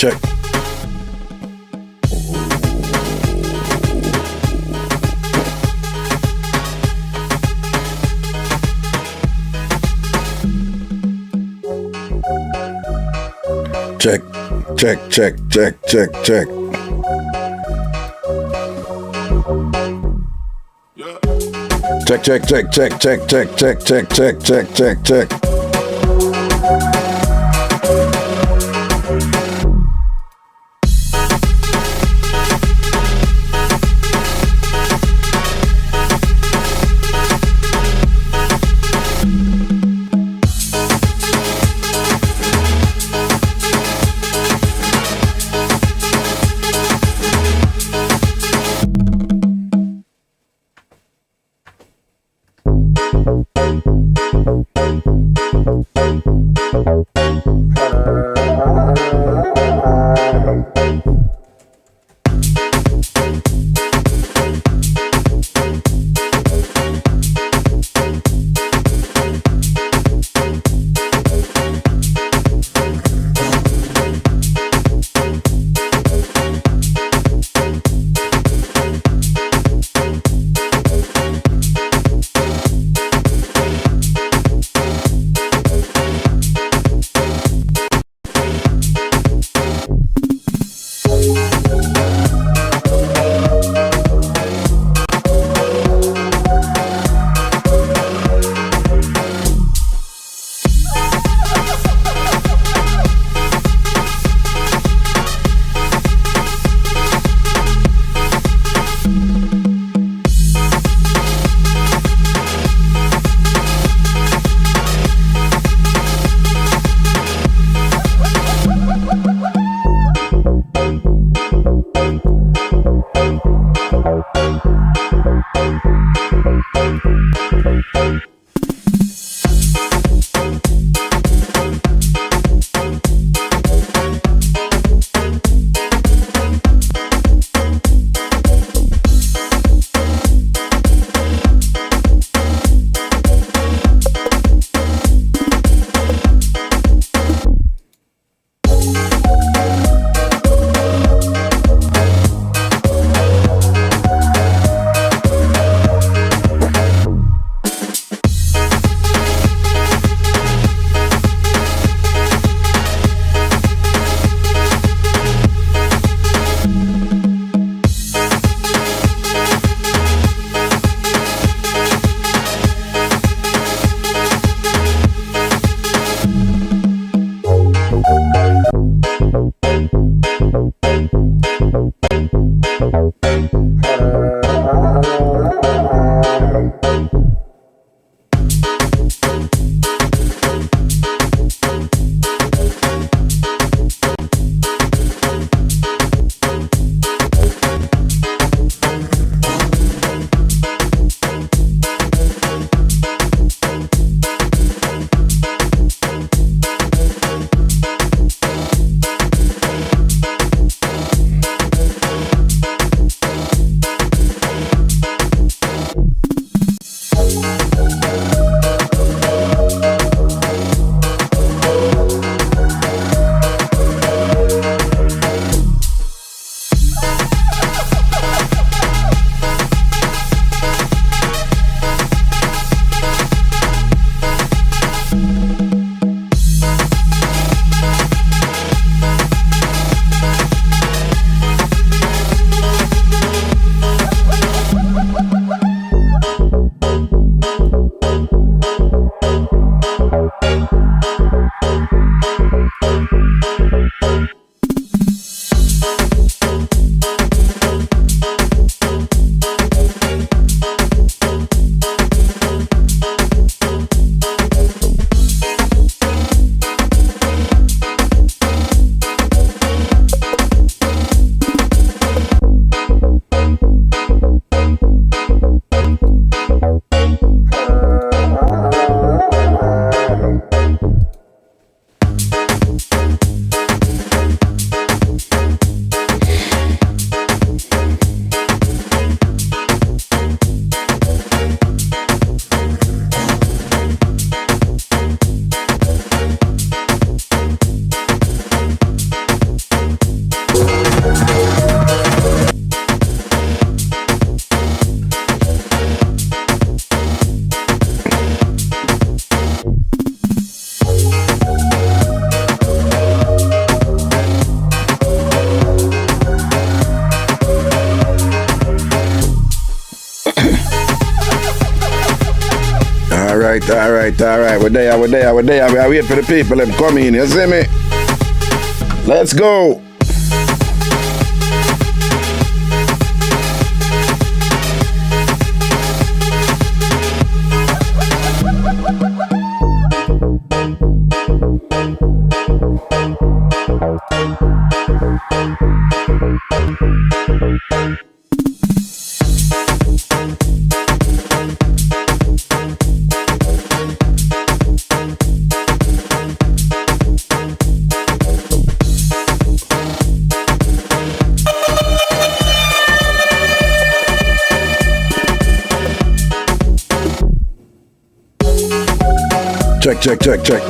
Check. Check, check, check, check, check, check. Check, check, check, check, check, check, check, check, check, check, check, check. Alright. We're there. We are waiting for the people them come in, you see me? Let's go. Check.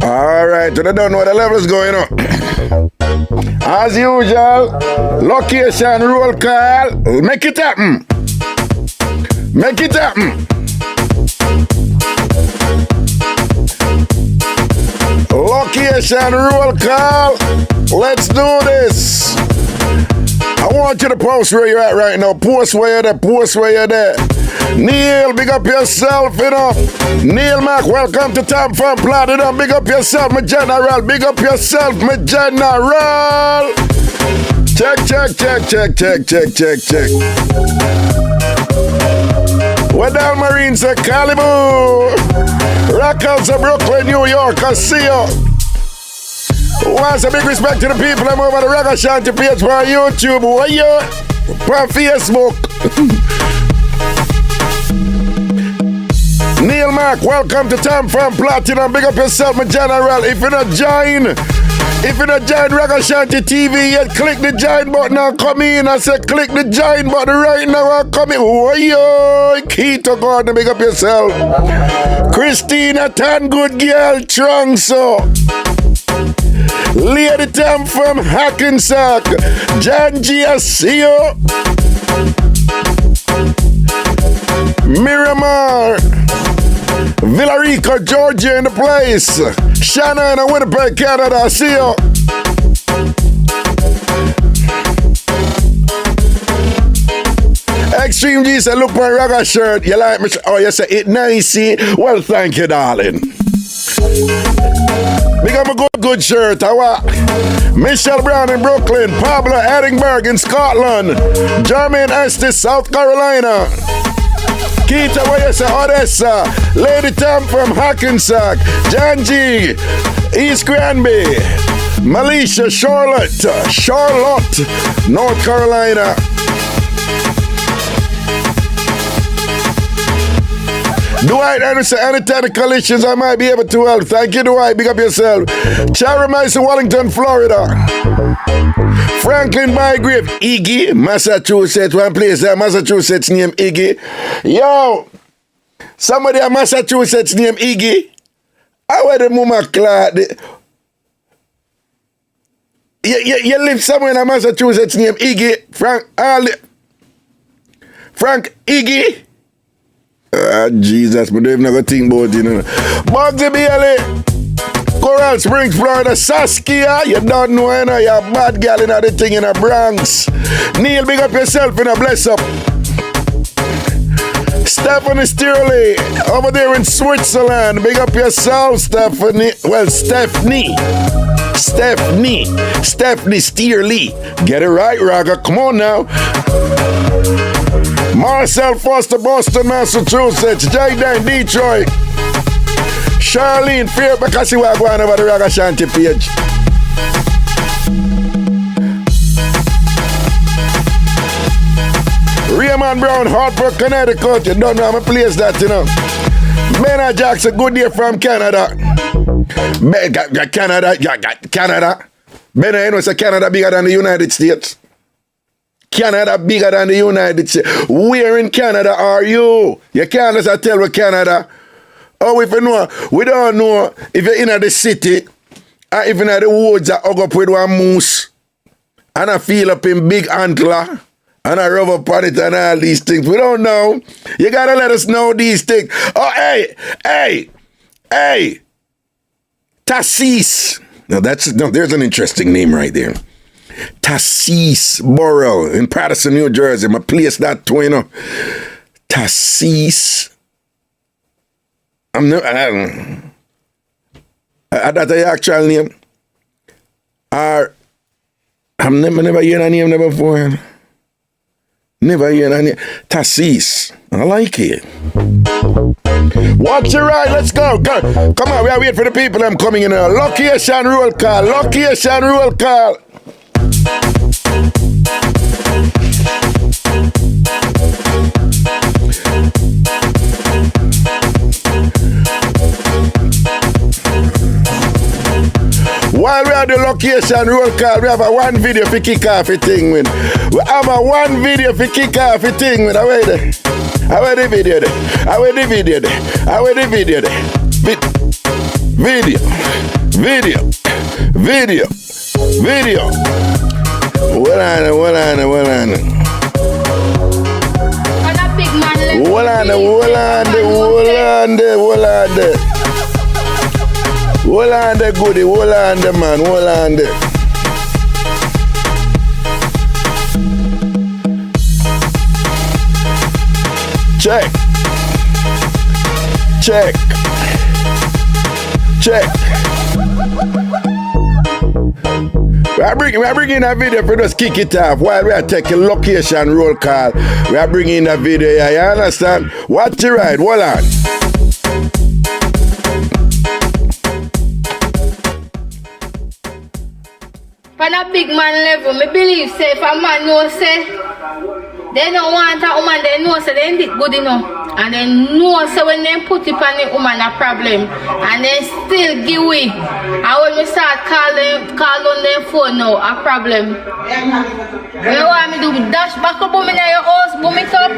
Alright, I don't know what the level's going on. As usual, location, roll call, make it happen. Location, roll call, let's do this. I want you to post where you're at right now. Post where you're there. Neil, big up yourself, you know. Neil Mac, welcome to TamFam Platinum. Big up yourself, my general. Big up yourself, my general. Check. Where down Marines at Calibu. Rockers of Brooklyn, New York, I see you. Once a big respect to the people. I'm over the Ragashanti page on YouTube. What you? On Facebook. Neil Mark, welcome to TamFam Platinum. Big up yourself, my general. If you not join Ragashanti TV yet, click the join button and come in. I say click the join button right now and come in. What you? Keto God, big up yourself. Christina Tan, good girl, Trungso. Lady Tam from Hackensack. John G, I see you. Miramar. Villarica, Georgia in the place. Shannon in Winnipeg, Canada, I see you. Extreme G said, look my Raga shirt. You like me? Oh, you say it nice, see? Well, thank you, darling. Become a good shirt. Michelle Brown in Brooklyn, Pablo Edinburgh in Scotland, Jermaine Estes, South Carolina, Keita Wayesa, Odessa, Lady Tam from Hackensack, John G, East Granby, Malicia, Charlotte, North Carolina. Dwight Anderson, any technical issues I might be able to help. Thank you, Dwight. Big up yourself. Cherry Mice in Wellington, Florida. Franklin Bygrave, Iggy, Massachusetts. One place there, Massachusetts named Iggy. Yo, somebody in Massachusetts named Iggy. How are the mama clad? You live somewhere in Massachusetts named Iggy. Frank Iggy. Jesus, but they've never think about it, you know. Bugsy Bailey, Coral Springs, Florida. Saskia, you don't know, you know, you're a bad girl in the thing in the Bronx. Neil, big up yourself in a bless up. Stephanie Stearley, over there in Switzerland. Big up yourself, Stephanie. Well, Stephanie. Stephanie Steerly. Get it right, Raga. Come on now. Marcel Foster, Boston, Massachusetts. Jayden, Detroit. Charlene, fear because you are going over the Ragashanti page. Raymond Brown, Hartford, Connecticut. You don't know how to place that, you know. Maynard Jackson, good day from Canada. Canada. Benna, you know, say Canada bigger than the United States. Canada bigger than the United States. Where in Canada are you? You can't just tell me Canada. Oh, if you know, we don't know if you're in the city or if you're in the woods that hug up with one moose and I feel up in big antler and I rub up on it and all these things. We don't know. You gotta let us know these things. Oh, hey. Tassis. Now there's an interesting name right there. Tassis Borough in Patterson, New Jersey. My place that too, you know. Tassis. That's the actual name. I've never heard a name before. Never heard a name. Tassis. I like it. Watch your ride. Let's go. Come on, we are waiting for the people. I'm coming in. Location roll call. Location roll call. While we are the location roll call, we have a one video for kick off a thing with. We have a one video for kick off a thing with. Away the video there. Video. What on. Hold on there, goodie. Hold on there, man. Hold on there. Check. We are bringing that video for us kick it off while we are taking location roll call. We are bringing that video here. You understand? Watch your ride. Hold on. On a big man level, me believe say if a man know say they don't want a woman, they know say they ain't good enough. And they know say when they put it on the woman a problem and they still give way. And when we start call on their phone now, a problem. You want me to dash back up boom in your house, boom it up?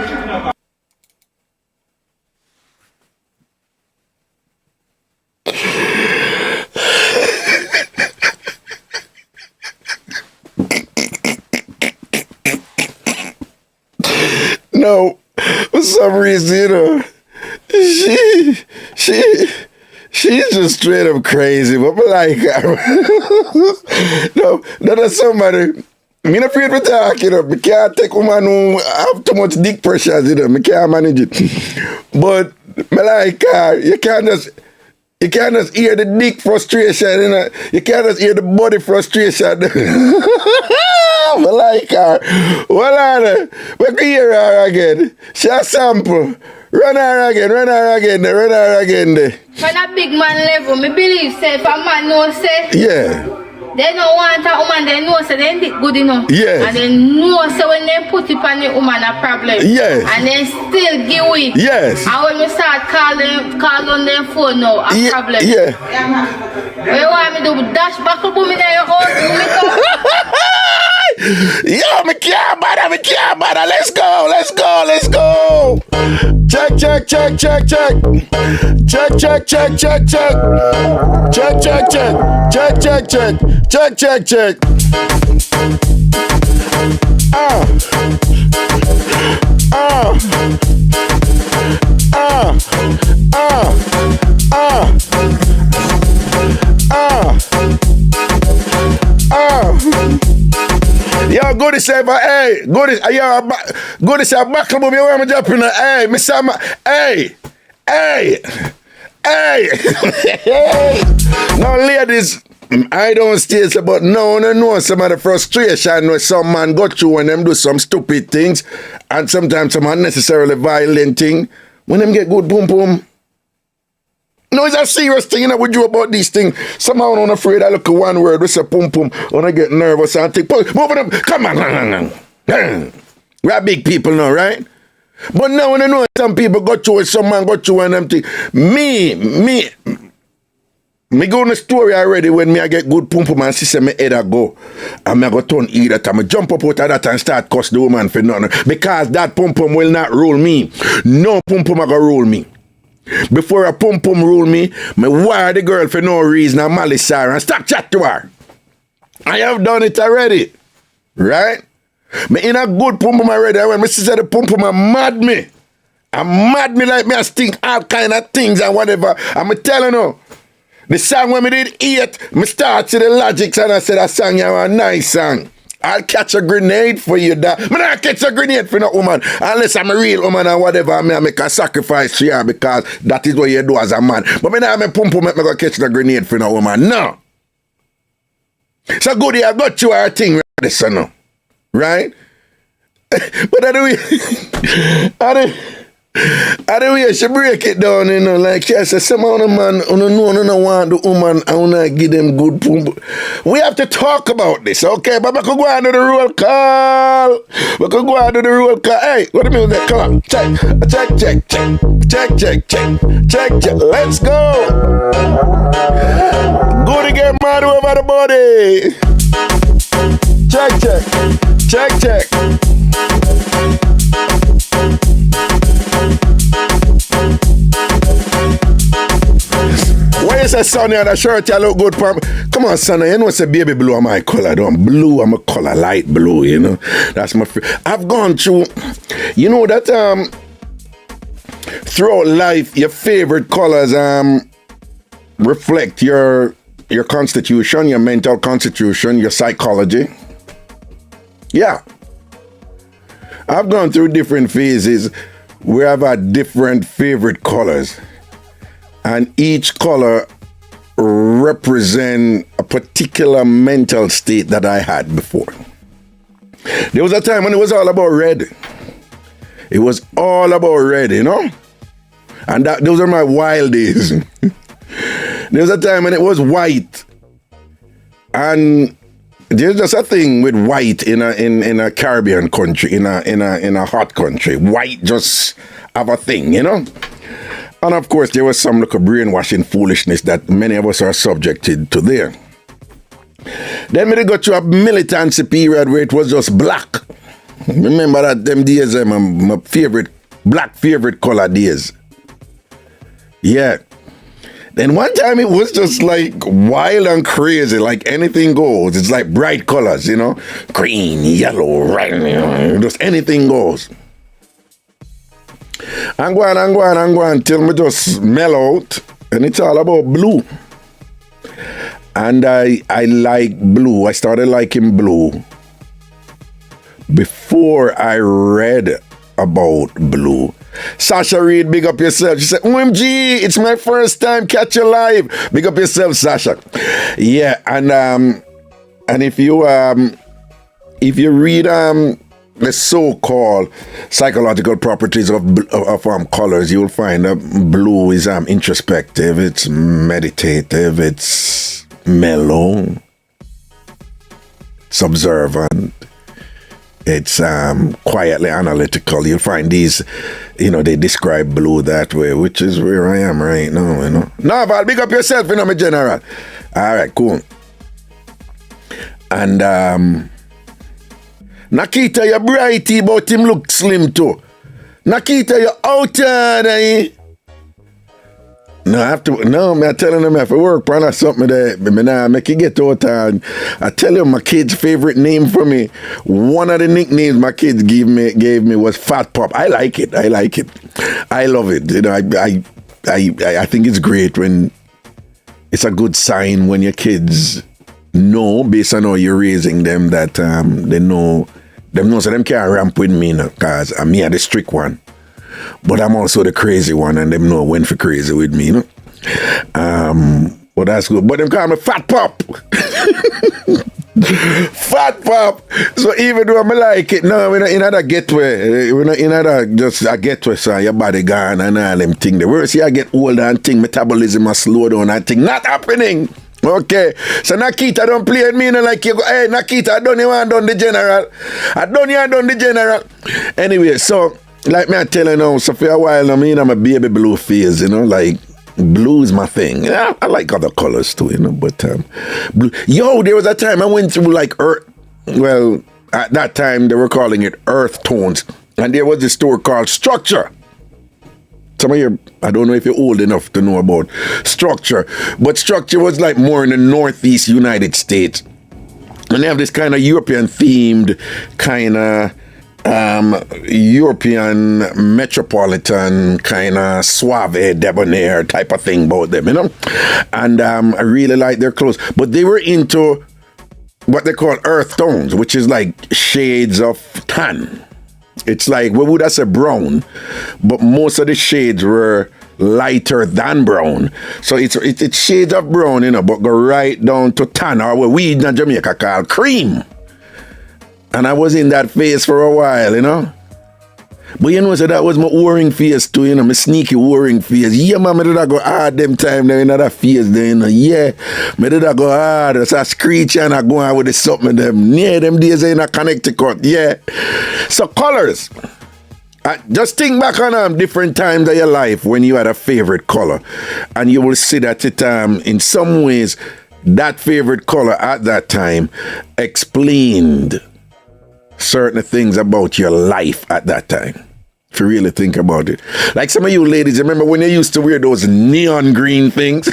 No, for some reason, you know, she's just straight up crazy, but I like her. No, that's somebody. I'm not afraid to talk, you know. I can't take woman who have too much dick pressure, you know. I can't manage it. But I like her. You can't just hear the dick frustration, you know. You can't just hear the body frustration. I like her. Hold on. We can hear her again. She a sample. Run her again. On a big man level, me believe say if a man know say yeah. They don't want a woman, they know say they ain't good enough. Yes. And they know say when they put it on the woman a problem. Yes. And they still give way. Yes. And when we start call on their phone now, a problem. Yeah. You want me to dash back up boom in your house, boom it up? Yo, me can't bother. Let's go. Check. Yo, go to say, but hey, go to say, buckle, but you want me jumping? Hey, Miss Sama, hey. No, ladies, I don't stay so, but no know some of the frustration where some man go through when them do some stupid things and sometimes some unnecessarily violent thing when them get good boom boom. No, it's a serious thing, you know, we do about these things. Somehow I'm afraid I look at one word, we say pum pum, when I get nervous and think, move them, come on. We are big people now, right? But now when I know some people go through it, some man go through and them thing. Me go on the story already when me I get good pum pum and she say me head a go. And me I go turn either time. I jump up out of that and start cuss the woman for nothing. Because that pum pum will not rule me. No pum pum a go rule me. Before a pum pum rule me wire the girl for no reason and malice her and stop chat to her. I have done it already. Right? Me in a good pum pum already. When me say the pum pum mad me. I'm mad me like me I stink all kind of things and whatever. I'm telling you. The song when me did eat, me start to the logics and I said that song you have a nice song. I'll catch a grenade for you, that. Me not catch a grenade for no woman. Unless I'm a real woman or whatever, I make a sacrifice for you because that is what you do as a man. But me not make pum pum make me go catch the grenade for no woman. No. So good, I got you our thing, right? So no. Right? But anyway, she break it down, you know, like she said, some of the man, no want the woman, I want to give them good pum. We have to talk about this, okay? But we could go on to the roll call. We could go on to the roll call. Hey, what do you mean? Come on, check. Let's go. Go to get mad over the body. Check. Why you say Sonny and a shirt you look good for me? Come on, Sonny, you know say baby blue are my color. Don't blue, I'm a color light blue, you know. That's my I've gone through, you know that throughout life your favorite colors reflect your constitution, your mental constitution, your psychology. Yeah. I've gone through different phases where I've had different favorite colors. And each color represent a particular mental state that I had before. There was a time when it was all about red. It was all about red, you know? And those are my wild days. There was a time when it was white. And there's just a thing with white in a Caribbean country, in a hot country. White just have a thing, you know? And of course, there was some little brainwashing foolishness that many of us are subjected to there. Then we got to a militancy period where it was just black. Remember that them days, my favorite color days. Yeah. Then one time it was just like wild and crazy, like anything goes. It's like bright colors, you know, green, yellow, red, just anything goes. I'm going till me just mellow out, and it's all about blue. And I like blue. I started liking blue before I read about blue. Sasha Reed, big up yourself. She said, OMG, it's my first time catch you live. Big up yourself, Sasha. Yeah, and if you read the so-called psychological properties of colors, you will find that blue is introspective, it's meditative, it's mellow, it's observant, it's quietly analytical. You'll find these, you know, they describe blue that way, which is where I am right now, you know. Now, Val, big up yourself, you know, my general. All right, cool. And Nakita, you're brighty, but him look slim too. Nakita, you're out there. No, I'm telling him I have to work on something that me nah make it get out and I tell you my kid's favorite name for me. One of the nicknames my kids gave me was Fat Pop. I like it. I love it. You know, I think it's great when it's a good sign when your kids know, based on how you're raising them, that they know so them can't ramp with me now, cause I'm me the strict one. But I'm also the crazy one, and them know when for crazy with me, you know. Well, that's good. But them call me Fat Pop. Fat Pop. So even though I like it, no, we're not in that getaway. We're not in that just a getaway, so your body gone and all them things. The worse you get older and thing, metabolism has slow down and thing. Not happening. Okay. So Nakita don't play with me, you know, like you go, hey, Nakita, I done you and done the general. I done you and done the general. Anyway, so like me I tell you now, so for a while I mean I'm a baby blue phase, you know, like blue is my thing. Yeah, I like other colors too, you know, but blue. Yo, there was a time I went through like earth. Well, at that time they were calling it earth tones, and there was this store called Structure. Some of you, I don't know if you're old enough to know about Structure, but Structure was like more in the northeast United States, and they have this kind of European themed kind of European metropolitan kind of suave debonair type of thing about them, you know. And I really like their clothes, but they were into what they call earth tones, which is like shades of tan. It's like, we would have said brown, but most of the shades were lighter than brown. So it's shades of brown, you know, but go right down to tan, or what we in Jamaica call cream. And I was in that phase for a while, you know. But you know, so that was my warring phase too, you know, my sneaky warring phase. Yeah, man, I did I go hard them time there in that phase there, you know. Yeah, I did I go hard. So I screech and I go on with the something them. Yeah, them days in a Connecticut, yeah. So colors. Just think back on different times of your life when you had a favorite color. And you will see that it in some ways, that favorite color at that time explained certain things about your life at that time. If you really think about it. Like some of you ladies, remember when they used to wear those neon green things?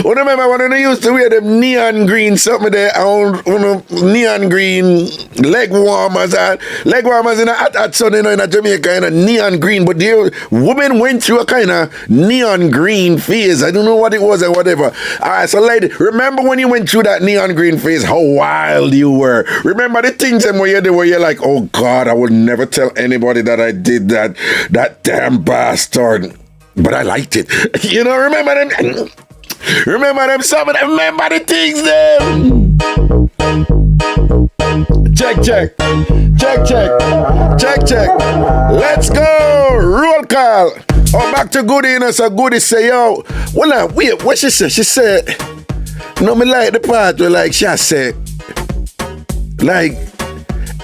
Remember when they used to wear them neon green something there, neon green leg warmers in a hot sun, you know, in a Jamaica, in a neon green, but the women went through a kind of neon green phase. I don't know what it was and whatever. All right, so lady, remember when you went through that neon green phase, how wild you were. Remember the things where you're like, oh God, I would never tell anybody that I did that damn bastard. But I liked it. You know, remember them? Remember them, some of them, remember the things them. Check. Let's go. Roll call. Oh, back to Goody, you know, so Goody say, yo, well, wait, what she said? She said, no, me like the part where like she said, like,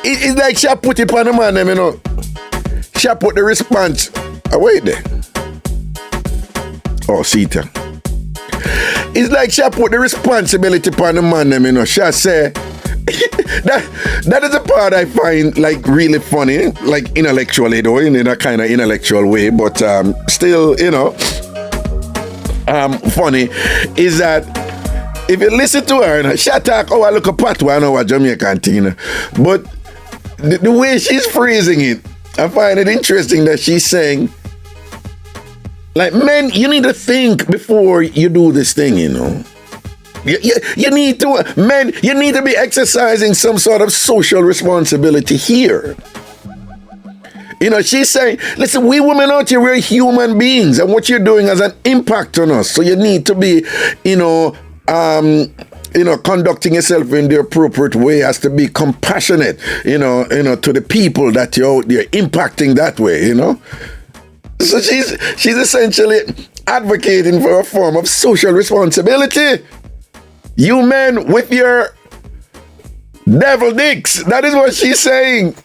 it's like she put it on the man, you know. She put the response away there. Oh, see it. It's like she put the responsibility upon the man, you know. She say, that is the part I find like really funny, like intellectually though, in a kind of intellectual way, but still, you know, funny, is that if you listen to her, you know, she talk, oh, I look a patwa, I know what Jamaican thing, you know, but the way she's phrasing it, I find it interesting that she's saying, like, men, you need to think before you do this thing, you know. You need to, men, you need to be exercising some sort of social responsibility here. You know, she's saying, listen, we women out here, we're human beings, and what you're doing has an impact on us. So you need to be, conducting yourself in the appropriate way, has to be compassionate, to the people that you're out there impacting that way, you know. So she's essentially advocating for a form of social responsibility. You men with your devil dicks. That is what she's saying.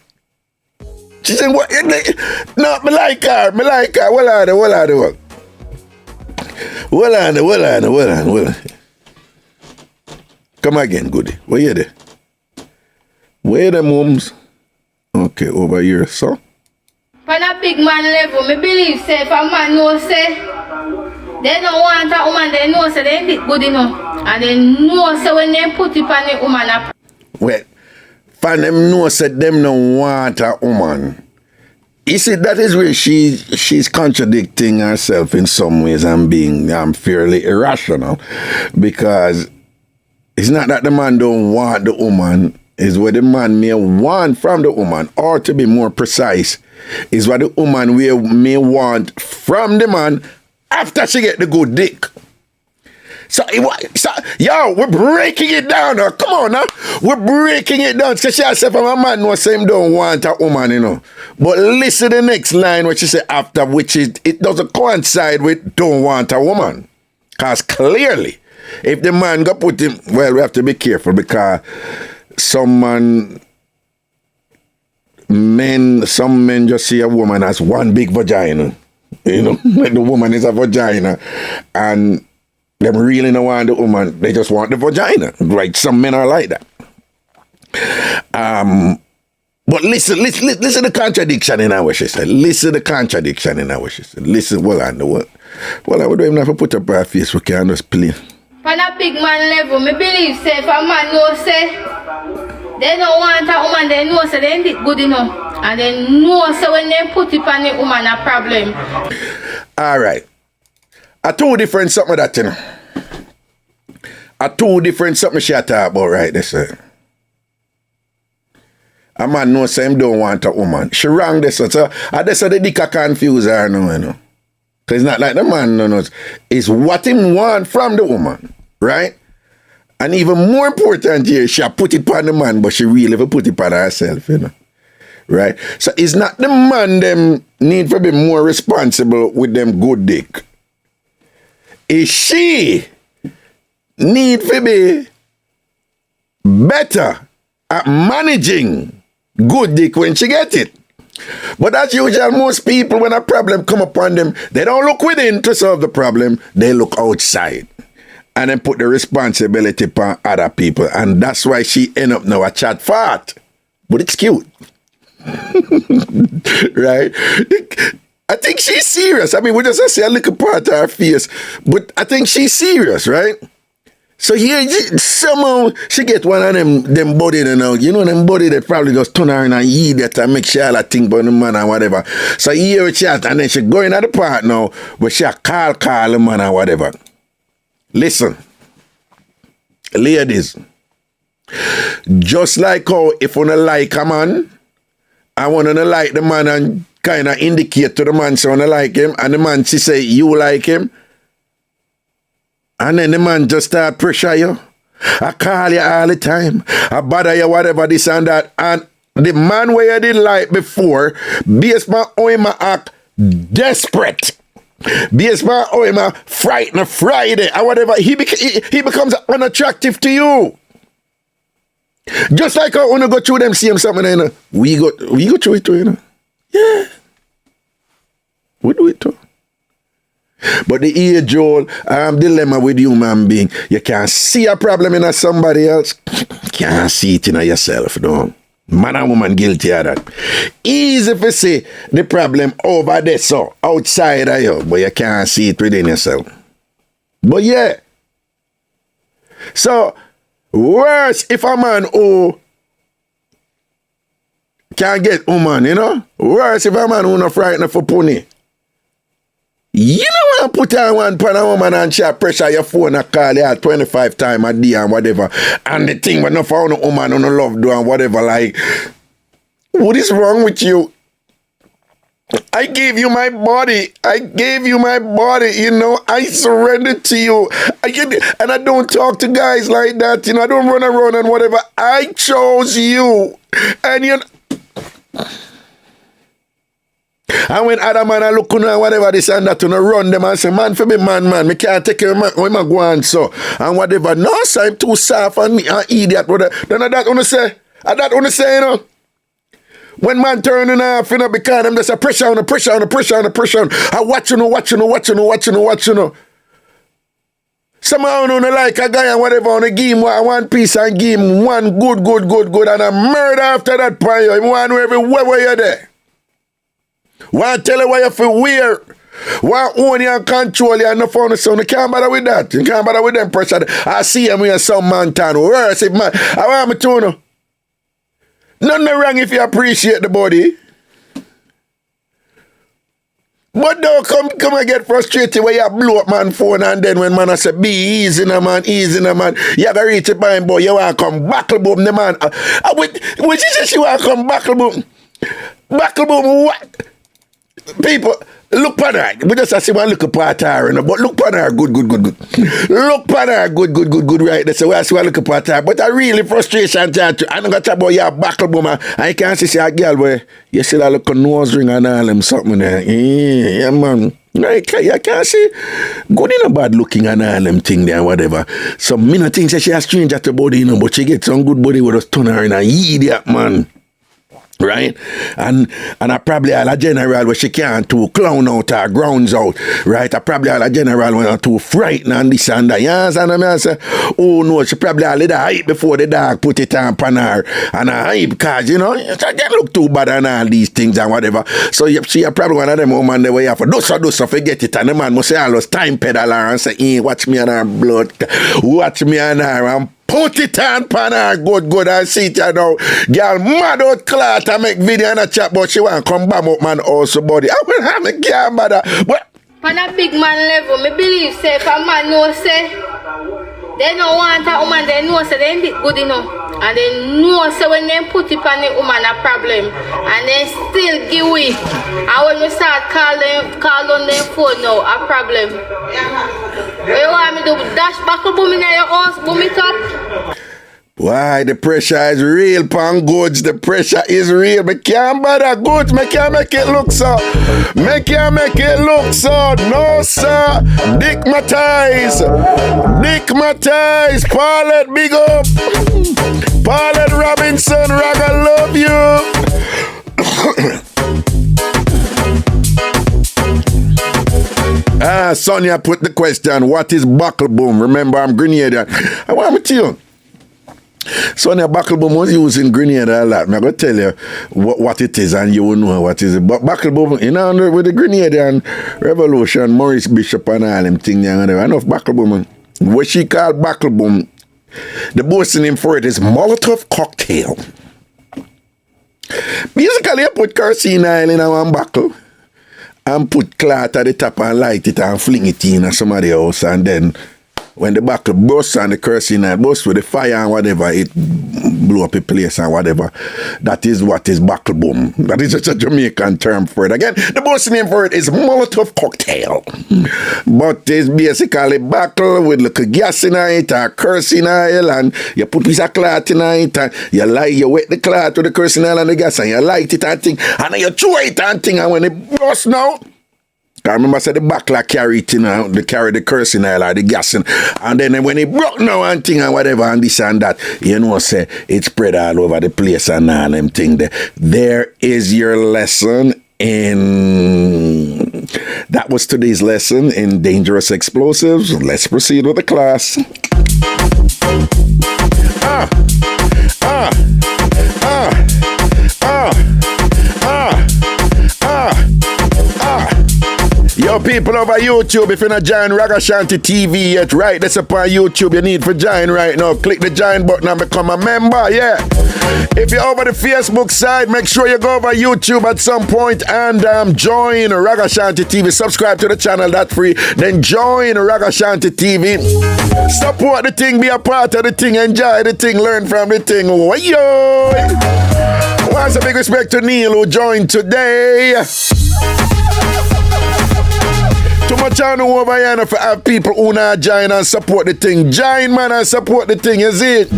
She's saying, what? No, me like her. Well on. Come again, Goody. Where you there? Where the mums? Okay, over here, so. On a big man level, me believe say if a man know say they don't want a woman, they know say they ain't good enough. And they know say when they put it on the woman. Well, for them know say them don't want a woman. You see, that is where she's contradicting herself in some ways and being fairly irrational, because it's not that the man don't want the woman, it's what the man may want from the woman, or to be more precise, is what the woman may want from the man after she get the good dick. Yo, we're breaking it down now. Come on now. We're breaking it down. So she said, from a man no say him don't want a woman, you know. But listen to the next line what she said after, which is it doesn't coincide with don't want a woman. Because clearly, if the man go put him, well, we have to be careful because some men just see a woman as one big vagina. You know, like the woman is a vagina. And them really don't want the woman. They just want the vagina. Right? Some men are like that. But listen to the contradiction in what she said. Listen to the contradiction in what she said. Listen, well, I know what. Well, I would even have to put up our face. We can just play. On a big man level, me believe say if a man know say they don't want a woman, they know say they ain't good enough. And they know say when they put it on the woman a problem. Alright. A two different something that you know. A two different something she talk about right this. A man knows say him don't want a woman. She wrong this. So I just the dick confuse her no, you know. Cause it's not like the man knows. It's what him want from the woman. Right? And even more important here, she put it on the man, but she really put it on herself, you know. Right? So it's not the man them need to be more responsible with them good dick. It's she need to be better at managing good dick when she get it. But as usual, most people, when a problem come upon them, they don't look within to solve the problem. They look outside. And then put the responsibility upon other people. And that's why she end up now a chat fart. But it's cute. Right? I think she's serious. I mean, we just see a little part of her face. But I think she's serious, right? So here, somehow, she get one of them body, you know, them body that probably just turn her in and eat that and make sure I think about the man or whatever. So here she has, and then she go in at the part now, but she call the man or whatever. Listen, ladies, just like how if you don't like a man, I want to like the man and kind of indicate to the man so I want to like him, and the man she say you like him, and then the man just start pressure you. I call you all the time. I bother you, whatever, this and that. And the man where you didn't like before, based on how him act desperate. Based on how him frightened Friday or whatever, he becomes unattractive to you. Just like how when you go through them same something, you know, we go through it too, you know. Yeah. We do it too. But the age-old dilemma with human being, you can't see a problem in somebody else, you can't see it in yourself, no. Man and woman guilty of that. Easy to see the problem over there, so outside of you, but you can't see it within yourself. But yeah. So, worse if a man who can't get woman, you know? Worse if a man who not frightened for pony. You don't want to put on one pan a woman and she pressure your phone and call you 25 times a day and whatever. And the thing when no found a woman on a love do and whatever, like, what is wrong with you? I gave you my body. You know. I surrendered to you. And I don't talk to guys like that. You know, I don't run around and whatever. I chose you. And you know. And when other man are looking at whatever this and that, to run them and say, man, for me, man, me can't take care of man, when I go on so, and whatever. No, so I'm too soft and me an idiot, brother. Then that wanna say, you know. When man turning off, you know, because them just a pressure on. I watch you know. Somehow you know like a guy and whatever on the game, one piece and game, one good, and a murder after that point, you want to know everywhere where you're there. Want to tell you what you feel weird. Want to own you and control you and no phone so you can't bother with that. You can't bother with them pressure. I see him with some man town. Worse if man. I want me to know. Nothing wrong if you appreciate the body. But don't come and get frustrated when you blow up man phone and then when man I say be easy na man. You gotta reach it by him boy. You want to come buckle boom the man. When she says she want to come buckle boom what? People, Look upon her. We just see one look upon her, you know, but look upon her good. Look upon her good, right? That's why I see one look upon her. But I really frustration, chat. I don't got to talk about your buckle boomer. I can't see a girl where you see that look a nose ring and all them something there. Yeah, man. I can't see good in a bad looking and all them thing there, whatever. So me not think that she a stranger to body, you know, but she get some good body with us turn her in a idiot, man. Right? And I probably all a general where she can't too clown out her grounds out. Right? I probably all a general when I'm too frightened and this and that. You understand what I say? Oh no, she probably all the hype before the dog put it on her. And a hype cause, you know, she can't look too bad and all these things and whatever. So you see probably one of them women there where you have to do so forget it. And the man must say always time pedal her and say, watch me and her blood. Watch me and her and put it on pan her good and see it you know. Girl mad out clot and make video and a chat but she want to come back up man also body. I will have me girl mother. But on a big man level, me believe say if a man know say they don't want a woman, they know say they ain't good enough. And they know say when they put it on the woman a problem and they still give way. And when we start call on their phone now a problem. What you want me to do? Dash buckle boom in your house, boom it up? why the pressure is real pan goods, the pressure is real. Me can't buy that goods, me can't make it look so. Me can't make it look so. No sir. Dick Matties, Paulette big up. Paulette Robinson, Raga love you. Sonia put the question, what is buckle boom? Remember, I'm Grenadian. I want to tell you. Sonia buckle boom was used in Grenada a lot. I'm going to tell you what it is and you will know what it is. But buckle boom, you know, with the Grenadian Revolution, Maurice Bishop and all them things, enough buckle boom. What she called buckle boom, the boasting name for it is Molotov cocktail. Basically, you put kerosene oil in one buckle and put cloth at the top and light it and fling it in somebody's house, and then when the buckle bursts and the kerosene oil bursts with the fire and whatever, it blew up a place and whatever. That is what is buckle boom. That is just a Jamaican term for it. Again, the boss name for it is Molotov cocktail. But it's basically buckle with little gas in it or kerosene oil, and you put piece of cloth in it and you wet the cloth with the kerosene oil and the gas and you light it and thing, and then you throw it and thing, and when it bursts now, I remember I said the buckler carry it, they carry the kerosene oil or the gas in, and then when it broke now and thing and whatever and this and that, say it spread all over the place and all them thing there. There is your lesson in, that was today's lesson in dangerous explosives. Let's proceed with the class. Yo, people over YouTube, if you're not join Ragashanti TV yet, right, that's upon YouTube, you need for join right now. Click the join button and become a member, yeah. If you're over the Facebook side, make sure you go over YouTube at some point and join Ragashanti TV. Subscribe to the channel, that's free. Then join Ragashanti TV. Support the thing, be a part of the thing, enjoy the thing, learn from the thing. Yo! Once a big respect to Neil who joined today. Too much I know over here for have people who not join and support the thing. Join, man, and support the thing, you see it?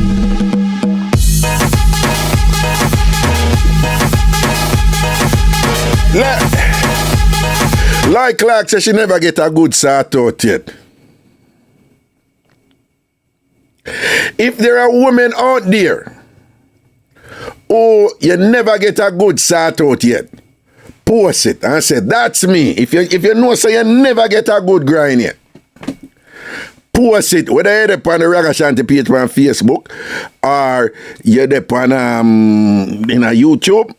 Like Clark says, she never get a good sort out yet. If there are women out there who you never get a good sort out yet, post it and say, that's me. If you know so you never get a good grind yet, post it, whether you're up on the Ragashanti page on Facebook or you're up on in a YouTube,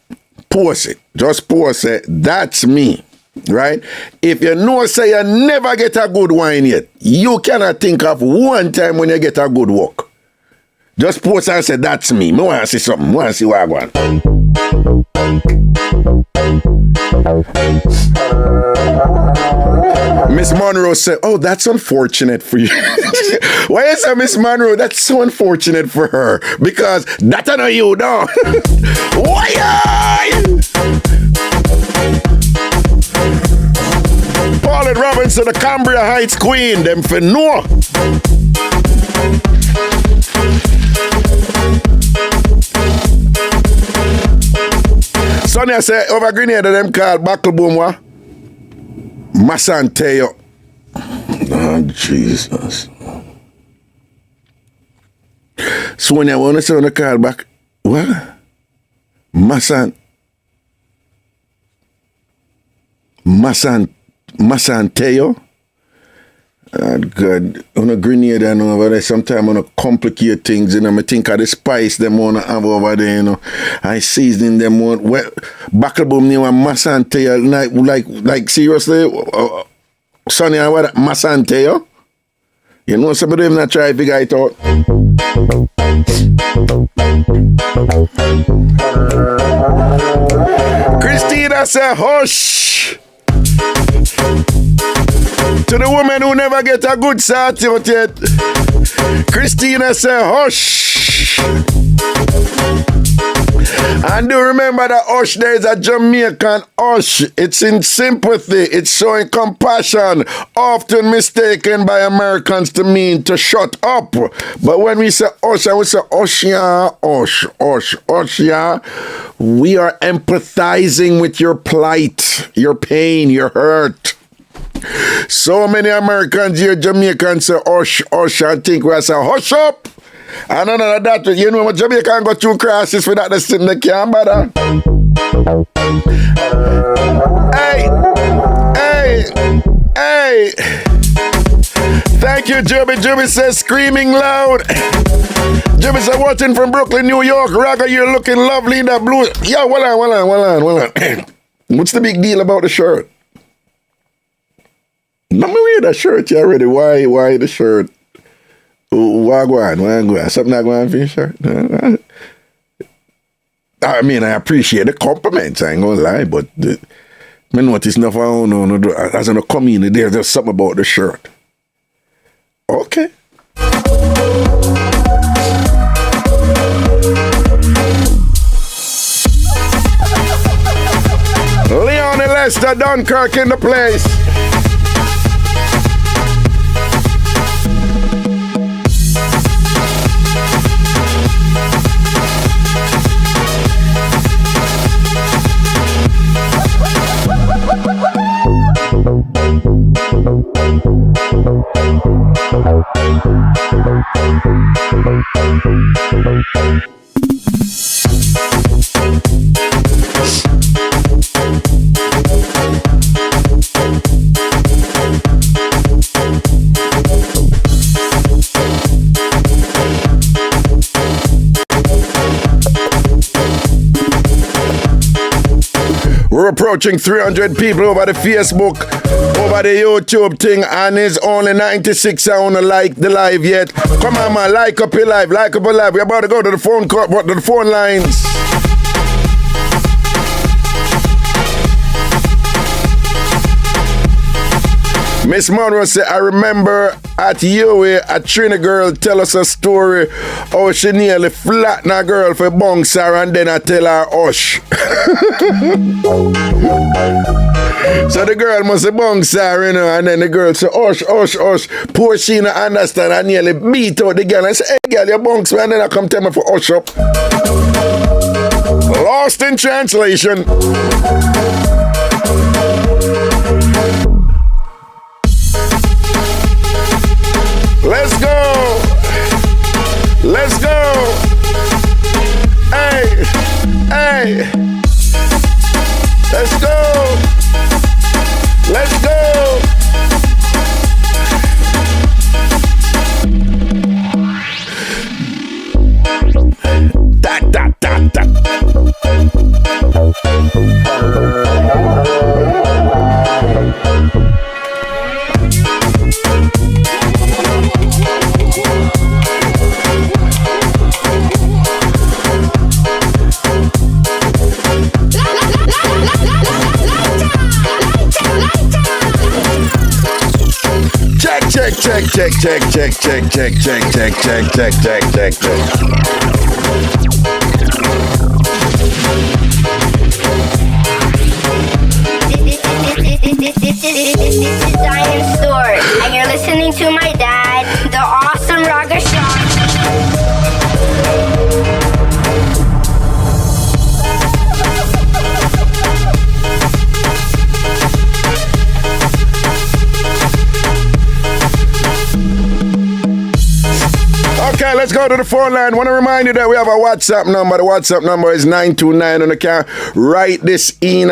post it. Just post it, that's me. Right? If you know so you never get a good wine yet, you cannot think of one time when you get a good work. Just post and say, that's me. I want to see something. I want to see what I want. Miss Monroe said, oh, that's unfortunate for you. Why is that, Miss Monroe? That's so unfortunate for her. Because that's not you, no. Why? Paulette Robinson, the Cambria Heights Queen, them for no. Sonia say over Grenada them called Buckle Boom what? Masanteo. Oh Jesus. Sonia wanna say on the call back. What? Masanteo? God, on a grenade and over there, sometimes on a complicate things, you know, I think of the spice them wanna have over there, you know. I seasoning them one well Backabum new and Masanteo like seriously Sonny and what Masanteo? You know somebody even not try to figure it out. Christina said hush. To the woman who never get a good start out yet. Christina said hush. And do remember that hush, there is a Jamaican hush. It's in sympathy. It's showing compassion. Often mistaken by Americans to mean to shut up. But when we say hush, and we say hush, yeah, hush, hush, hush, yeah, we are empathizing with your plight, your pain, your hurt. So many Americans here, Jamaicans say hush, hush, and think we say hush up. And none of that, you know what Jamaican got two crosses for that, they still they can't bother. Hey. Thank you, Jubby. Jubby says screaming loud. Jubby says watching from Brooklyn, New York. Raga, you're looking lovely in that blue. Yo, hold on. What's the big deal about the shirt? Let me wear that shirt you already. Why the shirt? Why go on? Something not going on for your shirt? I mean, I appreciate the compliments. I ain't gonna lie, but I notice enough. I don't know. As in a community, there's just something about the shirt. Okay. Leon and Lester Dunkirk in the place. We're approaching 300 people over the Facebook, over the YouTube thing, and it's only 96. I want to like the live yet. Come on, man, like up your live, We're about to go to the phone lines. Miss Monroe said, I remember at UA, a Trini girl tell us a story how she nearly flattened a girl for bunks her and then I tell her hush. So the girl must have bunks her, you know, and then the girl said, hush. Poor she not understand. I nearly beat out the girl. I said, hey girl, your bunks me, and then I come tell me for hush up. Lost in translation. Let's go. Hey. Let's go. Da. Check. This is Diane Stewart, and you're listening to my dad, the awesome Ragashanti. Okay, let's go to the phone line. Want to remind you that we have a WhatsApp number. The WhatsApp number is 929, and you can write this in.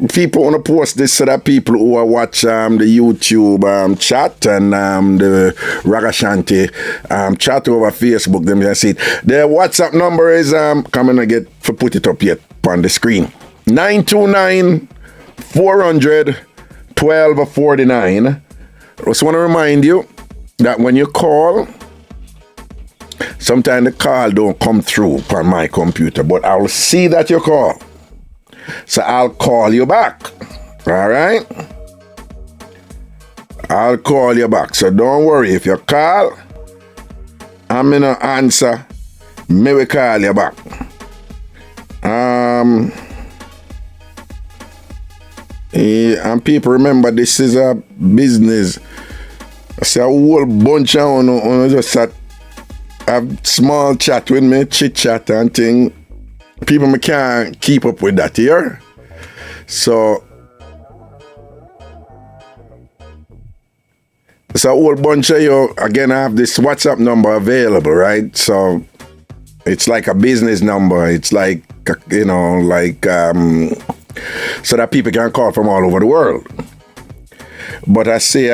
People want to post this so that people who are watch the YouTube chat and the Ragashanti chat over Facebook, them can see it. The WhatsApp number is coming to get for put it up yet on the screen. 929 400 1249. Just want to remind you that when you call, sometimes the call don't come through on my computer, but I'll see that you call. So I'll call you back. All right? I'll call you back. So don't worry. If you call, I'm going to answer. Me will call you back. And people remember this is a business. I see a whole bunch of on just have small chat with me, chit chat and thing. People me can't keep up with that here. So it's a whole bunch of you. Again, I have this WhatsApp number available, right? So it's like a business number. It's like, you know, like so that people can call from all over the world. But I say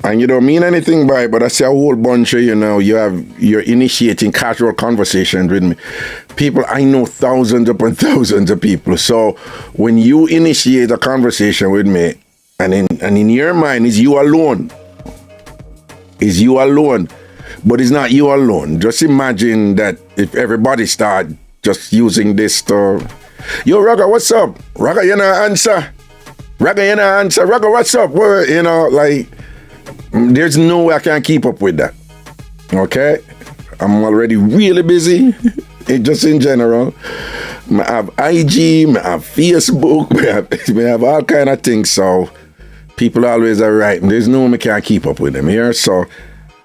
and you don't mean anything by it, but I see a whole bunch of, you're initiating casual conversations with me. People, I know thousands upon thousands of people. So when you initiate a conversation with me, and in your mind, is you alone. Is you alone. But it's not you alone. Just imagine that if everybody start just using this to, yo, Raga, what's up? Raga, you know, answer. Raga, you know, answer. Raga, what's up? Well, you know, like, there's no way I can keep up with that. Okay? I'm already really busy, just in general. I have IG, I have Facebook, I have all kind of things. So people always are right. There's no way I can keep up with them here. So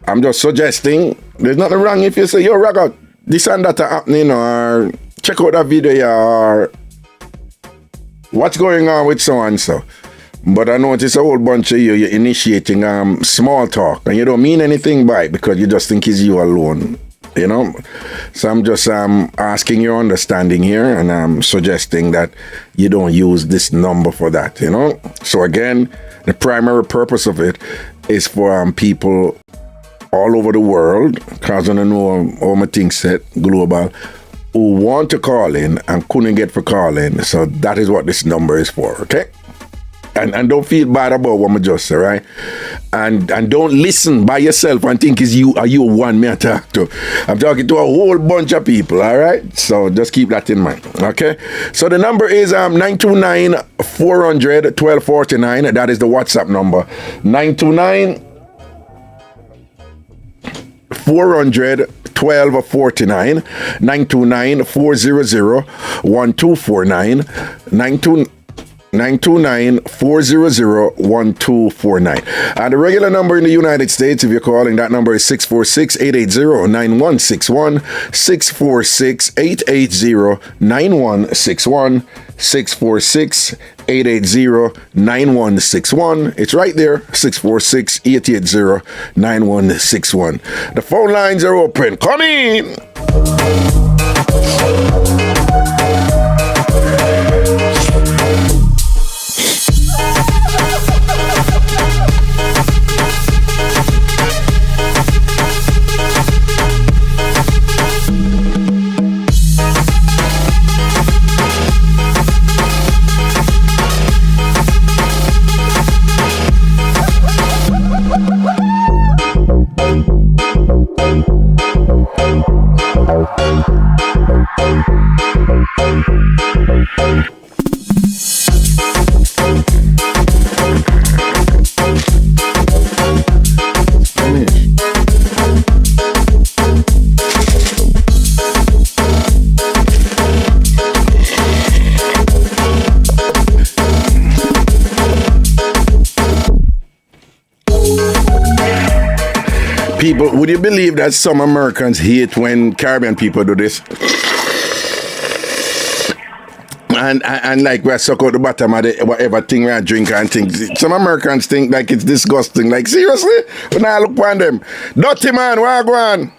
I'm just suggesting, there's nothing wrong if you say, yo, Raga, this and that are happening, or check out that video, or what's going on with so and so. But I notice a whole bunch of you're initiating small talk, and you don't mean anything by it because you just think it's you alone, you know? So I'm just asking your understanding here, and I'm suggesting that you don't use this number for that, you know? So again, the primary purpose of it is for people all over the world, because I don't know how my things set global, who want to call in and couldn't get for calling. So that is what this number is for, okay? And don't feel bad about what I just say, right? And don't listen by yourself and think are you one me I talk to. I'm talking to a whole bunch of people, all right? So just keep that in mind, okay? So the number is 929 400 1249. That is the WhatsApp number. 929 400 1249. 929 400 1249. 929-400-1249. And the regular number in the United States, if you're calling, that number is 646-880-9161. 646-880-9161. 646-880-9161. It's right there, 646-880-9161. The phone lines are open. Come in! people, would you believe that some Americans hate when Caribbean people do this? And like we suck out the bottom of the whatever thing we are drinking and things. Some Americans think like it's disgusting. Like seriously? When I look on them. Dirty man, where go on?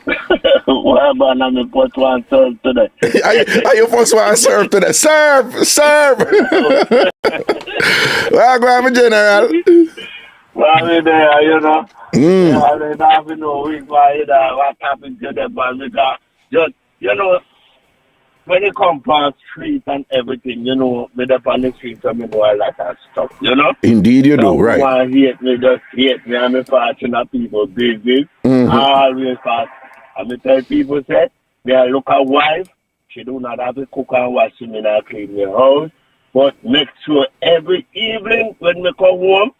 Where man, I'm the first one served today. Are you first one served today? Serve! Where go on, my general? Well, there, you know. I don't have no week why what happened to them, but because just, you know, when you come past street and everything, you know, with up on the street, I mean, all that kind of stuff, you know? Indeed you do, right. Someone hate me, just hate me, I'm a fashion of people business. I always fast. And I tell people, say, they look at wife, she do not have to cook and wash me and clean your house, but make sure every evening when we come home,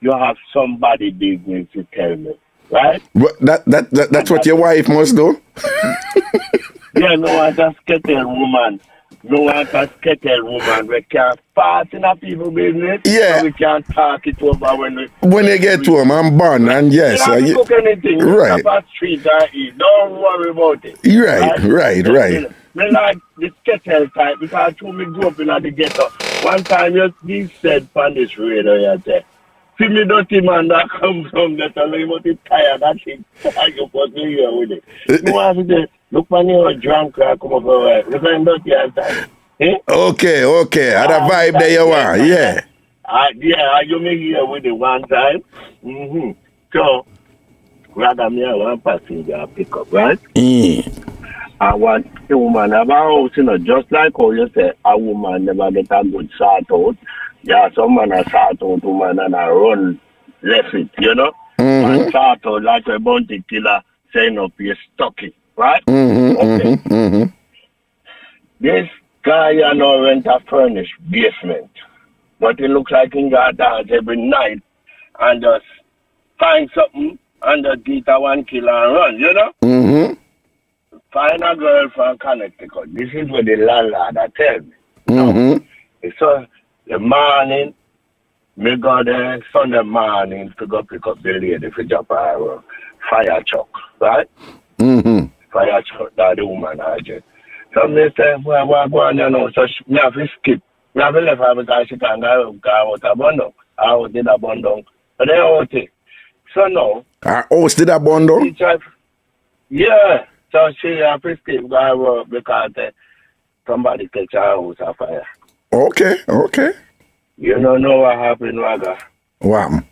you have somebody business to tell me, right? But that's what your wife must do? Yeah, no one can skettle woman. No one can skettle woman. We can't pass in a people business. Yeah. So we can't talk it over when they get to him, I'm born, and yes. You don't cook anything. Right. You street and eat. Don't worry about it. Right. Me like the skettle type because I me grew up in the ghetto. One time you said on this radio, you said, see me dirty man that come from that you must be tired. That thing, you put me here with it. No one say, look when you're drunk, I come over. Look when dirty outside. Okay. Had a vibe there you are, yeah. You make here with it one time. So, rather me, I want passenger pick up, right? I want a woman have a house, you know, just like how you say, a woman never get a good sort out. Yeah, some man a sort out woman and a run left it, you know? And sort out like a bounty killer saying up you're stuck it, right? This guy you know rent a furnished basement. But it looks like he got dance every night and just find something and just get a one killer and run, you know? Find a girl from Connecticut. This is what the landlord tell me. So the morning, me go there Sunday morning to go pick up the lady for drop her fire truck, right? Fire truck that the woman agent. So me say, well, what go on, you know? So me have to skip. Me have to left her because she can't go out of bundle. I was did a bundle. But they out it. So now. Our house did a bundle? Yeah. So she have to skip go work because somebody catch her house on fire. Okay. You don't know what happened, Raga. Wow.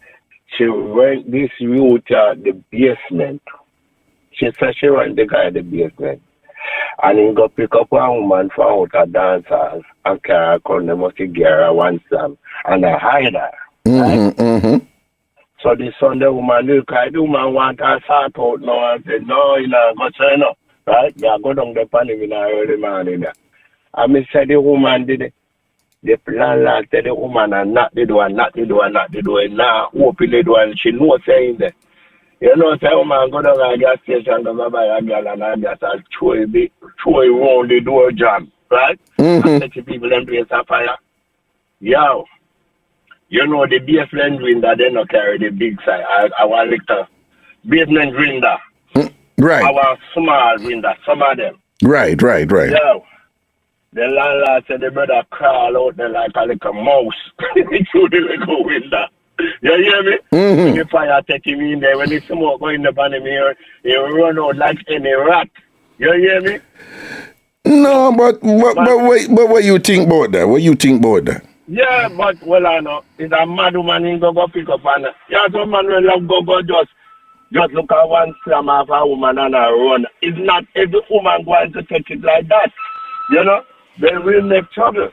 She went this route at the basement. She said she went the guy at the basement. And he go pick up a woman from out a dancehall and carry her come, they must give her one slam. And I hide her. Right? So the Sunday woman look at the woman want her sort out now and said, no, you know, go turn up. Right? Yeah, go down the pan in the early morning. And me said the woman did it. The landlord said the woman and not the door. Now open the door and she knows saying that. You know, say woman go down a gas station to buy a girl and I just throw around the door jam, right? And let the people them place a fire. Yo, you know the basement window they not carry the big side. Our little basement window. Right. Our small window, some of them. Right. Yo. The landlord said the brother crawl out there like a little mouse through the little window. You hear me? When the fire take him in there, when the smoke going up on him here, he run out like any rat. You hear me? No, but what you think about that? Yeah, but well I know. It's a mad woman in go pick up and yeah, some man will love go just look at one slam of a woman and a run. It's not every woman going to take it like that. You know? They will make trouble.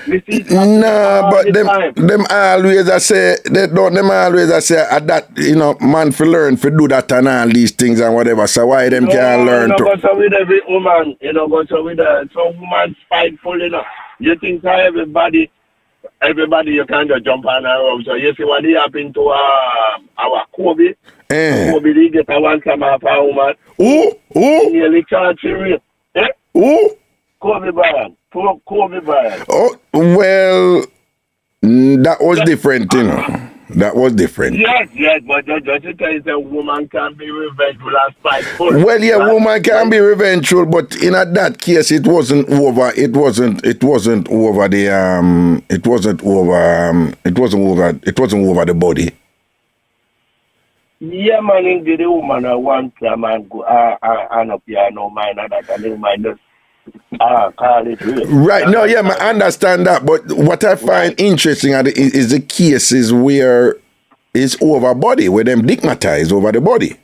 No, but them always I say that, you know, man for learn for do that and all these things and whatever. So why them can't learn to? Go so with every woman, you know, go so with some woman spiteful, you know. You think so everybody you can just jump on around. So you see what happened to our Kobe? Kobe he get a one time off a woman. Who? Nearly charged him. Who? Kobe Bryant. Oh, well, that was different, you know. That was different. Yes, but just to tell you, a woman can be revengeful and spiteful. Well, yeah, woman can be revengeful, but in that case, it wasn't over. It wasn't over the body. Yeah, man, indeed, the woman one time and go and up here, no mind that, and the mind just call it real. Right, no, yeah, I understand that, but what I find interesting is the cases where it's over body, where them digmatized over the body.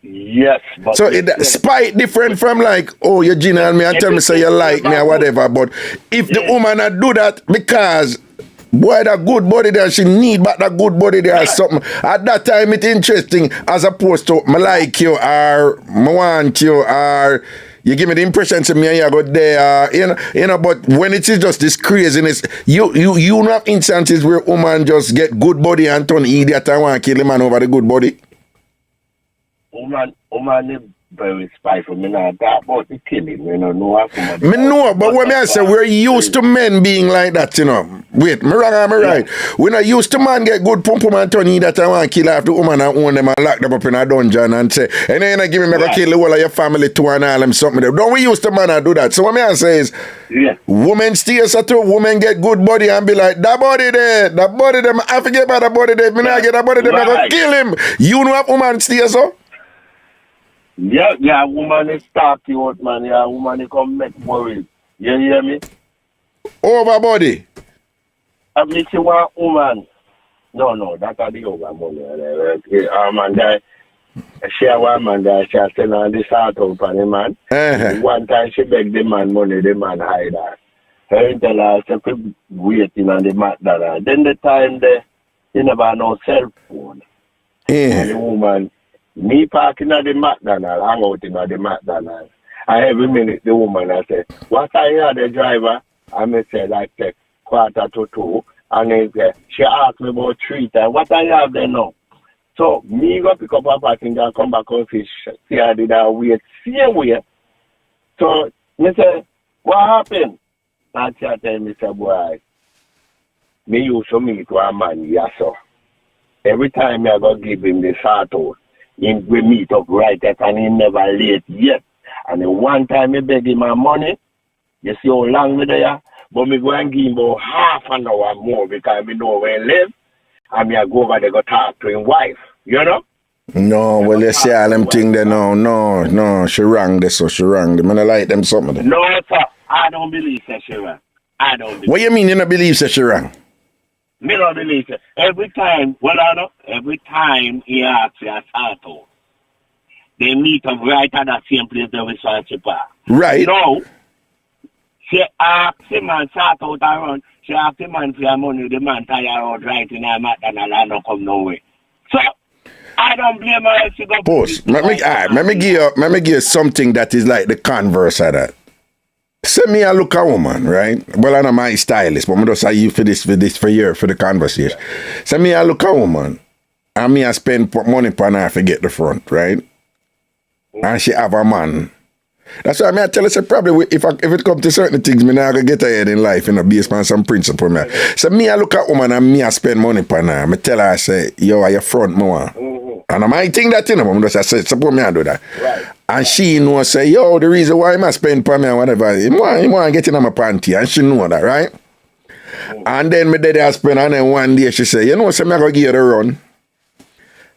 Yes, but so spite different from like, oh, you're Gina and me and tell me say you like me or whatever, but if the woman do that because boy, that good body there, she need but that good body there or something. At that time, it's interesting as opposed to me like you or me want you or you give me the impression to me and you go there, you know. But when it is just this craziness, you have instances where woman just get good body and turn idiot and want to kill the man over the good body. Woman is very spiteful. Me not talk about the killing, you know. Me know, but when I say we're used to men being like that, you know. Wait, me wrong or me right? We're not used to man get good pum and turn idiot and want to kill after woman and own them and lock them up in a dungeon and say, and then you give me make a kill the whole of your family too and all them something. Don't we used to man and do that? So what I say is, women stay so too, women get good body and be like, that body there, I forget about that body there, me not get that body there, I go kill him. You know what woman stay so? Yeah, woman is talk you out, man. Yeah, woman is come make worries. You hear me? Over body. I mean, she want woman. No, that's the over money. Man, she a one man there, she a send on the sort out on the man. One time she beg the man money, the man hide her. Her tell her, she could waiting on the McDonald's. Then the time there, she never no cell phone. And the woman, me parking at the McDonald's, hang out in the McDonald's. And every minute the woman I say, what are you the driver? I may say like 1:45. And then she asked me about 3 times, what are you have there now? So me go pick up a passenger and come back on fish. See I did that wait, same way. So me say, what happened? And she tell me, say, boy, me used to meet one man, yes sir. Every time I go give him the sort out. We meet up right at and he never late yet. And then one time I beg him my money, you see how long me there, but me go and give him about half an hour more because I know where he live, and me I go over there go talk to his wife, you know? No, well you see all them thing there, no, she wrong this, so she wrong them. I like them something. No, sir, I don't believe that she wrong. I don't believe. What you mean you don't believe that she wrong? Me don't believe it. Every time he asks you a sort, they meet up right at the same place they will search for. Right. No. She asks him and sort out and run. She asks him and for your money, the man tire out right in her McDonald's and don't come nowhere. So, I don't blame her if she go... Post. Let me give you something that is like the converse of that. Say me a look a woman, right? Well, I know my stylist, but I just say you for the conversation. Say me a look a woman, and me I spend money on her to get the front, right? And she have a man. That's why I tell her, say probably if it comes to certain things, me not gonna get ahead in life, based on some principle. Me. So me I look at woman and me I spend money on her. I tell her, I say, yo, are you front more? And I might think that, I'm just say, suppose me I do that. Right. And she know say, yo, the reason why I spend for me and whatever, he want to get in my panty. And she know that, right? And then me did I spend, and then one day she say, you know, so me go give you the run.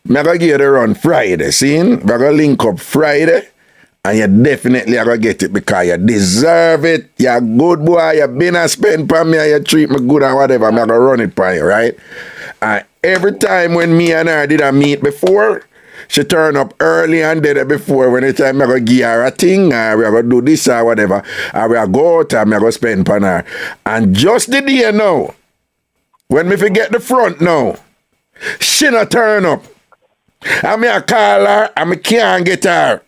Me go give you the run Friday, see? Me go link up Friday, and you definitely are going to get it because you deserve it. You're a good boy, you been and spend for me, and you treat me good and whatever, I'm going to run it for you, right? And every time when me and her did a meet before, she turn up early and did it before. When the time I go give her a thing, or we go do this or whatever, or we go out and I go spend on her. And just the day now, when me forget the front now, she not turn up. And me I call her and me can't get her.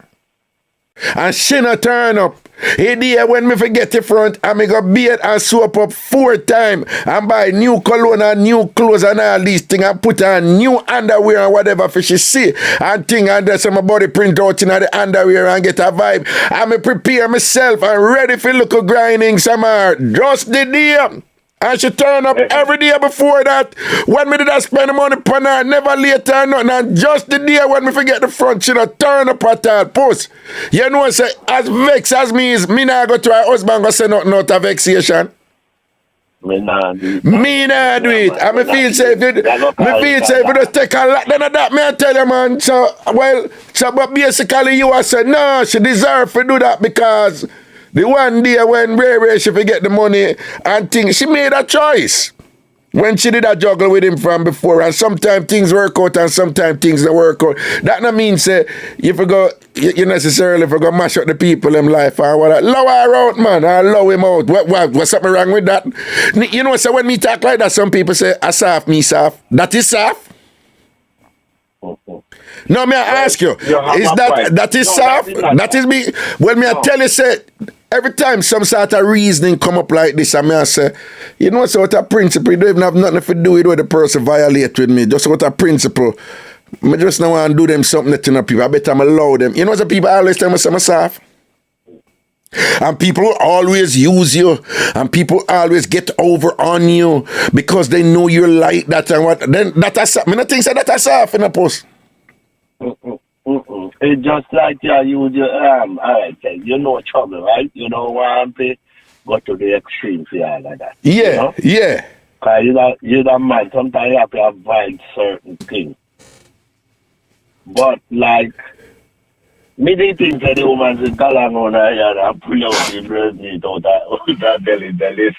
And she not turn up. Hey dear, when me forget the front, and me go beat and soap up 4 times and buy new cologne and new clothes and all these things and put on new underwear and whatever for she see and thing and dress my body print out in the underwear and get a vibe. And me prepare myself and ready for look grinding some more. Just the day And she turn up every day before that. When me did I spend the money upon her, never later or nothing. And just the day when me forget the front, she not turn up at all. Post. You know, say, as vex as me is, me not go to her husband go say nothing out of vexation. Me nah do it. Me nah do it. And me feel safe. Me feel safe. You just take a lot. Then of that, me I tell you, man. So, well, so, but basically you are saying, no, she deserve to do that because the one day when Ray she forget the money and things, she made a choice. When she did a juggle with him from before, and sometimes things work out and sometimes things don't work out. That not mean say you necessarily forgot mash up the people in life or what. Lower her out, man, or low him out. What's something wrong with that? You know, so when me talk like that, some people say, I soft, me soft. That is soft. No, may I ask you, is that is soft? That is me. Well, me I tell you, say, every time some sort of reasoning come up like this, I may say, you know, so what a principle, you don't even have nothing to do with what the person violate with me. Just what a principle. I just don't want to do them something that you know people. I bet I'm allow them. You know what people always tell me I'm soft? And people always use you, and people always get over on you because they know you're like that and what. Then that is something. I think that is soft in a post. It's just like you use your arm. Alright, you know trouble, right? You don't want to go to the extreme for all of that. Yeah, you know? yeah. Because you're the man. Sometimes you have to avoid certain things. But like, me they think that the woman is galang on her yard and pull out the breast meat out of belly.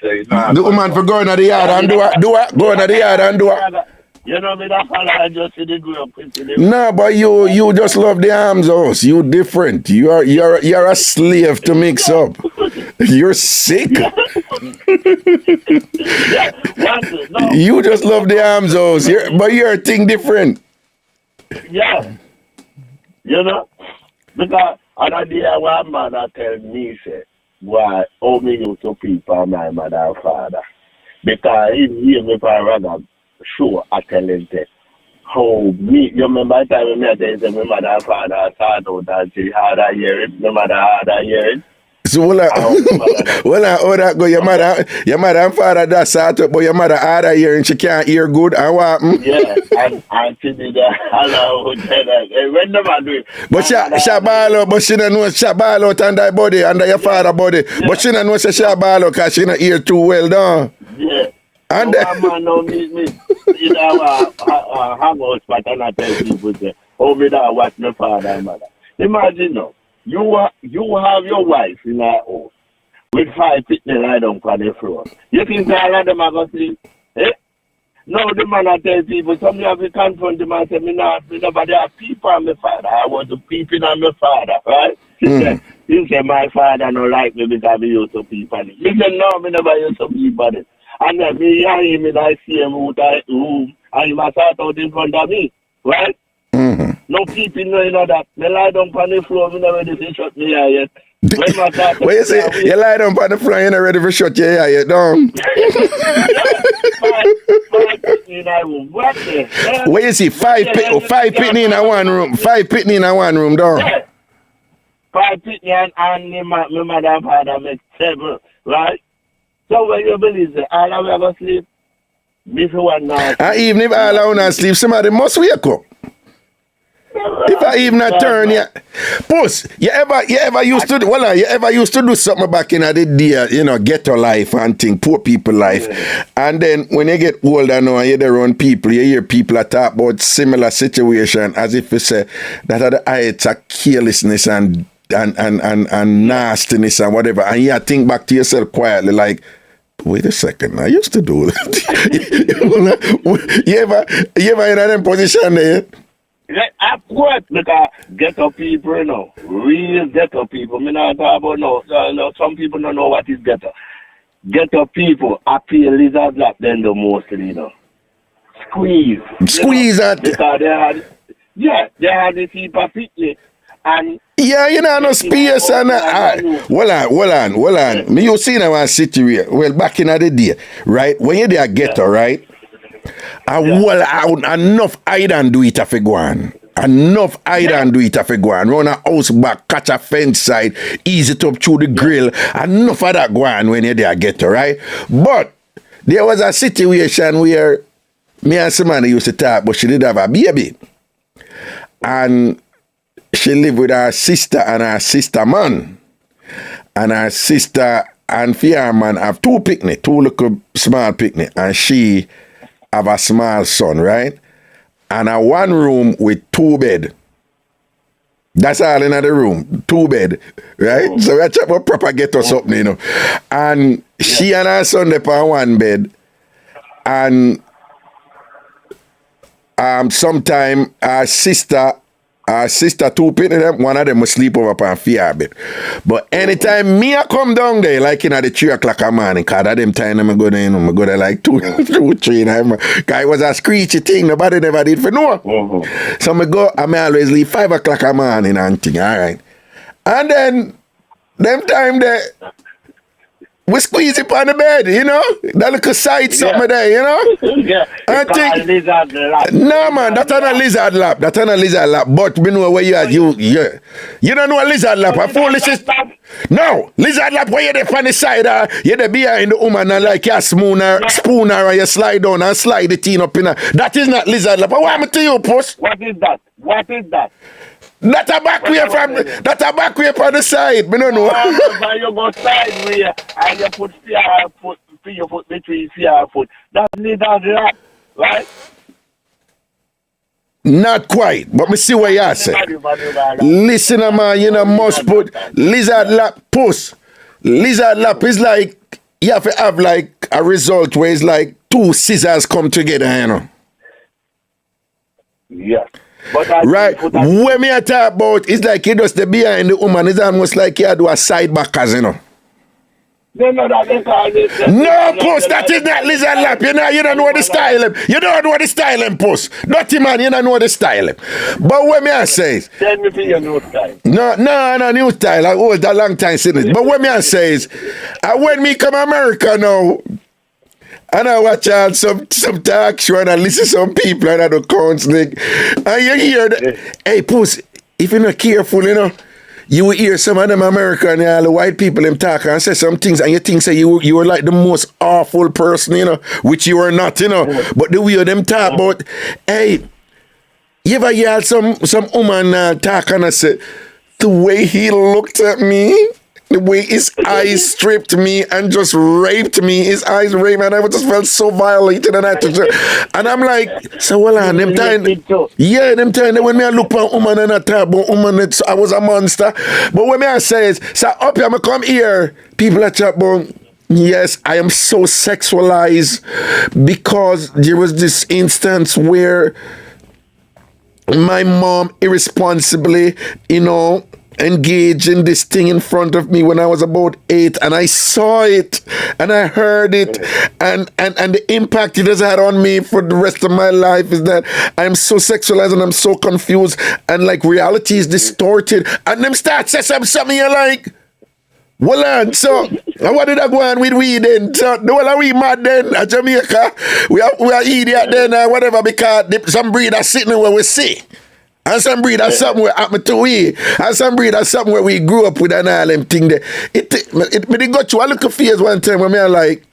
So, you know, the woman for going to the yard and do what? Going to the yard and do what? You know me that fella I just see the grow up. No, but you just love the arms house. You different. You're a slave to mix up. You're sick. You just love the arms house. But you're a thing different. Yeah. You know? Because another day one man tell me say, why how me used to people my mother and father. Because he hear me for Raga show I tell him that how me, you remember the time when I tell my mother and father start out and say hard I hear it, my mother hard I hear it. So how that go? Your mother and father that start up, but your mother hard I hear and she can't hear good and what happen? Yeah, and she did that. When the man do it. But she ball out, but she don't know she ball out under your body, under your father body. Yeah. But she don't know she ball out because she don't hear too well done. Yeah. And man now me in our hangout spot and I tell people say, oh me that watch my father and mother. Imagine now, you have your wife in her house with 5 people lie down on the floor. You think all of them are going to sleep? Eh? No, the man I tell people, some have to confront them and say, me nobody have people on my father. I want to people on my father, right? He said, my father don't like me because I used to people. He said, no, me never used to people. And then me hear him in the same room and he must start out in front of me, right? Mm-hmm. No people know that. Me lie down on the floor, me not ready to shut me eye yet. What you say? You lie down on the floor, you're not ready for shut your eye yet, don't? What you see? 5 pitney in one room. 5 pitney in one room, don't? Yeah. 5 pitney and my mother and father make 7, right? So when you believe that all of us go sleep, before one night. And even if all of us sleep, somebody must wake up. If I even not turn ya, Puss, you ever used to do something back in the day, you know, ghetto life and thing, poor people life, and then when you get older now and you're around people, you hear people that talk about similar situation as if you say that are the heights of carelessness and nastiness and whatever, and you think back to yourself quietly like, wait a second, I used to do that. you ever in that position there? Of course, because ghetto people, you know, real ghetto people. Me not talk about no. Some people don't know what is ghetto. Ghetto people appeal lizard black then the most, you know. Squeeze that. Because they had the heap of picnic and yeah, you know, no space and hold on. Me you see now a situation. Well, back in the day, right? When you're there ghetto, right? Enough hide and do it if you go on. Enough hide and do it if you go on. Run a house back, catch a fence side, ease it up through the grill. Enough of that go on when you're there ghetto, right? But there was a situation where me and somebody used to talk, but she did have a baby. And she lived with her sister and her sister man. And her sister and her man have two little small picnic. And she have a small son, right? And a one room with 2 bed. That's all in the room, 2 bed, right? Oh. So we have a proper ghetto something, you know. And she and her son live on 1 bed. And sometime her sister 2 picnic them, one of them will sleep over upon fear bed. But anytime me I come down there, like in at the 3 o'clock a morning, cause at them time I go there, I go there like 2, 3 in the cause it was a screechy thing, nobody never did for no. So I go, I may always leave 5 o'clock a morning and thing, alright. And then them time there we squeeze it on the bed, you know? That little side something there, you know? Yeah. I think, lizard lap. no man, that's not a lizard lap. That's not a lizard lap. But we know where you are. You don't know a lizard lap. A foolish is no lizard lap where you're there on the side. You're there behind the woman and like you spoon her and you slide down and slide the teen up in her. That is not lizard lap. What happened to you, puss? What is that? What is that? That a back way from the side. Me don't know. When you go sideways and you put your foot between your foot. That's lizard lap, right? Not quite, but me see what you say. Listen, man, you know, must put lizard lap puss. Lizard lap is like, you have to have like a result where it's like 2 scissors come together, you know. Yeah. But right, when me I talk about, it's like you just the behind the woman, it's almost like you do a side backers, you know. No, puss, that is not lizard lap. You don't know the style. You don't know the style, puss. Dirty man, you don't know the style. But when me I say, tell me for your new style. No, new style. I hold a long time since. But when me I say, when me come America now, and I watch out some talk show and I listen to some people and I do counseling. And you hear that, hey, puss, if you're not careful, you know, you will hear some of them American, all the white people, them talk and say some things and you think say you were like the most awful person, you know, which you are not, you know. But the way them talk about, hey, you ever hear some woman talk and I say, the way he looked at me, the way his eyes stripped me and just raped me, his eyes raped me, and I just felt so violated. And I'm like, so well on them time, them time when me I look at a woman and I talk about woman, I was a monster. But when me I say, so up here, I come here, people are talking about, yes, I am so sexualized because there was this instance where my mom irresponsibly, you know, engaged in this thing in front of me when I was about 8, and I saw it and I heard it, and the impact it has had on me for the rest of my life is that I'm so sexualized and I'm so confused and like reality is distorted, and them start say something you're like, well, and so what did I go on with we then? So the whole we mad then at Jamaica, we are idiot then whatever, because some breed are sitting where we see. And some breed are somewhere happened to we. And some breed are somewhere we grew up with and all them thing there. It got to a little phase one time when me like,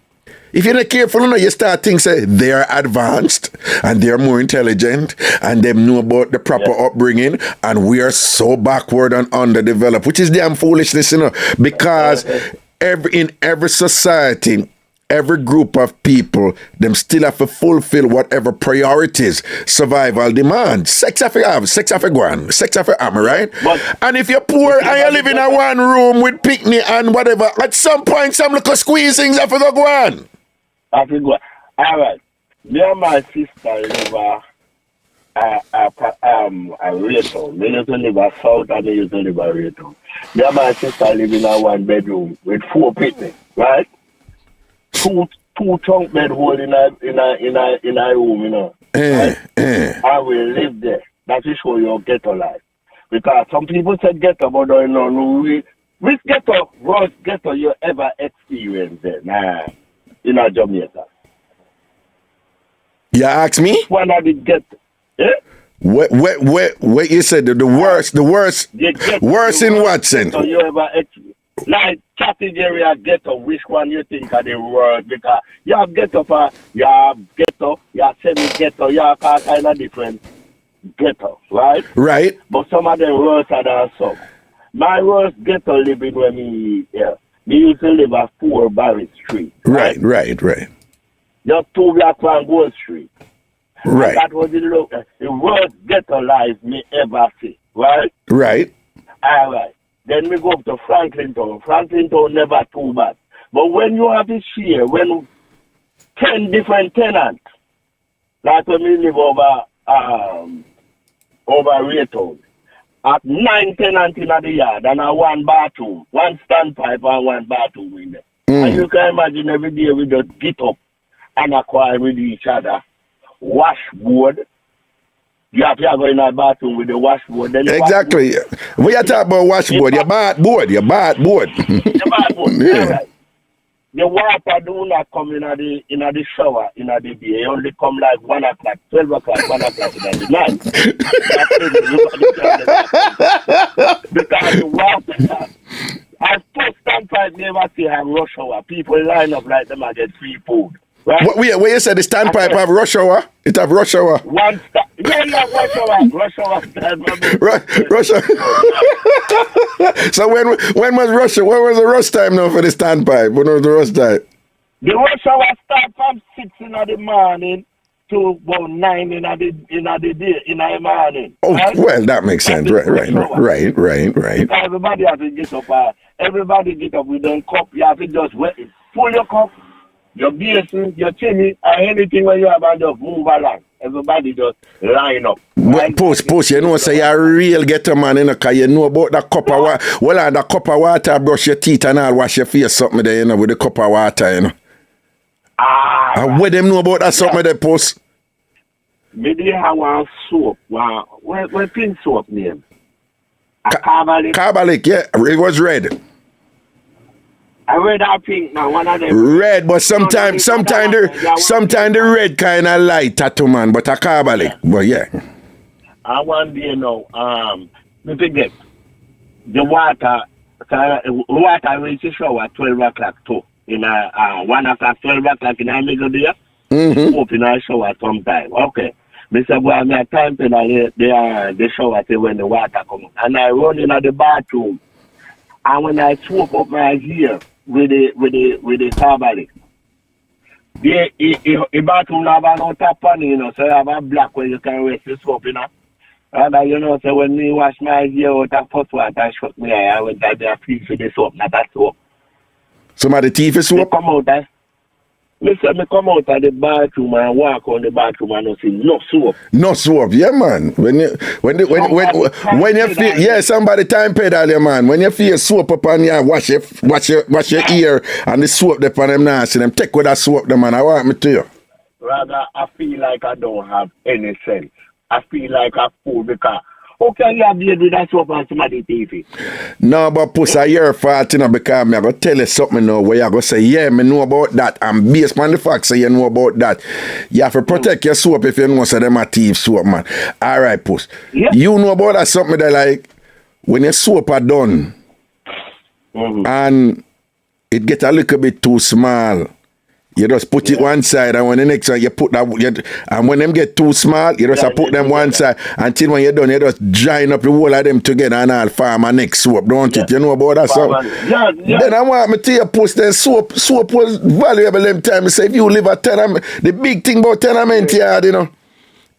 if you're not careful enough, you start thinking say they're advanced and they're more intelligent and they know about the proper upbringing and we are so backward and underdeveloped, which is damn foolishness, you know, because in every society, every group of people, them still have to fulfill whatever priorities survival demands. Sex have to have, sex have to go on, sex have to have, right? And if you're poor and you live in a one room with picnic and whatever, at some point some little squeezings have to go on. Have to go. All right. Me and my sister live a Raytown. Me used to live a South and me used to live a Raytown. Me and my sister live in a 1 bedroom with 4 picnic, right? Two trunk bed hole in a room, you know. Right? I will live there. That is show your ghetto life. Because some people say ghetto, but don't know which ghetto, worst ghetto you ever experienced there. Nah, in a Jamaica. You ask me? One of the ghetto. Eh? What you said the worst in what sense? So you ever Like category ghetto, which one you think are the word? Because you have ghetto for you have semi-ghetto, you have all kind of different ghetto, right? Right. But some of them worse than some. My worst ghetto living when me used to live at 4 Barrett Street. Right. Just 2 block from Gold Street. Right. And that was the worst ghetto life me ever see, right? Right. All right. Then we go up to Franklin Town. Franklin Town never too bad. But when you have this year, when 10 different tenants, like when we live over Raytown, at 9 tenants in the yard and a 1 bathroom, 1 standpipe and 1 bathroom in there. And you can imagine every day we just get up and acquire with each other. Washboard. You have to go in a bathroom with the washboard. Then Exactly. We are talking about washboard. Your bathboard. The bathboard. Yeah. Right. The water do not come in the shower in the day. It only come like 1 o'clock, 12 o'clock, 1 o'clock in the night. Because the water, as first standpipe never see have rush hour. People line up like them and get free food. Right? What you said the standpipe have rush hour? It have rush hour. Rush hour. Rush hour. So when was rush? When was the rush time now for the standpipe? When was the rush time? The rush hour start from 6 in the morning to about 9 in the day in the morning. Oh, right? well, that makes sense. Right. Because everybody has to get up. Everybody get up with a cup. You have to just pull your cup, your basin, your chimney, and anything when you have and just move along. Everybody just line up. But post, you know, say you're a real ghetto man, you know, because you know about the cup of water. Well, and the cup of water, brush your teeth and all, wash your face, something there, you know, with the cup of water, you know. And what them know about that something there, post? Maybe they have one soap. What pink soap name? Carbolic. Carbolic, yeah. It was red. I read that pink now, one of them. Red, but sometimes the red kind of light tattoo man, but a carbolic. But yeah. I one day now, me forget the water reach the shower at 12 o'clock too. In 1 o'clock, 12 o'clock in the middle there. Open a shower sometime. Okay. Me say, boy, me a time to the shower till when the water come. And I run in the bathroom. And when I swoop up my hair with the carbolic, the bathroom have no tap on, you know, so you have a black where you can rest the soap, you know. And you know, so when me wash my hair out of hot water, I shut me eye, I went out there please with the soap, not that soap. Some of the teeth is soap? Come out, me come out of the bathroom and walk on the bathroom and see no soap. No soap, yeah, man. When you feel, yeah, somebody time pedal, yeah, man. When you feel soap upon you, wash your ear and the soap upon them nasty, them take with that soap, them man. I want me to you. Rather, I feel like I don't have any sense. I feel like a fool because how can you have deal with that soap on somebody's TV? No, but puss, I your fault, you know, because I'm going to tell you something now where you're going to say, yeah, me know about that. And based on the fact that you know about that, you have to protect your soap if you know so them are thief soap, man. All right, puss. Yeah. You know about that something that like, when your soap are done, and it get a little bit too small, you just put it one side, and when the next one you put that, and when them get too small, you just put them one side until when you're done, you just join up the whole of them together and all form a next soap, don't it? You know about that soap? Yeah. Then I want me to you post then soap was valuable them time. I say if you live a tenement, the big thing about tenement yard, you know,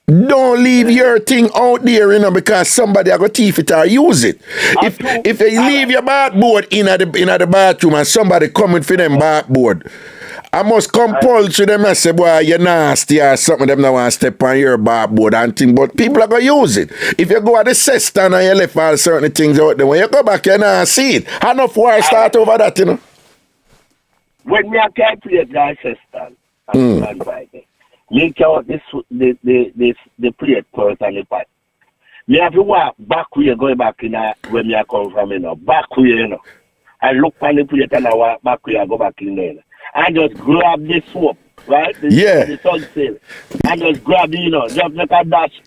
don't leave your thing out there, you know, because somebody are going to thief it or use it. If you leave your bathboard in the bathroom and somebody coming for them bathboard, I must compulsory them and say, boy, you're nasty or something. Them don't want to step on your bathboard and thing. But people are going to use it. If you go at the cistern and you left all certain things out there, when you go back, you not see it. Enough war start over that, you know. When me can't play that cistern, I'm by there. Me count the plate first and the pot. Me have to walk back way, going back in where me come from, you know. Back way, you know. I look on the plate and I walk back way, I go back in there. I just grab the soap, right? The sunsail. I just grab it, you know, just make a dash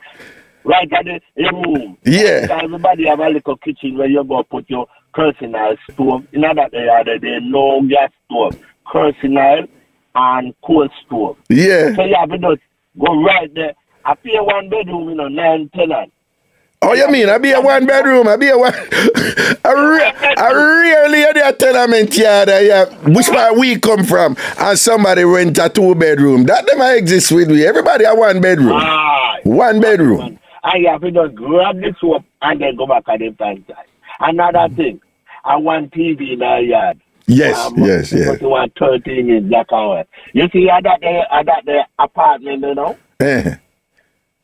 right at the room. Yeah. Everybody have a little kitchen where you go put your Cursing oil stove. In that area, there no gas stove. Cursing oil and coal stove. Yeah. So you have to just go right there. I pay 1 bedroom, 9 tenants. Oh, you mean I be a 1 bedroom? I be a one. I rarely hear a tenement yard. Which part we come from? And somebody rent a 2 bedroom. That never exists with me. Everybody a 1 bedroom. 1 bedroom. And you have to just grab the soap and then go back at the franchise. Another thing, I want TV in our yard. Yes. Because you want 13 in black and white. You see, I got the apartment,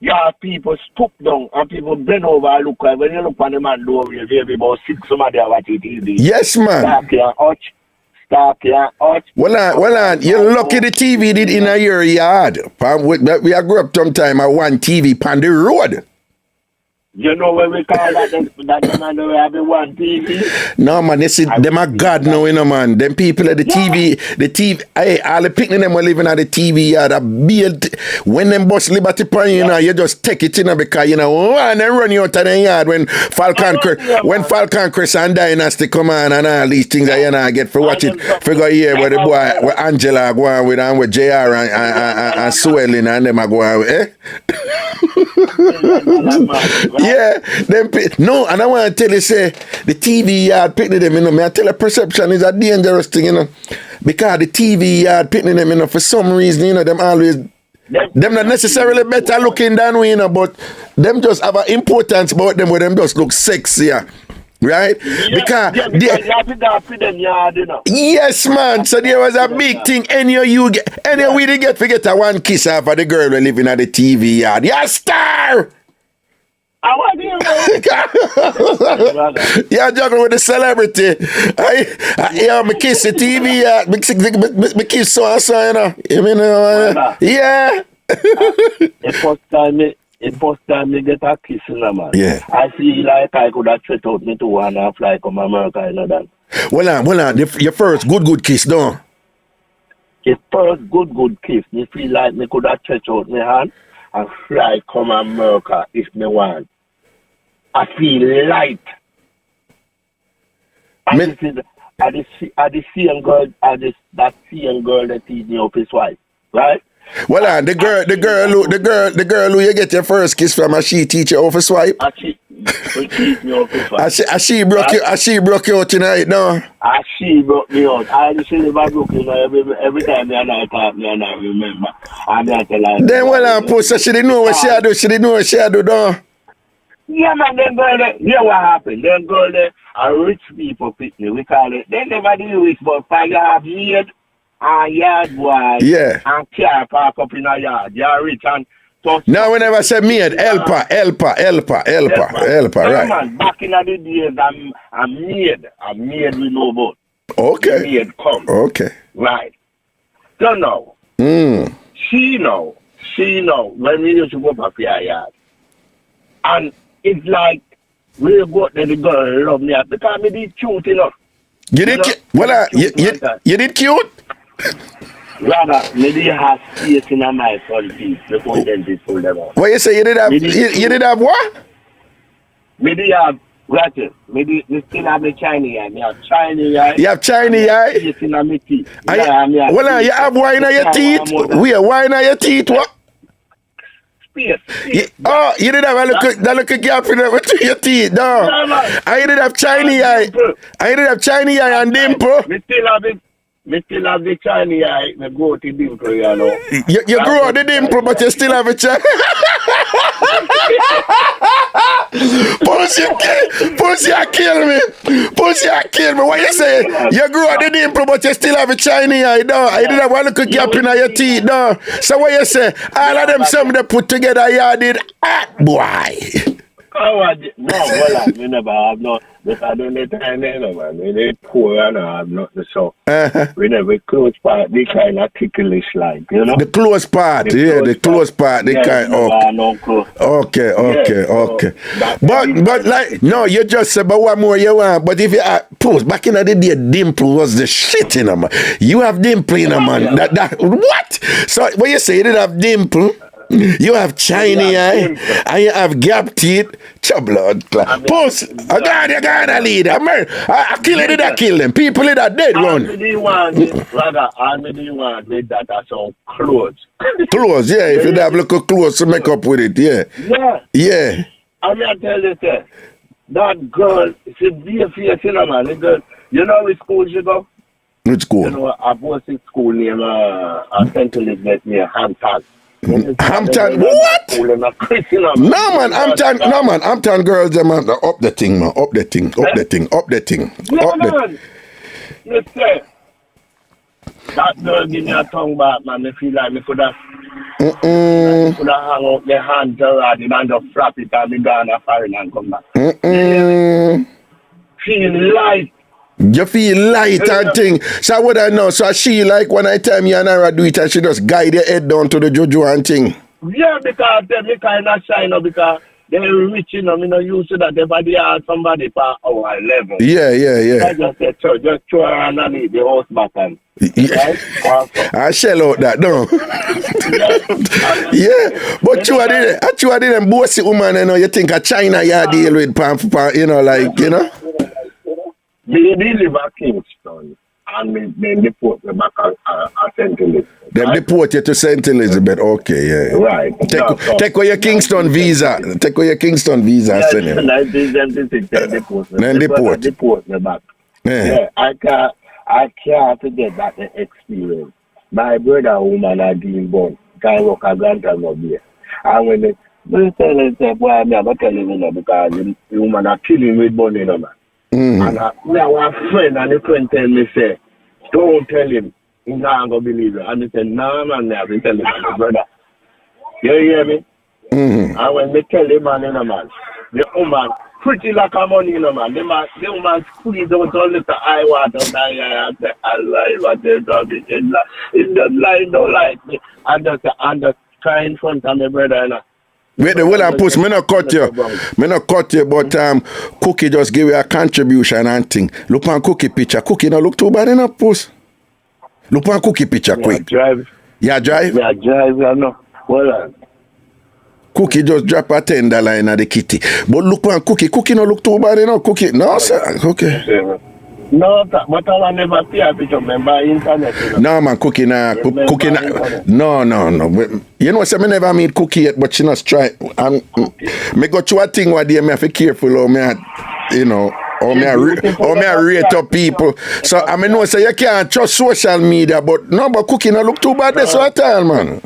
You have people stoop down and people bend over and look. When you look on the man door, you see about 6 somebody watching TV. Yes, man. Stop here, arch. Well, you're lucky the TV did in your yard. We grew up sometime at one TV on the road. You know what we call that? That man who have the one TV? No, man, you see, them are God now, man. Them people at the TV, hey, all the picnic them were living at the TV yard. When them bus Liberty Point, you just take it, because, and then run you out of the yard when Falcon Chris and Dynasty come on and all these things I get for watch it. Figure here where the boy, where Angela go on with, and with JR and Swelling and them are going, Yeah, no, and I want to tell you, say, the TV yard picnic them, I tell you, perception is a dangerous thing, because the TV yard picnic them, for some reason, them always, them not necessarily better looking than we, but them just have an importance about them where them just look sexier. Right? Because yes, man. So there was a big thing. Anyway, we didn't get a one kiss off of the girl we living at the TV yard. Yeah, star! I want you. Yeah, juggling with the celebrity. I kiss the TV yard. Me kiss so and so, yeah. The first time me get a kiss, man. Yeah. I feel like I could have threat out me to one and fly come America, that. Well, your first good kiss, though. The first good kiss, me feel like me could have threat out my hand and fly come America if me want. I feel light. And the same girl, that same girl that teach me up his wife, right? Well, the girl who you get your first kiss from, she teach you how to swipe. She teach me how to swipe. She broke you out tonight, no? She broke me out. I just never broke you out. Every time I talk, I remember. Then pussy, she didn't know what she had do. She didn't know what she had do, no? Yeah, man, them girl there, what happened? Them girl there are rich people picnic, we call it. They never do rich, but you have made a yard boy. Yeah. And car park up in a yard. You're rich and tough. No, we never say maid, helper, right. Man, back in the days, I'm maid we know about. Okay. Maid come. Okay. Right. So now, she know, when we used to go up here yard. And it's like, we go there, the girl love me because me did cute enough. You did cute? Well, you did cute? Rather, me did have space in my front piece before dentist pull them out. What you say, you did have what? Me did have, me still have the Chinese eye. Me have Chinese eye. You have Chinese eye? Space in my teeth. You have wine on your teeth? We have wine on your teeth, what? Space. You didn't have that look gap in your teeth, no. I didn't have Chinese eye. I didn't have Chinese eye and dimple. Me still have the Chinese eye. Me grow the dimple, you know. You grow the dimple, but you still have a Chinese. Pussy, kill me. What you say? You grow the dimple, but you still have a Chinese eye, no. I didn't have one little gap in your teeth, no. So what you say? All of them, some they put together, you did, boy. No, we never have no. But I don't need time, man. We poor and I have nothing, so we never close part, they kind of ticklish like, you know. The close part, the close part, they kind of. Okay. But like, no, you just said, but what more you want? But if you post back in the day, dimple was the shit man. You have dimple man. That what? So when you say you didn't have dimple. You have shiny eye, and you have gap teeth. Blood clot. Puss, I got a lead. I kill it, I kill them. People in that dead one. I didn't want that as some clothes. Clothes, yeah. If you have look at clothes to make up with it, yeah. Yeah. I mean, I tell you, sir, that girl, she be a fierce, man. The girl, you know which school she go? Which school? You know, I was in school near St. Elizabeth near Hampton. Hampton, what? No man, Hampton girls, them man, up the thing, man, up the thing. Yeah, man. Listen, that girl give me a tongue back, man. I feel like me could have hang out the hand around it and just flap it and be gone a foreign and come back. Feel light. You feel light and thing. So what I know, so she like when I tell me and I do it and she just guide your head down to the juju and thing. Yeah, because they kind of shine up because they're rich, you know, me not used to that. Everybody has somebody for our level. Yeah. I just said, so just throw her underneath the horse button. Yeah. Right? I shell out that, no. Yeah, but you are them bossy woman, you know, you think a China you deal with, you know, like, you know. They live at Kingston and then deport me back at St. Elizabeth. Them deport you to St. Elizabeth, okay, yeah. Right. Take away your Kingston visa. Take away your Kingston visa. Yeah, in 1976, they deport me. Then deport me back. Yeah. I can't forget that experience. My brother, woman, had been born. Can't work a grandchild of here. And when they tell him, boy, I'm not telling you because the woman are killing with money, no man. And I have a friend, and the friend tell me, say, don't tell him. He's not going to believe it. And he said, no, man, I have to tell him, my brother. You hear me? And when they tell him, man, the woman, pretty like a money, man. The woman squeeze out all the eye water, and say, I lie, what they're talking. It's just lying, don't like me. And just cry in front of my brother, you know. Wait, well, I push. Me not cut you, but Cookie just give you a contribution and thing. Look on Cookie picture. Cookie not look too bad enough, puss. Look on Cookie picture, quick. Drive. Yeah, drive. Yeah, drive. I know. Well, Cookie just drop a $10 in the kitty. But look on Cookie. Cookie not look too bad enough. Cookie, no, sir. Okay. No, but I will never see a picture by internet. You know? No, man, Cookie nah. Cookie nah. No. You know, so me never meet Cookie yet, but she not try. Me go to a thing where they me have to be careful or me, you know, or me rate up people. So I mean, no, say you can't trust social media, but Cookie not look too bad this at all, man.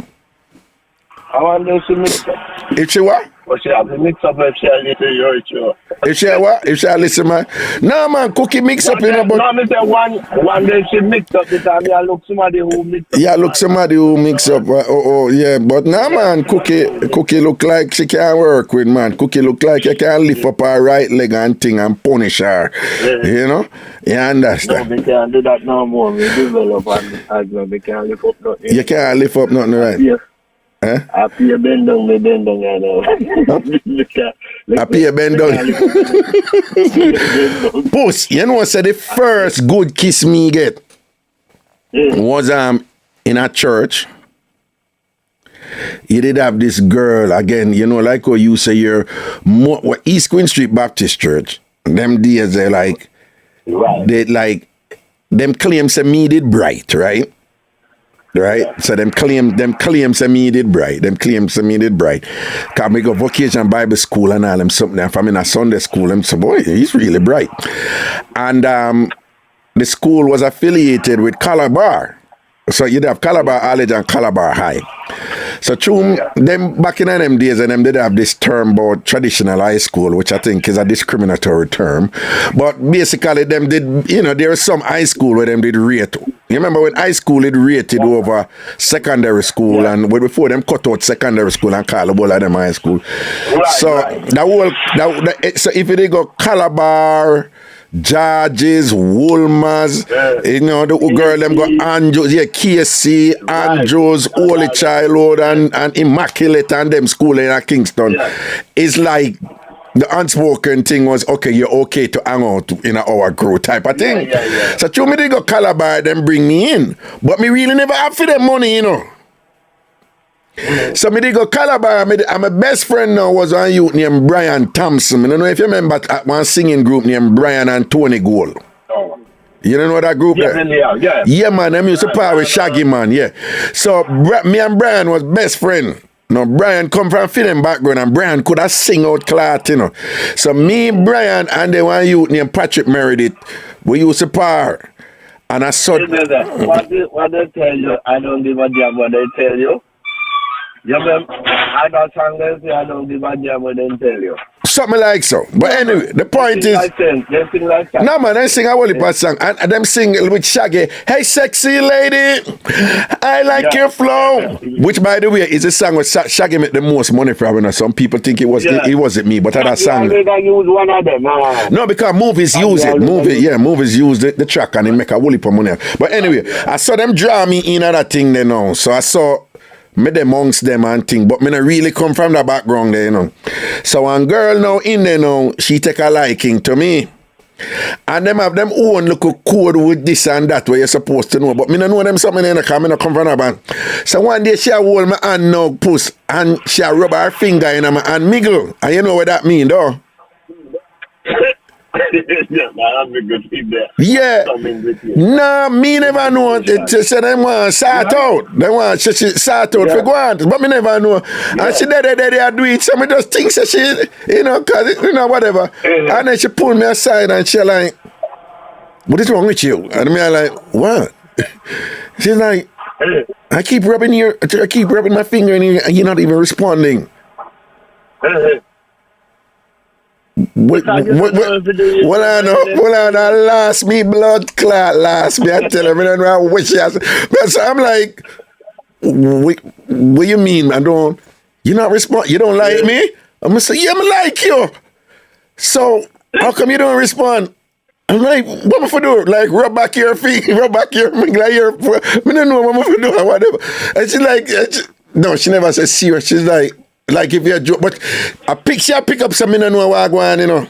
I want to see Mixup. If she what? But she have to mix up if she listen to your show. If she what? If she listen, man. No, man, Cookie mix up, you know, but... No, me say one day she mix up because I look somebody who mix up. Yeah, look somebody who mix up. Yeah. But no, man, Cookie look like she can't work with, man. Cookie look like you can lift up her right leg and thing and punish her. Yeah. You know? You understand? No, we can't do that no more. We develop and we can't lift up nothing. You can't lift up nothing, right? Yeah. I pay bend down, you know. I pay bend down. Puss, you know, so the first good kiss me get was in a church. You did have this girl, again, you know, like how you say you're East Queen Street Baptist Church. Them days, they them claim say me did bright, right? Right? So them claim say me did bright. Cause me go vocation Bible school and all them something. And from in a Sunday school, them say, boy, he's really bright. And the school was affiliated with Calabar. So you'd have Calabar College and Calabar High. So them back in them days, and them did have this term about traditional high school, which I think is a discriminatory term. But basically, them did, you know, there was some high school where them did rate. You remember when high school it rated over secondary school, and before them cut out secondary school and call all of them high school. So so if they go Calabar, Georges, Woolmers, you know, the girl them got Andrews, KC, Andrews, Holy Childhood, and Immaculate, and them school in Kingston. It's like the unspoken thing was, okay, you're okay to hang out in our crew type of thing. So to me, they go Calabar, them bring me in. But me really never have for them money, you know. So me did go Calabar, and my best friend now was a youth named Brian Thompson. I don't know if you remember one singing group named Brian and Tony Gold. Oh. You don't know that group there? Yeah, man, them used to play with Shaggy, man, yeah. So me and Brian was best friend. No, Brian come from film background and Brian could have sing out clat, you know. So me, Brian, and the one youth named Patrick Meredith, we used to par. And I saw... What they tell you, I don't give a damn what they tell you. You remember, I got song they say, I don't give a damn what they tell you. Something like so. But anyway, the point is... They sing like that. No, man, they sing a whole heap of song. And them sing with Shaggy. Hey, sexy lady, I like your flow. Which, by the way, is a song where Shaggy made the most money from. You know, some people think it wasn't me, but that song... Use one of them, no, because movies use it. Movies use the track and they make a whole heap of money. But anyway, I saw them draw me in that thing there now. So I saw... me amongst them and thing, but me not really come from the background there, you know. So one girl now in there now, she take a liking to me. And them have them own little code with this and that where you're supposed to know. But me not know them something in the car, me not come from the band. So one day she hold my hand now, puss, and she rub her finger in my hand, miggle. And you know what that mean, though? Yeah. Nah, me never know. She said they want to sort out. They want she sort out for go on. But me never know. And she they do it. So me just think so she, you know, cause you know, whatever. And then she pulled me aside and she like, what is wrong with you? And me I like, what? She's like, I keep rubbing my finger and you're not even responding. Well, I lost me blood clot, lost me. I tell him, I don't know what she has. So I'm like, what you mean? You not respond? You don't like me? I'm gonna say, yeah, I like you. So how come you don't respond? I'm like, what am I do? Like, rub back your feet, rub back your finger, like your. I don't know what I'm gonna do or whatever. And she's like, no, she never says serious. She's like if you're joke, but I pick up something and know what I go on, you know.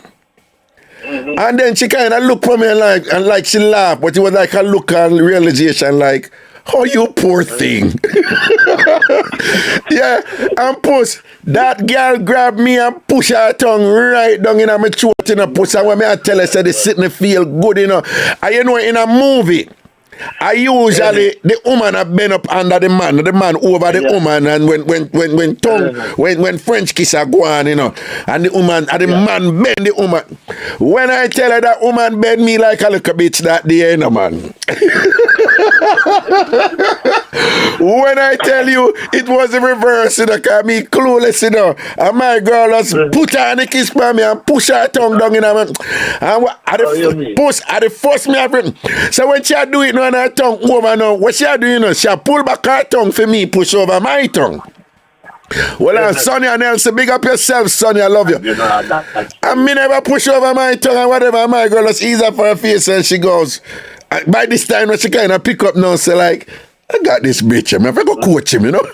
Mm-hmm. And then she kind of looked for me and like she laughed, but it was like a look and realization, like, oh, you poor thing. Yeah, and puss, that girl grabbed me and push her tongue right down in my throat, you know, puss. And when I tell her, say, they sitting feel good, you know. And you know, in a movie, I usually the woman have been up under the man over the woman, and when French kiss are go on, you know, and the woman and the man bend the woman. When I tell her that woman bend me like a little bitch that day, you know, man. When I tell you it was the reverse, you know, cause me clueless, you know, and my girl just put her on the kiss by me and push her tongue down in her man. And at the first me have. So when she do it now and her tongue over now, what she do, you know, she pull back her tongue for me, push over my tongue. Well, Sonia Nelson, big up yourself, Sonia, I love you. And me never push over my tongue and whatever, my girl just ease up her face and she goes, by this time when she kind of pick up now, say like, I got this bitch, I have to go coach him, you know.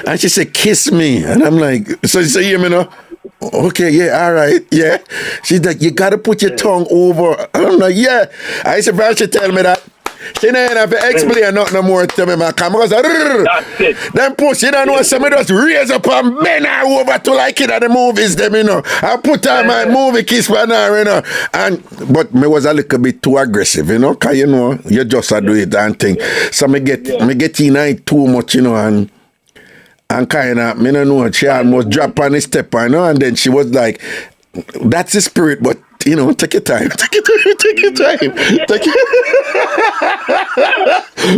And she said, kiss me. And I'm like, so she said, you know, okay, yeah, all right, yeah. She's like, you got to put your tongue over. And I'm like, yeah. I said, first she tell me that. She don't have to explain nothing no more to me, man. Because then push, you don't know, so me just raise up and bend her over to like it at the movies, them, you know. I put on my movie kiss for her, you know. But me was a little bit too aggressive, you know, because, you know, you just do it and thing. So me get in it too much, you know, and kind of, me don't know, she almost dropped on the step, you know, and then she was like, that's the spirit, but, you know, take your time. Take your time.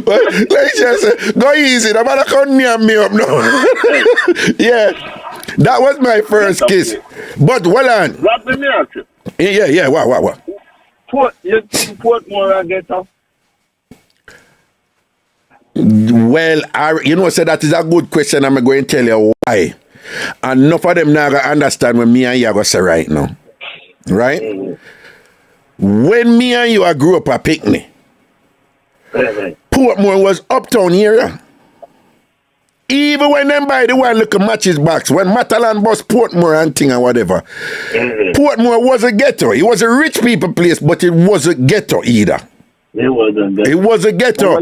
But, like she said, go easy. The man can't near me up now. Yeah, that was my first kiss. But, well on. Let me ask you. Yeah, what? Portmore and get up. Well, you know, so that is a good question. I'm going to tell you why. And enough of them now understand what me and you are going to say right now. Right? When me and you grew up at Picnic, Portmore was uptown area. Even when them buy the one little matches box, when Matalan bus Portmore and thing and whatever, Portmore was a ghetto. It was a rich people place, but it wasn't ghetto either. It was a ghetto.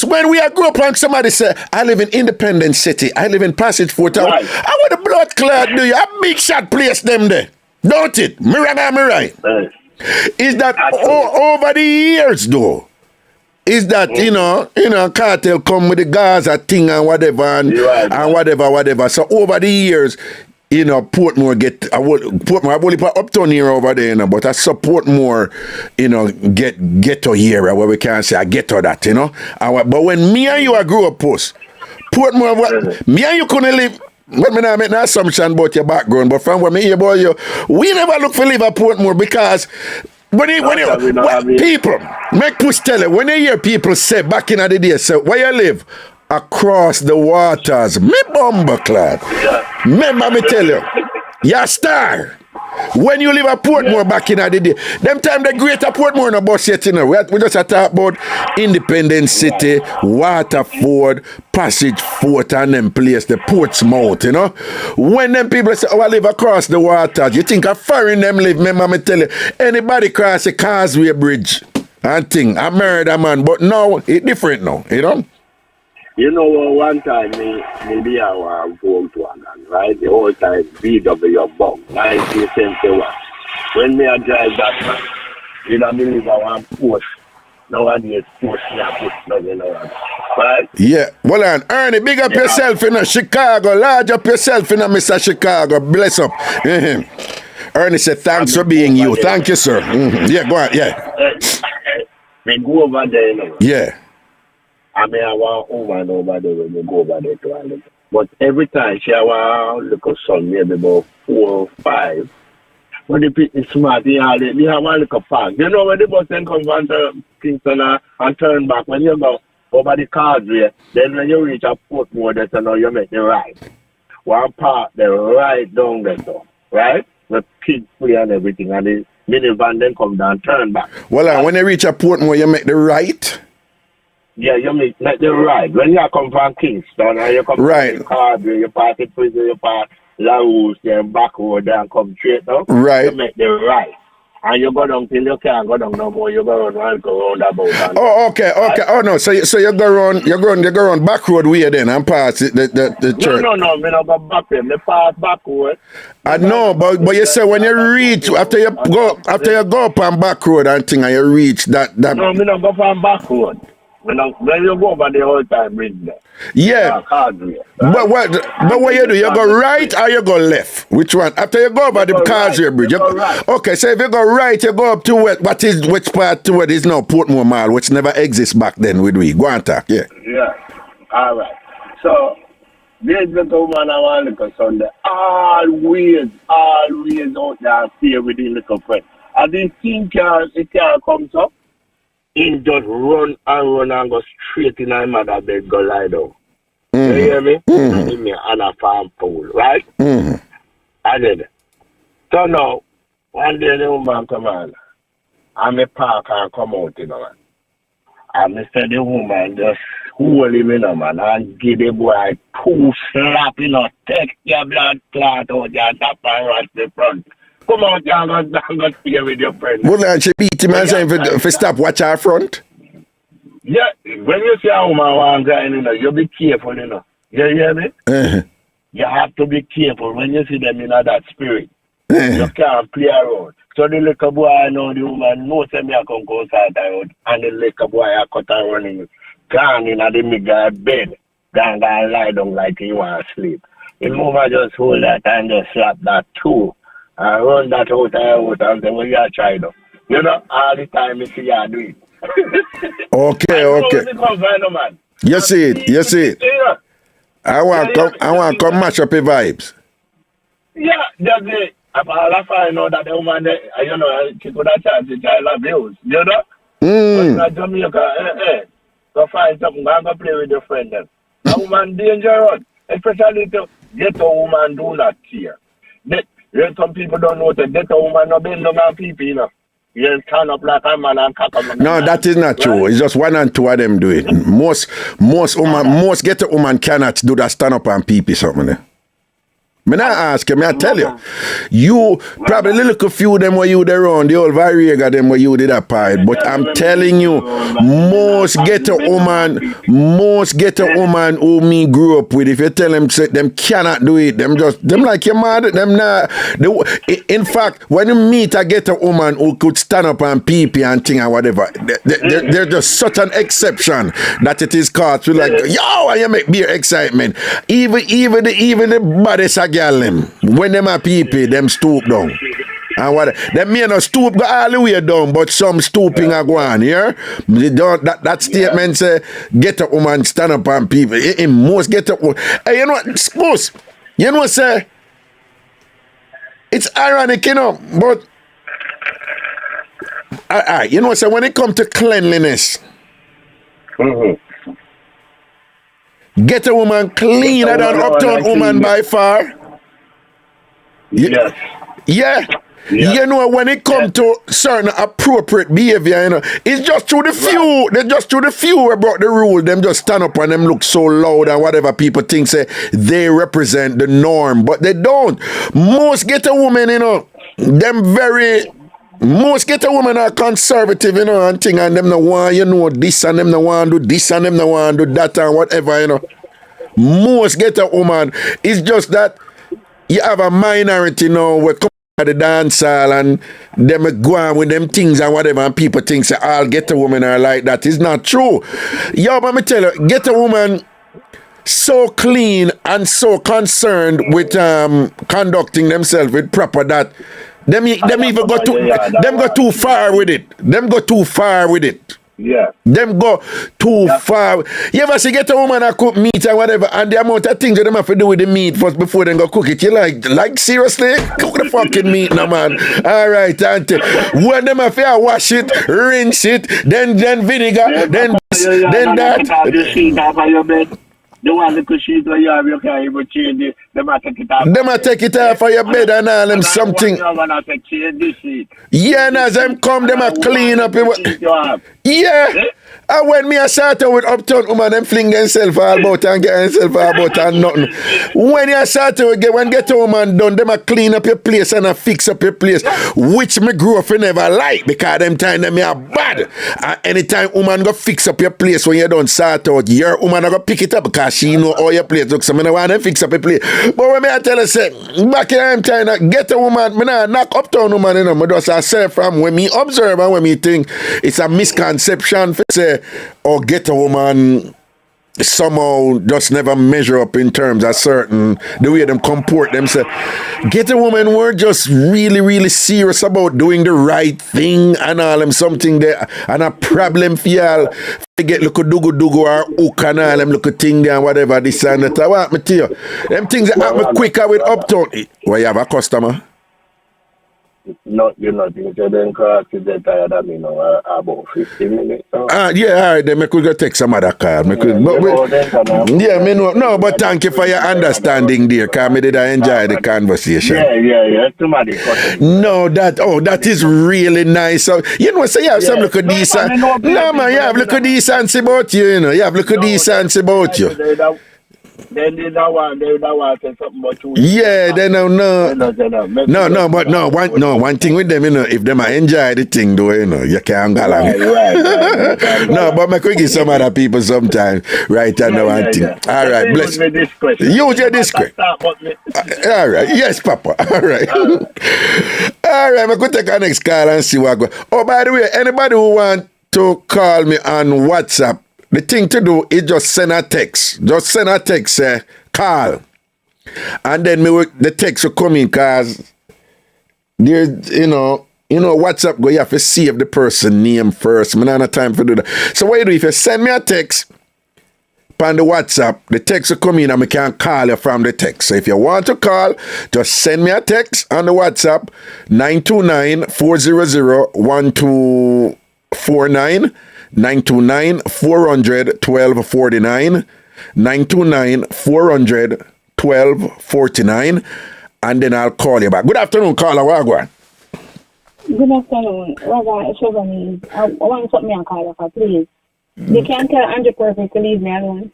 When we grew up and somebody said, I live in Independence City, I live in Passage 4 Town. Right. I want a blood clot do you? A big shot place them there. Don't it? Me right? Is that over the years though? Is that you know cartel come with the Gaza thing and whatever and whatever. So over the years, Portmore Portmore only put uptown here over there, but I support more, get ghetto here where we can say I ghetto that, But when me and you grew up Portmore, me and you couldn't live. Let me not make no assumption about your background, but from what me hear about you, we never look for live at Portmore because when people make push tell it, when you hear people say back in the day, say where you live across the waters, me bomber clad. Remember me tell you, you're a star. When you live at Portmore back in the day, them time the greater Portmore no bus yet, we just talk about Independence City, Waterford, Passage Fort and them place, the Portsmouth, When them people say, I live across the waters, you think a foreign them live, remember me tell you, anybody cross the Causeway Bridge and think, I married a man, but now, it's different now, one time maybe I was Volkswagen, right? The whole time VW bug, 1971. When me I drive that man, you don't believe I want Porsche. Nowadays Porsche now push nothing around. Right? Yeah. Well on, Ernie, big up yourself in Chicago. Large up yourself in Mr. Chicago. Bless up. Ernie said thanks for being you. Thank you, sir. Yeah, go on, yeah. We go over there, Yeah. I mean, I want woman over there when we go over there to her. But every time she want look at son, maybe about 4 or 5. When the people smart, they have one little park. When the bus then come from Kingston and turn back, when you go over the Causeway, then when you reach a Portmore, that's you make the right. One part, the right down there, right? The kids play and everything, and the minivan then come down, turn back. Well, when you reach a Portmore, you make the right? Yeah, you make the right. When you come from Kingston and you come from the Causeway, you pass the prison, you pass La Rouge, then back over there and come straight up. Right. You make the right. And you go down till you can't go down no more. You go around and go round about. Oh, okay. Oh no. So you go around back road way then and pass the church. No. Me not go back there. Me pass back road. I know, but you say when you reach after you go up on back road and thing and you reach that. No, me not go from back road. When you go over the whole time bridge there. Yeah. But what you do? You go right or you go left? Which one? After you go over the Causeway Bridge. You go right. Okay, so if you go right, you go up to which part to what is now Portmore Mall, which never exists back then with we. Go on talk, yeah. Yeah. All right. So there's the woman I want to look at Sunday. Always out there stay with the little friend. And this thing it comes up. He just run and go straight in my mother bed, go lie down. You hear me? And give me an farm pool, right? I did it. So now, one day the woman come on, and me park and come out, And me say the woman just hold him, man, and give the boy 2 slap, take your blood clot out your top and rush the front. Come out here and go stay with your friend. Well, she beat him and say if stop watch her front. Yeah, when you see a woman want to you be careful, You hear me? You have to be careful when you see them in that spirit. You can't play around. So the little boy know the woman knows me I can go outside the road, and the little boy I cut her running. Gone in the middle bed. Gone lie down like he want to sleep. The woman just hold that and just slap that too. I run that out and say, well, you are trying to. All the time you see you do it. Okay. You see it. Yeah. I want to come match up your vibes. Yeah, that's it. I find out that the woman, she could have charged the child abuse, But in Jamaica, go find something, go play with your friend then. A woman dangerous, especially to get a woman do not care. Some people don't know that get a woman no bend down on people, You stand up like a man and cock up. No, that is not true. It's just 1 and 2 of them do it. Most get a woman cannot do that stand up and pee something there. Me not ask you, me I tell you. You probably little few of them were you there on the old Variega them were you did that part. But I'm telling you, most ghetto woman who me grew up with, if you tell them say, them cannot do it, them like your mother, them not. In fact, when you meet a ghetto woman who could stand up and pee and thing and whatever, they're just such an exception that it is caught with like, yo, and you make beer excitement. Even the baddest a girl them, when them a pee, them stoop down. And what them may not stoop go all the way down, but some stooping are going, yeah? That statement say get a woman stand up and people. In most get up. Hey, you know what? Suppose, you know what say? It's ironic, you know, but you know what say when it comes to cleanliness. Get a woman cleaner than uptown woman by far. Yes. Yeah. You know, when it comes to certain appropriate behavior, you know, it's just through the few, they just through the few who brought the rule, them just stand up and them look so loud and whatever people think say they represent the norm, but they don't. Most ghetto women, you know, most ghetto women are conservative, you know, and thing, and them no want, you know, this and them no want do this and them no want do that and whatever, you know. Most ghetto woman, it's just that you have a minority now where come to the dancehall and them go on with them things and whatever, and people think say all ghetto women are like that. It's not true. Yo, but me tell you, ghetto woman so clean and so concerned with conducting themselves with proper that them even go too far with it. Them go too far with it. Yeah. Them go too far. You ever see get a woman that cook meat and whatever, and the amount of things that them have to do with the meat first before they go cook it? You like seriously? Cook the fucking meat now, man. All right, auntie. When them have to wash it, rinse it, then vinegar, then this, then that. The one little sheet where you have, you can't even change it. Them a take it off. Them a take it off of your bed and all them something. Yeah, and as them come, them a clean up it. Yeah. And when me a start out with uptown woman, them fling themselves all about and get themselves all about and nothing. When you start out when get a woman done, them a clean up your place and a fix up your place, which me grew up never like because them time them are bad. And anytime woman go fix up your place when you done start out, your woman go pick it up because she know all your place looks. So me no want them fix up your place. But when me I tell her say, back in time, get a woman, me not knock uptown woman, you know, me just say from when me observe and when me think it's a misconception for say, or get a woman somehow just never measure up in terms of certain the way them comport themselves. Get a woman were just really, really serious about doing the right thing and all them something there and a problem for y'all. Get look dugu or hook and all them look thing there and whatever this and that. I want me to you. Them things that happen quicker with uptown. Where you have a customer? No, you're not going to then call to the tired of me now about 15 minutes. Yeah, all right, then we could go take some other call. Me know. No, but thank you for your understanding, dear, because I did enjoy the conversation. Yeah. Somebody no, that is really nice. So, you know, so you have some look at decent. No, man, you have look at decency about you, you know. You have look at decency about you. Then they don't want to say something about you. Yeah, they no. One thing with them, you know, if them enjoy the thing, though, you know, you can't go along. Right. No, but I could give some other people sometime, right? And one thing. All right, bless. Use your discretion. All right, yes, Papa. All right. All right, I could take our next call and see what goes. Oh, by the way, anybody who want to call me on WhatsApp, the thing to do is just send a text. Just send a text, call. And then the text will come in because there's, you know, WhatsApp go, you have to save the person name first. I don't have time to do that. So what you do, if you send me a text on the WhatsApp, the text will come in and I can call you from the text. So if you want to call, just send me a text on the WhatsApp, 929-400-1249. 929-400-1249, 929-400-1249, and then I'll call you back. Good afternoon, caller. Wagwan. Good afternoon. Raga, it's over me. I want something to call you for, please. You can't tell Andrew Purple to leave me alone.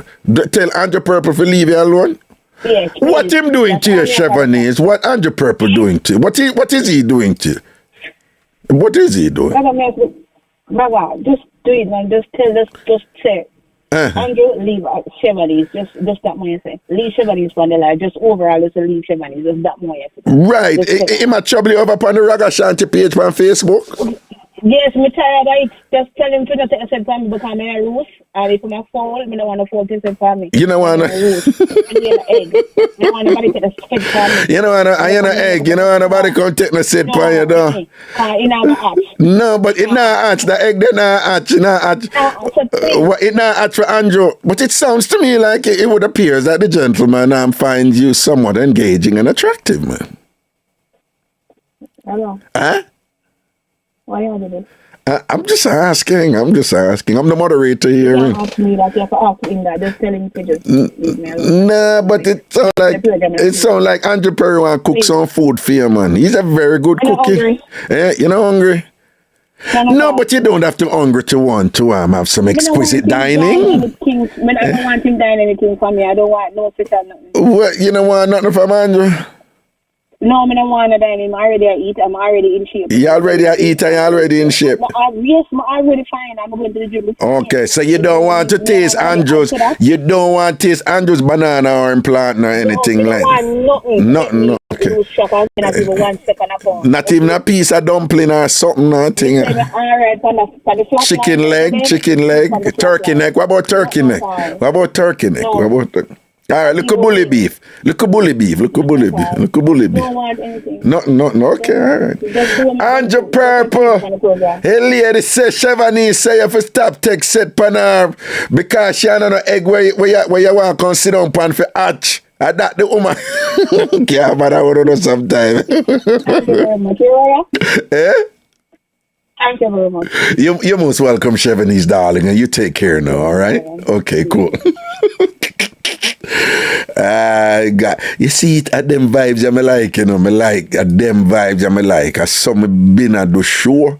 Tell Andrew Purple to leave you alone? Yes. What please. him doing That's to you, all I got. Chevrolet? What Andrew Purple doing to you? What is he doing to you? What is he doing? Brother, just do it, man. Just say. Andrew, leave Chevrolet. Just that more you say. Leave Chevrolet for the life. Just overall, just leave Chevrolet. Just that more you say. Right. Him a trouble you over upon the Ragashanti page on Facebook? Yes, me tired of it. Just tell him to not take a set for me because I'm a roof. And if I'm a foul, I don't want to fall to for me. You know what? I'm a roof. And you're an egg. I don't want nobody to take a set for me. You know what? I ain't an egg. You know what? Nobody can take no set for you, though. You know, I'm hatch. No, but it not hatch. The egg, they not hatch. It not hatch. It not hatch for Andrew. But it sounds to me like it would appear that the gentleman finds you somewhat engaging and attractive, man. Hello. Huh? Why you do I'm just asking. I'm the moderator here. You can't ask me that. You have to ask him that. Just tell him to just leave me alone. Nah, but it sounds like Andrew Perry want to cook some food for you, man. He's a very good cookie. You know hungry? No, but you don't have to hungry to want to have some exquisite dining. I don't want him dining anything for me. I don't want no special nothing. What, you don't want nothing from Andrew? No, I don't want to dine him. I already eat. I'm already in shape. You already eat and you already in shape? Yes, I'm already fine. I'm going to the gym. Okay, so you don't want to taste Andrew's, you don't want to taste Andrew's banana or implant or anything like that? Nothing. Okay. Not even a piece of dumpling or something or thing. Chicken leg, turkey neck. What about turkey neck? All right, look at bully beef. Don't want anything. Nothing. Okay, all right. Andrew Purple. Hey, lady say Chevrolet say you have to stop take set pan her because she ain't no egg where you want to come sit down pan for hatch. And that the woman. Yeah, but I want to know sometime. Thank you very much. Thank you very much. You're most welcome, Chevrolet's darling, and you take care now, all right? Okay, cool. You see it at them vibes I like, you know, me like at them vibes I like. I saw me been at the show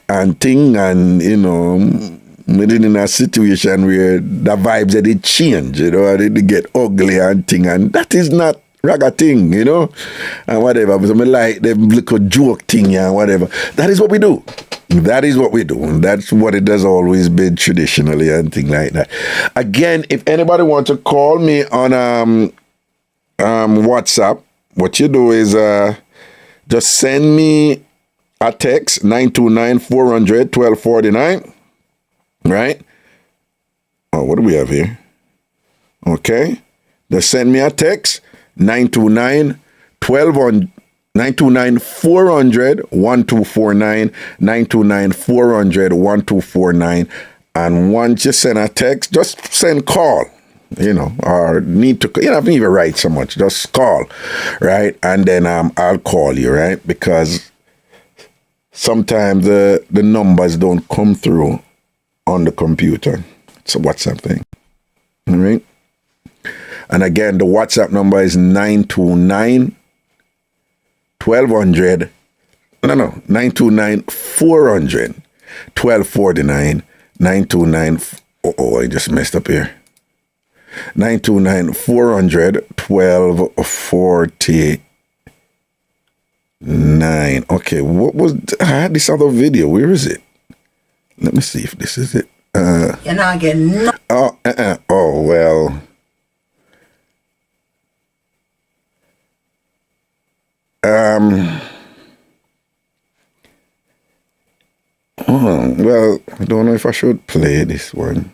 and thing, and you know, me in a situation where the vibes they change, you know, they get ugly and thing, and that is not ragga thing, you know, and whatever. So me like them little joke thing and whatever. That is what we do. That is what we do, and that's what it has always been traditionally and things like that. Again, if anybody wants to call me on WhatsApp, what you do is just send me a text 929-400-1249, right? Oh, what do we have here? Okay, just send me a text 929-400-1249, 929-400-1249, 929-400-1249, and once you send a text, just send call, you know, or need to, you don't have to even write so much, just call, right? And then I'll call you, right? Because sometimes the numbers don't come through on the computer. It's a WhatsApp thing, all right? And again, the WhatsApp number is 929 1200, 929-400, 1249, 929, I just messed up here. 929-400, 1249. Okay, what was, I had this other video, where is it? Let me see if this is it. You're not getting no. Oh, well. Well, I don't know if I should play this one.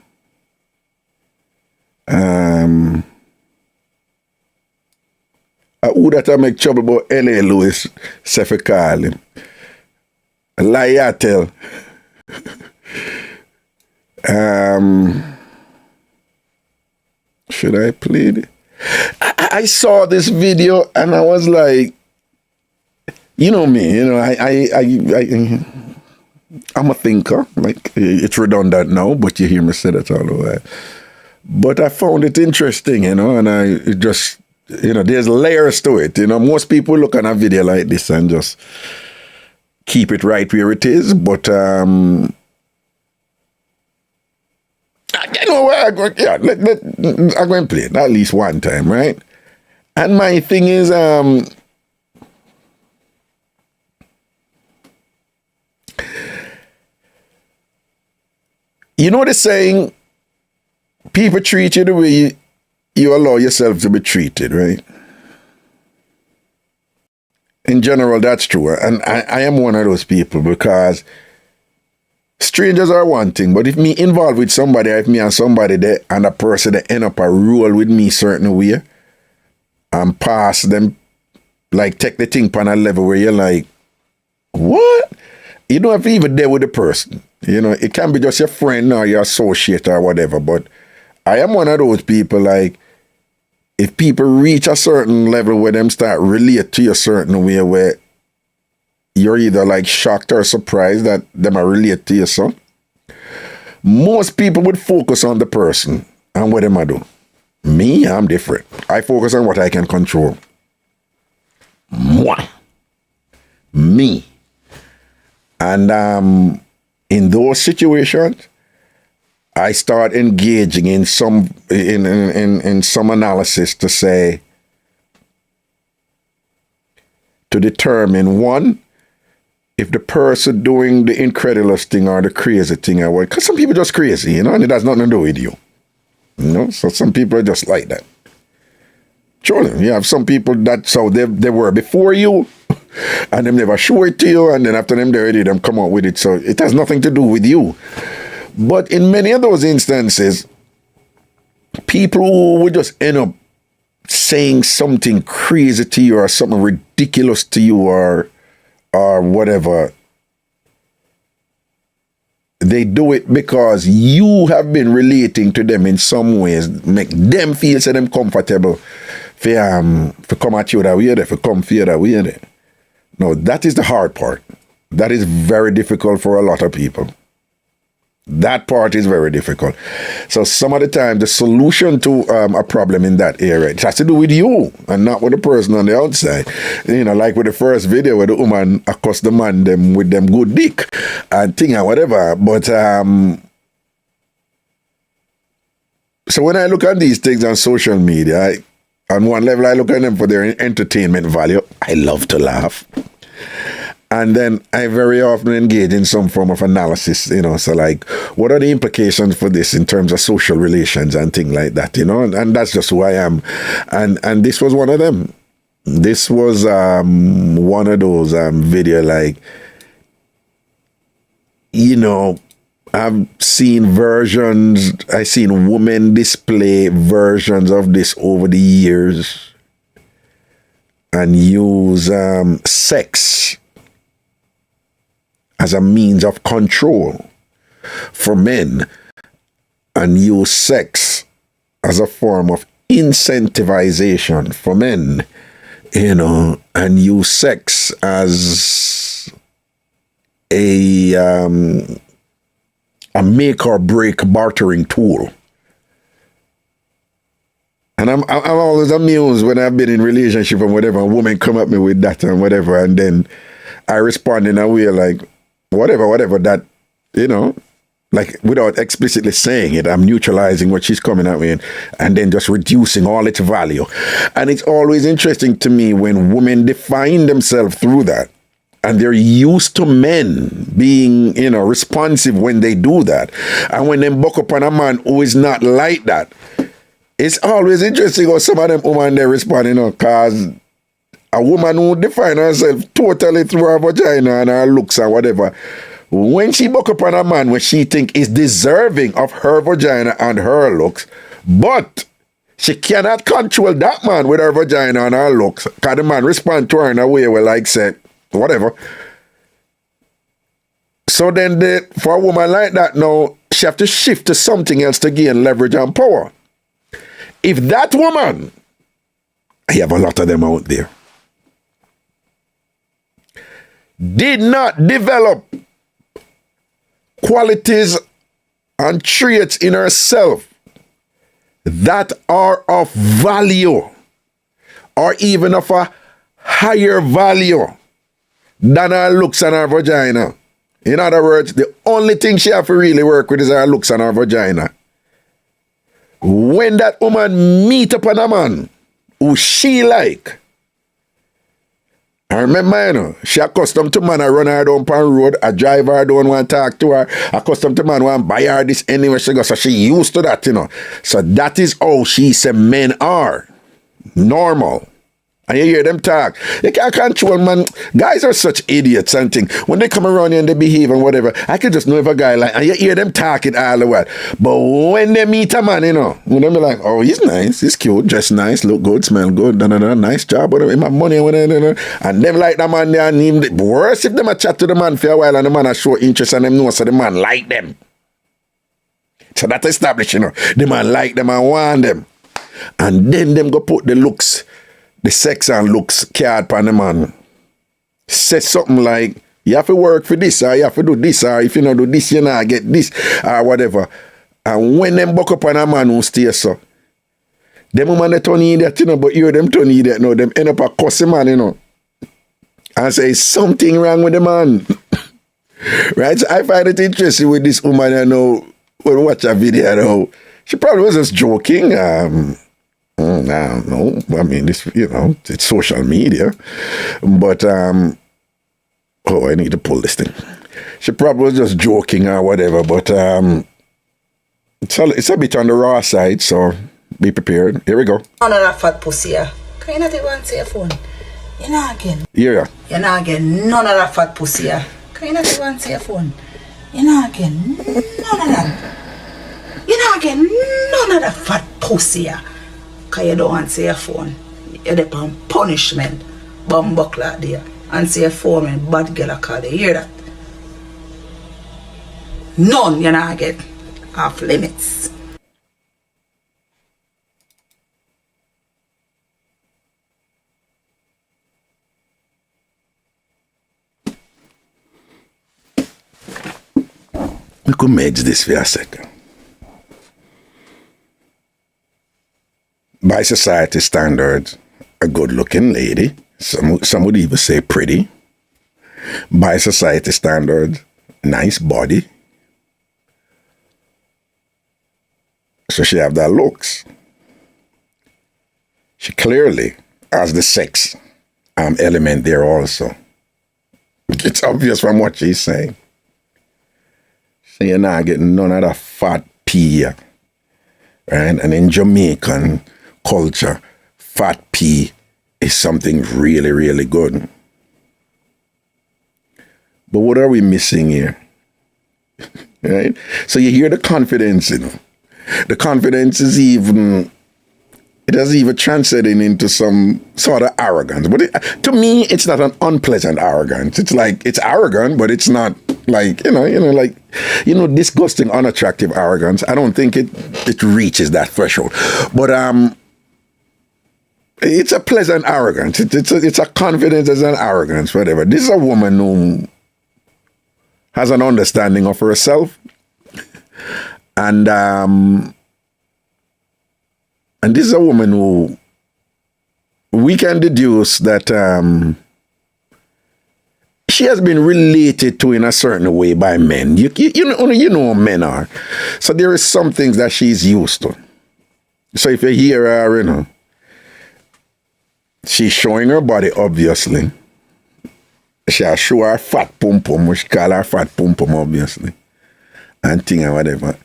Who that I make trouble about L.A. Lewis, Sefi call him. Liatel. Should I play it? I saw this video and I was like, you know me, you know, I'm a thinker. Like, it's redundant now, but you hear me say that all the way. But I found it interesting, you know, and it just, you know, there's layers to it. You know, most people look at a video like this and just keep it right where it is. But, you know, I'm going to play it at least one time, right? And my thing is, you know the saying, people treat you the way you allow yourself to be treated, right? In general, that's true. And I am one of those people, because strangers are one thing, but if me involved with somebody, if me and somebody there and a person that end up a role with me certain way and pass them, like take the thing on a level where you're like, what? You don't have to even there with the person. You know, it can be just your friend or your associate or whatever, but I am one of those people, like, if people reach a certain level where them start relate to you a certain way where you're either like shocked or surprised that them are relate to you, so most people would focus on the person and what them I do. Me, I'm different. I focus on what I can control. Moi. Me. And in those situations, I start engaging in some analysis to say, to determine, one, if the person doing the incredulous thing or the crazy thing or what, because some people just crazy, you know, and it has nothing to do with you. You know, so some people are just like that. Sure, you have some people that so they were before you, and them never show it to you, and then after them they're ready, them come out with it. So it has nothing to do with you. But in many of those instances, people who would just end up saying something crazy to you or something ridiculous to you or whatever, they do it because you have been relating to them in some ways, make them feel so them comfortable for come at you that way there, for come for you that way there. No, that is the hard part. That is very difficult for a lot of people. That part is very difficult. So some of the time, the solution to a problem in that area, it has to do with you and not with the person on the outside. You know, like with the first video where the woman accosted the man them with them good dick and thing and whatever. But so when I look at these things on social media, on one level, I look at them for their entertainment value. I love to laugh. And then I very often engage in some form of analysis, you know, so like, what are the implications for this in terms of social relations and things like that, you know, and that's just who I am. And this was one of them. This was one of those video, like, you know, I've seen women display versions of this over the years and use sex as a means of control for men and use sex as a form of incentivization for men, you know, and use sex as a make or break bartering tool. And I'm always amused when I've been in relationship and whatever, a woman come at me with that and whatever, and then I respond in a way like, whatever that, you know, like without explicitly saying it, I'm neutralizing what she's coming at me and then just reducing all its value. And it's always interesting to me when women define themselves through that. And they're used to men being, you know, responsive when they do that. And when they buck up on a man who is not like that, it's always interesting how some of them women they respond, you know, because a woman who defines herself totally through her vagina and her looks and whatever, when she buck up on a man when she think is deserving of her vagina and her looks, but she cannot control that man with her vagina and her looks, because the man respond to her in a way where like say, whatever. So then for a woman like that now, she have to shift to something else to gain leverage and power. If that woman, I have a lot of them out there, did not develop qualities and traits in herself that are of value or even of a higher value than her looks and her vagina. In other words, the only thing she have to really work with is her looks and her vagina. When that woman meet upon a man who she like. I remember, you know, she accustomed to man, I run her down pan road, a driver don't want to talk to her, accustomed to man want to buy her this anywhere she goes, so she used to that, you know. So that is how she said men are. Normal. And you hear them talk. You can't control, man. Guys are such idiots and things. When they come around you and they behave and whatever, I can just know if a guy like, and you hear them talking all the while. But when they meet a man, you know, when they be like, oh, he's nice, he's cute, dressed nice, look good, smell good, nice job, whatever, my money, whatever, and them like that man there, and even worse if them a chat to the man for a while and the man a show interest and them know so the man like them. So that's established, you know. The man like them and want them. And then them go put the looks, the sex and looks card on the man. Say something like, you have to work for this, or you have to do this, or if you don't do this, you not get this, or whatever. And when them buck up on a man who stays so, them woman they turn idiot, you know, but you them turn idiot, no, them end up a cussing man, you know. And say something wrong with the man. Right? So I find it interesting with this woman, I know, when we watch a video, I know, she probably was just joking. I don't know. I mean, this, you know, it's social media. But, I need to pull this thing. She probably was just joking or whatever, but it's a bit on the raw side, so be prepared. Here we go. None of that fat pussy, yeah. Can you not even answer your phone? You're not again. Yeah. You're not again. None of that fat pussy, yeah. Can you not even answer your phone? You're not again. None of that. You're not again. None of that fat pussy, yeah. Because you don't answer your phone. You're there on punishment. Bumbuckler there. Answer your phone and bad girl call you. Hear that? None you're not get off limits. We could merge this for a second. By society standards, a good-looking lady, some would even say pretty. By society standards, nice body. So she have that looks. She clearly has the sex element there also. It's obvious from what she's saying. So you're not getting none of that fat pea, right? And in Jamaican culture, fat pea is something really, really good. But what are we missing here? Right? So you hear the confidence, you know. The confidence is even, it has even transcended into some sort of arrogance. But to me, it's not an unpleasant arrogance. It's like, it's arrogant, but it's not like, disgusting, unattractive arrogance. I don't think it reaches that threshold. But it's a pleasant arrogance. It's a confidence as an arrogance, whatever. This is a woman who has an understanding of herself. And this is a woman who we can deduce that she has been related to in a certain way by men. You know how men are. So there is some things that she's used to. So if you hear her, you know, she's showing her body, obviously. She'll show her fat pum-pum, which she call her fat pum-pum, obviously. And thing and whatever.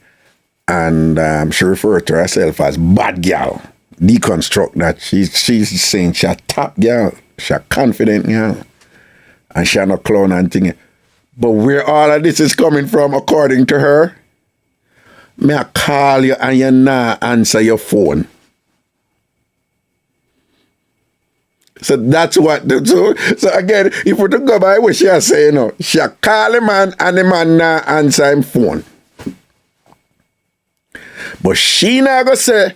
And she referred to herself as bad girl. Deconstruct that. She's saying she's a top girl. She's a confident girl. And she's not clown and thing. But where all of this is coming from, according to her, may I call you and you not answer your phone. So that's what, so again, if we go by what she has saying, she call the man and the man not answer him phone. But she not gonna say,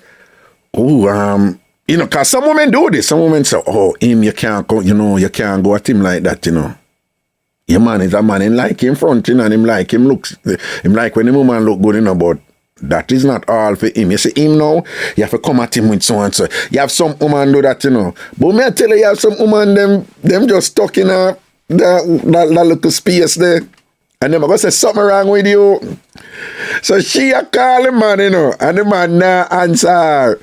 cause some women do this. Some women say, him, you can't go, you can't go at him like that, Your man is a man, him like him front, and him like him looks, him like when the woman look good, but that is not all for him. You see him now, you have to come at him with so and so. You have some woman do that, But may I tell you have some woman, them just stuck in that little space there. And them are going to say something wrong with you. So she a call the man, you know, and the man not answer her.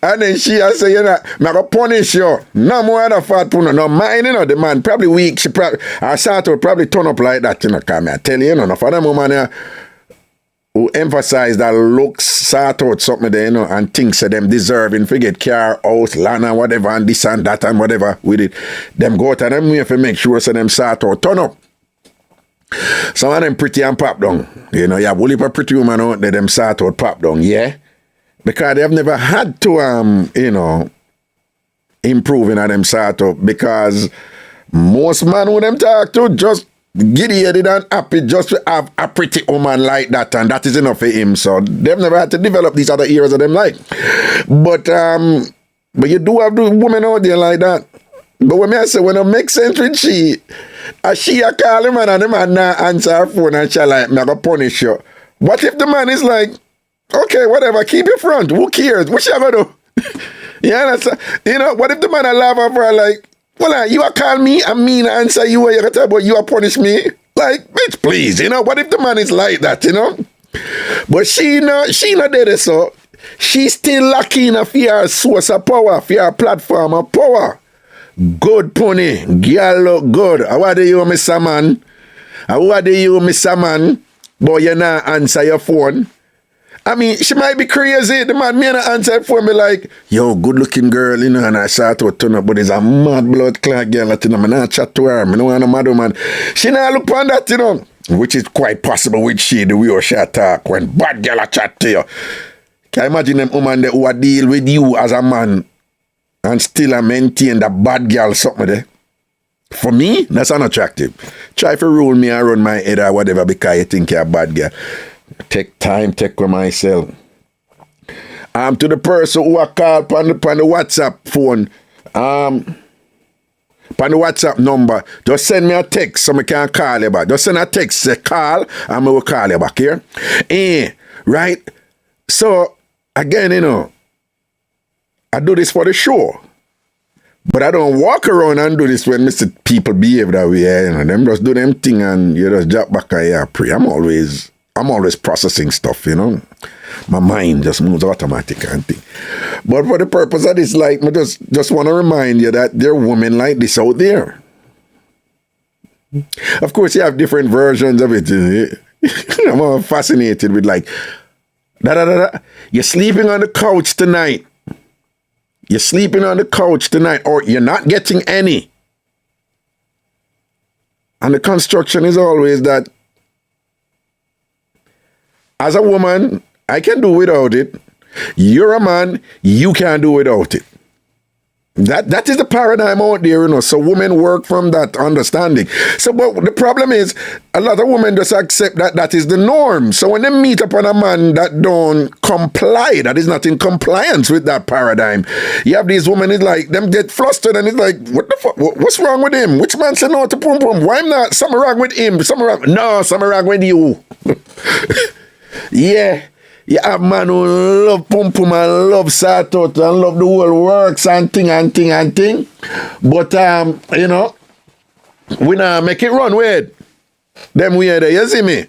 And then she a say, you know, I'm going to punish you. No more than fat puna. No mind, you know, the man probably weak. She probably, her sort will probably turn up like that, you know, come I tell you, you know, for them woman here, who emphasize that looks sort out something there, you know, and thinks that them deserving to get car, house, land and whatever, and this and that and whatever with it. Them go to them way to make sure so them sort out turn up. Some of them pretty and pop down. You know, you have only a pretty woman out there, them sort out pop down, yeah? Because they have never had to, you know, improve in them sort out, because most men who them talk to just giddy-headed and happy just to have a pretty woman like that, and that is enough for him. So they've never had to develop these other areas of them like. But you do have the women out there like that. But when I say, when it makes sense with she a call him and the man not answer her phone and she like, I'm gonna punish you. What if the man is like, okay, whatever, keep your front, who cares? What she gonna do? Yeah, that's, you know, what if the man I laugh at her like, well, you are call me, I mean answer you, and you tell but you are punish me. Like, bitch, please, you know, what if the man is like that, you know? But she not did so. She still lacking a fear source of power, fear platform of power. Good pony, girl look good. How do you, Mr. Man? How do you, Mr. Man? Boy, you not answer your phone. I mean, she might be crazy. The man may not answer for me like, yo, good looking girl, you know, and I saw to turn up, but there's a mad blood clot girl that, you know, I not chat to her, I don't want a mad woman. She not look on that, you know, which is quite possible with she, the way she talk when bad girl a chat to you. Can you imagine them woman who a deal with you as a man and still maintain that bad girl something there? For me, that's unattractive. Try to rule me around my head or whatever because you think you're a bad girl. Take time, take with myself. To the person who I call on the WhatsApp phone, on the WhatsApp number, just send me a text so I can call you back. Just send a text, say call, and I will call you back here. Right? So, again, you know, I do this for the show. But I don't walk around and do this when Mr. people behave that way. You know, them just do them thing and you just drop back and you pray. I'm always processing stuff, you know. My mind just moves automatic and thing. But for the purpose of this, like, I just want to remind you that there are women like this out there. Of course, you have different versions of it. I'm all fascinated with like, you're sleeping on the couch tonight. You're sleeping on the couch tonight, or you're not getting any. And the construction is always that as a woman, I can do without it. You're a man, you can't do without it. That is the paradigm out there, you know. So women work from that understanding. So, but the problem is, a lot of women just accept that is the norm. So when they meet upon a man that don't comply, that is not in compliance with that paradigm, you have these women, it's like, them get flustered and it's like, what the fuck, what's wrong with him? Which man said no to pum pum? Why not? Something wrong with him, something wrong. No, something wrong with you. Yeah. You have man who love pum pum and love sort out and love the whole works and thing. But you know, we not make it run with them weird, you see me?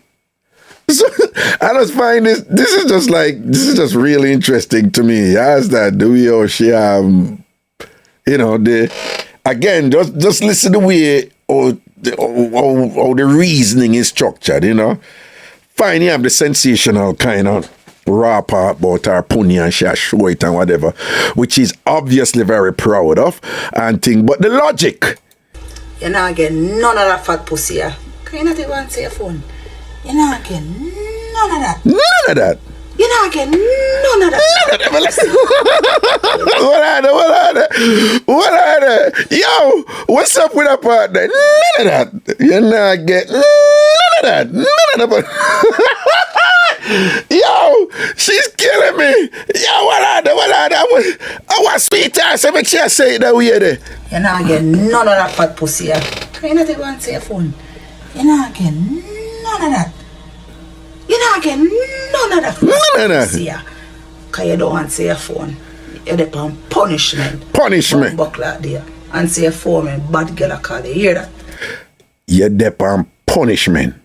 So I just find this is just really interesting to me. As that the way how she you know, again, just listen to the way how the reasoning is structured, you know. Fine, you have the sensational kind of raw part about her pony and she show it and whatever, which is obviously very proud of and thing, but the logic. You're not getting none of that fat pussy. Can you not even say your phone? You're not getting none of that. None of that. You're not getting none of that. What are they? Yo, what's up with that part there? None of that. You're not getting none of that. None of that. Yo, she's killing me. Yo, what are they? I want sweetheart, so make sure I say it that way there. You're not getting none of that fat pussy. Can you not even say your phone? You're not getting none of that. You're not getting none of that fat pussy. Because you don't want to say your phone. You're there on punishment. Punishment. Buckler there. And say your phone and bad girl call you. Hear that? You're there on punishment.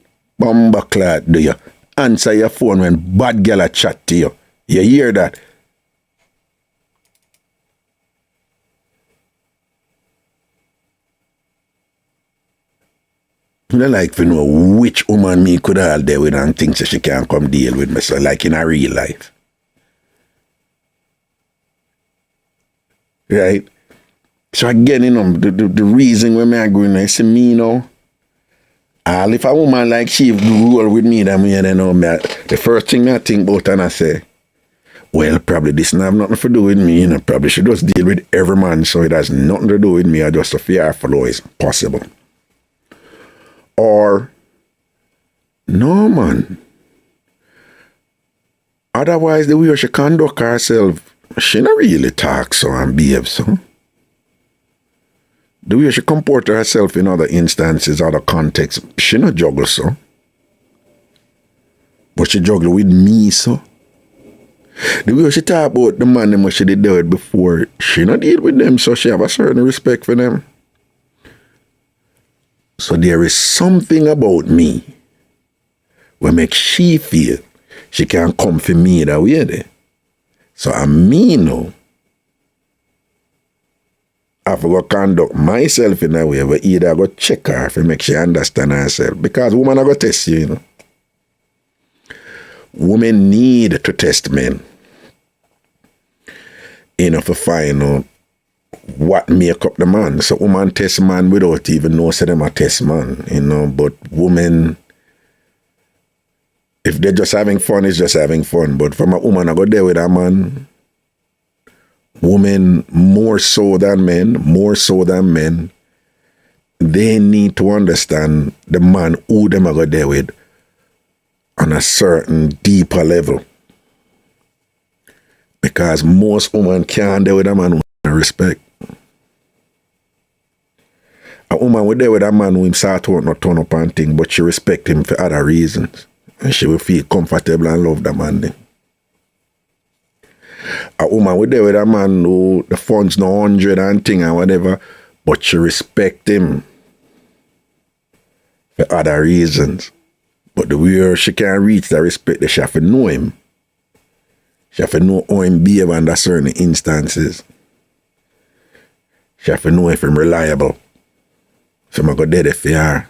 Bumbleclad, do you? answer your phone when bad girl a chat to you. You hear that? I don't like to know which woman me could all there with and think that she can't come deal with me, so like in a real life. Right? So again, the reason why I go in, I say me, if a woman like she roll with me, then the first thing I think about and I say, well, probably this not have nothing to do with me, probably she just deal with every man, so it has nothing to do with me, I just a fear follow is possible. Or, no man. Otherwise, the way she conduct herself, she not really talk so and behave so. The way she comport herself in other instances, other contexts, she not juggle so. But she juggle with me so. The way she talk about the man them she did do it before, she not deal with them, so she have a certain respect for them. So there is something about me what make she feel she can come for me that way there. So I know I have to conduct myself in a way where either I go check her to make she understand herself. Because women are going to test you, Women need to test men. To find out what make up the man. So woman test man without even know say them a test man, but women, if they're just having fun, it's just having fun. But from a woman I go there with a man, women more so than men, they need to understand the man who them I go there with on a certain deeper level. Because most women can't deal with a man who respect. A woman will deal with a man who him start out not turn up and thing, but she respect him for other reasons. And she will feel comfortable and love the man then. A woman will deal with a man who the funds no 100 and thing and whatever, but she respect him for other reasons. But the way she can reach that respect, she have to know him. She have to know how him behave under certain instances. She have to know if him reliable. So I go dead for her.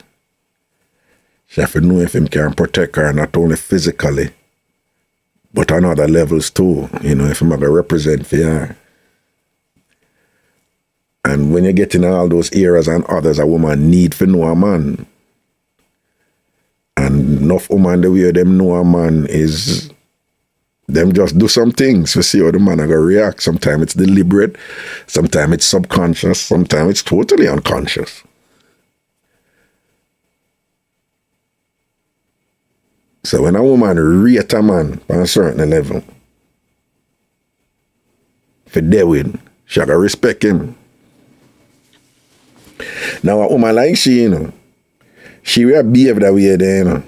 She have to know if him can protect her not only physically, but on other levels too. If him go represent for her. And when you get in all those areas and others, a woman need to know a man. And enough women the way them know a man is them just do some things to see how the man are going to react. Sometimes it's deliberate, sometimes it's subconscious, sometimes it's totally unconscious. So when a woman rate a man on a certain level, for deal with, she got to respect him. Now a woman like she, she will behave that way there,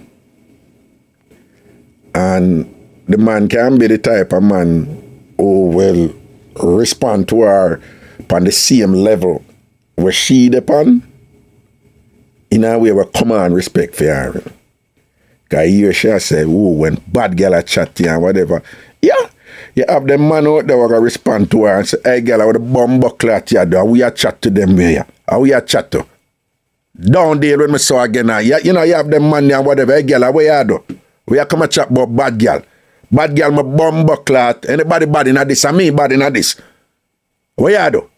And the man can be the type of man who will respond to her on the same level where she depend, in a way where command respect for her. Because here she say, when bad girl a chat to you and whatever, yeah, you have them man out there who will respond to her and say, hey girl, I want a bomb buckle at you, and we a chat to them here. How we a chat to? Don't deal with me so again. You have them man and whatever, hey girl, what you do? We a come a chat about bad girl. Bad girl, my bomb buckle. Anybody bad in this, and me bad in this. What you do?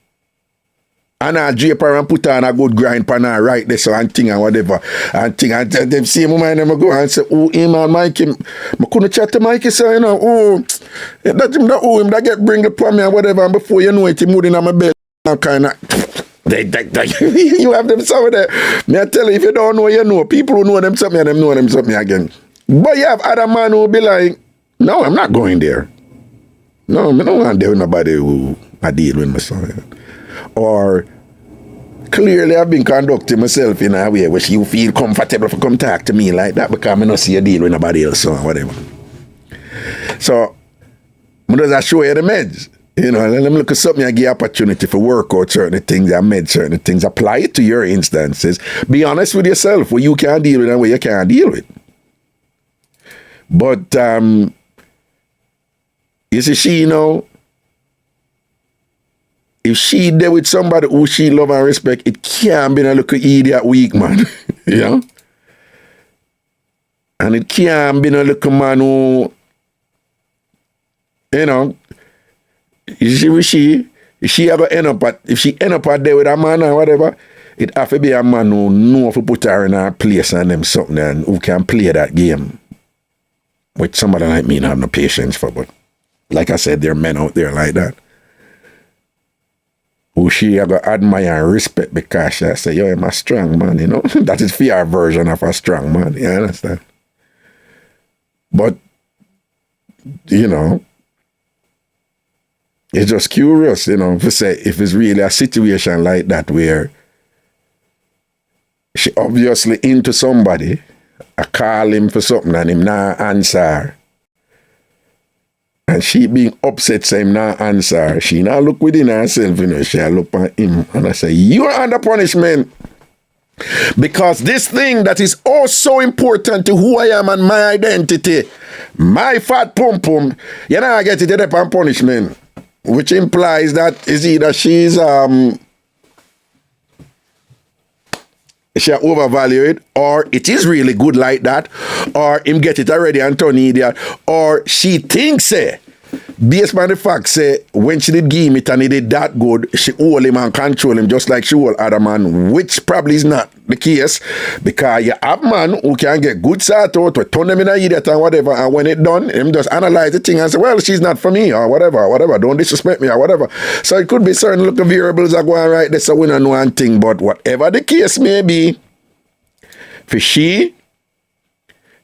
And I'll drape her and put her on a good grind pan her right there so and thing and whatever. And thing. And them same woman them go and say, him and Mikey. I couldn't chat to Mikey, so that him that get bring the upon me and whatever. And before you know it, he moved in on my bed and kind of. You have them somewhere there. Me I tell you, if you don't know, you know. People who know them something and them know them something again. But you have other man who be like, no, I'm not going there. No, I don't want to deal with nobody who I deal with myself. Or clearly I've been conducting myself in a way where you feel comfortable to come talk to me like that because I don't see a deal with nobody else or whatever. So, I just show you the meds. And let me look at something and give opportunity for work out certain things and med certain things. Apply it to your instances. Be honest with yourself what you can deal with and what you can't deal with. But you see, she, you know, if she there with somebody who she love and respect, it can't be a little idiot weak, man. You know? And it can't be a little man who, you know, you see with she ever end up at, if she end up out there with a man or whatever, it have to be a man who know if to put her in her place and them something and who can play that game. Which somebody like me not have no patience for, but like I said, there are men out there like that. Who she ever admire and respect because she say, yo, I'm a strong man, you know. That is fear version of a strong man, you understand? But, you know, it's just curious, you know, to say if it's really a situation like that where she obviously into somebody, I call him for something and him not answer. And she being upset saying him not answer. She not look within herself, you know, she look at him and I say, you are under punishment. Because this thing that is also important to who I am and my identity, my fat pum pum, you know, I get it upon punishment. Which implies that is either she's she overvalued, or it is really good like that, or him get it already and turn idiot, or she thinks based on the fact when she did give him it and he did that good, she hold him and control him just like she hold other man, which probably is not the case, because you have man who can get good sort out to turn them in a idiot and whatever, and when it done, him just analyze the thing and say, well, she's not for me, or whatever, don't disrespect me, or whatever. So it could be certain little variables that go on right there, so we don't know one thing, but whatever the case may be, for she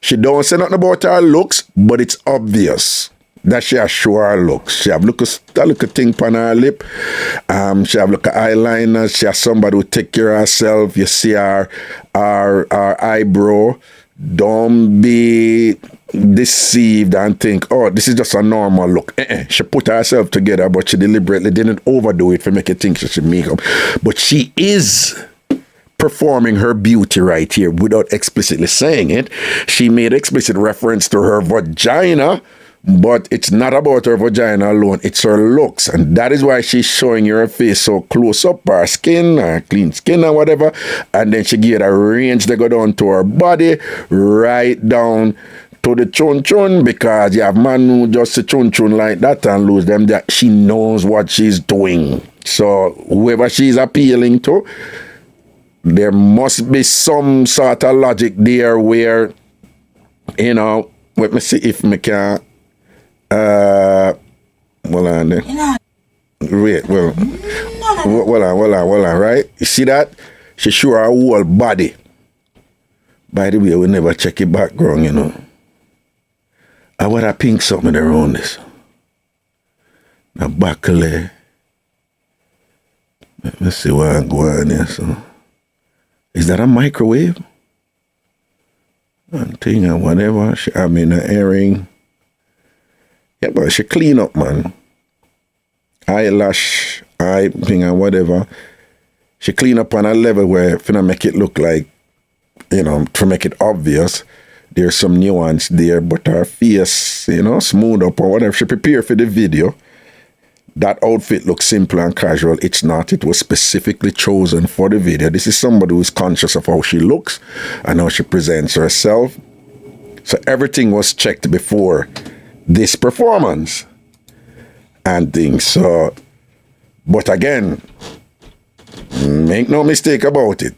don't say nothing about her looks, but it's obvious that she has show her looks. She have look a thing on her lip. She have look at eyeliner. She has somebody who take care of herself. You see her eyebrow. Don't be deceived and think, oh, this is just a normal look. She put herself together, but she deliberately didn't overdo it for make you think she should make up. But she is performing her beauty right here without explicitly saying it. She made explicit reference to her vagina, but it's not about her vagina alone, it's her looks. And that is why she's showing her face so close up, her skin, her clean skin or whatever. And then she gave a range that go down to her body, right down to the chun-chun, because you have man who just say chun-chun like that and lose them, that she knows what she's doing. So whoever she's appealing to, there must be some sort of logic there where, you know, let me see if me can hold on there. Wait, well, hold on, right? You see that? She show her whole body. By the way, we never check your background, you know. I want a pink something around this. Now buckle there. Let me see what I'm going there, so. Is that a microwave? And thing and whatever. She have me in an earring. Yeah, but she clean up, man. Eyelash, eye thing and whatever. She clean up on a level where if you make it look like, you know, to make it obvious, there's some nuance there, but her face, you know, smooth up or whatever. She prepared for the video. That outfit looks simple and casual. It's not. It was specifically chosen for the video. This is somebody who's conscious of how she looks and how she presents herself. So everything was checked before this performance and things. So, but again, make no mistake about it.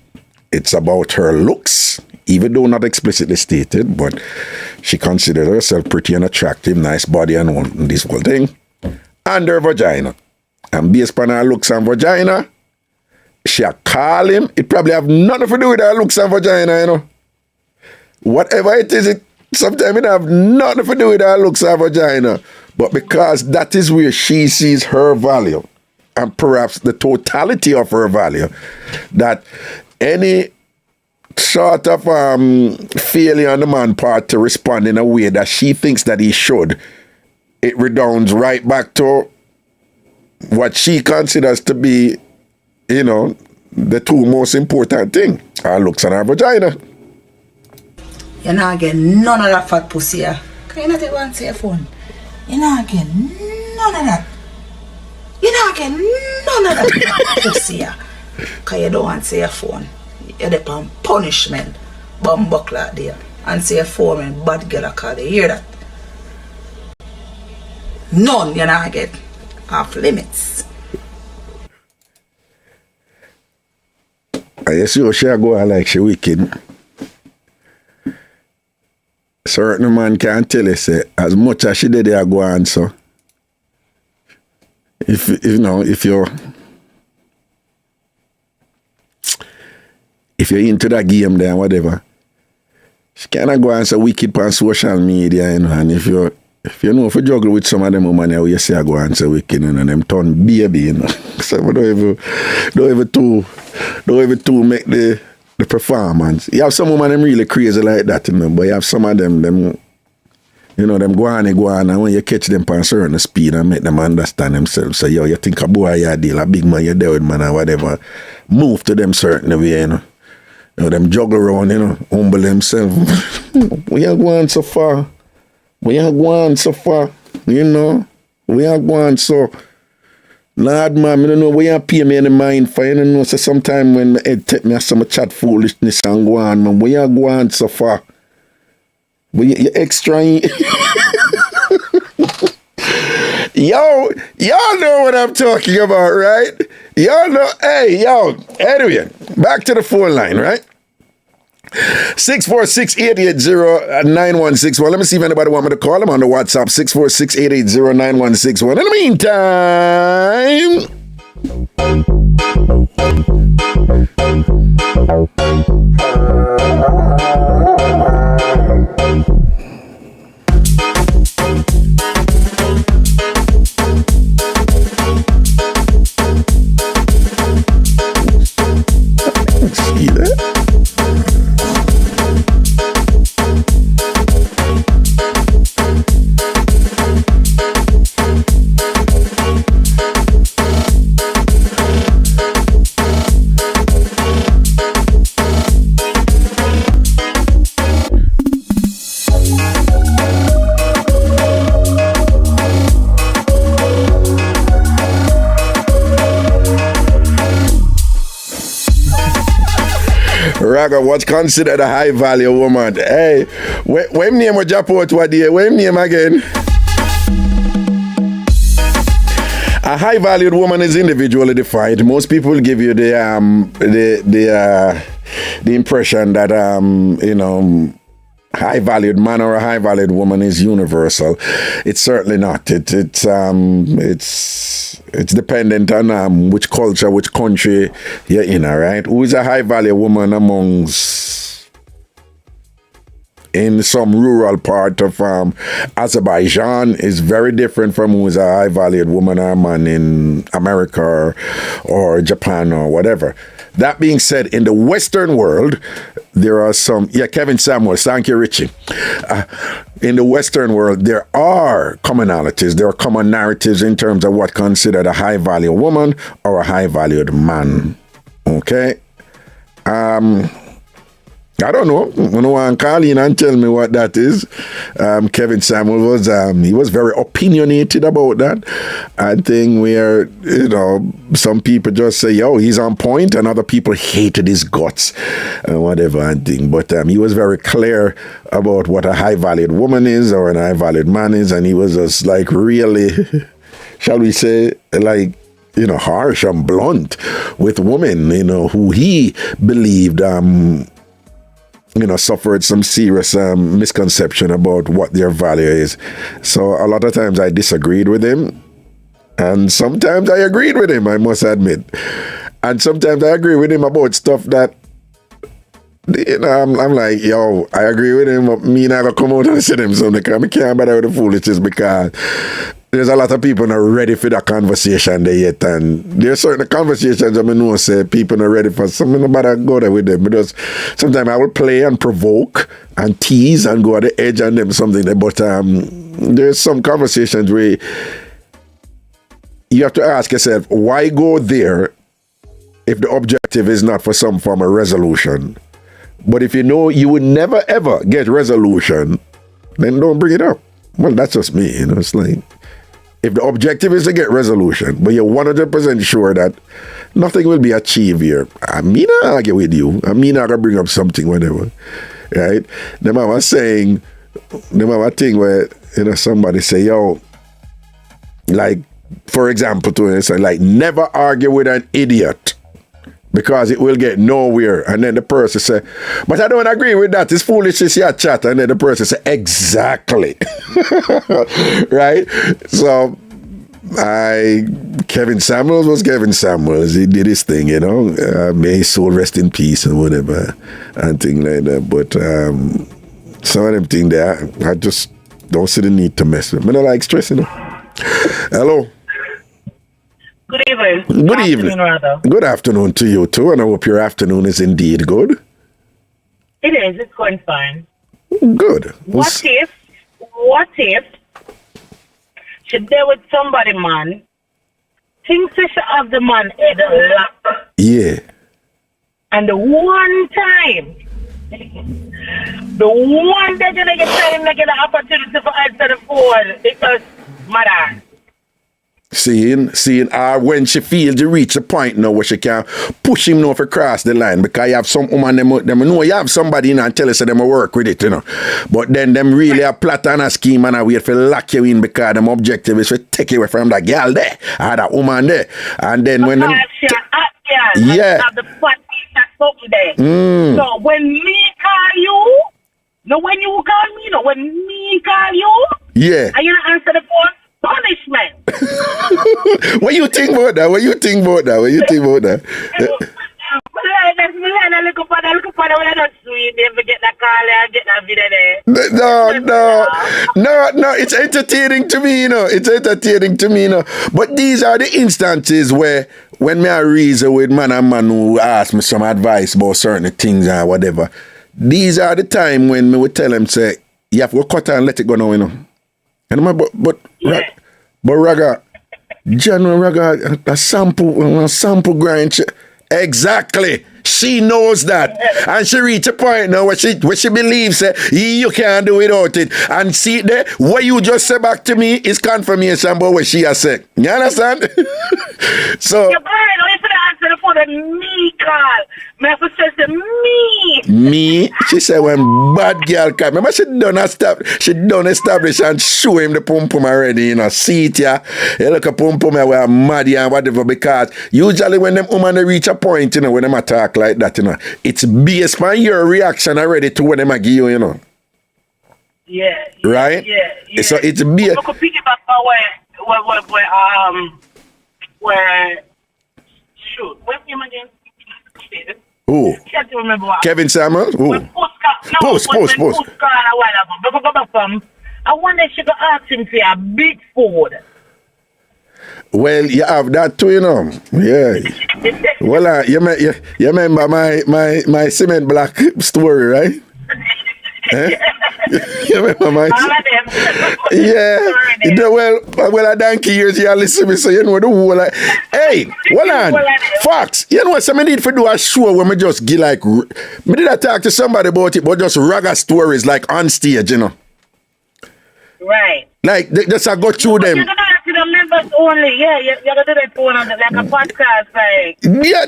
It's about her looks, even though not explicitly stated, but she considered herself pretty and attractive, nice body and all this whole thing. And her vagina. And based on her looks and vagina, she call him. It probably have nothing to do with her looks and vagina, you know. Whatever it is, sometimes it have nothing to do with her looks and vagina. But because that is where she sees her value, and perhaps the totality of her value, that any sort of failure on the man's part to respond in a way that she thinks that he should, it redounds right back to what she considers to be, you know, the two most important thing, her looks and her vagina. You're not getting none of that fat pussy here. Can you not take one to your phone? You not get none of that. You not get none of that pussy here. Because you don't want to say your phone. You're there on punishment. Bumbuckler there. And say your phone and bad girl call you. Hear that? None you not get. Off limits. I see how she go on like she wicked. Certain man can't tell you say as much as she did there go on so. If you're into that game there and whatever, she cannot go on so wicked on social media, you know, and if you know if you juggle with some of them women there, you say I go on so wicked, you know, them turn baby, you know. So don't ever too make the performance. You have some women them really crazy like that, you know, but you have some of them you know, them go on, and when you catch them on a certain speed and make them understand themselves. So, yo, you think a boy you deal, a big man you deal with, man, or whatever, move to them certain way, you know. You know, them juggle around, you know, humble themselves. We are going so far. You know. We are going so. Lord, man, I don't know where you pay me in the mind for. You know, so sometime when my head take me some chat foolishness and go on, man, we are going so far. But you extra. Y'all know what I'm talking about, right? Y'all know. Hey, yo. Anyway, back to the phone line, right? 646-880-9161. Let me see if anybody want me to call them on the WhatsApp. 646-880-9161. In the meantime. See that? Raga, what's considered a high value woman? Hey, when name was Japot what day? When name again? A high valued woman is individually defined. Most people give you the impression that you know, high valued man or a high valued woman is universal. It's certainly not. It's dependent on which culture, which country you're in, all right? Who is a high value woman in some rural part of Azerbaijan is very different from who is a high valued woman or man in America or Japan or whatever. That being said, in the Western world, there are some, Kevin Samuels, thank you, Richie. In the Western world, there are commonalities, there are common narratives in terms of what considered a high-value woman or a high-valued man. Okay? I don't know. You know, call in and tell me what that is. Kevin Samuel was very opinionated about that. I think where, you know, some people just say, yo, he's on point, and other people hated his guts and whatever and thing. But he was very clear about what a high-valued woman is or a high-valued man is, and he was just like really, shall we say, like, you know, harsh and blunt with women, you know, who he believed you know, suffered some serious misconception about what their value is. So a lot of times I disagreed with him, and sometimes I agreed with him, I must admit. And sometimes I agree with him about stuff that, you know, I'm like, yo, I agree with him, but me not gonna come out and say them something, because I can't bother with the foolishness, because there's a lot of people not ready for that conversation there yet, and there's certain conversations I know say people not ready for, so I'm not bother go there with them, because sometimes I will play and provoke and tease and go at the edge on them something there, but there's some conversations where you have to ask yourself, why go there if the objective is not for some form of resolution? But if you know you would never ever get resolution then don't bring it up. Well, that's just me, you know. It's like, if the objective is to get resolution, but you're 100% sure that nothing will be achieved here, I mean, I argue with you. I mean, I can bring up something, whatever, right? Them have a saying, them have a thing where, you know, somebody say, yo, like, for example, to say, like, never argue with an idiot, because it will get nowhere. And then the person say, but I don't agree with that. It's foolishness, your chat. And then the person say, exactly. Right? So, Kevin Samuels was Kevin Samuels. He did his thing, you know. May his soul rest in peace and whatever. And things like that. But some of them things there, I just don't see the need to mess with them. I don't like stress, you know. Hello. Good evening. Good evening. Rather. Good afternoon to you too, and I hope your afternoon is indeed good. It is. It's going fine. Good. What if she there with somebody, man, thinks she should have the man head locked. Yeah. And the one time they're gonna get time to get an opportunity for answer the phone because mother. Seeing when she feels to reach a point now where she can push him now for cross the line, because you have some woman them know you have somebody in and tell us that them work with it, you know. But then them really a plot and a scheme and a wait for lock you in, because them objective is to take you away from that girl there or that woman there. And then when them yeah, have the fat piece of something there. So when me call you, no, when you call me, no, when me call you, yeah, and you don't answer the phone. Punishment. What you think about that? No, it's entertaining to me, you know. But these are the instances where when me I reason with man and man who ask me some advice about certain things or whatever, these are the time when me would tell them, say, you have to cut and let it go now, you know. And I'm like, but Raga, General Raga, a sample grind. Exactly. She knows that. And she reach a point now where she believes that you can't do without it. And see there, what you just said back to me is confirmation about what she has said. You understand? So you're right. If you answer the phone, me call. Me have to say me. Me? She said when bad girl call. Remember she done establish and show him the pum pum already, you know. See it, yeah. You look at pum pum where mad and whatever, because usually when them woman they reach a point, you know, when them attack like that, you know, it's based on your reaction already to what them give you, you know. Yeah. Right? Yeah. So it's be I could pick it back where shoot. What's him again? Who? Can't remember what. Kevin Samuels? Who? Post. I wonder if she could ask him for a big food. Well, you have that too, you know. Yeah. Well, you remember my cement block story, right? You remember my well, I done years you listen to me, so you know the whole like, hey, well on, Fox, you know what some need for do a show where me just give like, me did I talk to somebody about it, but just raga stories like on stage, you know. Right. Like, just I go through them. You're gonna have to the members only, yeah, you're gonna do that one like a podcast, like. Yeah,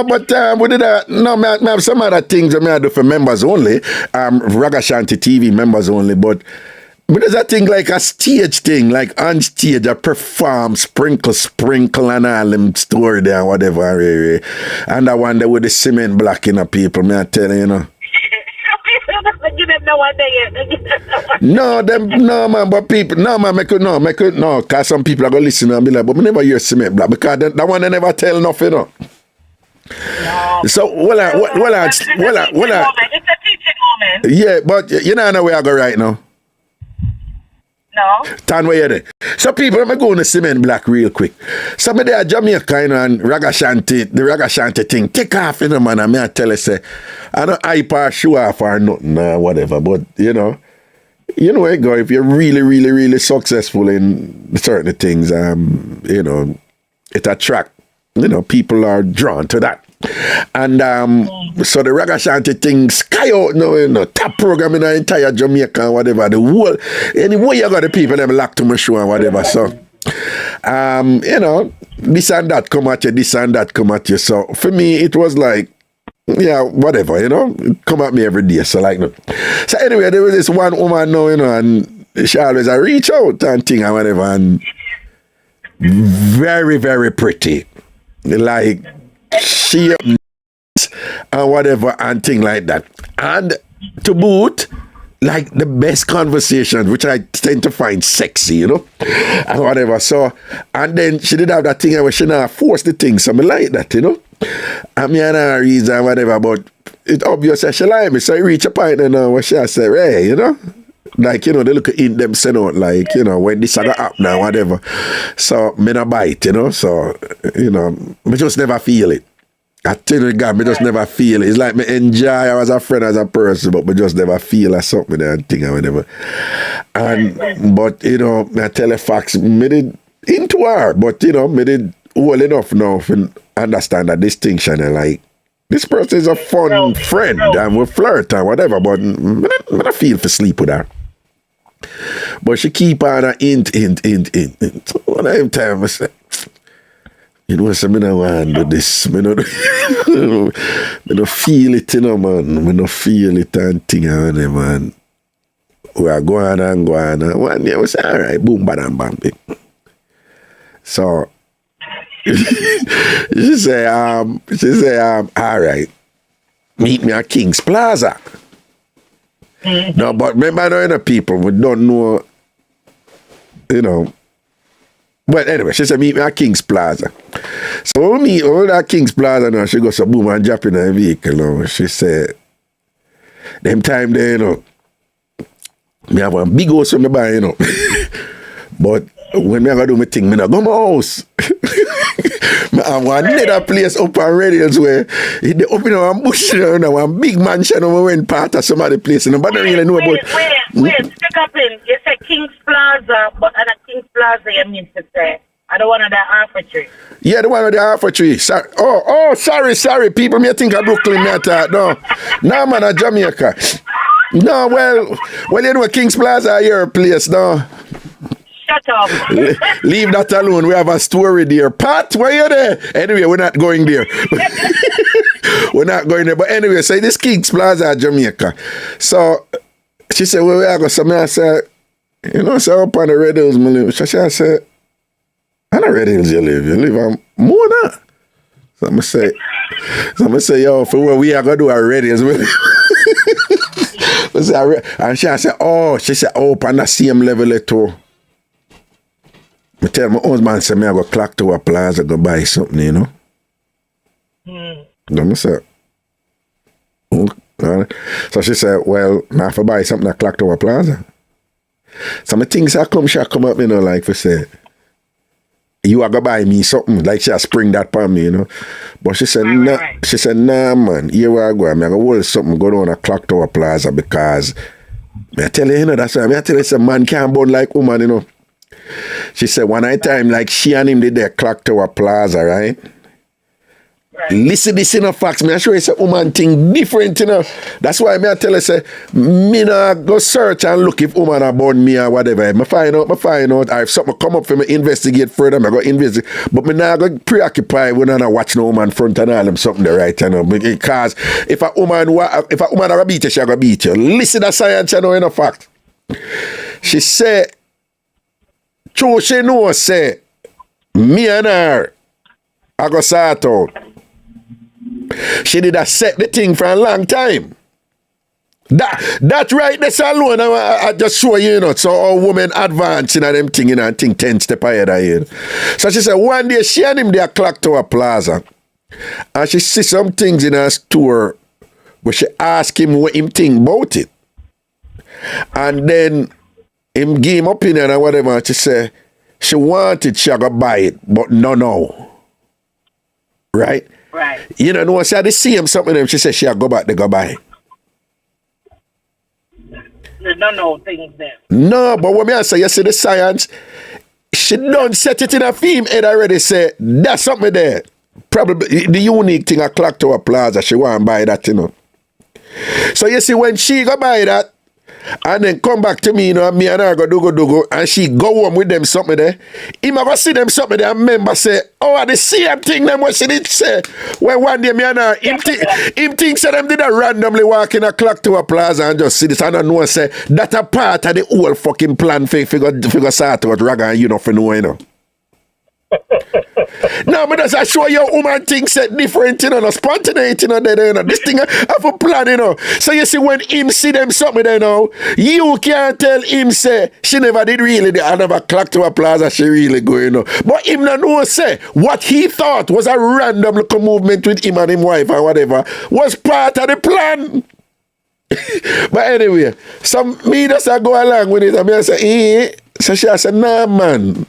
but we did that. No, I have some other things that I do for members only. Ragashanti TV members only, but there's a thing like a stage thing, like on stage, I perform, sprinkle, and all them story there, whatever. And I wonder with the cement block in the people, me I tell you, you know. No, man, but people, cause some people are gonna listen and be like, but we never hear cement block, because that one they never tell nothing, you know. No. So, well, it's a teaching moment. Yeah, but you know where I go right now. No. Tan where you there. So people, I'm going to cement black real quick. Some of them are Jamaica, you know, and Ragashanti, the Ragashanti thing, take off, you know, man, and I tell you, say, I don't hype or show off or nothing or whatever, but, you know where you go, if you're really, really, really successful in certain things, you know, it attract, you know, people are drawn to that. And so the Ragashanti thing sky out now, you know, top program in the entire Jamaica and whatever. The whole, anyway, you got the people them locked to my show and whatever. So, you know, this and that come at you, this and that come at you. So for me, it was like, yeah, whatever, you know, come at me every day. So like, no. So anyway, there was this one woman now, you know, and she always reach out and thing and whatever, and very, very pretty. Like, she and whatever and thing like that. And to boot, like the best conversation, which I tend to find sexy, you know, and whatever. So, and then she did have that thing where she now forced the thing, so I like that, you know. I mean, I know reason, whatever, but it's obvious that she like me. So I reach a point now where she said, hey, you know, like, you know, they look in them, send out, like, you know, when this saga up now, whatever. So, me not bite, you know, so, you know, me just never feel it. I tell you, God, me just never feel it. It's like me enjoy her as a friend, as a person, but me just never feel or something and thing or whatever. And, but, you know, I tell her facts, me did into her, but, you know, me did well enough now to understand the distinction and like, this person is a fun friend and we flirt and whatever, but me not feel for sleep with her. But she keep on a int. So one time I say, you know, so I don't want to do this. I don't feel it, you know, man. I don't feel it and thing and whatever, man. We are going and going and one day we say, all right, boom, bam, bam. So she say, all right, meet me at King's Plaza. No, but remember, I know people we don't know, you know. But anyway, she said, meet me at King's Plaza. So when we meet all at King's Plaza now, she goes, so boom, and drop in her vehicle. You know. She said, them time there, you know, me have one big house from me buy, you know. But when me I go do my thing, me not go my house. I have one another place up on radios where they open up one bush, you know, one big mansion over when part of some other place. Nobody really know about. Wait, stick up in. You say King's Plaza, but at King's Plaza you mean to say, I don't want that Arthur. Yeah, the one with the Arthur. Sorry. Sorry. People may think of Brooklyn, me thought. No, man, at Jamaica. No, well, you know, King's Plaza, your place, no. Shut up. Leave that alone. We have a story there. Pat, why you there? Anyway, we're not going there. We're not going there. But anyway, so this King's Plaza, Jamaica. So she said, well, we are going to I said, you know, so up on the Red Hills, she said, on the Red Hills you live on Mona. So I'm going to say, yo, for what we are going to do our Red Hills. And she said, up on the same level too. I tell my husband, say, I go clock to a plaza, go buy something, you know. Then I said, so she said, well, I have to buy something at clock to a plaza. So my things she come up, you know, like for say, you are going to buy me something, like she spring that upon me, you know. But she said, she said, nah, man, here I go. I'm going to hold something, go down a clock to a plaza because, I tell you, you know, that's why I tell you, say, man can't burn like woman, you know. She said one night time, like she and him did their clock tower plaza, right? Listen this in a facts. Me I show you say woman thing different, you know. That's why me I tell her say me not go search and look if woman about me or whatever. Me find out. Or if something come up for me investigate further, I go investigate. But me not go preoccupy when I not watch no woman front and all them something there, right? You know, because if a woman are gonna beat you, she gonna beat you. Listen to science, you know, in a fact. She said, true, she know say me and her I go sort out. She did a set the thing for a long time. That right there alone, I just show you, you know, so all women advancing and them thing, you know, and think 10 step ahead of you. So she said one day she and him there clock to a plaza. And she see some things in her store where she ask him what him think about it. And then him give him opinion or whatever, and she say she wanted she go buy it, but no. Right? Right. You know, she had to see him something them, she said she go back, they go buy. No things there. No, but when I say you see the science, she don't set it in a film head already say that's something there. probably the unique thing at Clock Tower Plaza, she want to buy that, you know. So you see, when she go buy that, and then come back to me, you know, and me and her go do, and she go home with them something there. Him go see them something there, and remember say, oh, the same thing them what she did say. When one day me and her, him think say them did a randomly walk in a Clock Tower Plaza and just see this, and I know say that a part of the whole fucking plan figure sort out Raga, you know, for know, you know. No, but as I show you, woman things set different, you know, no spontaneity, you know, this thing have a plan, you know. So you see, when him see them something, you know, you can't tell him say she never did really the another Clock Tower Plaza, she really go, you know. But him not know say what he thought was a random little movement with him and his wife or whatever was part of the plan. But anyway, me just go along with it, and I say, eh. So she said, nah, man.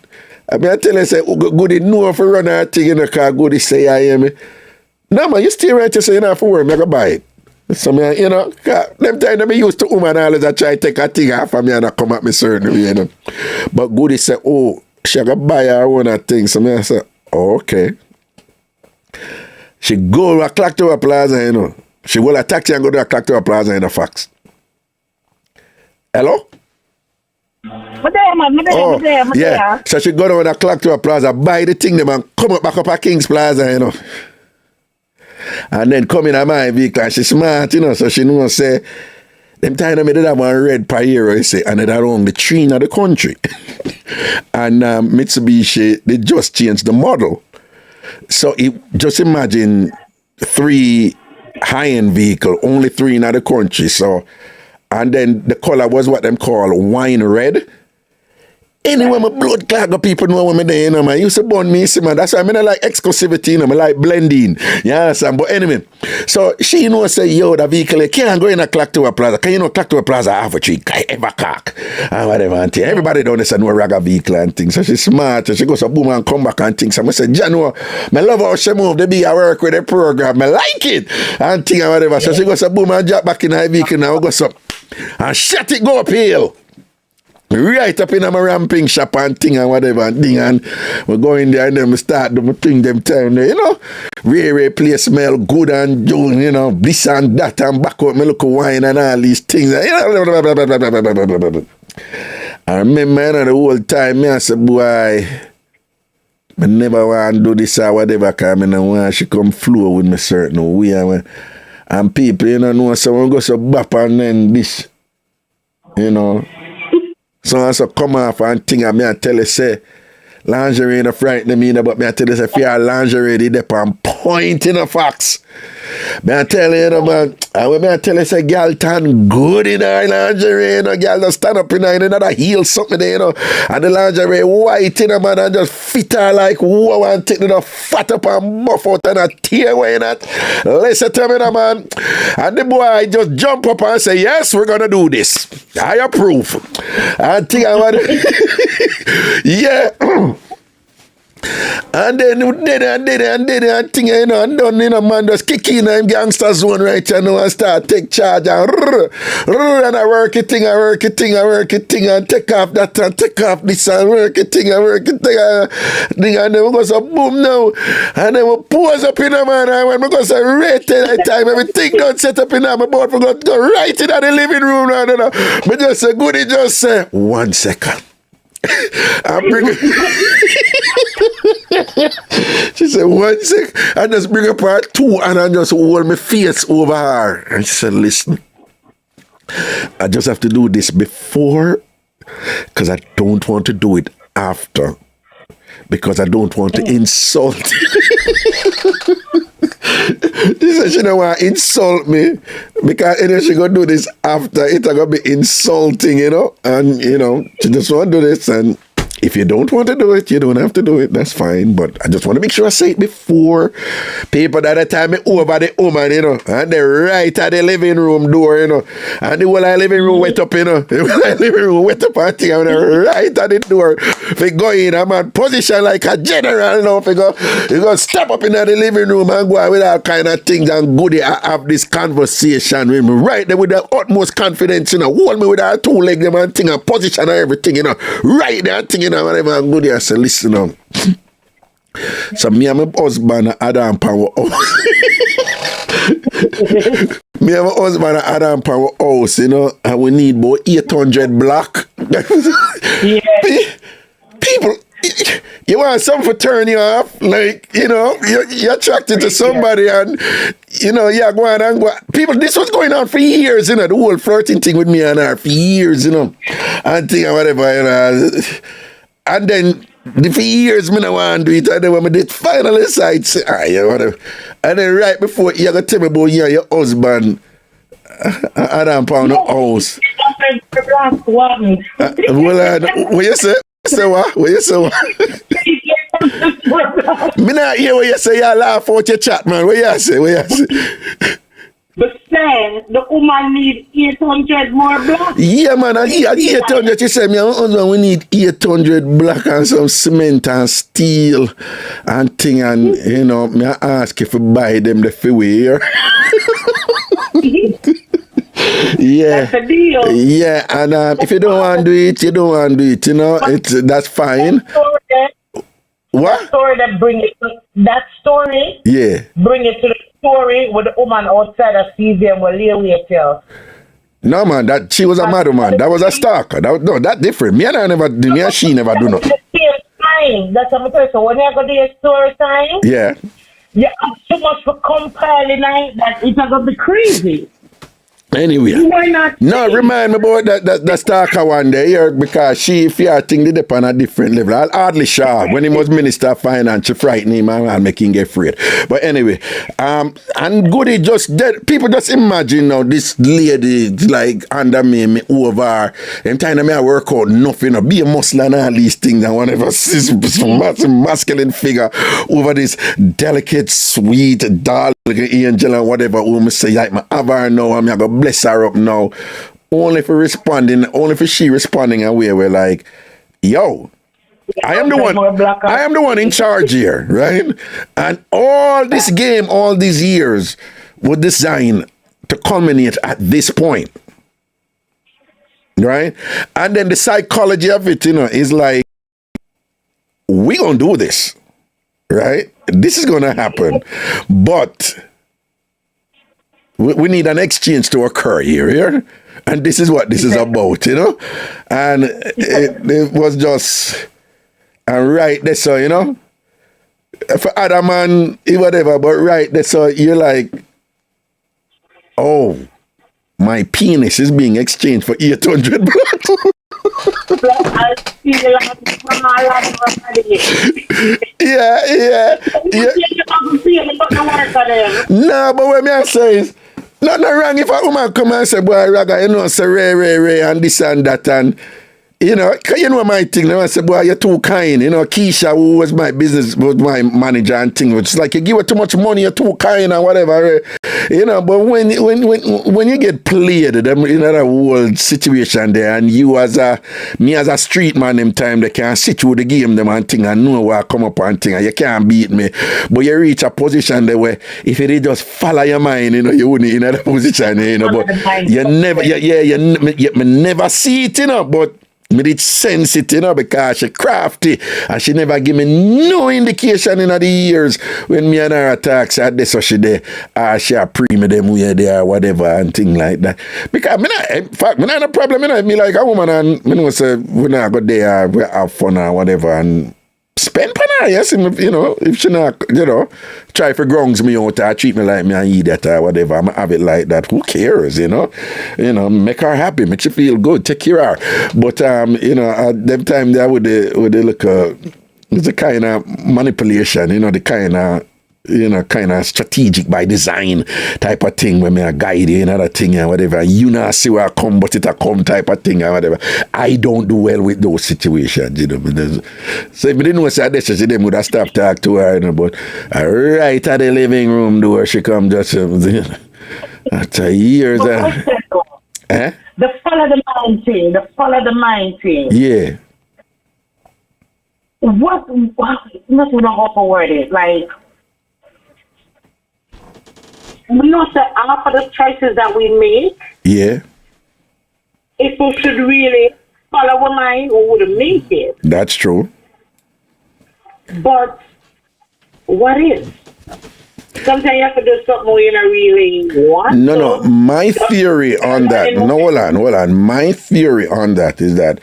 I mean, I tell her, say, Goody know if I run her thing in the car, Goody say, I am. No, man, you still right to say, you know, for work, I go buy it. So, man, you know, them time I used to woman always I try to take a thing off of me and I come at me certain way, you know. But Goody say, oh, she go buy her own thing. So, I say, oh, okay. She go to a Clock Tower Plaza, you know. She go to a taxi and go to a Clock Tower Plaza in a fax. Hello? Yeah. So she go down a Clock Tower Plaza, buy the thing, man, come up back up at King's Plaza, you know. And then come in at my vehicle, and she smart, you know, so she know say, them time I did have one red Pajero, you say, and it around the tree in the country. And Mitsubishi, they just changed the model. So just imagine 3 high-end vehicle, only 3 in the country, so. And then the color was what them call wine red. Anyway, my blood clot got people know when me there, you know, man. You used to burn me, see, man. That's why I mean I like exclusivity, you know, I like blending. You understand? But anyway, so she, you know, say, yo, the vehicle, can't go in a Clock Tower Plaza. Can you know Clock Tower Plaza have a tree, guy ever cock? And whatever, and thing. Everybody don't listen to a Raga vehicle and things. So she's smart. So she goes to boom and come back and things. So I say, Jano, I love how she move. They be at work with the program. I like it. And thing and whatever. So she goes to boom and drop back in her vehicle now. Goes up and shut it go uphill. Right up in my ramping shop and thing and whatever and thing, and we go in there and then we start doing thing them time there, you know. Really place smell good and doing, you know, this and that and back up me look wine and all these things. You know, I remember, you know, the whole time me I said, boy, I never want to do this or whatever, because I don't want she come flow with me certain way. And people, you know someone goes to bap and then this, you know. So I so come off and thing and me I tell you say lingerie no frighten me, but me I tell you say if you are lingerie they dep on point in a fax. Me I tell you, you know, man, and when me I tell you say girl turn good in her lingerie, you know, girl just stand up in her in another heel something there, you know, and the lingerie white, you know, man, and just fit her like wow and take the fat up and buff out and a tear away in that. Listen to me, you know, man. And the boy just jump up and say, yes, we're gonna do this. I approve. I think I want yeah. And then I think, you know, and done, you know, man, just kick in him gangster zone right here, you know, and start take charge and and I work it thing and take off that and take off this and work it thing and then we go so boom now and then we pose up in a man and when we go so right that time everything done set up in my board we go right in the living room now, you know. But just say Goody just say 1 second. I bring it. She said 1 sec. I just bring up her 2 and I just hold my face over her. And she said, listen, I just have to do this before because I don't want to do it after. Because I don't want to insult. She said she don't want to insult me because if she gonna do this after it's gonna be insulting, you know. And you know, she just want to do this, and if you don't want to do it, you don't have to do it. That's fine. But I just want to make sure I say it before people that time me over the woman, you know, and they're right at the living room door, you know, and the whole living room wet up, you know, the whole living room wet up and thing, and they're right at the door. If you go in, I'm in position like a general, you know, if you go step up in the living room and go out with all kind of things and Goody have this conversation with me right there with the utmost confidence, you know, hold me with our 2 legs and thing and position and everything, you know, right there and thing, you know, whatever and Goody I say, listen now. So me and my husband Adam Power house. Me and my husband Adam Power house, you know, and we need about 800 block. People, you want something to turn you off, like, you know, you're attracted to somebody and, you know, you're going and go. People, this was going on for years, you know, the whole flirting thing with me and her for years, you know, and thing and whatever, you know. And then, for years, me no want to do it, and then when I did finally decide, say, yeah, whatever. And then right before, you got to tell me about you and your husband, Adam Pound the house. What you say? Say what? What you say? What? Me not hear what you say. You laugh out your chat, man. What you say? What you say? But say the woman need 800 more blocks. Yeah, man. 800. You say me and husband we need 800 block and some cement and steel and thing, and you know me I ask if you buy them the freeway here. Yeah, that's a deal. Yeah, and if you don't want to do it, you don't want to do it. You know, that's fine. What? That story that bring it to that story. Yeah. Bring it to the story with the woman outside of CVM will lay with you. No man, that she was a mad woman. That was a stalker. That different. Me and her never do. Me and she never do nothing. That's what I'm saying. So when you go to your story time, yeah, you have so much for compiling that it's gonna be crazy. Anyway, no, remind me about that stalker one day here, because she think they depend on a different level. I'll hardly sure when he was Minister of Finance, she frightened him and I'll make him get afraid. But anyway, and Goody just dead. People just imagine now this lady like under me over. I'm telling them I work out nothing, be a muscle and all these things and whatever. This masculine figure over this delicate, sweet, dark angel and whatever. Who say like my avar now, I'm gonna bless her up now. Only for she responding and we're like, yo, I am the one in charge here, right? And all this game, all these years were designed to culminate at this point. Right? And then the psychology of it, you know, is like, we gonna do this. Right? This is gonna happen. But we need an exchange to occur here. And this is what this is about, you know? And it was just right there, so, you know? For other man, whatever, but right there, so you're like, oh, my penis is being exchanged for 800 bucks. Yeah. No, but what I say is, nothing wrong if a woman come and say, boy, Raga, you know, say Ray, and this and that, and you know my thing. I say, boy, you're too kind. You know, Keisha, who was my manager and thing, it's like you give her too much money, you're too kind and whatever. You know, but when you get played in that whole situation there, and you as a street man, them time they can sit you the game them and thing and know what come up and thing, and you can't beat me. But you reach a position there where if you just follow your mind, you know, you wouldn't in that position, you know. But you never, you never see it, you know. But me did sense it, you know, because she crafty and she never give me no indication in the years when me and her attacks at this or she there, she a pre me them way there or whatever and thing like that. Because in fact, me not a problem, you know, me like a woman and me know say we not go there, we have fun or whatever and spend on her, yes, you know, if she not, you know, try for grungs me out or treat me like me an idiot or whatever, I'm have it like that. Who cares, you know? You know, make her happy, make she feel good, take care of her. But you know, at them time there with the look, it's a kind of manipulation, you know, the kind of strategic by design type of thing when me a guide you, another thing and whatever. You not see where I come, but it a come type of thing and whatever. I don't do well with those situations, you know. So if I didn't know say this, she them would have stopped talk to her, you know, but right at the living room door, she come just after years. The follow the mind thing. Yeah. What not we don't overword it, like we know that half of the choices that we make, yeah, if we should really follow our mind, we wouldn't make it. That's true. But what is? Sometimes you have to do something where you don't really want. No. My theory on that. No, hold on. My theory on that is that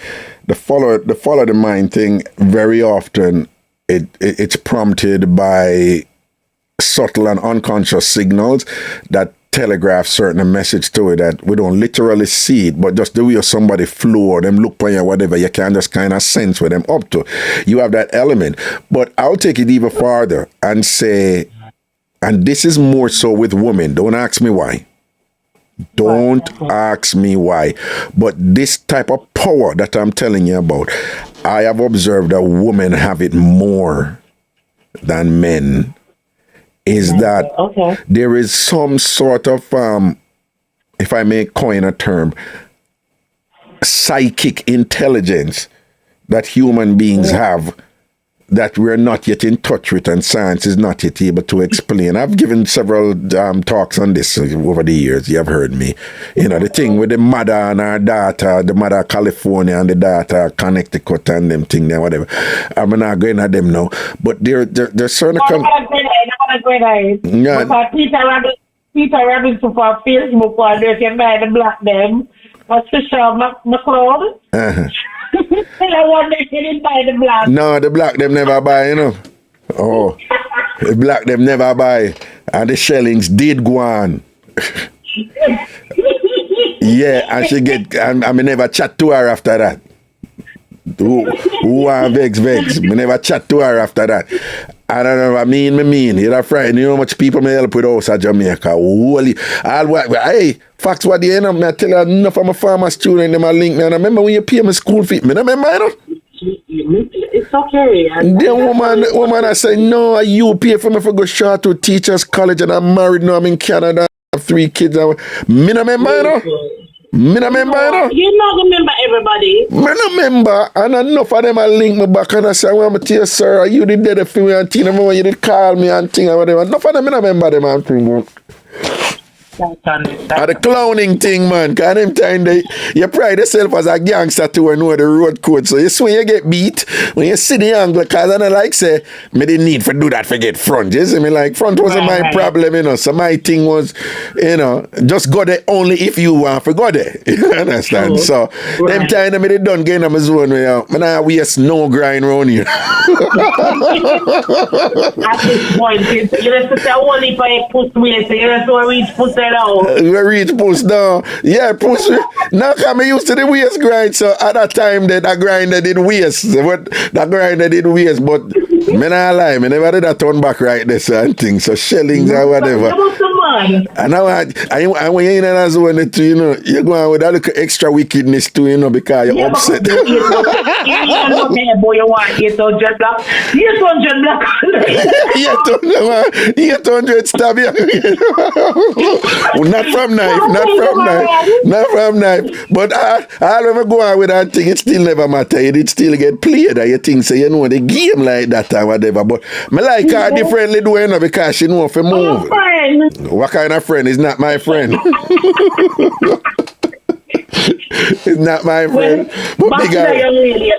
the follow the mind thing very often it's prompted by subtle and unconscious signals that telegraph certain message to it that we don't literally see it, but just the way somebody flow or them look on you, whatever, you can just kind of sense what them up to. You have that element. But I'll take it even farther and say, and this is more so with women, don't ask me why. Don't ask me why. But this type of power that I'm telling you about, I have observed that women have it more than men. Is that there is some sort of, if I may coin a term, psychic intelligence that human beings have that we're not yet in touch with and science is not yet able to explain. I've given several talks on this over the years. You have heard me. You know, the thing with the mother and her daughter, the mother California and the daughter Connecticut and them thing there, whatever. I'm not going at them now. But there's certain... Yeah. Because Peter Robinson for Facebook or they can buy the black them. What's the show, McLeod? No, the black them never buy, you know. Oh, the black them never buy. And the shellings did go on. Yeah, and she get, and I never chat to her after that. Who are vex? Me never chat to her after that. I don't know, I mean. You're a friend. You know how much people me help with us at Jamaica. Holy, hey, facts what you know, I tell you enough of my farmer student, them a link me. And I remember when you pay my school fee, me remember, you know? It's okay. The woman I say, no, you pay for me for go short to teachers college and I'm married now, I'm in Canada, I have 3 kids. Me no remember, you know? Me no remember, you know? You not remember everybody. Me no remember, and enough of them a link me back and I say, well, I'm tell you, sir, you did that for me and thing, remember you did call me and thing and whatever. Enough of them, me no remember them and thing. The clowning thing, man. Cause them time you pride yourself as a gangster to know the road code. So you swear you get beat when you see the angle. Cause I don't like say me didn't need to do that for get front. You see me, like front wasn't my problem, you know. So my thing was, you know, just go there only if you want to go there. You understand? So them time me they done getting on my zone where man I waste no grind around here. At this point, you have to say only for a push way, so you have to reach push it out. We reach push down. Yeah, push. Now come used to the waist grind, so at that time that grind that did waist. But that grind that did waist, but me not lie, me never did that turn back right there so and things. So shellings or whatever. And now I when you're in a zone too, you know, you're going with that little extra wickedness too, you know, because you're upset. Boy, you want 800 black. 800 black. 800 stab you. Not from knife. But I'll ever go on with that thing, it still never matter. It still get played. You think so, you know, the game like that or whatever. But me like her differently doing, you know, because she know if you move. What kind of friend? Is not my friend. It's not my friend. But back to the young lady.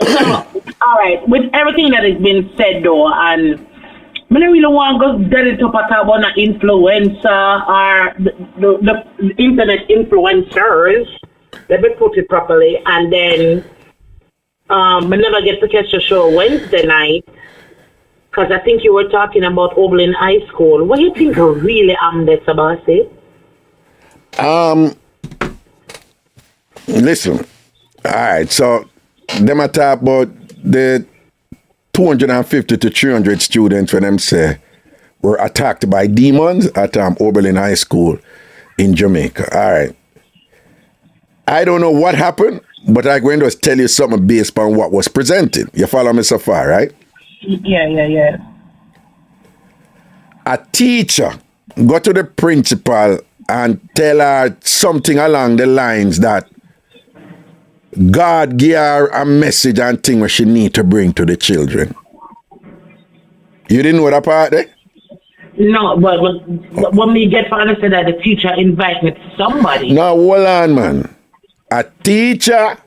All right, with everything that has been said though, and I don't really want to go get into talk about an influencer or the internet influencers. Let me put it properly. And then I never get to catch the show Wednesday night because I think you were talking about Oberlin High School. What do you think really this about it? Listen. All right, so them I talk about the 250 to 300 students when them say were attacked by demons at Oberlin High School in Jamaica. All right. I don't know what happened, but I'm going to tell you something based on what was presented. You follow me so far, right? Yeah. A teacher go to the principal and tell her something along the lines that God gave her a message and thing what she need to bring to the children. You didn't know that part there? No, but when we get to understand that the teacher invited somebody. No, hold on, man. A teacher,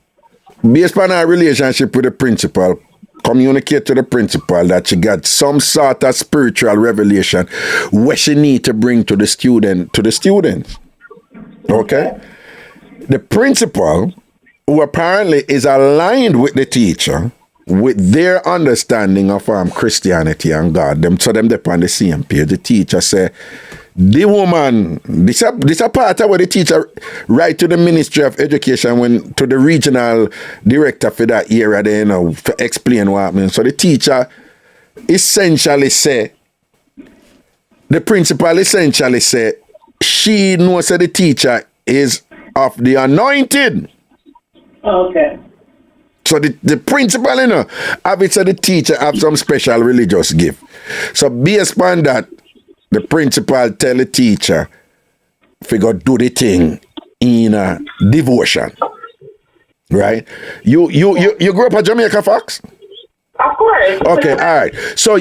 based on her relationship with the principal, communicate to the principal that she got some sort of spiritual revelation where she need to bring to the students. Okay? The principal, who apparently is aligned with the teacher, with their understanding of Christianity and God, them on the same page. The teacher say, the woman, this a part of what the teacher write to the Ministry of Education to the regional director for that area, they, to explain what happened. So the teacher essentially say, the principal essentially say, she knows that the teacher is of the anointed. Okay. So the principal, have it so the teacher have some special religious gift. So based on that, the principal tell the teacher if go do the thing in devotion. Right? You grew up at Jamaica, Fox? Of course. Okay, all right. So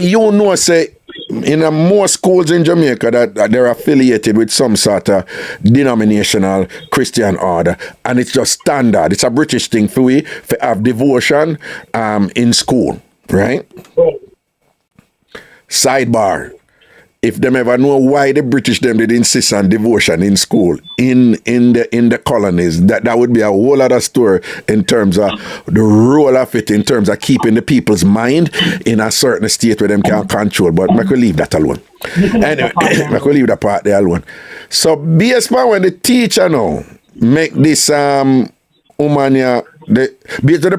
say in most schools in Jamaica that they're affiliated with some sort of denominational Christian order, and it's just standard. It's a British thing for we to have devotion in school, right? Sidebar. If them ever know why the British them did insist on devotion in school in the colonies, that would be a whole other story in terms of the role of it, in terms of keeping the people's mind in a certain state where them can't control. But I could leave that alone. Anyway, I could leave that part there alone. So based on when the teacher now make this the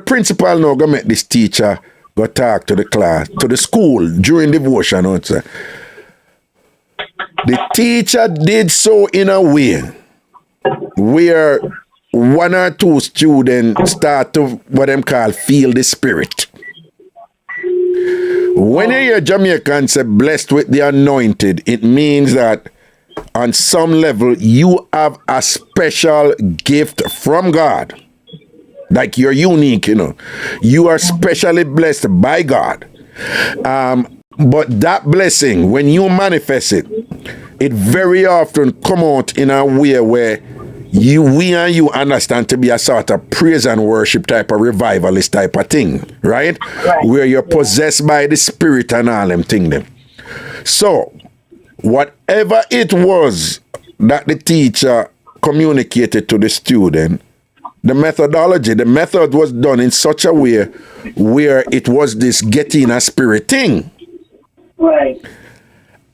principal now go make this teacher go talk to the class, to the school during devotion, also. The teacher did so in a way where one or two students start to what them call feel the spirit. When you hear Jamaicans say blessed with the anointed, it means that on some level you have a special gift from God. Like you're unique, You are specially blessed by God. But that blessing, when you manifest it, it very often come out in a way where we and you understand to be a sort of praise and worship type of revivalist type of thing, right? Where you're possessed by the spirit and all them thing them. So, whatever it was that the teacher communicated to the student, the method was done in such a way where it was this getting a spirit thing. Right.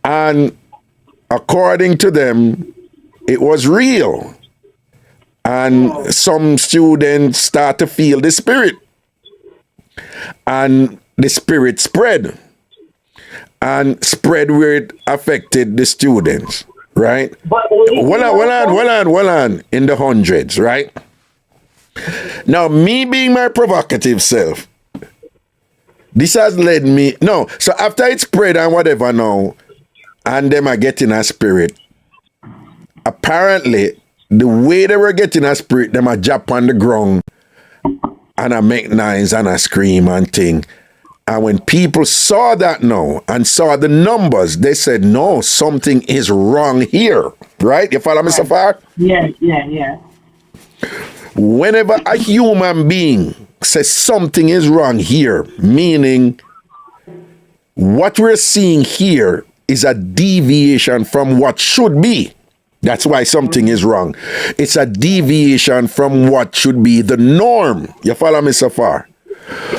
And according to them, it was real. And some students start to feel the spirit. And the spirit spread. And spread where it affected the students, right? Well on, in the hundreds, right? Now, me being my provocative self, this has led me, so after it spread and whatever now, and them are getting a spirit, apparently, the way they were getting a spirit, them are jump on the ground, and I make noise, and I scream and thing. And when people saw that now, and saw the numbers, they said, no, something is wrong here, right? You follow me so far? Yeah. Whenever a human being says something is wrong here, meaning what we're seeing here is a deviation from what should be. That's why something is wrong. It's a deviation from what should be the norm. You follow me so far?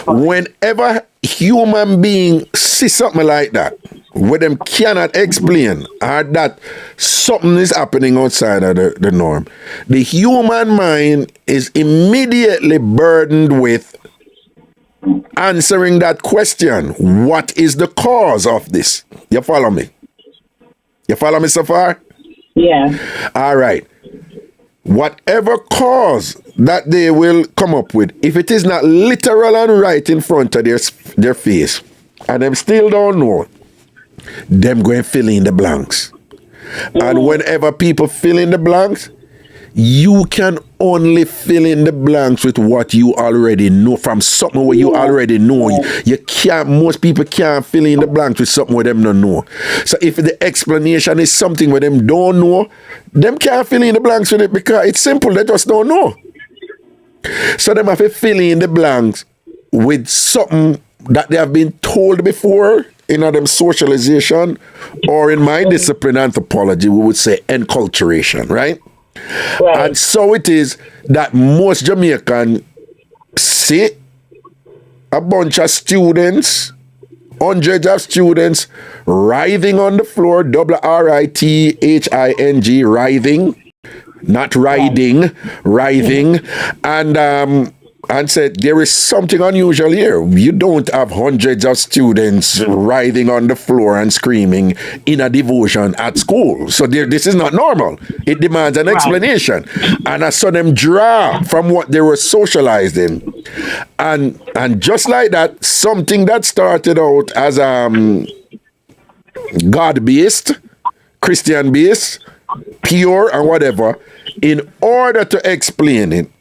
Whenever human being see something like that, where them cannot explain, or that something is happening outside of the norm, the human mind is immediately burdened with answering that question. What is the cause of this? You follow me? You follow me so far? Yeah. All right. Whatever cause that they will come up with, if it is not literal and right in front of their face, and them still don't know, them going to fill in the blanks. And whenever people fill in the blanks, you can only fill in the blanks with what you already know, from something where you already know. You can't, most people can't fill in the blanks with something where them don't know. So if the explanation is something where them don't know, them can't fill in the blanks with it because it's simple, they just don't know. So them have to fill in the blanks with something that they have been told before in them socialization, or in my discipline, anthropology, we would say enculturation, right? And so it is that most Jamaican see a bunch of students, hundreds of students, writhing on the floor, WRITHING, writhing, not riding, writhing, and said, there is something unusual here. You don't have hundreds of students writhing on the floor and screaming in a devotion at school. So this is not normal. It demands an explanation. And I saw them draw from what they were socialized in. And just like that, something that started out as God-based, Christian-based, pure and whatever, in order to explain it,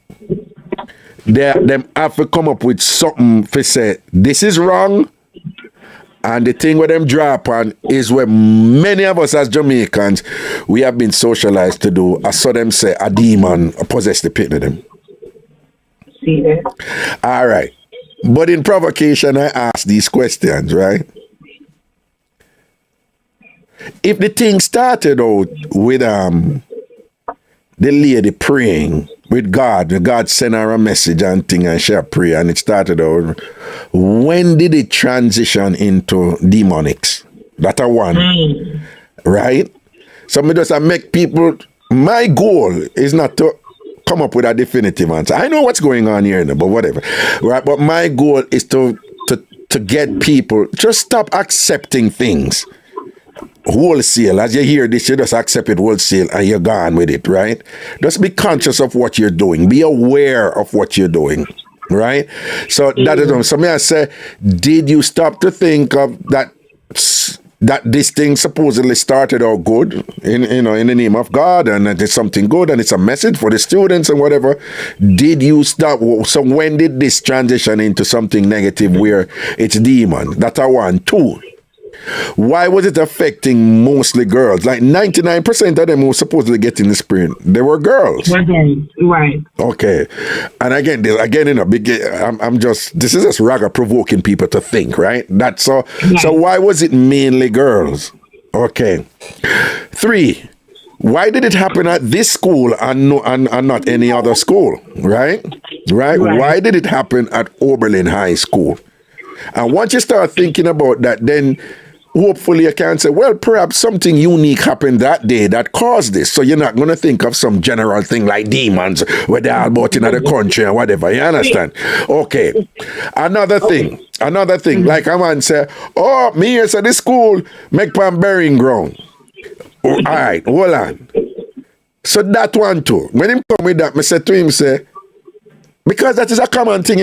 them have to come up with something to say, this is wrong. And the thing with them drop on is where many of us as Jamaicans, we have been socialized to do. I saw them say a demon possessed the pit of them. See that? All right. But in provocation, I ask these questions, right? If the thing started out with the lady praying with God sent her a message and thing, and she pray, and it started out. When did it transition into demonics? That a one, right? So me just make people. My goal is not to come up with a definitive answer. I know what's going on here, but whatever, right? But my goal is to get people just stop accepting things wholesale. As you hear this, you just accept it wholesale and you're gone with it, right? Just be conscious of what you're doing. Be aware of what you're doing, right? So that is so may I say, did you stop to think of that this thing supposedly started out good in the name of God, and that it's something good and it's a message for the students and whatever? Did you stop? So when did this transition into something negative where it's demon? That's a one. Two, why was it affecting mostly girls? Like 99% of them who were supposedly getting the spirit, they were girls. Right. Okay. And again, I'm just, this is just Raga provoking people to think, right? That's so. Yeah. So why was it mainly girls? Okay. 3, why did it happen at this school and not any other school? Right? Why did it happen at Oberlin High School? And once you start thinking about that, then hopefully you can say, well, perhaps something unique happened that day that caused this. So you're not going to think of some general thing like demons where they're all about in the country or whatever. You understand? Okay. Another thing, like a man say, oh, me here at this school, make pan burying ground. Oh, all right, hold on. So that one too. When him come with that, I said to him, say, because that is a common thing,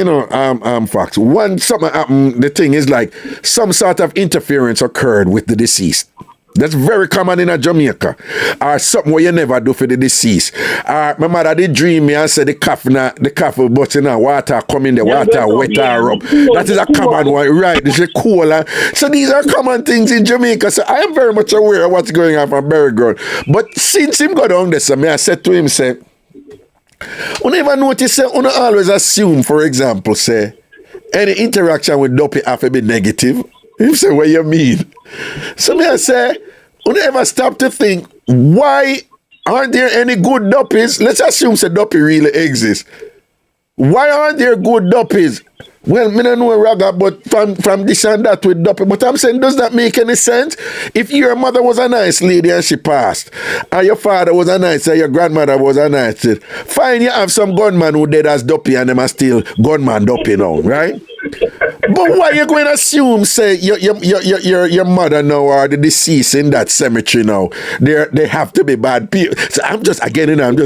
Fox. When something happened, the thing is like some sort of interference occurred with the deceased. That's very common in Jamaica. Or something where you never do for the deceased. My mother did dream me and said the coffee but in the water come in the water, wet her up. That is a common one, right? This is cool. So these are common things in Jamaica. So I am very much aware of what's going on from Berry Girl. But since him got on this, I said to him, say, you never notice, say, you always assume, for example, say, any interaction with Dopey have to be negative. He say, what you mean? So me I say, you never stop to think, why aren't there any good Doppies? Let's assume say Dopey really exists. Why aren't there good Doppies? Well, me don't know Raga, but from this and that with Dopey. But I'm saying, does that make any sense? If your mother was a nice lady and she passed, and your father was a nice, and your grandmother was a nice, fine, you have some gunman who dead as Dopey and them are still gunman Dopey now, right? But why you going to assume, say, your mother now or the deceased in that cemetery now, they have to be bad people? So I'm just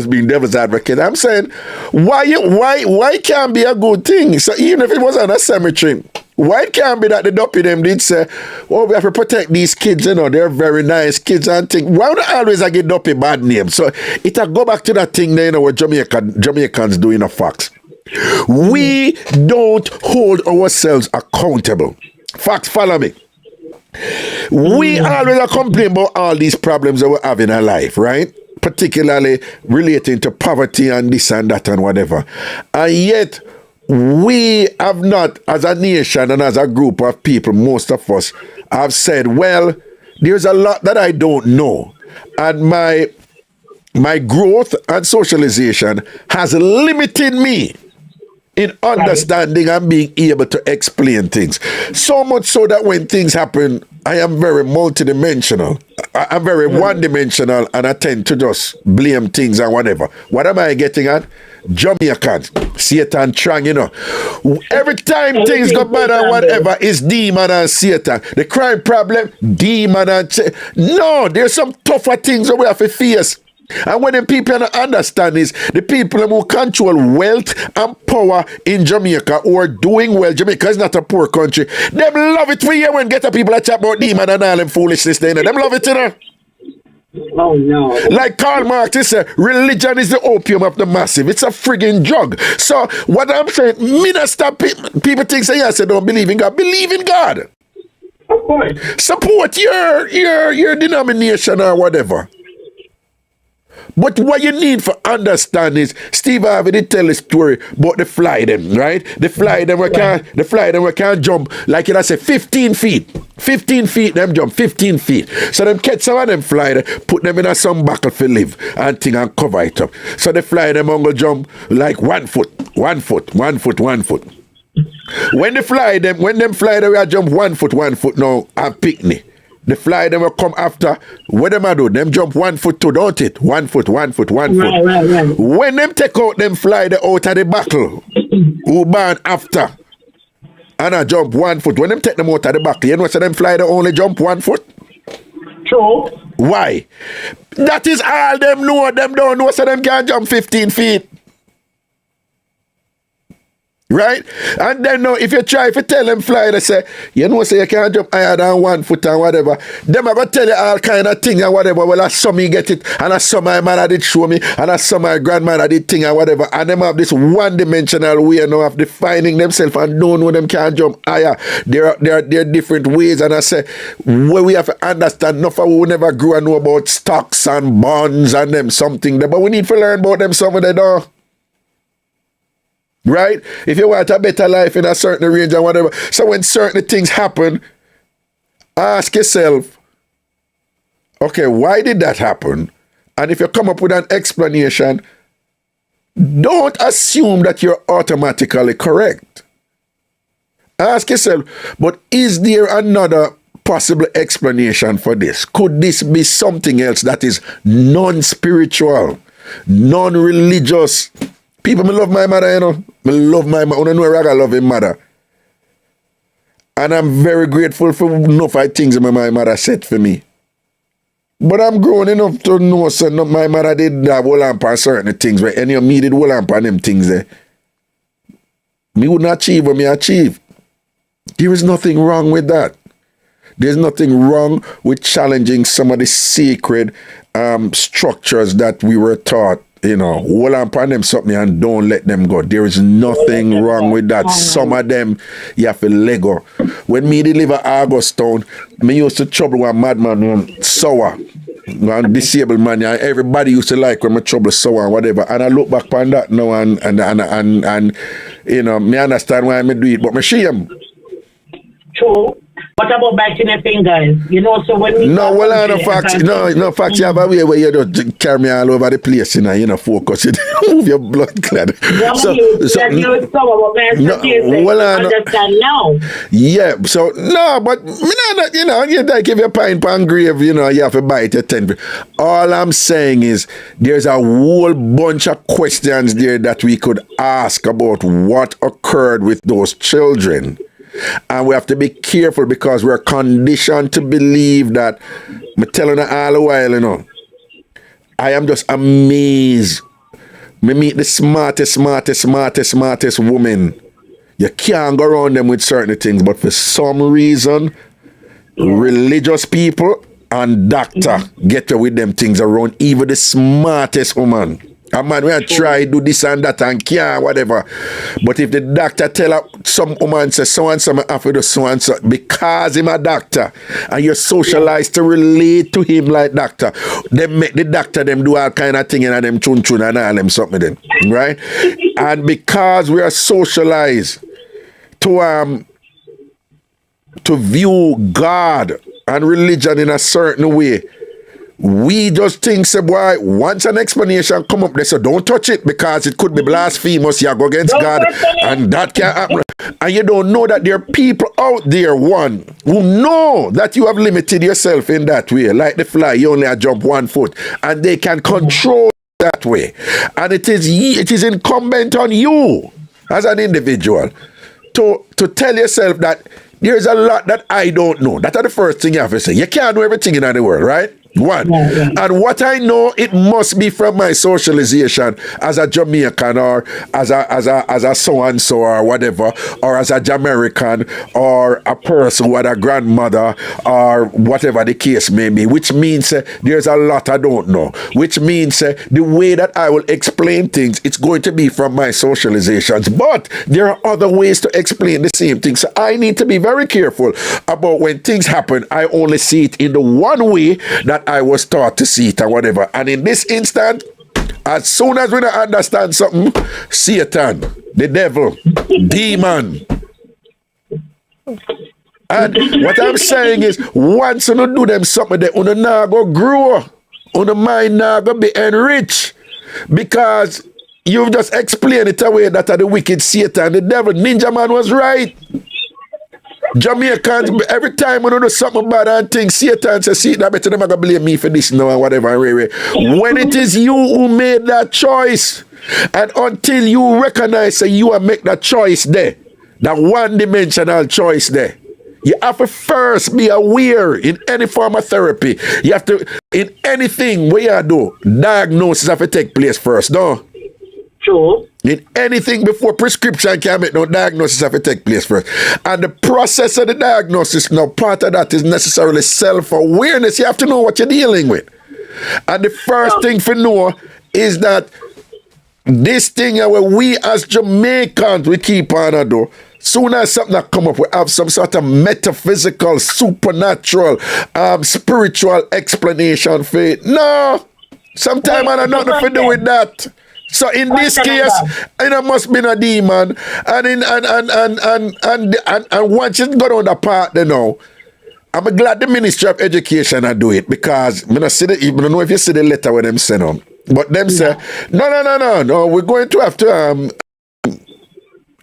being devil's advocate. I'm saying, why can't be a good thing? So even if it was on a cemetery, why it can't be that the Dopey them did say, oh, we have to protect these kids, they're very nice kids and things. Why would I always get Dopey bad name? So it'll go back to that thing there, what Jamaicans do in a Fox. We don't hold ourselves accountable. Facts, follow me. We always are complaining about all these problems that we have in our life, right? Particularly relating to poverty and this and that and whatever. And yet, we have not, as a nation and as a group of people, most of us have said, well, there's a lot that I don't know. And my growth and socialization has limited me in understanding and being able to explain things. So much so that when things happen, I am very multidimensional. I'm very one-dimensional, and I tend to just blame things and whatever. What am I getting at? Jamaicans, Satan Trang, you know. Every time things go bad and whatever, is demon and Satan. The crime problem, demon and... No, there's some tougher things that we have to face. And when the people don't understand is the people who control wealth and power in Jamaica who are doing well. Jamaica is not a poor country. Them love it for you when get the people that chat about demon and all them foolishness. Them love it, you know. Oh no. Like Karl Marx said, religion is the opium of the massive. It's a friggin' drug. So what I'm saying, me not stop people think say yes, I don't believe in God. Believe in God. Of course. Support your denomination or whatever. But what you need for understand is Steve Harvey did tell a story about the fly them, right? The fly them we can't jump like you say 15 feet. 15 feet them jump 15 feet. So them catch some of them fly them, put them in a some buckle for live and thing and cover it up. So the fly them go jump like 1 foot. When them fly them we jump 1 foot now and picnic. The fly them will come after. What them I do? Them jump 1 foot too, don't it? 1 foot. Right. When them take out them fly the out of the battle, who burn after, and I jump 1 foot. When them take them out of the battle, you know so them fly the only jump 1 foot? True. Why? That is all them know. Them don't know so them can't jump 15 feet. Right? And then now, if you try to tell them fly, they say, you know, say you can't jump higher than 1 foot and whatever. Them are going to tell you all kind of thing and whatever. Well, I saw me get it, and I saw my mother did show me, and I saw my grandmother did thing and whatever. And them have this one-dimensional way now of defining themselves and don't know them can't jump higher. There are different ways. And I say, well, we have to understand, enough of we never grew and know about stocks and bonds and them something there, but we need to learn about them some of them though. Right? If you want a better life in a certain range and whatever. So when certain things happen, ask yourself, okay, why did that happen? And if you come up with an explanation, don't assume that you're automatically correct. Ask yourself, but is there another possible explanation for this? Could this be something else that is non-spiritual, non-religious? People, me love my mother, you know. Me love my mother. I know Raga love his mother. And I'm very grateful for enough of things that my mother said for me. But I'm grown enough to know so my mother did that hold on for certain things, but any of me did hold on for them things there. Me wouldn't achieve what me achieved. There is nothing wrong with that. There's nothing wrong with challenging some of the sacred structures that we were taught. You know, hold on upon them something and don't let them go. There is nothing wrong with that. Some of them, you have to let go. When me deliver Augustown, me used to trouble one madman, one sour, one disabled man, and everybody used to like when me trouble sour and whatever. And I look back on that now and you know, me understand why me do it, but me shame. True. What about biting your fingers? You know, so when we... No, well, I no facts. No facts. You have a way where you just carry me all over the place, you know, you know, focus. You move your blood clot. Understand now. Yeah, so, no, but, you know, you like if you're pine pan grave, you know, you have to bite your 10. All I'm saying is there's a whole bunch of questions there that we could ask about what occurred with those children. And we have to be careful because we're conditioned to believe that, I'm telling you all the while, you know, I am just amazed. Me meet the smartest woman. You can't go around them with certain things, but for some reason, religious people and doctor get you with them things around even the smartest woman. A man will try do this and that and can't, whatever. But if the doctor tell her, some woman say so and so, I have to do so and so, because him a doctor and you're socialized to relate to him like doctor, they make the doctor them do all kind of thing and them chun and all them something then, right? And because we are socialized to view God and religion in a certain way, we just think, say, boy, once an explanation come up, they say, don't touch it because it could be blasphemous. You go against God, and that can't happen. And you don't know that there are people out there, one, who know that you have limited yourself in that way. Like the fly, you only jump 1 foot, and they can control that way. And it is incumbent on you as an individual to tell yourself that there's a lot that I don't know. That's the first thing you have to say. You can't know everything in the world, right? One. And what I know, it must be from my socialization as a Jamaican or as a so-and-so or whatever, or as a Jamaican or a person who had a grandmother or whatever the case may be, which means there's a lot I don't know, which means the way that I will explain things, it's going to be from my socializations. But there are other ways to explain the same thing. So I need to be very careful about when things happen, I only see it in the one way that I was taught to see it or whatever. And in this instant, as soon as we don't understand something, Satan, the devil, demon. And what I'm saying is, once you do them something, they will not go grow, on mind not go be enriched, because you've just explained it away that the wicked Satan, the devil. Ninja Man was right. Jamaicans, every time when you do something bad and things, Satan says, see, I bet them going to blame me for this now and whatever. When it is you who made that choice, and until you recognize that you have make that choice there, that one-dimensional choice there, you have to first be aware in any form of therapy. You have to, in anything where you do, diagnosis have to take place first, no? True. In anything before prescription can make no diagnosis have to take place first. And the process of the diagnosis, now part of that is necessarily self-awareness. You have to know what you're dealing with. And the first thing for know is that this thing where we as Jamaicans, we keep on do, soon as something that come up, we have some sort of metaphysical, supernatural, spiritual explanation for it. No, sometimes I have nothing to do with that. So in this case, it must be a demon, and once it got on the part, you know, I'm glad the Ministry of Education I do it, because I don't know if you see the letter with them send on, but them say no, we're going to have to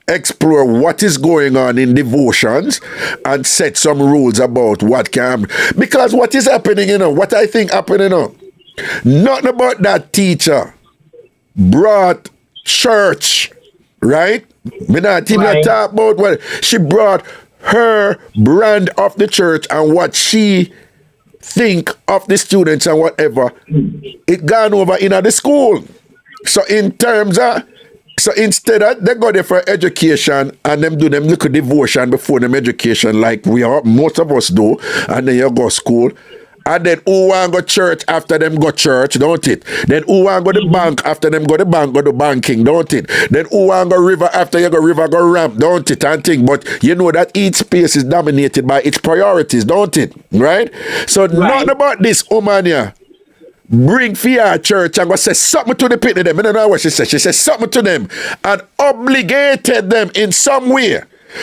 explore what is going on in devotions and set some rules about what can, because what is happening, you know, what I think happening, you know, nothing about that teacher brought church, right? Me not even talk about what she brought, her brand of the church and what she think of the students and whatever. It gone over in the school. So in terms of, so instead of they go there for education and them do them little devotion before them education like we are, most of us do, and then you go school. And then who want go church after them go church, don't it? Then who want go the bank after them go the bank, go to banking, don't it? Then who want go river after you go river, go ramp, don't it? And think, but you know that each space is dominated by its priorities, don't it? Right? So nothing about this woman here. Bring fear church and go say something to the pit of them. I don't know what she said. She said something to them and obligated them in some way.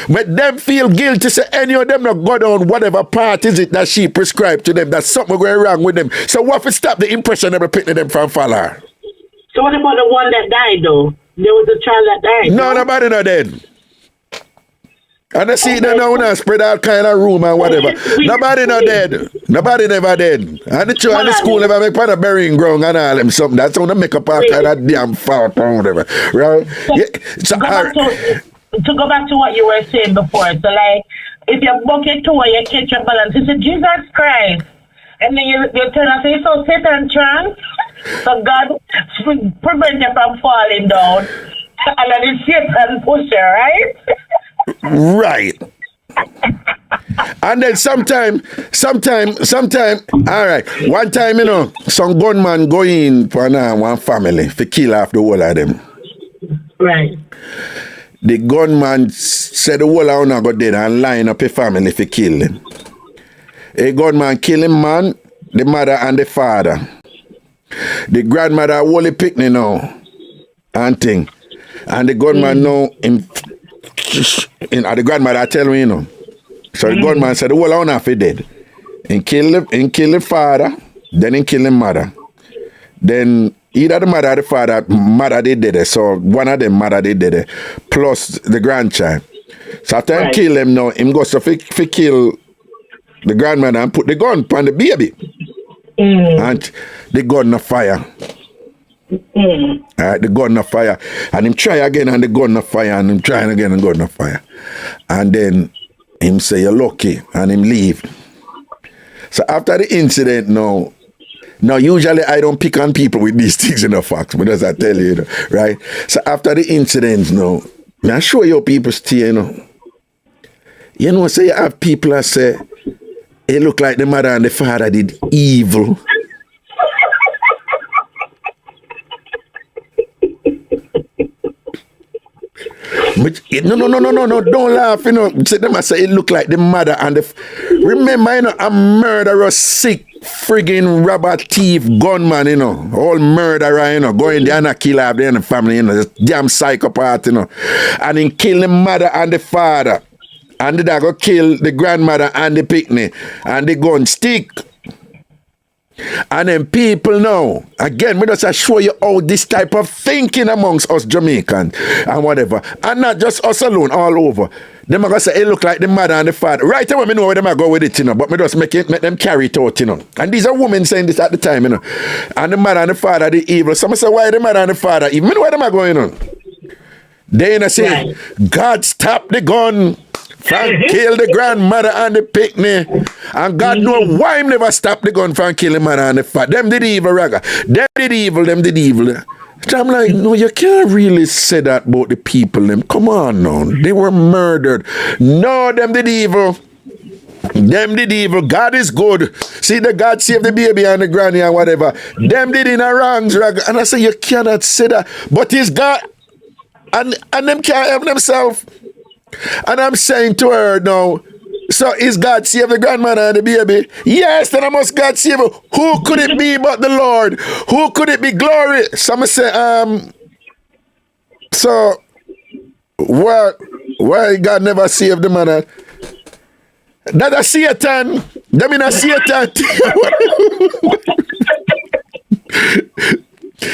Make them feel guilty, say any of them not go down whatever part is it that she prescribed to them, that something going wrong with them. So what if stop the impression of picking them from follow? So what about the one that died though? There was a child that died. No, nobody not dead. And I see that now and spread all kind of rumor and whatever. Nobody not dead. Nobody never dead. And the children the school never make part of burying ground and all them something. That's how they make up all kind of damn fault or whatever. Right? To go back to what you were saying before, so like, if you bucket to you catch your balance, you say, Jesus Christ. And then you turn and say, so Satan chance. So God prevent you from falling down. And then it's Satan push you, right? Right. And then sometime, all right. One time, some gunman go in for one family to kill off the whole of them. Right. The gunman said the whole of them go dead and line up a family to kill them. A gunman kill him, man, the mother and the father. The grandmother only picnic now and thing. And the gunman know him, the grandmother tell me, So the gunman said, well, I'm not dead. And kill the father, then he kill the mother. Then either the mother or the father, mother they did it. So one of them mother they did it, plus the grandchild. So after he kill him now, him goes to kill the grandmother and put the gun on the baby. And the gun on fire. Alright, the gun on fire. And him try again and the gun on fire. And him trying again and gun on fire. And then him say you're lucky and him leave. So after the incident now usually I don't pick on people with these things in the facts, but as I tell you, right? So after the incident now, I show you people still, say you have people that say it look like the mother and the father did evil. But no, don't laugh, Say them I say it look like the mother and the remember, a murderer, sick, friggin' robber, thief, gunman, all murderer, going there and kill off the family, just damn psychopath, and then kill the mother and the father, and the dog kill the grandmother and the picnic, and the gun stick. And then people know, again, we just show you all this type of thinking amongst us Jamaicans and whatever. And not just us alone, all over. Them are going to say, it look like the mother and the father. Right away, me know where them are go with it, but me just make them carry it out, And these are women saying this at the time, And the mother and the father, the evil. Some say, why the mother and the father? Even me know where them are going on. They say, God stop the gun. From kill the grandmother and the picnic. And God know why him never stop the gun from killing the mother and the father. Them did evil, Raga. Them did evil. So I'm like, no, you can't really say that about the people. Them. Come on now. They were murdered. No, them did evil. Them did evil. God is good. See, the God saved the baby and the granny and whatever. Them did in a wrongs, Raga. And I say, you cannot say that. But it's God. And them can't help themselves. And I'm saying to her now, so is God save the grandmother and the baby? Yes, then I must God save her. Who could it be but the Lord? Who could it be? Glory. Some say, so what? Why God never saved the mother? That a Satan. That mean a Satan.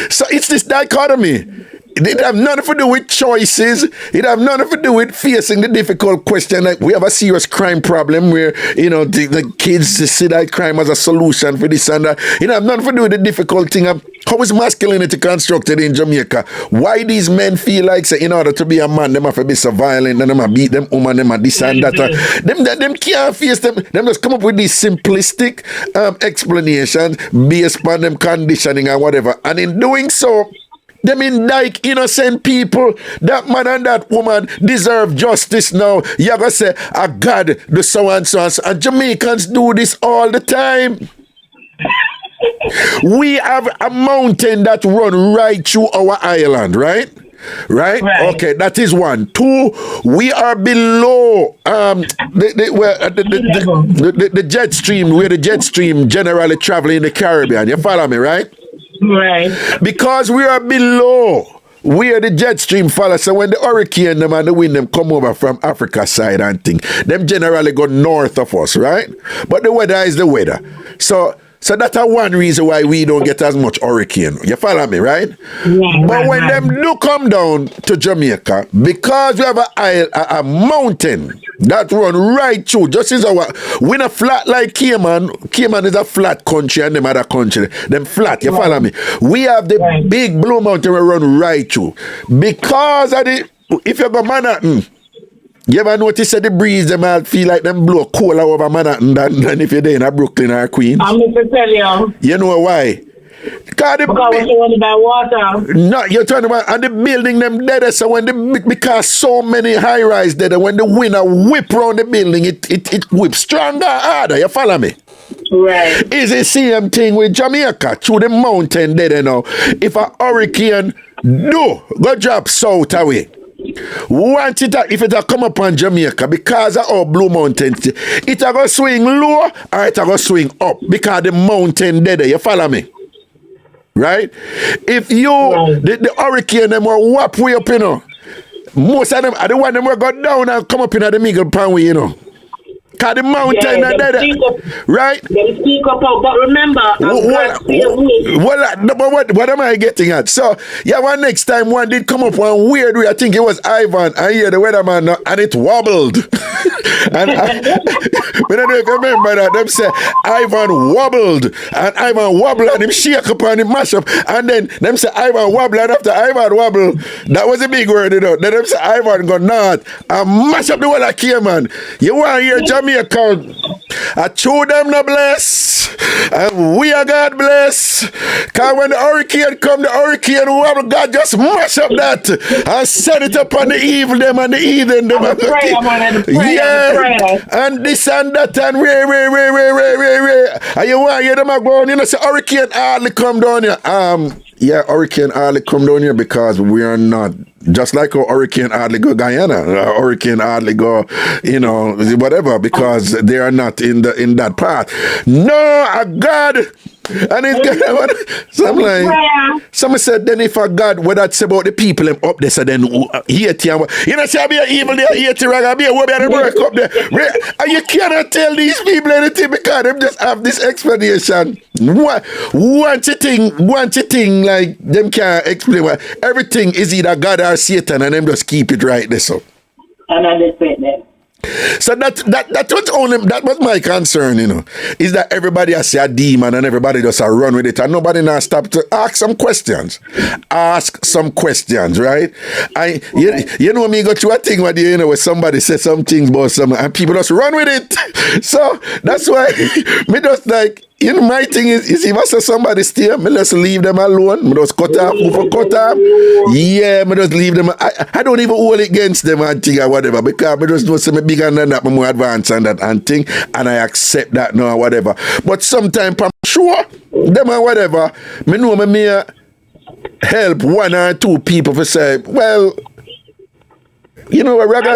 So it's this dichotomy. It have nothing to do with choices. It have nothing to do with facing the difficult question. Like we have a serious crime problem where, the kids see that crime as a solution for this and that. It have nothing to do with the difficult thing of how is masculinity constructed in Jamaica. Why these men feel like, say, in order to be a man, them have to be so violent and them have beat them woman, them have this and that. Them can't face them. Them just come up with these simplistic explanations based on them conditioning and whatever. And in doing so, them indict innocent people. That man and that woman deserve justice now. You gotta say, God, the so and so. And Jamaicans do this all the time. We have a mountain that run right through our island, right? Right? Okay, that is one. Two, we are below the jet stream, where the jet stream generally travel in the Caribbean. You follow me, right? Right. Because we are below where the jet stream follows. So when the hurricane them and the wind them come over from Africa side and thing, them generally go north of us, right? But the weather is the weather. So that's one reason why we don't get as much hurricane. You follow me, right? Yeah, but when them do come down to Jamaica, because we have a mountain that run right through, just as we're not flat like Cayman. Cayman is a flat country and them other country, them flat, you follow me? We have the big Blue Mountain we run right through. Because of if you go Manhattan, you ever notice that the breeze, them all feel like them blow cooler over Manhattan than if you're there in Brooklyn or Queens? I'm going to tell you. You know why? Because we're surrounded by water. No, you're talking about, and the building them dead, so because so many high-rise dead, when the wind whip around the building, it whips stronger, harder, you follow me? Right. Is the same thing with Jamaica, through the mountain dead, if a hurricane go drop south away, if it come upon Jamaica, because of our Blue Mountains, it go swing low or it go swing up because the mountain dead. You follow me? Right? If the hurricane them will whap way up, most of them are the one them will go down and come up in the middle pan way, Cause the mountain are dead, right? They speak up, but remember, what am I getting at? So, one next time one did come up one weird way. I think it was Ivan. I hear the weatherman and it wobbled. And when I don't remember that, them say Ivan wobbled and him shake up and him mash up, and then them say Ivan wobble, and after Ivan wobble, that was a big word, Then them say Ivan go north and mash up the whole of Cayman. You want to hear Jamaica? I chew them no bless, and we are God bless. Cause when the hurricane come, the hurricane wobble, God just mash up that and set it up on the evil them and the heathen them. And this and that and and you want to hear them go on, say hurricane hardly come down here. Hurricane hardly come down here because we are not, just like a hurricane hardly go Guyana, a hurricane hardly go, whatever, because they are not in that part. No, God. And it's God. Some said, then if a God, what that's about the people up there, so then hate you. Say, be evil there, hate you, Raga, be a woman and work up there. And you cannot tell these people anything because they just have this explanation. One thing, like, them can't explain why. Everything is either God or Satan, and them just keep it right there, so. And I respect that. So that was my concern, is that everybody has a demon and everybody just run with it and nobody now stop to ask some questions, right? You know me go through a thing where somebody says some things about something and people just run with it. So that's why me just like, my thing is if I say somebody steal, me just leave them alone. Me just cut off. Yeah, me just leave them. I don't even hold it against them and thing or whatever, because me just know say me bigger than that, me more advanced than that and thing, and I accept that now or whatever. But sometimes I'm sure them or whatever, me know me may help one or two people to say, well, Raga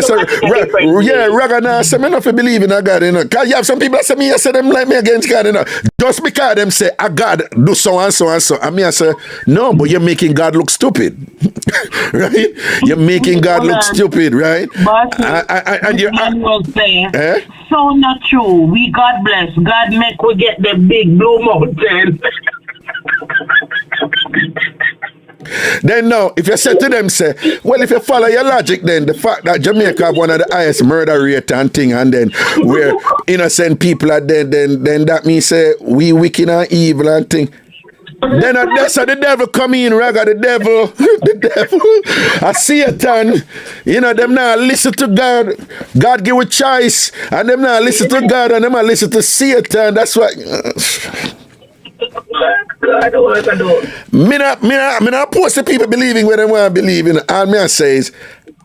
say me not believe in a God, Cause you have some people that say me, say them like me against God, Just because them say a God do so and so and so, and me I say, no, but you're making God look stupid. Right? You're making God look stupid, right? But and you're saying, so not true. We God bless. God make we get the big blue mountain. Then now, if you say to them, say, well, if you follow your logic, then the fact that Jamaica have one of the highest murder rate and thing, and then where innocent people are dead, then that means say we wicked and evil and thing. Then that's how the devil come in, Raga, the devil, a Satan, them now listen to God. God give a choice, and them now listen to God, and them now listen to Satan. That's why. Me not post the people believing where they want to believe in. All me I say is,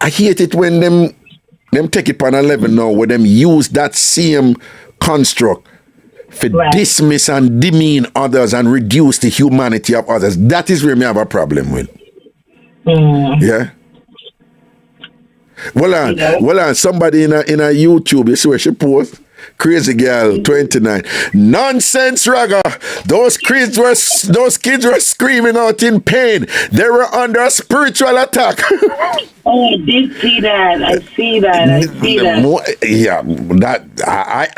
I hate it when them take it on a level now where them use that same construct for dismiss and demean others and reduce the humanity of others. That is where me have a problem with. Yeah. Well on, somebody in a YouTube, you see where she posts? Crazy girl, 29. Nonsense, Raga. Those kids were screaming out in pain. They were under a spiritual attack. Oh, I did see that. I see that. Yeah,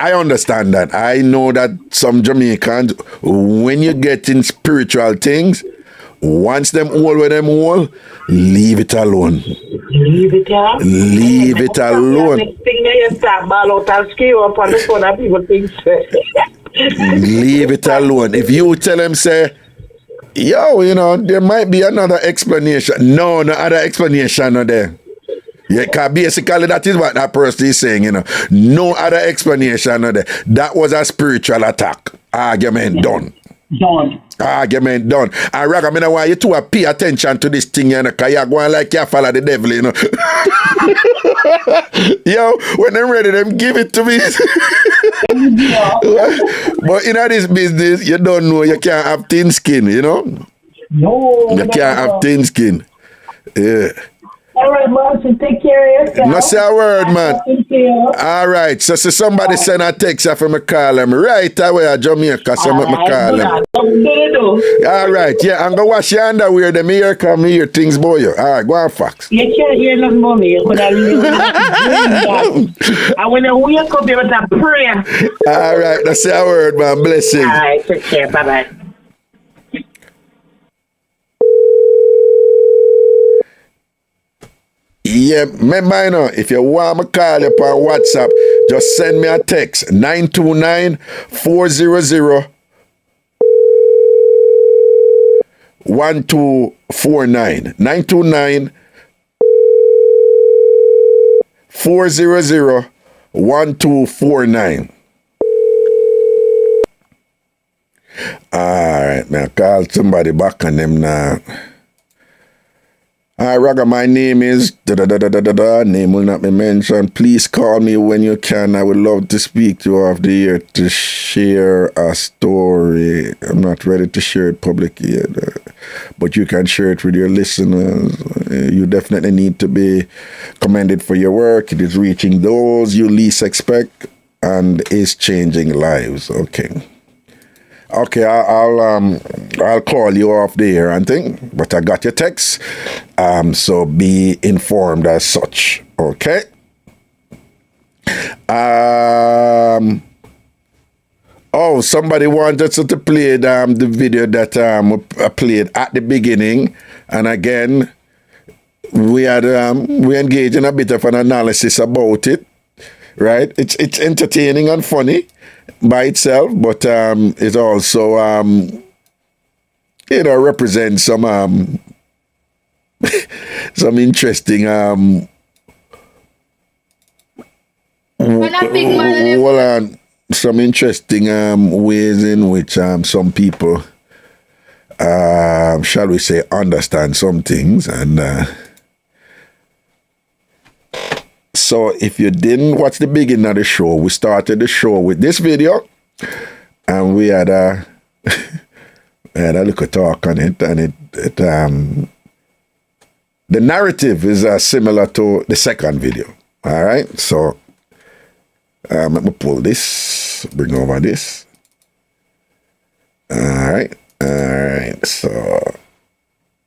I understand that. I know that some Jamaicans, when you get in spiritual things, once them all with them all, leave it alone. Leave it alone. Leave it alone. Next thing you start ball out and scream up on the phone and people think leave it alone. If you tell them, say, yo, there might be another explanation. No other explanation no there. Yeah, because basically that is what that person is saying, No other explanation no there. That was a spiritual attack. Argument done. Done. Ah, get me done. And Raga, I want you to pay attention to this thing, you know, because you're going like you follow the devil, you know. Yo, when they're ready, them give it to me. But in this business, you don't know, you can't have thin skin, you know. No. You can't have thin skin. Yeah. All right, man. So take care of yourself. No say a word, man. All right. So somebody send a text from me call them right away at Jamaica. So me call them. All right. Yeah, I'm going to wash your underwear. Them here come here. Things boy you. All right. Go on, Fox. You can't hear nothing about me. You could have lived. And when you wake up, you have to pray. All right. No say a word, man. Blessings. All right. Take care. Bye-bye. Yeah, remember, you know, if you want me call you on WhatsApp, just send me a text 929-400-1249. 929-400-1249. All right, now call somebody back on them now. Hi, Raga, my name is name will not be mentioned. Please call me when you can. I would love to speak to you off the air to share a story. I'm not ready to share it publicly yet, but you can share it with your listeners. You definitely need to be commended for your work. It is reaching those you least expect and is changing lives. Okay, I'll call you off the air and thing, but I got your text, so be informed as such. Okay. Oh, somebody wanted us to play the video that I played at the beginning, and again, we engaged in a bit of an analysis about it. Right? It's entertaining and funny by itself, but it also represents some some interesting some interesting ways in which some people shall we say understand some things. And so if you didn't watch the beginning of the show, we started the show with this video, and we had a little talk on it, and the narrative is similar to the second video. All right, so let me pull this, bring over this. All right, so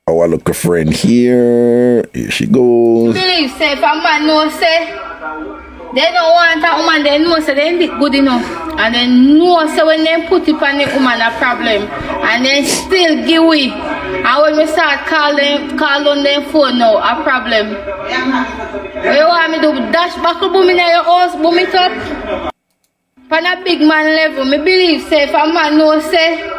our little friend here she goes. Believe say if a man know say they don't want a woman, they know say they ain't good enough, and they know say when they put it on the woman a problem, and they still give way. And when we start call on them phone now a problem. What you want me to do? Dash buckle boom in your house, boom it up. On a big man level, me believe say if a man know say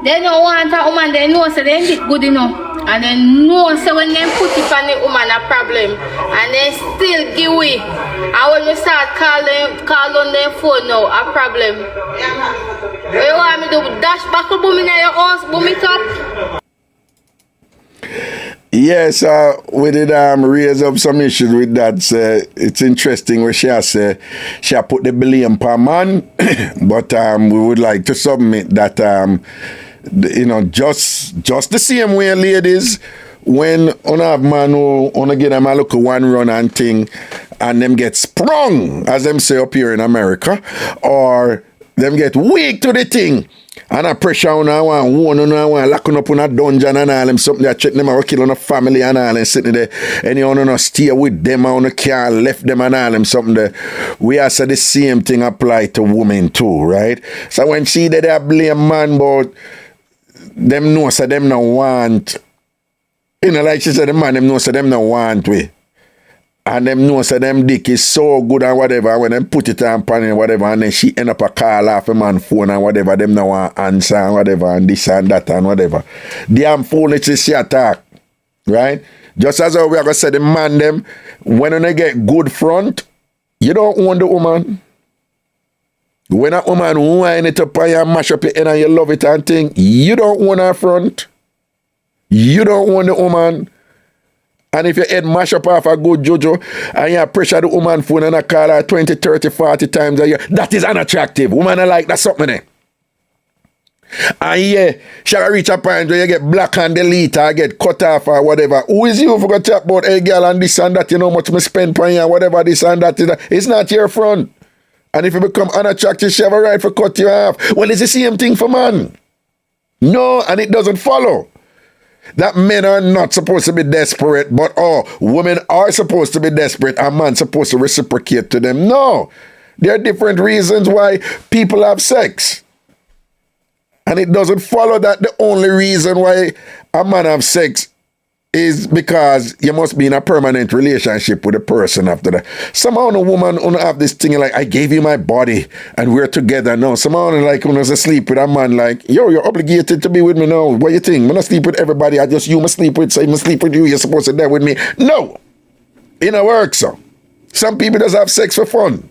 they don't want a woman, they know say they ain't good enough. And they know say when they put it on the woman a problem, and they still give way. And when we start call on their phone now a problem. What you want me to do? Dash buckle boom in your house, boom it up. Yes, we did raise up some issues with that. It's interesting where she put the blame per man, but we would like to submit that just the same way, ladies, when on have man who wanna get them a look one run and thing, and them get sprung, as them say up here in America, or them get weak to the thing. And a pressure on one locking up on a dungeon and all them something that check them out, kill on a family and all and sitting there. And you wanna stay with them on the car, left them and all them something there. We also the same thing apply to women too, right? So when she did that blame man, but them know so them no want, like she said, the man them know so them no want we. And them know so them dick is so good and whatever, when them put it on pan and whatever, and then she end up a call off a man phone and whatever, them no want answer and whatever, and this and that and whatever. Damn foolishness she attack, right? Just as how we are going to say the man them, when they get good front, you don't own the woman. When a woman wind it up and you mash up your head and you love it and thing, you don't want her front. You don't want the woman. And if your head mash up off a good jojo and you pressure the woman phone and I call her 20, 30, 40 times a year, that is unattractive. Woman are like, that's something there. And yeah, shall I reach a point where you get block and delete or get cut off or whatever. Who is you for to chat about, hey girl, and this and that, you know how much me spend on you, whatever this and that is. It's not your front. And if you become unattractive, she have a right for cut you off. Well, it's the same thing for man. No, and it doesn't follow. That men are not supposed to be desperate, but women are supposed to be desperate and man supposed to reciprocate to them. No, there are different reasons why people have sex. And it doesn't follow that the only reason why a man have sex is because you must be in a permanent relationship with a person after that. Somehow a woman only have this thing like, I gave you my body and we're together now. Somehow like when I sleep with a man like, yo, you're obligated to be with me now. What you think? I'm not sleep with everybody. I just you must sleep with, so I must sleep with you. You're supposed to die with me. No. It don't work so. Some people just have sex for fun.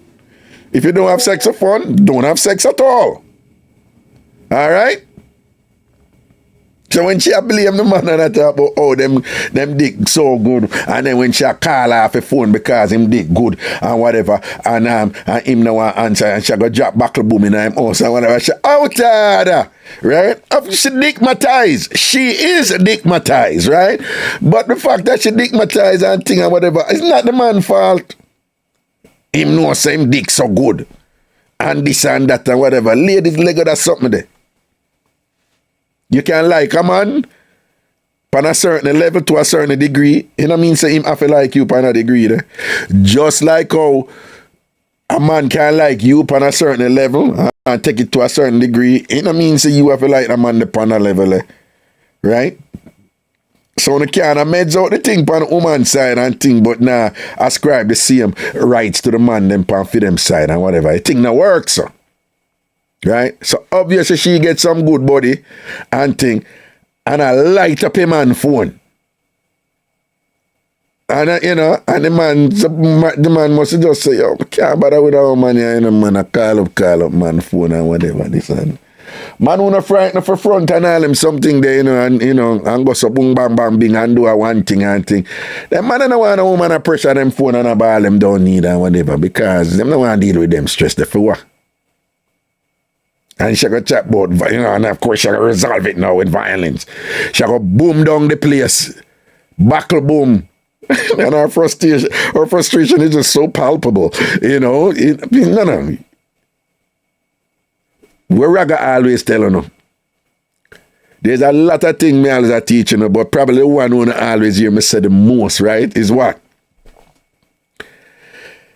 If you don't have sex for fun, don't have sex at all. All right? So when she blame the man and I talk about them dick so good, and then when she call off a phone because him dick good and whatever, and him no want answer and she go drop buckle boom in him house and whatever, she out there, right? She dickmatized. She is dickmatized, right? But the fact that she dickmatized and thing and whatever, it's not the man's fault. Him know say him dick so good. And this and that and whatever. Ladies, Lego, that's something there. You can like a man on a certain level to a certain degree. You know what I mean? Say him have to like you on a degree there. Just like how a man can like you on a certain level and take it to a certain degree. You know what I mean? Say you have to like a man upon a level there. Right? So you can't meds out the thing on the woman's side and thing, but now ascribe the same rights to the man them for them side and whatever. I think that works. So. Right? So obviously she gets some good body and thing, and I light up a man phone. And you know, and the man must just say, yo, I can't bother with our man here, you know, man, I call up man phone and whatever this and man wanna frighten for front and all him something there, and go so boom bam bam bing and do a one thing and thing. Them man don't want a woman to pressure them phone and a ball them don't need and whatever because them don't want to deal with them stress there for what. And she go chat about, and of course she go resolve it now with violence. She go boom down the place. Buckle boom. And her frustration is just so palpable. No. Where Raga always telling you. There's a lot of things me always teach you, but probably the one who always hear me say the most, right, is what?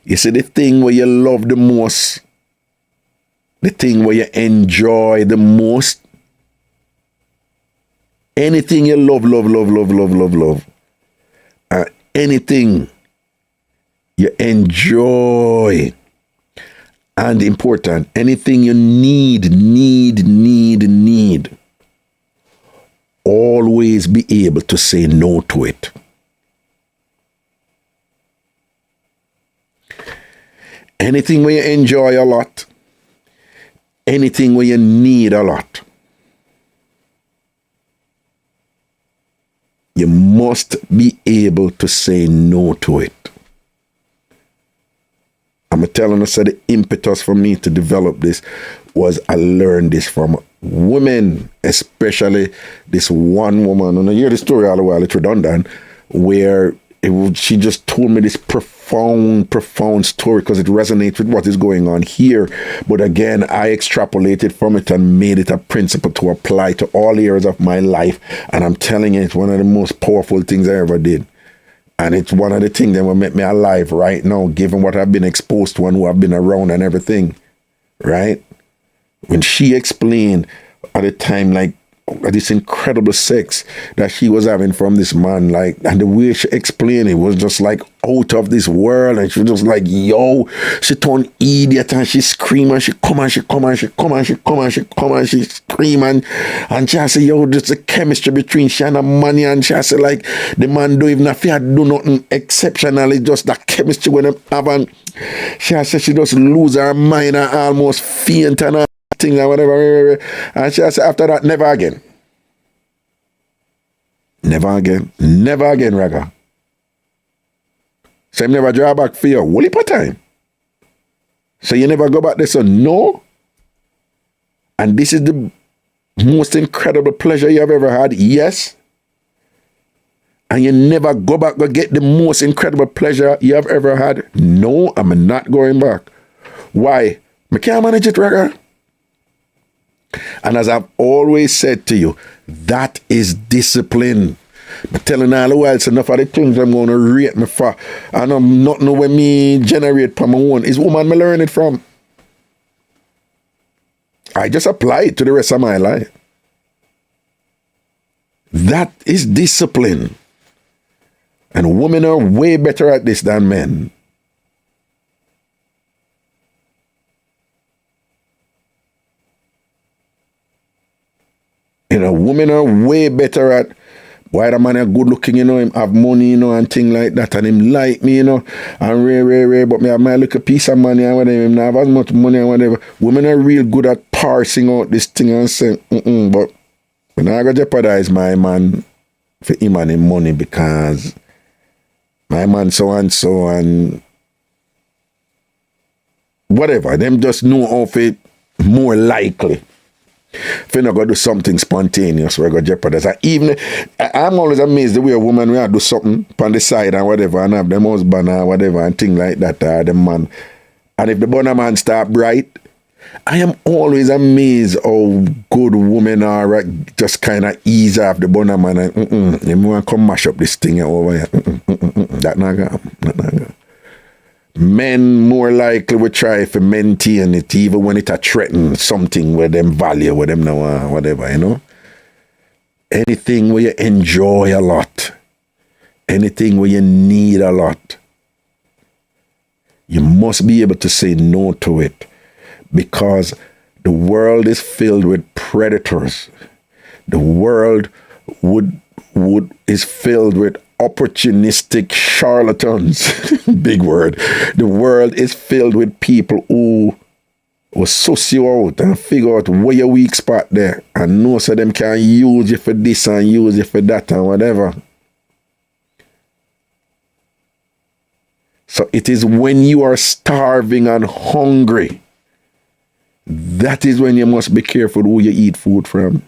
You see, the thing where you love the most, the thing where you enjoy the most, anything you love, anything you enjoy, and important, anything you need, always be able to say no to it. Anything where you enjoy a lot, anything where you need a lot, you must be able to say no to it. I'm telling you, so the impetus for me to develop this was I learned this from women, especially this one woman. And I hear the story all the while, it's redundant, where she just told me this profound story because it resonates with what is going on here. But again, I extrapolated from it and made it a principle to apply to all areas of my life. And I'm telling you, it's one of the most powerful things I ever did. And it's one of the things that will make me alive right now, given what I've been exposed to and who I've been around and everything. Right? When she explained at the time, like, this incredible sex that she was having from this man, like, and the way she explained it was just like out of this world, and she was just like, yo, she turned idiot and she scream and she come and she scream and she say, yo, there's a chemistry between she and the man, and she say like the man don't even have to do nothing exceptional, it's just that chemistry when them have, and She said she just lose her mind and almost faint and all thing and whatever. And she said after that, never again. Never again. Never again, Raga. So you never draw back for your whole heap of time. So you never go back there, so no. And this is the most incredible pleasure you have ever had, yes. And you never go back to get the most incredible pleasure you have ever had. No, I'm not going back. Why? I can't manage it, Raga. And as I've always said to you, that is discipline. I'm telling all the while, it's enough of the things I'm going to rate me for. And I'm not know when me generate from my own. It's woman me learn it from. I just apply it to the rest of my life. That is discipline. And women are way better at this than men. You know, women are way better at why the man are good looking, you know, him have money, you know, and thing like that, and him like me, you know, and rare, but me have my little piece of money and whatever, him not have as much money and whatever. Women are real good at parsing out this thing and saying, but when I go jeopardize my man for him and him money because my man so and whatever, them just know of it more likely. If you're not going to do something spontaneous, we're going to jeopardize. I'm always amazed the way a woman will do something on the side and whatever, and have them husband or whatever, and things like that, or the man. And if the bonner man start bright, I am always amazed how good women are at just kind of ease off the bonner man and you want to come mash up this thing over here. That not gonna. Men more likely will try to maintain it even when it a threaten something with them value, with them now, whatever, you know. Anything where you enjoy a lot, anything where you need a lot, you must be able to say no to it because the world is filled with predators. The world is filled with opportunistic charlatans. Big word. The world is filled with people who will suss you out and figure out where your weak spot there and know so them can use you for this and use you for that and whatever. So it is when you are starving and hungry, that is when you must be careful who you eat food from.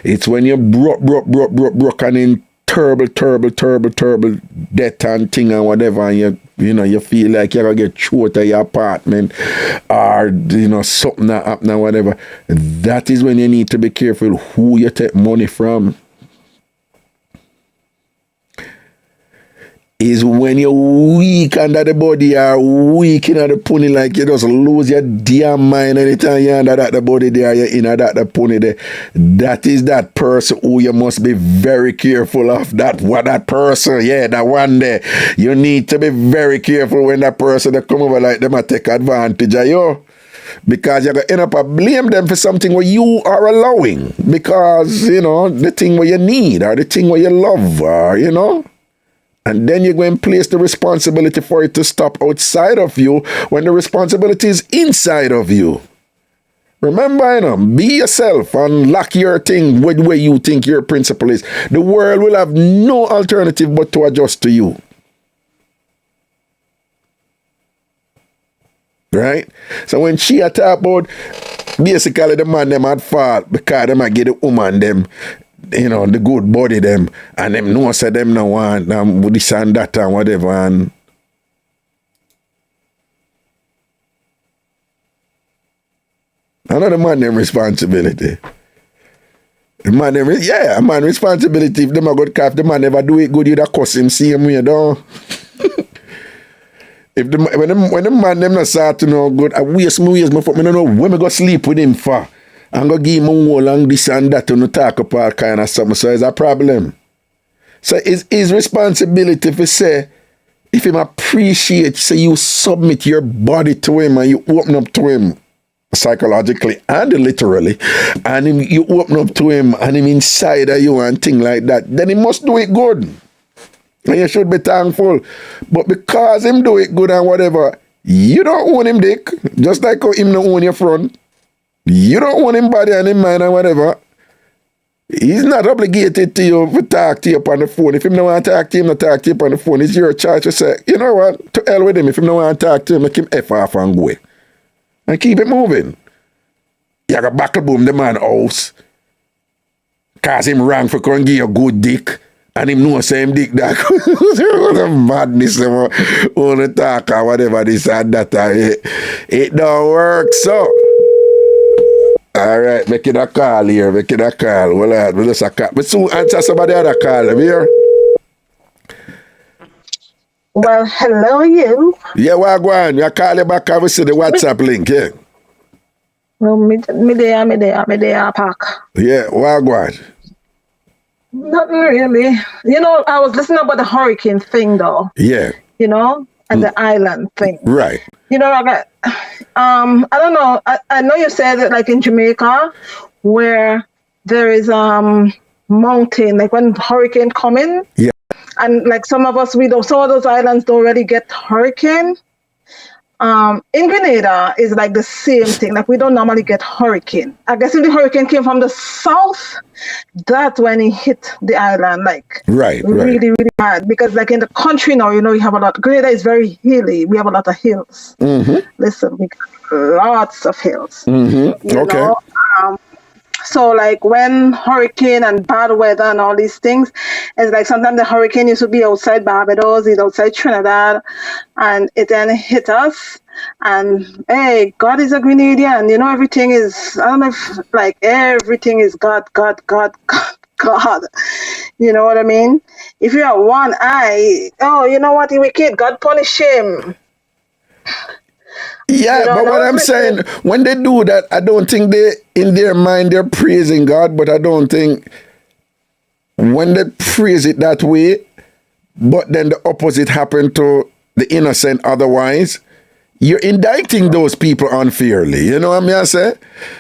It's when you're broke and in terrible debt and thing and whatever, and you feel like you're going to get choked at your apartment or, something that happen or whatever. That is when you need to be careful who you take money from. Is when you're weak under the body or weak in the pony, like you just lose your damn mind anytime you're under that the body there, you're in that the pony there. That is that person who you must be very careful of. That person, yeah, that one there. You need to be very careful when that person that come over like them and take advantage of you. Because you're going to end up blame them for something where you are allowing. Because, the thing where you need or the thing where you love or, And then you're going to place the responsibility for it to stop outside of you when the responsibility is inside of you. Remember, be yourself and lock your thing where you think your principle is. The world will have no alternative but to adjust to you. Right? So when she talk about basically the man them at fault because them might get the woman them, the good body them, and them know say them no want this and that and whatever, and another man them responsibility. The man them, a man responsibility. If them a good calf, the man never do it good, you da cuss him same way, though. When the man them not start to know good, I waste me for me don't know when me go sleep with him for. I'm going to give him a whole and this and that to talk about kind of something. So it's a problem. So it's his responsibility to say, if him appreciate, say you submit your body to him and you open up to him psychologically and literally, and you open up to him and him inside of you and thing like that, then he must do it good. And you should be thankful. But because him do it good and whatever, you don't own him dick. Just like how him don't own your front. You don't own him body and him mind and whatever. He's not obligated to you to talk to you upon the phone. If him don't want to talk to him, not talk to you upon the phone. It's your choice to say, you know what, to hell with him. If him don't want to talk to him, make him F off and go. And keep it moving. You got buckle boom the man house. Cause him wrong for going give you a good dick. And him know same dick that. What a madness. Want to talk or whatever this and that. It don't work so. All right, make it a call here. Make it a call. Well, we'll just a call. But soon answer somebody other call. Am here? Well, hello, you. Yeah, well, go on. You call you back and we see the WhatsApp link, yeah. Well, me there, pack. Yeah, well, go on. Nothing really. You know, I was listening about the hurricane thing, though. Yeah. You know, and the island thing. Right. You know, I don't know. I know you said that, like in Jamaica, where there is mountain, like when hurricane coming. Yeah. And like some of those islands don't really get hurricane. In Grenada is like the same thing. Like we don't normally get hurricane. I guess if the hurricane came from the south, that's when it hit the island, like really, really bad. Because like in the country now, you know, you have a lot. Grenada is very hilly. We have a lot of hills. Mm-hmm. Listen, we got lots of hills. Mm-hmm. You know? So like when hurricane and bad weather and all these things, it's like sometimes the hurricane used to be outside Barbados, it's outside Trinidad, and it then hit us. And hey, God is a Grenadian. You know, everything is, I don't know if like everything is God. You know what I mean? If you have one eye, oh, you know what, he wicked, God punish him. Yeah, but what I'm saying, when they do that, I don't think in their mind, they're praising God, but I don't think when they praise it that way, but then the opposite happened to the innocent otherwise, you're indicting those people unfairly. You know what I say?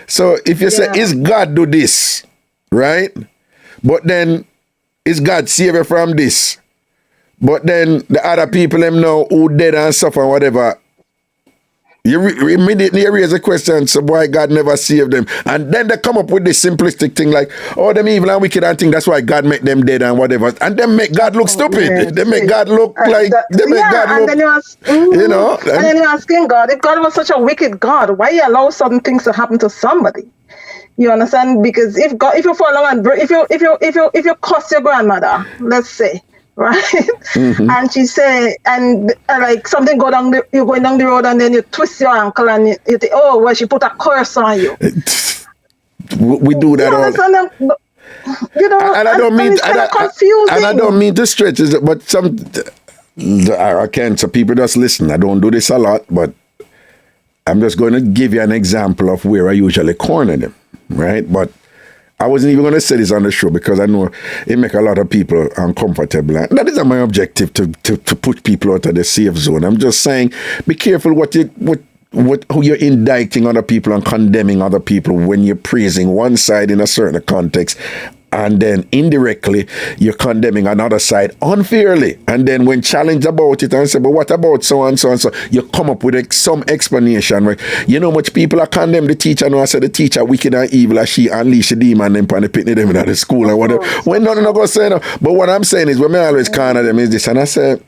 So if you say, is God do this, right? But then, is God save you from this? But then the other people them know who dead and suffer and whatever, you immediately raise a question, so why God never saved them? And then they come up with this simplistic thing like, oh, them evil and wicked and think that's why God make them dead and whatever. And then make God look stupid. Yeah. They make God look like, they make God look, you know. And then you're asking God, if God was such a wicked God, why you allow certain things to happen to somebody? You understand? Because if you fall along and if you curse your grandmother, let's say, right? Mm-hmm. And she say, and like something you're going down the road and then you twist your ankle and you think, oh, well, she put a curse on you. We do that all. You know, and I don't mean, it's kind of confusing. And I don't mean to stretch it, but I can't. So people just listen. I don't do this a lot, but I'm just going to give you an example of where I usually corner them, right? But I wasn't even going to say this on the show because I know it make a lot of people uncomfortable. And that is my objective, to push people out of the safe zone. I'm just saying, be careful who you're indicting other people and condemning other people when you're praising one side in a certain context. And then indirectly, you're condemning another side unfairly. And then when challenged about it and say, but what about so and so and so? You come up with some explanation. Right? You know much people are condemn the teacher. No, I said the teacher wicked and evil as she unleash the demon and the picnic them in the school and whatever. When nothing not going to say no. But what I'm saying is, when I always corner them is this. And I say,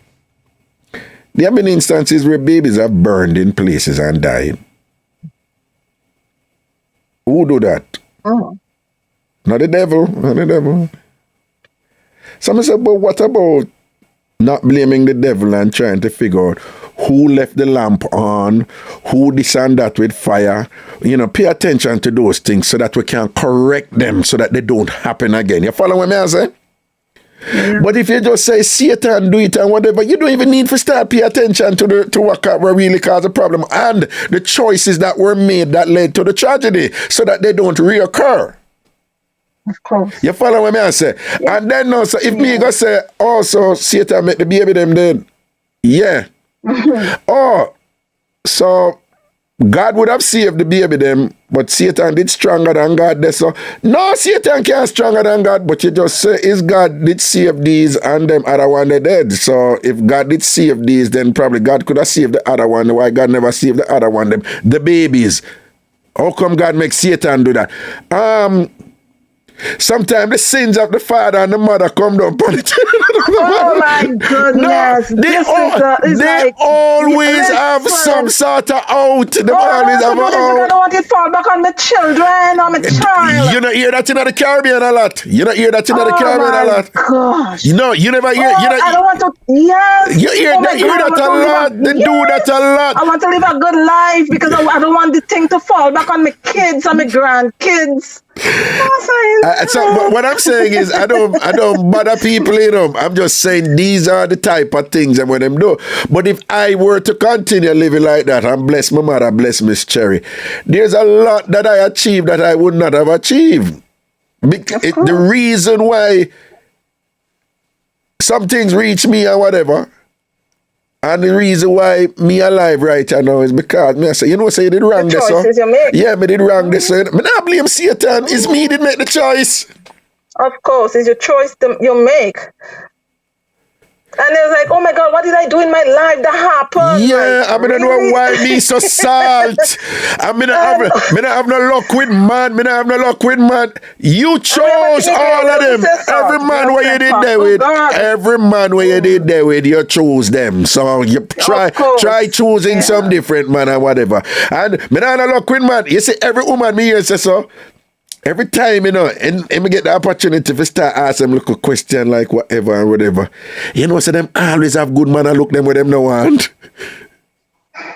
there have been instances where babies have burned in places and died. Who do that? Oh. Not the devil. Someone said, but what about not blaming the devil and trying to figure out who left the lamp on, who this and that with fire? You know, pay attention to those things so that we can correct them so that they don't happen again. You follow what I say? Yeah. But if you just say, see it and do it and whatever, you don't even need to start pay attention to what really caused the problem and the choices that were made that led to the tragedy so that they don't reoccur. Of course. You follow what I say? Yeah. And then also, if me go say, also, Satan make the baby them dead. Yeah. Oh, so God would have saved the baby them, but Satan did stronger than God. There, so no, Satan can't stronger than God. But you just say, is God did save these and them other one they dead. So if God did save these, then probably God could have saved the other one. Why God never saved the other one? Them the babies. How come God makes Satan do that? Sometimes the sins of the father and the mother come down upon the children. Oh my goodness. No, they always have some sort of out. They always have an out. I don't want it to fall back on my children or my child. You don't hear that in the Caribbean a lot. You don't hear that in the Caribbean a lot. Gosh. You know, you never hear. I don't want to. Yes. You hear that a lot. They do that a lot. I want to live a good life because I don't want the thing to fall back on my kids and my grandkids. So what I'm saying is I don't bother people, you know. I'm just saying these are the type of things that when them do. But if I were to continue living like that and bless my mother, bless Miss Cherry, there's a lot that I achieved that I would not have achieved. The reason why some things reach me or whatever, and the reason why me alive right now is because me I say, you know, say you did wrong this, so. Yeah, me did wrong this, so. Me not blame Satan. It's me that make the choice. Of course, it's your choice you make. And it was like, oh my God, what did I do in my life that happened? Yeah, like, I mean, I don't know why me so salt. I mean, I have no luck with man. Me not have no luck with man. You chose all of them. Every man where you did there with, every man where you did there with, you chose them. So you try choosing some different man or whatever. And me not have no luck with man. You see, every woman me here say so. Every time, you know, and me get the opportunity to start asking them look a question like whatever and whatever. You know, so them always have good man and look them where them no want.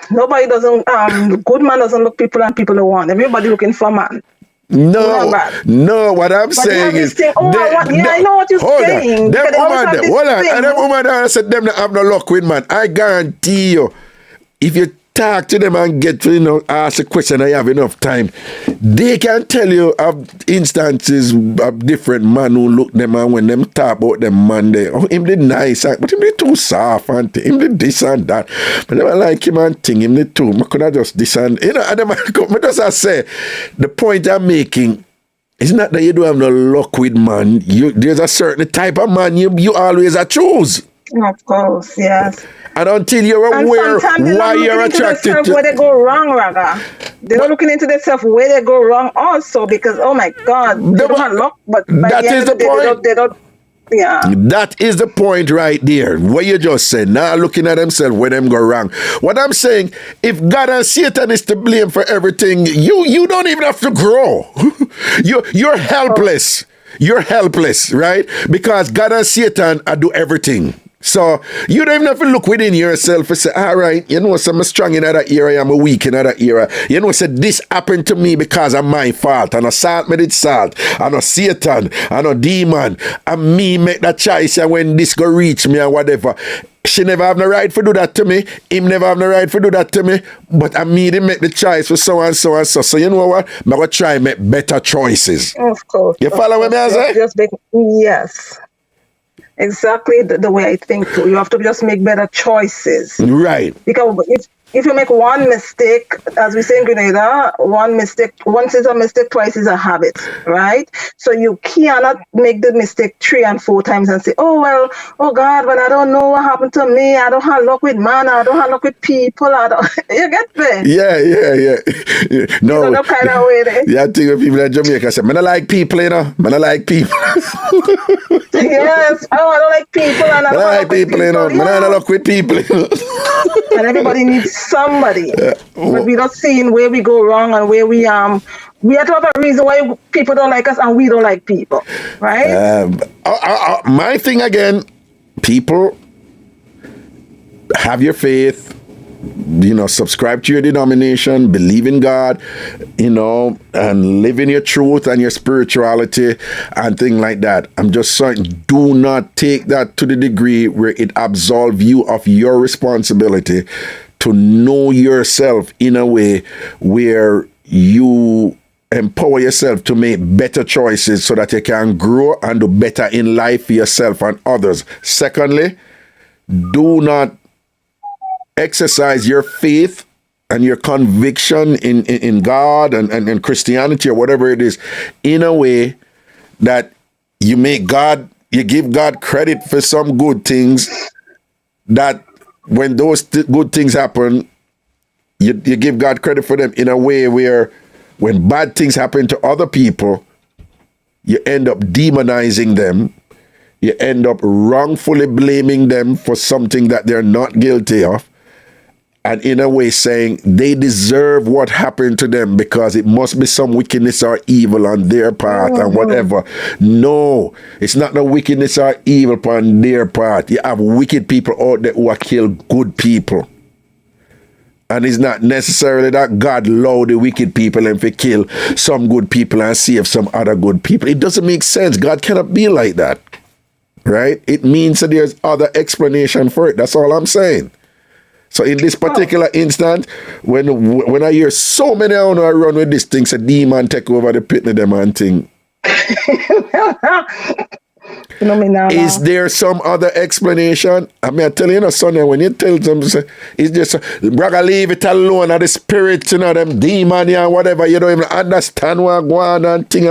Nobody doesn't, good man doesn't look people and people don't want. Everybody looking for man. No, what I'm saying is... I know what you're saying. Them woman, and them woman that said them that have no luck with man. I guarantee you, if you talk to them and get to, you know, ask a question, I have enough time, they can tell you of instances of different man who look them and when them talk about them man they, oh, him did nice, but him did too soft and him did this and that. But I like him and thing, him did too. I could have just this and, you know, and I just say, the point I'm making, it's not that you don't have no luck with man. There's a certain type of man you always choose. Of course, yes. And until you're aware why you're attracted to... where they go wrong, Raga. They're not looking into themselves where they go wrong also because, oh my God, they don't have luck, but that is the point. They don't, yeah. That is the point right there. What you just said, now looking at themselves where them go wrong. What I'm saying, if God and Satan is to blame for everything, you don't even have to grow. You're helpless. You're helpless, right? Because God and Satan do everything. So you don't even have to look within yourself and say, all right, you know, so I'm strong in that area, I'm weak in that area. You know, so this happened to me because of my fault. And I salt me did salt. And a Satan, and a demon. And me make that choice and when this go reach me or whatever. She never have no right to do that to me. Him never have no right to do that to me. But I mean, him make the choice for so and so and so. So you know what? I'm going to try and make better choices. Of course. You follow what I say? Yes. Exactly the way I think too. You have to just make better choices. Right. Because if you make one mistake, as we say in Grenada, once is a mistake, twice is a habit, right? So you cannot make the mistake 3 and 4 times and say, oh, well, oh God, but I don't know what happened to me. I don't have luck with man. I don't have luck with people. You get me? Yeah. No. You know, kind of way there. Yeah, I think when people in Jamaica say, man, I like people, you know. Man, I like people. Yes. Oh, I don't like people. And I don't like people, you know. Man, I don't luck with people. And everybody needs somebody, but we're not seeing where we go wrong and where we have to have a reason why people don't like us and we don't like people, right? My thing again, people have your faith, you know, subscribe to your denomination, believe in God, you know, and live in your truth and your spirituality and things like that. I'm just saying, do not take that to the degree where it absolves you of your responsibility to know yourself in a way where you empower yourself to make better choices so that you can grow and do better in life for yourself and others. Secondly, do not exercise your faith and your conviction in God and Christianity or whatever it is in a way that you give God credit for some good things, that when those good things happen, you give God credit for them in a way where when bad things happen to other people, you end up demonizing them. You end up wrongfully blaming them for something that they're not guilty of. And in a way saying they deserve what happened to them because it must be some wickedness or evil on their part and whatever. No, it's not the wickedness or evil on their part. You have wicked people out there who are killed good people. And it's not necessarily that God allowed the wicked people and to kill some good people and save some other good people. It doesn't make sense. God cannot be like that. Right? It means that there's other explanation for it. That's all I'm saying. So in this particular instance, when I hear so many on I run with this thing, a demon take over the pit of them and thing. Is there some other explanation? I mean, I tell you, son, when you tell them, it's just, brother, leave it alone, or the spirits, them demon and whatever, you don't even understand what going on and thing.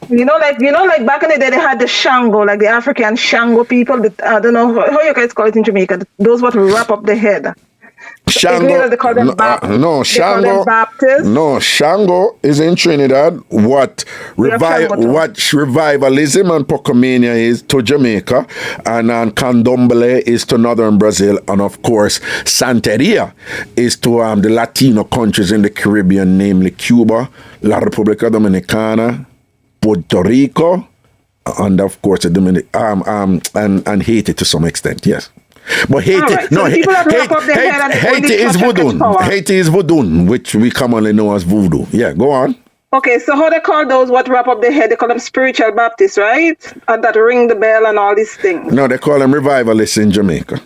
You know, like back in the day, they had the Shango, like the African Shango people. I don't know how you guys call it in Jamaica. Those what wrap up the head. Shango, they call them Baptists. No, Shango is in Trinidad. What revivalism and Pocomania is to Jamaica, and Candomblé is to northern Brazil, and of course Santeria is to the Latino countries in the Caribbean, namely Cuba, La República Dominicana, Puerto Rico, and of course and Haiti to some extent. Yes. But Haiti, right. So Haiti is voodoo. Haiti is voodoo, which we commonly know as voodoo. Yeah, go on. Okay, so how they call those what wrap up their head? They call them spiritual Baptists, right? And that ring the bell and all these things. No, they call them revivalists in Jamaica.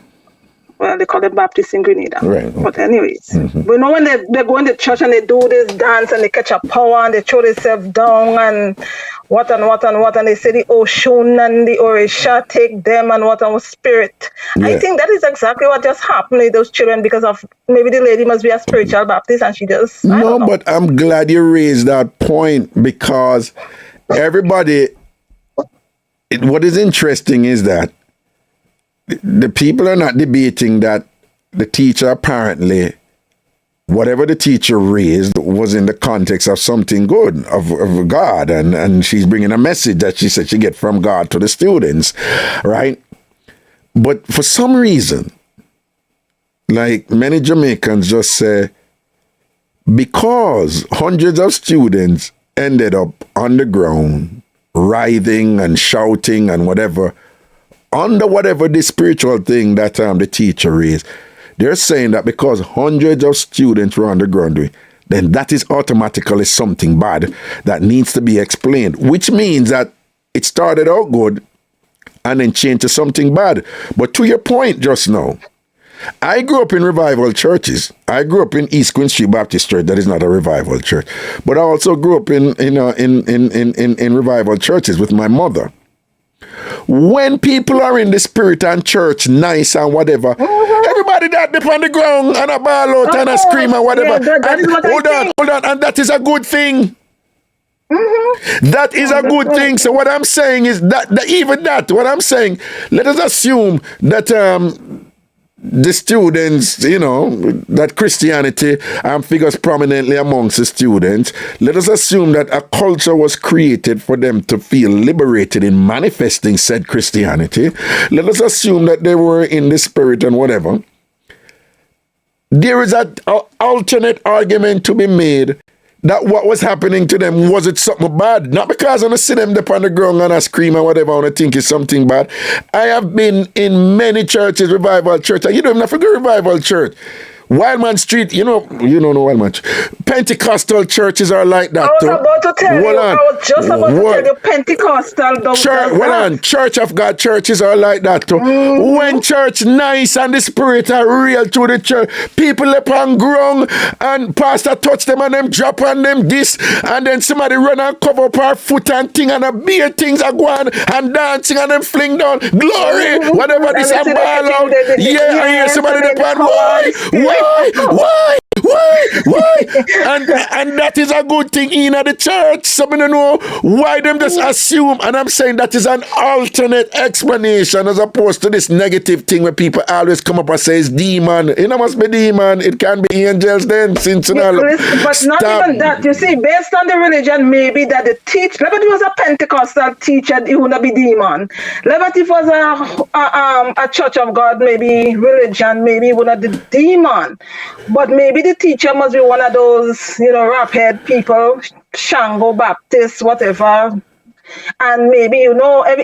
Well, they call them Baptists in Grenada. Right. Okay. But anyways, we know when they go in the church and they do this dance and they catch a power and they throw themselves down and what and they say the Oshun and the Orisha take them and what and spirit. Yeah. I think that is exactly what just happened to those children because of maybe the lady must be a spiritual Baptist and she just No, but I'm glad you raised that point because everybody, what is interesting is that the people are not debating that the teacher apparently, whatever the teacher raised was in the context of something good, of God, and she's bringing a message that she said she get from God to the students, right? But for some reason, like many Jamaicans just say, because hundreds of students ended up on the ground, writhing and shouting and whatever, under whatever the spiritual thing that the teacher raised, they're saying that because hundreds of students were on the ground, then that is automatically something bad that needs to be explained, which means that it started out good and then changed to something bad. But to your point just now, I grew up in revival churches. I grew up in East Queen Street Baptist Church. That is not a revival church. But I also grew up in revival churches with my mother. When people are in the spirit and church, nice and whatever, everybody that dip on the ground and a ball out and a scream and whatever. Yeah, hold on, and that is a good thing. That is a good thing. So what I'm saying is what I'm saying, let us assume that the students, that Christianity figures prominently amongst the students. Let us assume that a culture was created for them to feel liberated in manifesting said Christianity. Let us assume that they were in the spirit and whatever. There is an alternate argument to be made that what was happening to them, was it something bad? Not because I see them up on the ground and I scream or whatever, I think it's something bad. I have been in many churches, revival church, and you don't have to go revival church. Wildman Street, you don't know Wildman. Pentecostal churches are like that. I was just about to tell you Pentecostal. Church of God churches are like that too. When church nice and the spirit are real to the church, people up on ground and pastor touch them and them drop on them this, and then somebody run and cover up our foot and thing and a beer things are going and dancing and them fling down glory, whatever this and ball out. Yeah, I hear somebody up on why And that is a good thing in the church. Some don't know why them just assume. And I'm saying that is an alternate explanation as opposed to this negative thing where people always come up and say it's demon. It must be demon. It can be angels then. Since but not even that. You see, based on the religion, maybe that the teacher, like if it was a Pentecostal teacher, it would not be demon. Like if it was a Church of God, maybe religion, maybe it would not be demon. But maybe the teacher must be one of those, rap-head people, Shango, Baptist, whatever. And maybe,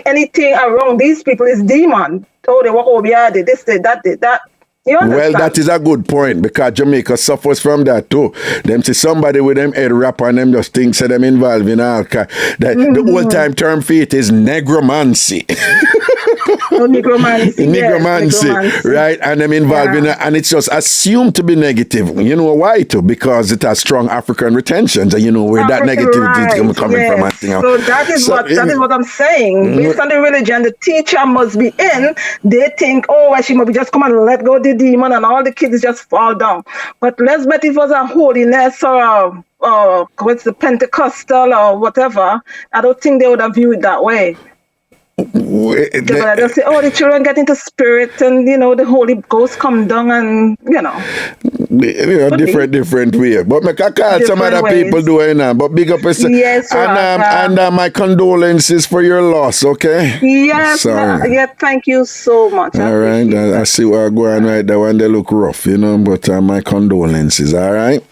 anything around these people is demon. Oh, they walk over here, they this, they that. You understand? Well, that is a good point because Jamaica suffers from that too. Them see somebody with them head wrap and them just think say them involved in alcohol. The old time term for it is negromancy. Negromancy, right? And them involved in it, and it's just assumed to be negative. You know why too? Because it has strong African retentions, and where that negativity is coming from. So that is what I'm saying. Based on the religion, the teacher must be in. They think, she must be just come and let go the demon, and all the kids just fall down. But let's bet it was a holiness or what's the Pentecostal or whatever. I don't think they would have viewed it that way. They'll say, the children get into spirit and the Holy Ghost come down and different way. But I call some other people doing that. But big up yourself. Yes, and my condolences for your loss, okay? Yes, thank you so much. All right, I see where I'm going right there when they look rough, but my condolences, all right?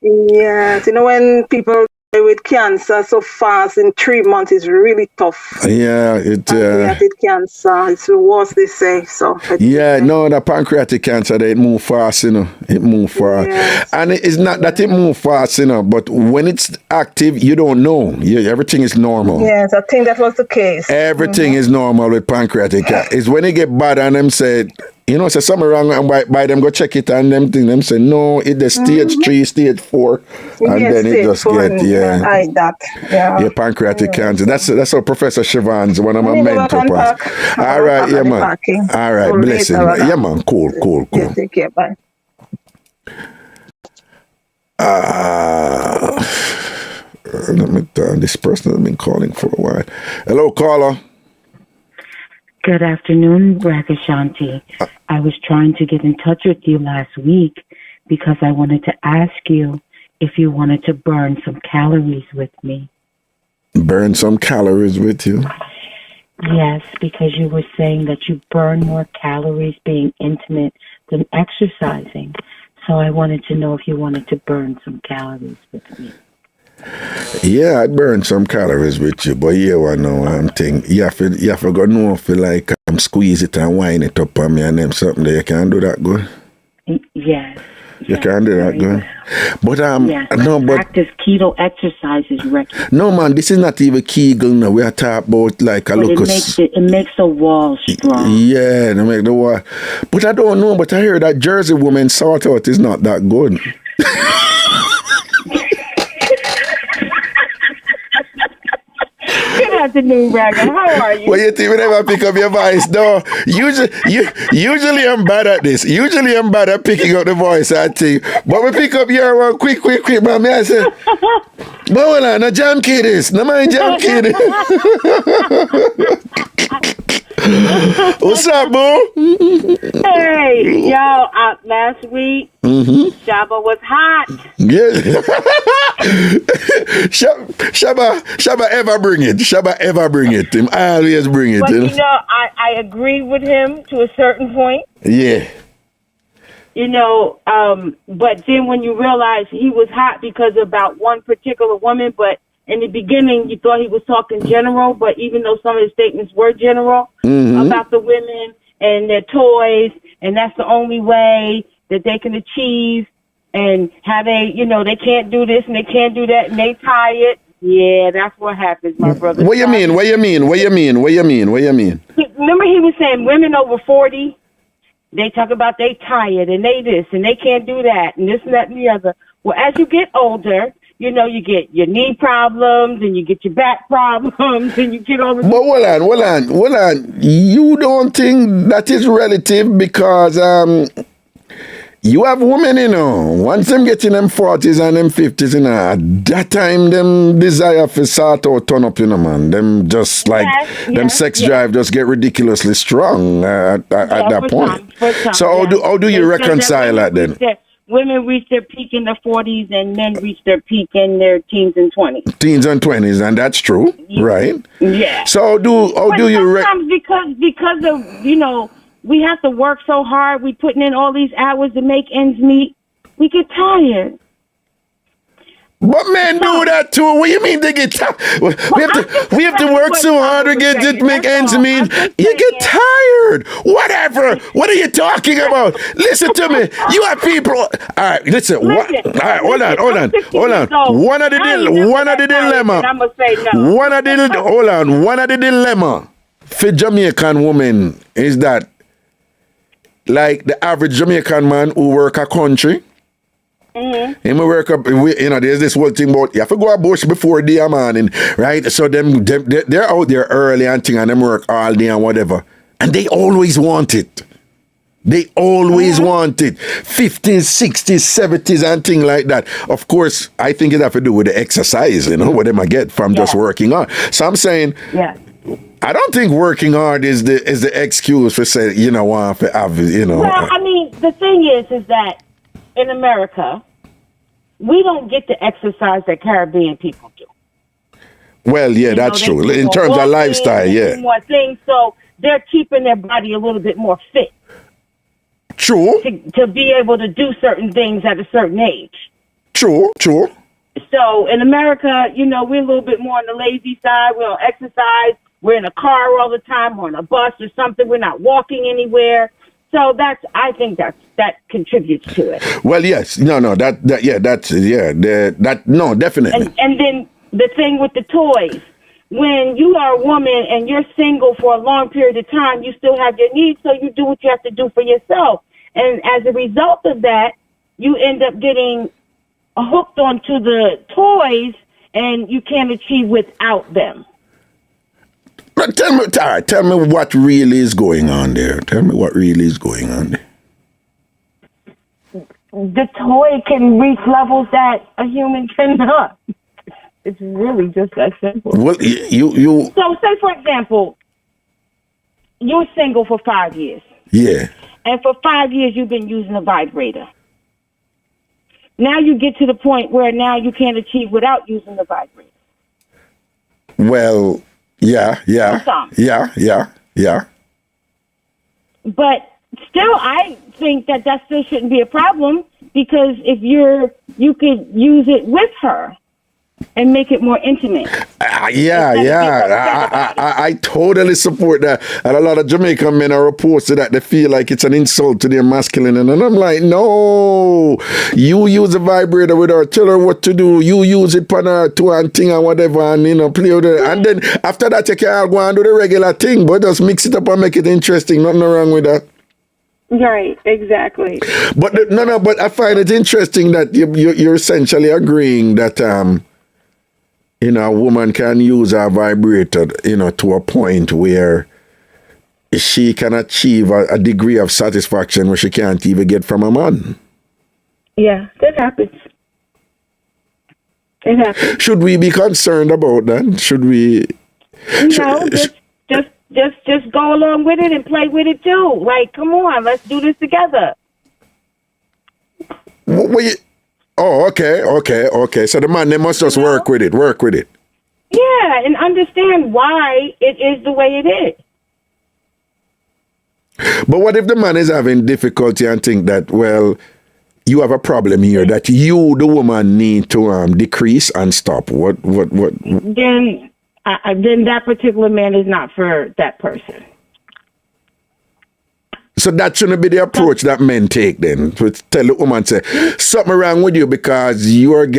Yes, when people with cancer so fast in 3 months is really tough. Yeah, pancreatic cancer, it's the worst they say. So the pancreatic cancer, it move fast, it move fast. Yes. And it's not that it move fast, but when it's active, you don't know. Everything is normal. Yes, I think that was the case. Everything is normal with pancreatic cancer. It's when it get bad and them say, say something wrong, and by them go check it and them say no, it's the stage 3, stage 4, and then it just get like that. Yeah, pancreatic cancer. That's how Professor Siobhan's one of my mentors. All right, man. All right, blessing. Yeah, man. Cool. Yeah, take care. Bye. Let me tell this person has been calling for a while. Hello, caller. Good afternoon, Ragashanti. I was trying to get in touch with you last week because I wanted to ask you if you wanted to burn some calories with me. Burn some calories with you? Yes, because you were saying that you burn more calories being intimate than exercising. So I wanted to know if you wanted to burn some calories with me. Yeah, I'd burn some calories with you, but I'm thinking you have to go know if you squeeze it and wind it up on me and them something that you can't do that good. Yes. You can't do that good. But practice keto exercises, Ricky. No man, this is not even Kegel now. We are talking about it makes the wall strong. Yeah, it make the wall. But I don't know, but I hear that Jersey woman sort out is not that good. Good afternoon, Raga. How are you? Well, you think we never pick up your voice, no. Usually I'm bad at this. Usually I'm bad at picking up the voice, I think. But we pick up your one quick, man. I say, but hold on, no jam kid is. No mind jam kid. What's up, boo? Hey, yo, last week, Shabba was hot. Yeah. Shabba ever bring it. Shabba ever bring it. Him always bring it. But I agree with him to a certain point. Yeah. But then when you realize he was hot because about one particular woman, but in the beginning, you thought he was talking general, but even though some of his statements were general about the women and their toys, and that's the only way that they can achieve, and how they can't do this and they can't do that, and they tie it. Yeah, that's what happens, my brother. What you mean? Remember, he was saying women over 40, they talk about they tired and they this and they can't do that and this and that and the other. Well, as you get older, you get your knee problems and you get your back problems and you get all the... But hold on. You don't think that is relative because you have women, once them get in them 40s and them 50s, at that time, them desire for sort out turn up, man. Them just like, them sex drive just get ridiculously strong at that point. So how do you reconcile that then? Women reach their peak in their 40s and men reach their peak in their teens and 20s. Teens and 20s, and that's true, right? Yeah. So how do you... Sometimes because of, we have to work so hard, we putting in all these hours to make ends meet, we get tired. But men do that too. What do you mean they get tired? We have to work so hard to make ends meet. You get tired. Whatever. What are you talking about? Listen to me. You have people. All right, listen. All right, hold on. One of the dilemma. I'm gonna say no. One of the dilemma for Jamaican women is that, like the average Jamaican man who work a country. Mm-hmm. Him work up, there's this whole thing about you have to go a bush before day morning, right? So they're out there early and thing, and them work all day and whatever, and they always want it. They always want it. 50s, 60s, 70s, and thing like that. Of course, I think it have to do with the exercise, what them I get from just working hard. So I'm saying, I don't think working hard is the excuse for saying want to have Well, I mean, the thing is that in America, we don't get the exercise that Caribbean people do. Well, yeah, that's true. In terms of lifestyle, more things, so they're keeping their body a little bit more fit. True. To be able to do certain things at a certain age. True. So in America, we're a little bit more on the lazy side. We don't exercise. We're in a car all the time. We're on a bus or something. We're not walking anywhere. So I think that contributes to it. Well, yes, definitely. And then the thing with the toys, when you are a woman and you're single for a long period of time, you still have your needs, so you do what you have to do for yourself. And as a result of that, you end up getting hooked onto the toys, and you can't achieve without them. But tell me what really is going on there. The toy can reach levels that a human cannot. It's really just that simple. Well, you. So, say for example, you're single for 5 years. Yeah. And for 5 years, you've been using a vibrator. Now you get to the point where now you can't achieve without using the vibrator. Well. Yeah. But still, I think that still shouldn't be a problem, because if you could use it with her and make it more intimate. I totally support that. And a lot of Jamaican men are reported that they feel like it's an insult to their masculine. And I'm like, no, you use a vibrator with her, tell her what to do. You use it on her to and thing and whatever, and play with it. And then after that, you can go and do the regular thing, but just mix it up and make it interesting. Nothing wrong with that. Right, exactly. But but I find it interesting that you're essentially agreeing that a woman can use her vibrator, to a point where she can achieve a degree of satisfaction where she can't even get from a man. Yeah, that happens. It happens. Should we be concerned about that? Should we? No, just go along with it and play with it too. Like, come on, let's do this together. Okay. So the man, they must just work with it. Yeah, and understand why it is the way it is. But what if the man is having difficulty and think that, well, you have a problem here that you, the woman, need to decrease and stop? What? Then that particular man is not for that person. So that shouldn't be the approach that men take then. To tell the woman, say, something wrong with you because you have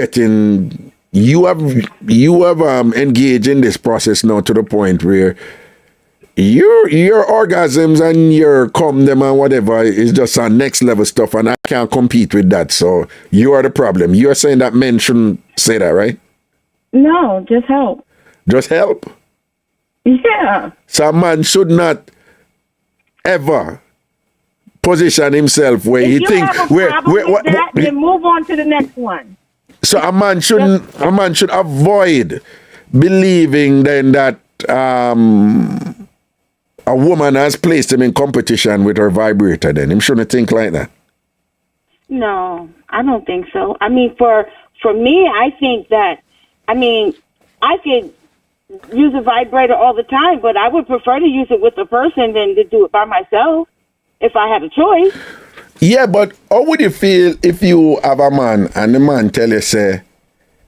engaged in this process now to the point where your orgasms and your cum them and whatever is just on next level stuff, and I can't compete with that. So you are the problem. You're saying that men shouldn't say that, right? No, just help. Just help? Yeah. So a man should not ever position himself where If he you think have a problem with that, then move on to the next one. So a man should avoid believing then that a woman has placed him in competition with her vibrator. Then him shouldn't think like that. No, I don't think so. I mean, for me, I think that, I mean, I could use a vibrator all the time, but I would prefer to use it with a person than to do it by myself if I had a choice. Yeah, but how would you feel if you have a man and the man tell you, say,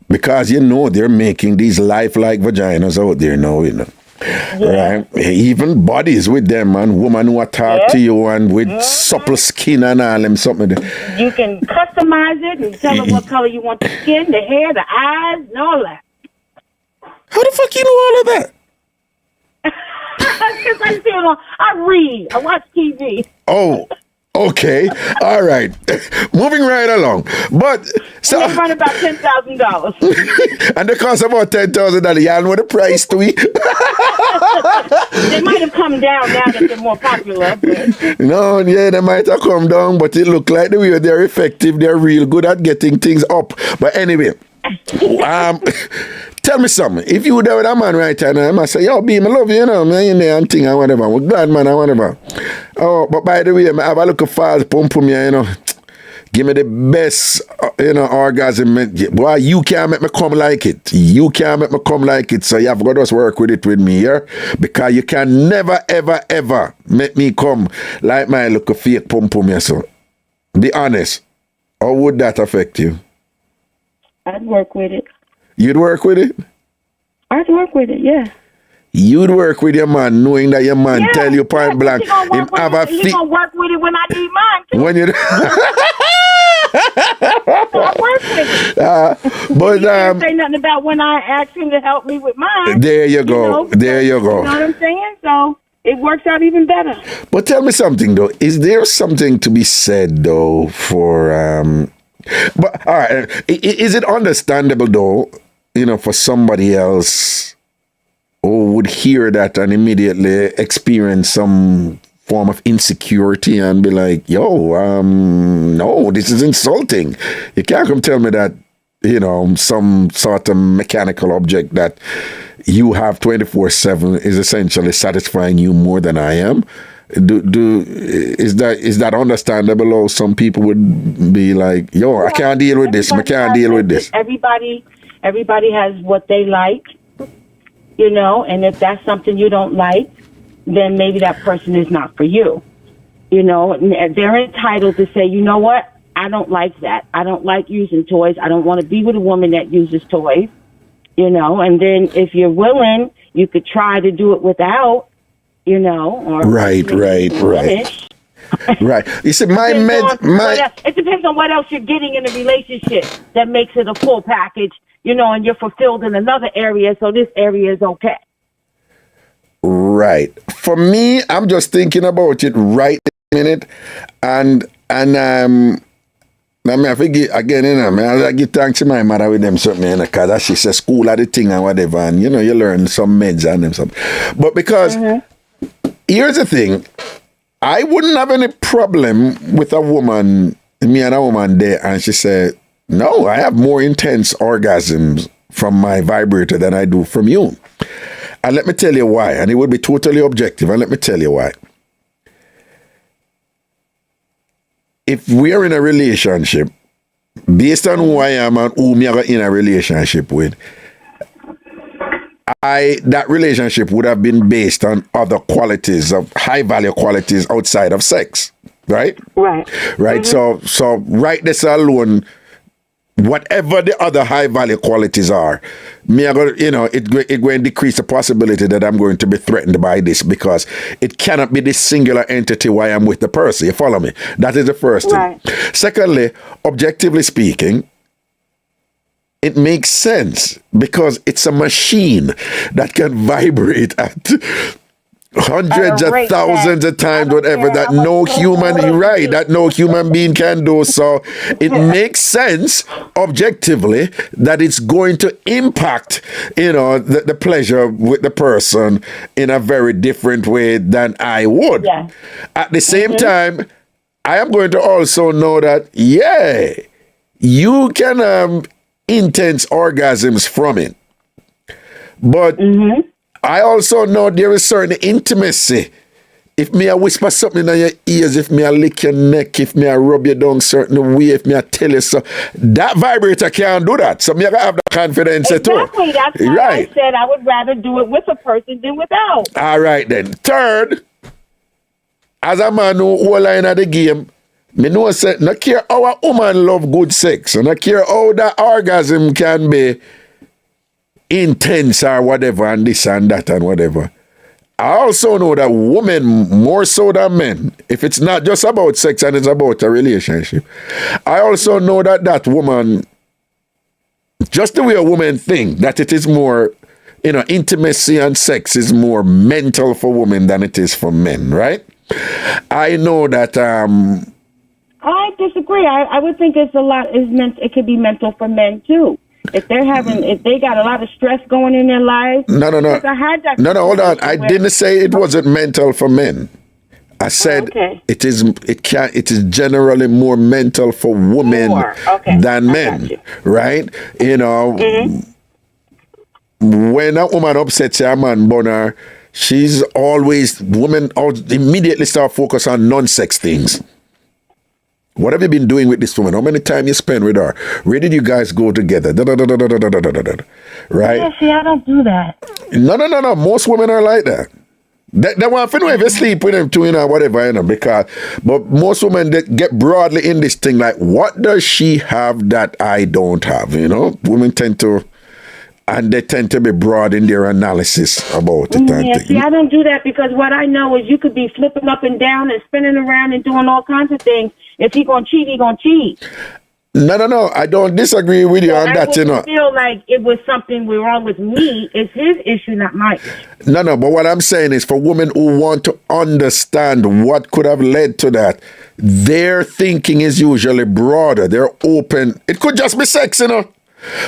because you know they're making these lifelike vaginas out there now, you know. Yeah. Right? Even bodies with them, and woman who talk to you and with supple skin and all them something. You can customize it and tell them what color you want the skin, the hair, the eyes, and all that. How the fuck you know all of that? Because I see it on, I read, I watch TV. Oh, okay. All right. Moving right along. But so they run about $10,000. And they cost about $10,000. Y'all know the price to it. They might have come down now that they're more popular. But. No, yeah, they might have come down, but it look like the way they're effective, they're real good at getting things up. But anyway, tell me something. If you were there with a man right now, I must say, yo, B, I love you, you know, man, you know, and thing and whatever. I'm glad, man, and whatever. Oh, but by the way, I have a look at false pump for me, you know. Give me the best, you know, orgasm. Boy, you can't make me come like it. You can't make me come like it. So you have got to just work with it with me, yeah? Because you can never, ever, ever make me come like my look of fake pump, yeah, so. Be honest. How would that affect you? I'd work with it. You'd work with it? I'd work with it, yeah. You'd work with your man knowing that your man tell you point blank. He's going to work with it when I need mine, too. When you... I work with it. But you can't say nothing about when I ask him to help me with mine. There you go. You know, there you go. You know what I'm saying? So it works out even better. But tell me something, though. Is there something to be said, though, for... But, all right, is it understandable, though, you know, for somebody else who would hear that and immediately experience some form of insecurity and be like, yo, no, this is insulting. You can't come tell me that, you know, some sort of mechanical object that you have 24/7 is essentially satisfying you more than I am. Is that understandable? Or some people would be like, yo, I can't deal with this. I can't deal with this. Everybody has what they like, you know, and if that's something you don't like, then maybe that person is not for you. You know, they're entitled to say, you know what? I don't like that. I don't like using toys. I don't want to be with a woman that uses toys, you know, and then if you're willing, you could try to do it without, you know, or right. Right. You see, it depends on what else you're getting in a relationship that makes it a full package, you know, and you're fulfilled in another area, so this area is okay. Right. For me, I'm just thinking about it right this minute, and I mean, I forget again, you know, I give thanks to my mother with them something, you know, because she says school are the thing and whatever, and you know, you learn some meds and them something. But because here's the thing, I wouldn't have any problem with a woman, me and a woman there, and she said, no, I have more intense orgasms from my vibrator than I do from you. And let me tell you why. And it would be totally objective. And let me tell you why. If we're in a relationship, based on who I am and who me are in a relationship with, that relationship would have been based on other qualities, of high value qualities outside of sex. Right? Right. Mm-hmm. So right this alone, whatever the other high value qualities are, me are going, you know, it going to decrease the possibility that I'm going to be threatened by this, because it cannot be this singular entity why I'm with the person. You follow me? That is the first thing. Secondly, objectively speaking, it makes sense because it's a machine that can vibrate at hundreds of thousands of times, whatever, that no human being can do. So it makes sense objectively that it's going to impact, you know, the pleasure with the person in a very different way than I would. At the same time, I am going to also know that, yeah, you can have intense orgasms from it. But I also know there is certain intimacy. If me I whisper something in your ears, if me I lick your neck, if me I rub you down certain way, if me I tell you so, that vibrator can't do that. So me I have the confidence exactly. too. That's why I said I would rather do it with a person than without. All right then. Third, as a man who hold line of the game, me know say no care how a woman love good sex, and no care how that orgasm can be intense or whatever, and this and that and whatever. I also know that women, more so than men, if it's not just about sex and it's about a relationship, I also know that that woman, just the way a woman think, that it is more, intimacy and sex is more mental for women than it is for men, right? I know that... I disagree. I would think it's it could be mental for men too. If they got a lot of stress going in their lives. No, hold on. I didn't say it wasn't mental for men. I said it is generally more mental for women than men, right? When a woman upsets a man, boner, she's always women immediately start focus on non-sex things. What have you been doing with this woman? How many time you spend with her? Where did you guys go together? Right? Yeah, see, I don't do that. No. Most women are like that. They want to know if you sleep with them too, whatever, but most women that get broadly in this thing, like, what does she have that I don't have? Women tend to, and they tend to be broad in their analysis about it. I don't do that because what I know is you could be flipping up and down and spinning around and doing all kinds of things. If he gonna cheat, he gonna cheat. No. I don't disagree with you on that. I feel like it was something wrong with me. It's his issue, not mine. No. But what I'm saying is, for women who want to understand what could have led to that, their thinking is usually broader. They're open. It could just be sex, But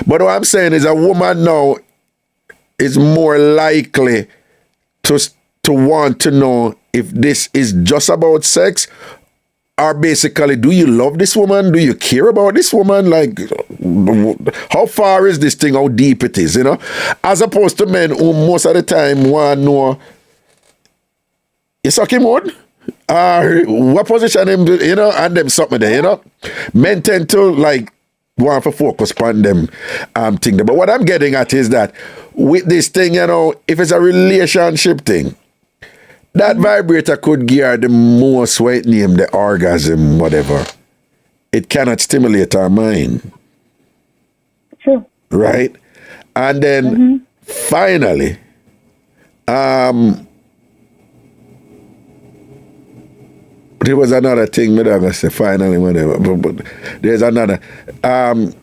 what I'm saying is, a woman now is more likely to want to know if this is just about sex. Or basically, do you love this woman? Do you care about this woman? Like, how far is this thing? How deep it is, As opposed to men who most of the time want to know, you suck him on? What position him, and them something there, Men tend to, want to focus on them thing. But what I'm getting at is that with this thing, if it's a relationship thing, that vibrator could gear the most weight name, the orgasm, whatever. It cannot stimulate our mind. True. Right? And then finally, there was another thing, I'm going to say finally, whatever. But there's another.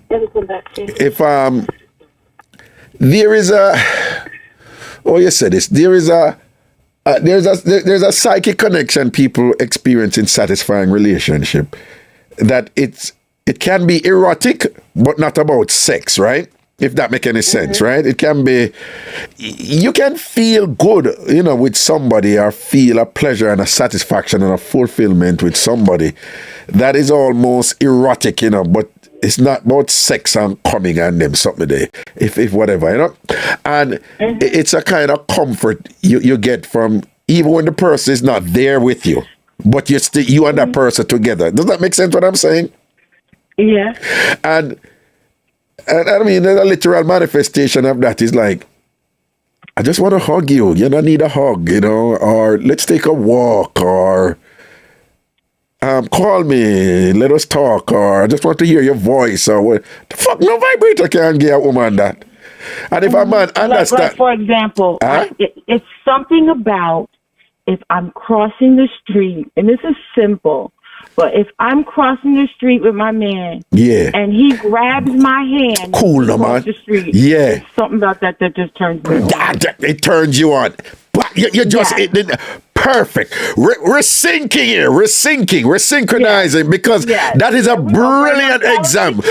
If there is you said this, there's a psychic connection people experience in satisfying relationship that it can be erotic, but not about sex, right? If that make any sense, right? It can be, you can feel good, with somebody, or feel a pleasure and a satisfaction and a fulfillment with somebody that is almost erotic, but it's not about sex and coming and them something there, if whatever, and it's a kind of comfort you get from, even when the person is not there with you, but you and that person together. Does that make sense what I'm saying? Yeah. And I mean, a literal manifestation of that is like, I just want to hug you. You don't need a hug, or let's take a walk, or call me, let us talk, or I just want to hear your voice, or what the fuck, no vibrator can give a woman that. And if a man understand, like for example, it's something about if I'm crossing the street, and this is simple, but if I'm crossing the street with my man, and he grabs my hand, across the street, there's something about that just turns me on. It turns you on. You just Perfect. We're syncing here. We're syncing. We're synchronizing because that is a brilliant example.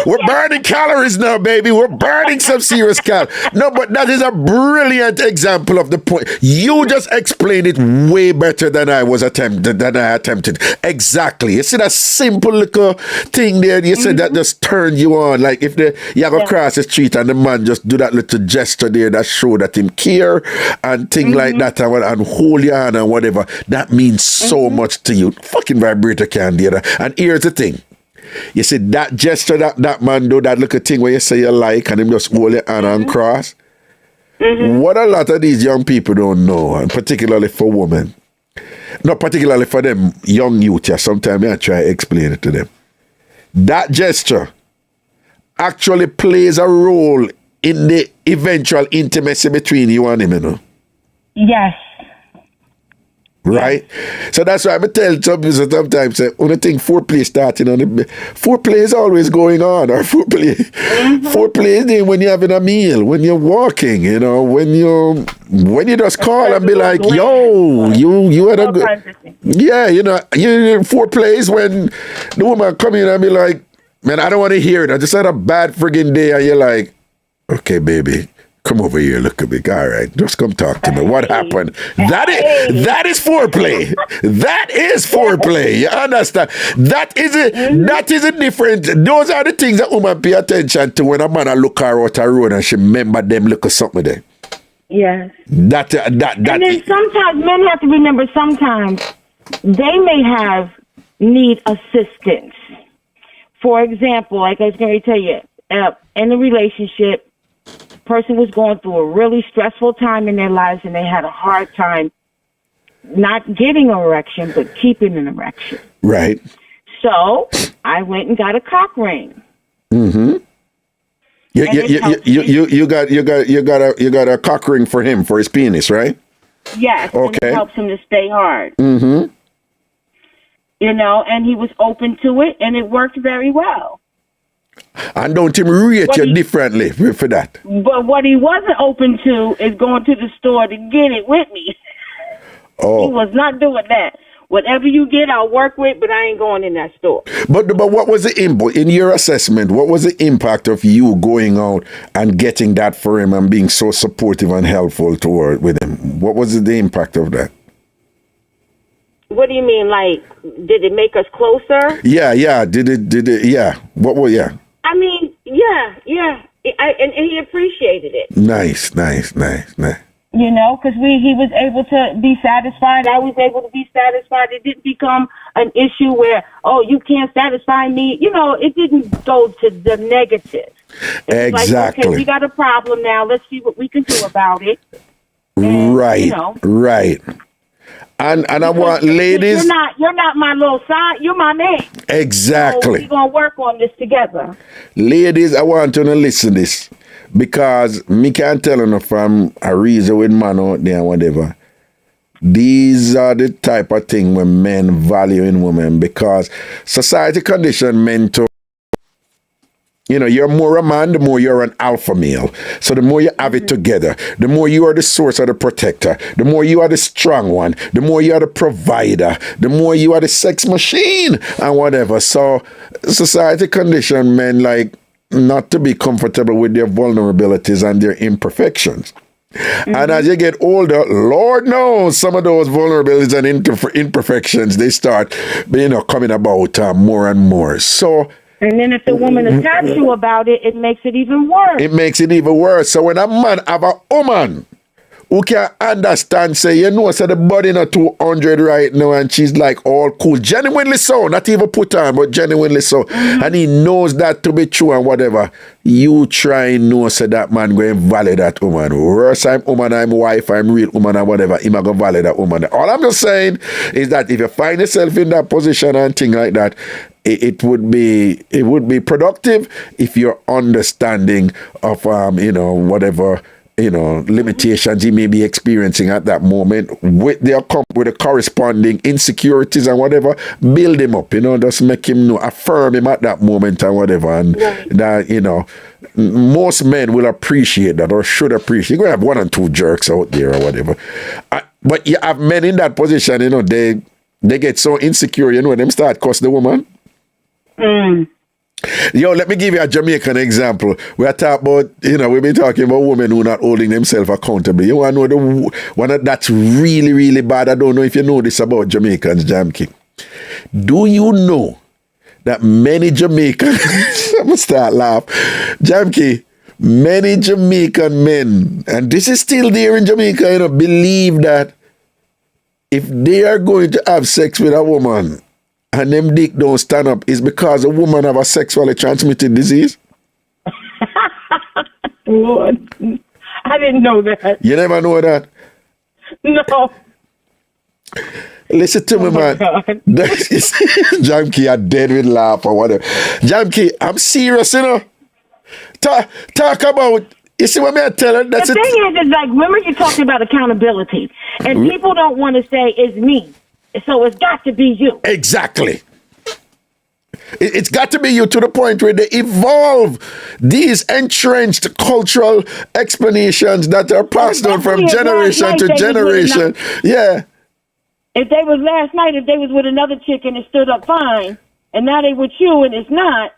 We're burning calories now, baby. We're burning some serious calories. No, but that is a brilliant example of the point. You just explained it way better than I attempted. Exactly. You see that simple little thing there. You said that just turned you on. Like if you go across the street and the man just do that little gesture there that show that him care and thing like that and hold your hand and whatever. That means so much to you. Fucking vibrator can do that. And here's the thing. You see that gesture that man do, that little thing where you say you like and him just hold your hand and cross. What a lot of these young people don't know, and particularly for women, not particularly for them young youth, sometimes I try to explain it to them. That gesture actually plays a role in the eventual intimacy between you and him, you know? Yes. Right? So that's why I tell some people sometimes, when I think foreplay starting on foreplay is always going on, or foreplay is there when you're having a meal, when you're walking, you know, when you just call and be like, yo, you had a good, you know, you foreplay is when the woman come in and be like, man, I don't want to hear it. I just had a bad friggin' day, and you're like, okay, baby, come over here, look at me. All right, just come talk to me. What happened? That is foreplay. That is foreplay. You understand? That is a different. Those are the things that woman pay attention to when a man look her out a road and she remember them look at something there. Yes. That. And then sometimes men have to remember. Sometimes they may need assistance. For example, like I was going to tell you, in a relationship, person was going through a really stressful time in their lives and they had a hard time not getting an erection but keeping an erection. Right. So I went and got a cock ring. You got a cock ring for him for his penis, right? Yes. Okay. And it helps him to stay hard. you know, and he was open to it, and it worked very well. And don't him rate you differently for that. But what he wasn't open to is going to the store to get it with me. Oh. He was not doing that. Whatever you get, I'll work with, but I ain't going in that store. But what was the input in your assessment? What was the impact of you going out and getting that for him and being so supportive and helpful with him? What was the impact of that? What do you mean? Like, did it make us closer? Yeah. Did it? Yeah. What was? Yeah. I mean, yeah. And he appreciated it. Nice. You know, because he was able to be satisfied. I was able to be satisfied. It didn't become an issue where, oh, you can't satisfy me. You know, it didn't go to the negative. Exactly. Like, okay, we got a problem now. Let's see what we can do about it. And, right. You know, right. And I want ladies. You're not my little side. You're my man. Exactly. So we're gonna work on this together. Ladies, I want you to listen to this. Because me can't tell enough from a reason with man out there and whatever. These are the type of thing when men value in women, because society condition men to, you know, you're more a man, the more you're an alpha male. So the more you have it together, the more you are the source of the protector, the more you are the strong one, the more you are the provider, the more you are the sex machine and whatever. So society condition men like not to be comfortable with their vulnerabilities and their imperfections. Mm-hmm. And as you get older, Lord knows some of those vulnerabilities and imperfections, they start, coming about more and more. So, and then if the woman attacks you about it, it makes it even worse. It makes it even worse. So when a man have a woman who can understand, say, so the body not 200 right now, and she's like all cool, genuinely so, not even put on, but genuinely so, and he knows that to be true and whatever, you try and know, so that man going to validate that woman. Worse, I'm woman, I'm wife, I'm real woman, or whatever, he might go validate that woman. All I'm just saying is that if you find yourself in that position and thing like that, it would be productive if you're understanding of whatever limitations he may be experiencing at that moment with the corresponding insecurities and whatever. Build him up, just make him know, affirm him at that moment and whatever, and that most men will appreciate that, or should appreciate. You're gonna have one or two jerks out there or whatever. But you have men in that position, you know, they get so insecure, you know, when them start cuss the woman. Yo, let me give you a Jamaican example. We are talking about, you know, we've been talking about women who are not holding themselves accountable. You want to know the one that's really, really bad? I don't know if you know this about Jamaicans, Jamke. Do you know that many Jamaicans, I'm going to start laughing, Jamke, many Jamaican men, and this is still there in Jamaica, you know, believe that if they are going to have sex with a woman, and them dick don't stand up, is because a woman have a sexually transmitted disease? Lord, I didn't know that. You never know that? No. Listen to me, man. Jamke, you're dead with laugh or whatever. Jamke, I'm serious, you know. Talk about, you see what I tell her? The thing is like, remember you talking about accountability, and people don't want to say it's me. So it's got to be you. Exactly. It's got to be you, to the point where they evolve these entrenched cultural explanations that are passed on from generation to generation. Yeah. If they was last night, if they was with another chick and it stood up fine, and now they with you and it's not,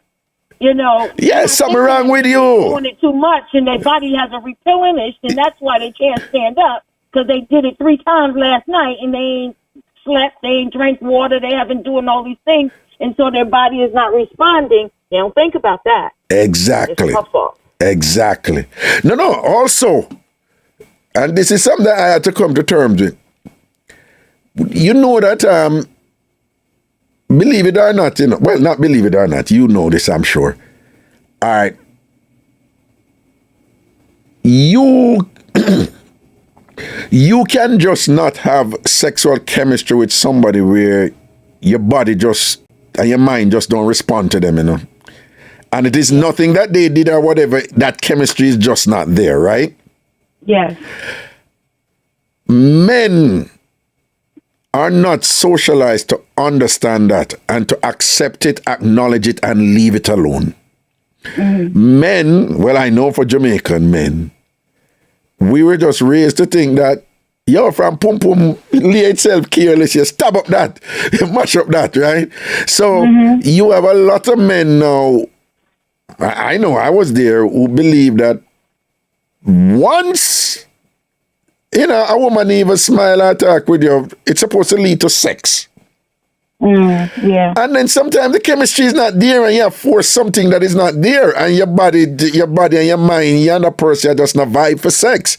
you know. Yeah, something wrong with you. Doing it too much and their body has a repel image, and that's why they can't stand up, because they did it 3 times last night and they ain't slept, they ain't drank water, they haven't doing all these things, and so their body is not responding. They don't think about that. Exactly. It's my fault. Exactly. No, also, and this is something that I had to come to terms with. You know that, believe it or not, you know, well, not believe it or not, you know this, I'm sure. All right. You can just not have sexual chemistry with somebody where your body just and your mind just don't respond to them, you know. And it is nothing that they did or whatever, that chemistry is just not there, right? Yes. Men are not socialized to understand that and to accept it, acknowledge it, and leave it alone. Men, well, I know for Jamaican men, we were just raised to think that, yo, from pum pum, lay itself careless, you stab up that, you mash up that, right? So you have a lot of men now, I know I was there, who believe that once, you know, a woman even smile or talk with you, it's supposed to lead to sex. Yeah. And then sometimes the chemistry is not there and you have forced something that is not there, and your body and your mind, you and the person are just not vibe for sex.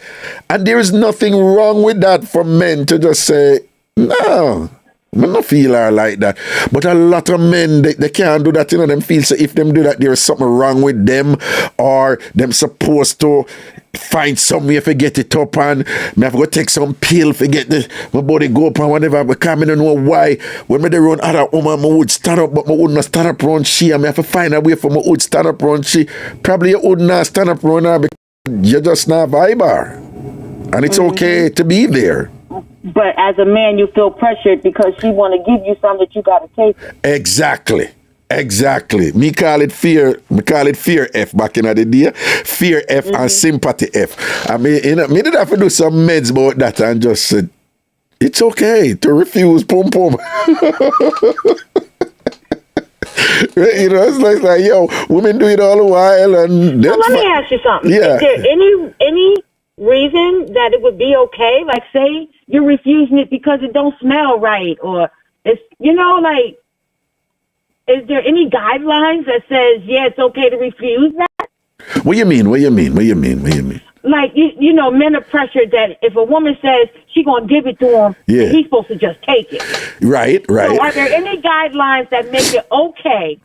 And there is nothing wrong with that for men to just say, no, I don't feel her like that. But a lot of men, they can't do that, you know, them feel so if them do that, there is something wrong with them, or them supposed to find some way to get it up, and me have to go take some pill to get my body go up and whatever, because I don't know why. When I run other woman, I would stand up, but I would not stand up around she, and I have to find a way for me would stand up around she. Probably you would not stand up around her because you're just not viber. And it's okay to be there. But as a man, you feel pressured because she want to give you something that you got to take. Exactly. Me call it fear F back in the day. Fear F and sympathy F. I mean, you know, me did have to do some meds about that and just said, it's okay to refuse pum pum. You know, it's like, yo, women do it all the while, and so let me ask you something. Yeah. Is there any reason that it would be okay? Like, say you're refusing it because it don't smell right, or it's, you know, like, is there any guidelines that says, yeah, it's okay to refuse that? What you mean? Like, you know, men are pressured that if a woman says she gonna give it to him, he's supposed to just take it. Right. So are there any guidelines that make it okay,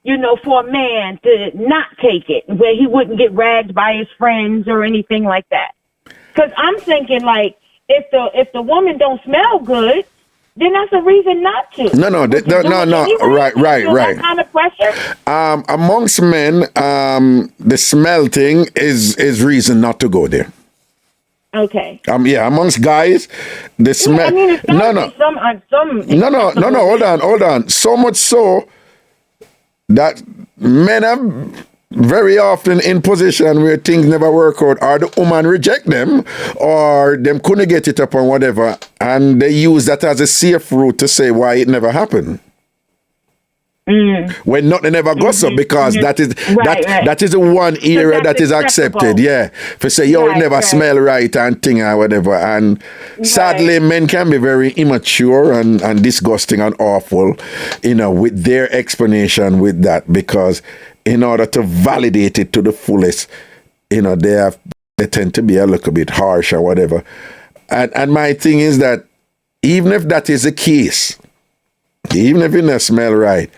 you know, for a man to not take it, where he wouldn't get ragged by his friends or anything like that? Because I'm thinking, like, if the woman don't smell good, then that's a reason not to. No. Right. That kind of pressure. Amongst men, the smell thing is reason not to go there. Okay. Amongst guys, the smell. I mean, No. Hold on. So much so that men have very often in position where things never work out, or the woman reject them, or them couldn't get it up and whatever, and they use that as a safe route to say why it never happened. When nothing ever goes up, because that is that is the one area that is accepted. Yeah, for say it never smell right and thing or whatever. And sadly, men can be very immature and disgusting and awful, with their explanation with that, because in order to validate it to the fullest, they tend to be a little bit harsh or whatever. And my thing is that even if that is the case, even if it doesn't smell right,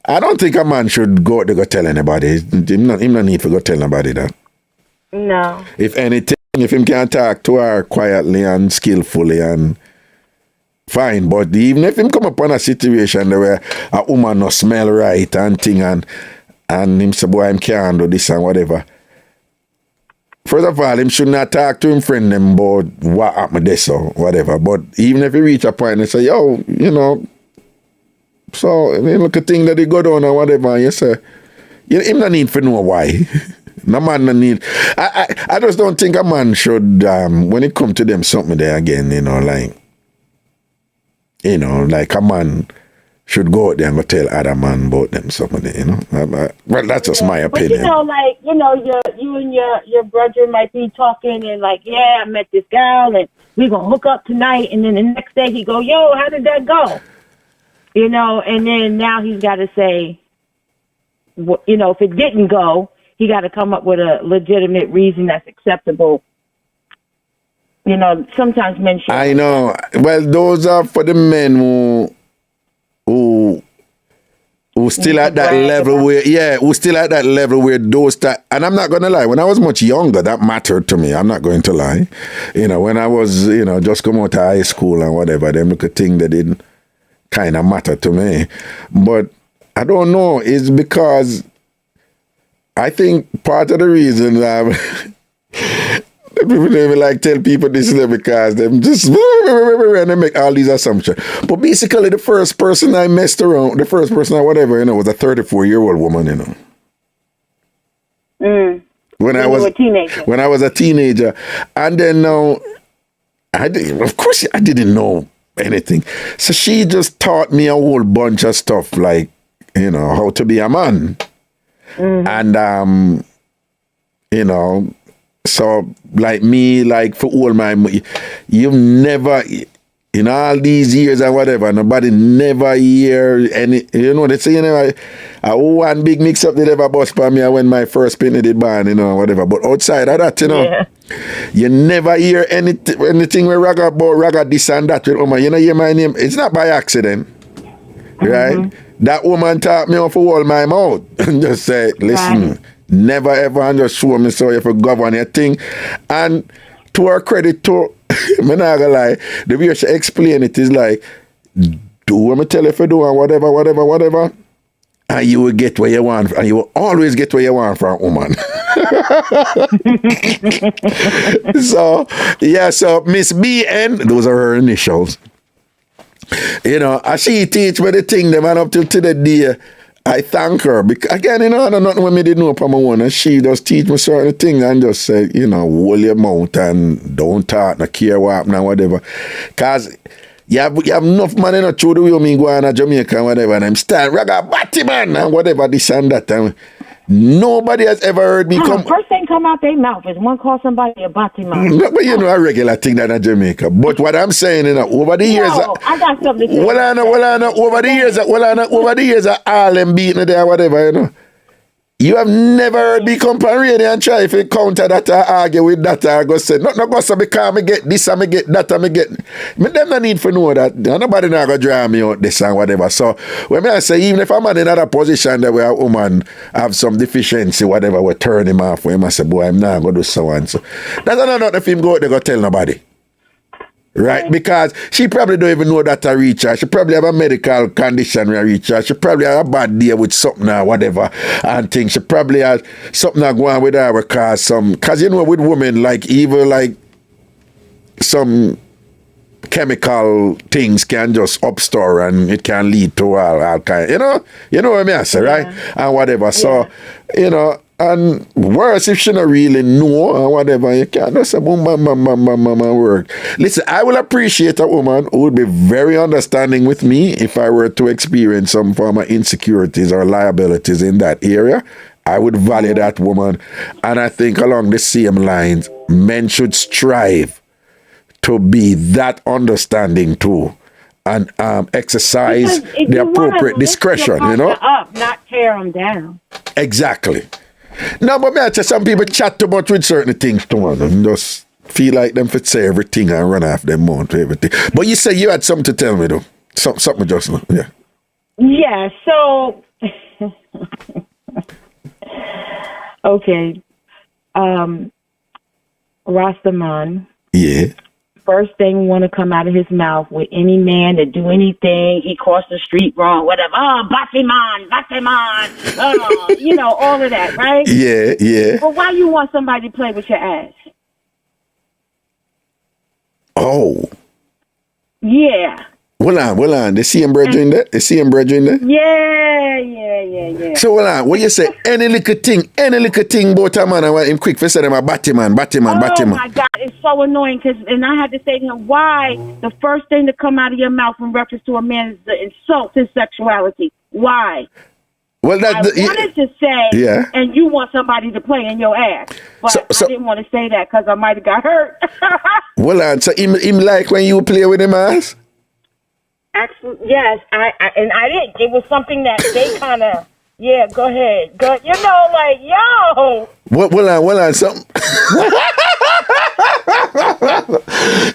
I don't think a man should go to go tell anybody. Him no need to go tell nobody that. No. If anything, if him can talk to her quietly and skillfully and fine, but even if him come upon a situation where a woman no smell right and thing and him say, boy, him can't do this and whatever. First of all, him should not talk to him friend them about what happened this or whatever. But even if he reach a point and say, yo, so, look at thing that he go down or whatever, you say, him no need to know why. No man no need. I just don't think a man should, when it come to them something there again, like a man should go out there and go tell other man about them something there, Well, that's just my opinion. But you and your brother might be talking and like, yeah, I met this girl and we gonna hook up tonight, and then the next day he go, yo, how did that go? And then now he's got to say, if it didn't go, he got to come up with a legitimate reason that's acceptable. Sometimes men should. I know. Well, those are for the men who still at that level where those that, and I'm not going to lie, when I was much younger, that mattered to me. I'm not going to lie. When I was, just come out of high school and whatever, them look at thing that didn't kind of matter to me. But I don't know, it's because I think part of the reason people never like tell people this is because them just and they make all these assumptions. But basically the first person I messed around, the first person I whatever, was a 34-year-old woman, When I was a teenager. And then now I didn't know anything. So she just taught me a whole bunch of stuff, like, how to be a man. And, so like me, like for all my, you've never, in all these years or whatever, nobody never hear any, they say, I one big mix up did ever bust by me when my first penny did ban, whatever. But outside of that, you never hear anything with Raga this and that with woman. You hear my name, it's not by accident, right? That woman taught me how to hold my mouth and just say, listen, never ever, and just show me so you have to govern your thing. And to her credit, I'm not gonna lie, the way she explain it is like, do what I tell you if you do and whatever, and you will get what you want, and you will always get what you want from a woman. So Miss BN, those are her initials. As she teach me the thing, them and up till the day, I thank her. Because, again, I don't know nothing when me didn't know upon my own, and she just teach me certain things and just say, hold your mouth and don't talk, no care what happen and whatever. Because you have enough man through the way me go on to Jamaica and whatever, and I'm still Raga Batty man and whatever, this and that. And nobody has ever heard me come. First thing come out their mouth is one call somebody a batty man. But a regular thing that in Jamaica. But what I'm saying, over the years, I got something to say. Over the years, all them beating there, whatever, You have never heard me come on radio and try if you counter that or argue with that or go say, no go so because I get this and I get that and I get. Them no need to know that. Nobody not going to draw me out this and whatever. So when I say, even if I'm in another position that where a woman have some deficiency, whatever, we turn him off, we must say, boy, I'm not going to do so and so. That's not if him go out there go tell nobody. Right, because she probably don't even know that I reach her. She probably have a medical condition where I reach her. She probably have a bad day with something or whatever and things. She probably has something going on with her because with women, like even like some chemical things can just upstore and it can lead to all kind. You know what I mean? I say, right? And whatever. So, And worse, if she not really know or whatever, you can't just say boom, bam, bam, bam, bam, bam, and work. Listen, I will appreciate a woman who would be very understanding with me if I were to experience some form of insecurities or liabilities in that area. I would value that woman. And I think along the same lines, men should strive to be that understanding too. And exercise the appropriate discretion, you know? Up, not tear them down. Exactly. No, but I tell some people chat too much with certain things too much and just feel like them fit say everything and run off them mouth to everything. But you say you had something to tell me though. Something just now. Yeah. Yeah, so okay. Rastaman. Yeah. First thing want to come out of his mouth with any man to do anything, he crossed the street wrong, whatever. Oh, Batiman, you know, all of that, right? Yeah, yeah. But why you want somebody to play with your ass? Oh. Yeah. Hold on. They see him brethren there? Yeah. So hold on, what you say? Any little thing about a man, I want him quick for say them a Batiman. Oh my God, it's so annoying and I had to say to him, why the first thing to come out of your mouth in reference to a man is to insult his sexuality? Why? Well, I wanted to say, yeah. And you want somebody to play in your ass, but I didn't want to say that because I might have got hurt. Well, so him like when you play with him ass? Actually, yes, I didn't. It was something that they kind of, yeah, go ahead. You know, like, yo. Well on, something.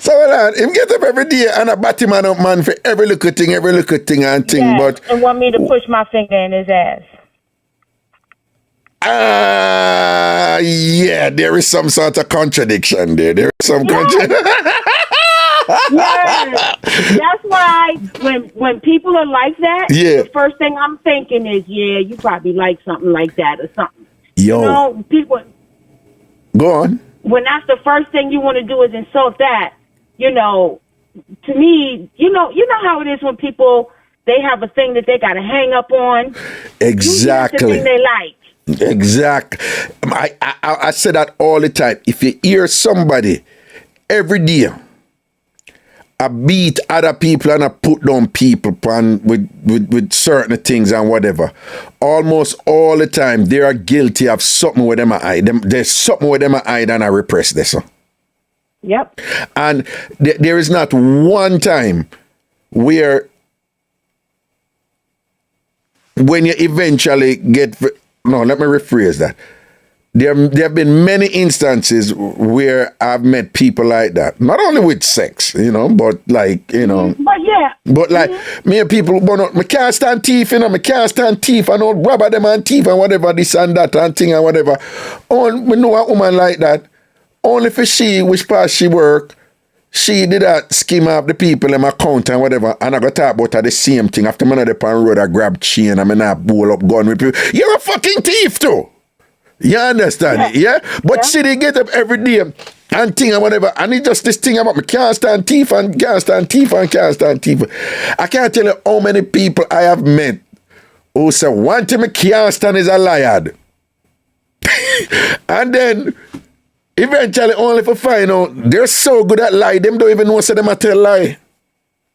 So, him get up every day and a Batman up, man, for every little thing and thing, yes, but... and want me to push my finger in his ass. Yeah, there is some sort of contradiction there. There is some contradiction. Yes. That's why when people are like that, the first thing I'm thinking is, yeah, you probably like something like that or something. Yo. You know, people. Go on. When that's the first thing you want to do is insult that, you know, to me, you know how it is when people, they have a thing that they got to hang up on. Exactly. That's the thing they like. Exactly. I say that all the time. If you hear somebody every day I beat other people and I put down people with certain things and whatever, almost all the time they are guilty of something with them I hide. There's something with them I hide and I repress this. Yep. And there is not one time where when you eventually get... No, let me rephrase that. There have been many instances where I've met people like that. Not only with sex, you know, but like, you know. But yeah. But like, me and people, I can't stand teeth, you know, I can't stand teeth and all rubber them and teeth and whatever, this and that and thing and whatever. We know a woman like that, only for she, which part she work, she did that scheme up the people in my account and whatever, and I got talk about her the same thing. After man on the pan road, I grab chain and I not bowl up gun with people. You're a fucking thief too. You understand? Yeah? But she did get up every day and thing and whatever. And it's just this thing about me can't stand teeth and can't stand teeth and can't stand teeth. I can't tell you how many people I have met who say one thing I can't stand is a liar. And then eventually only for find out they're so good at lie, them don't even know say them a tell lie.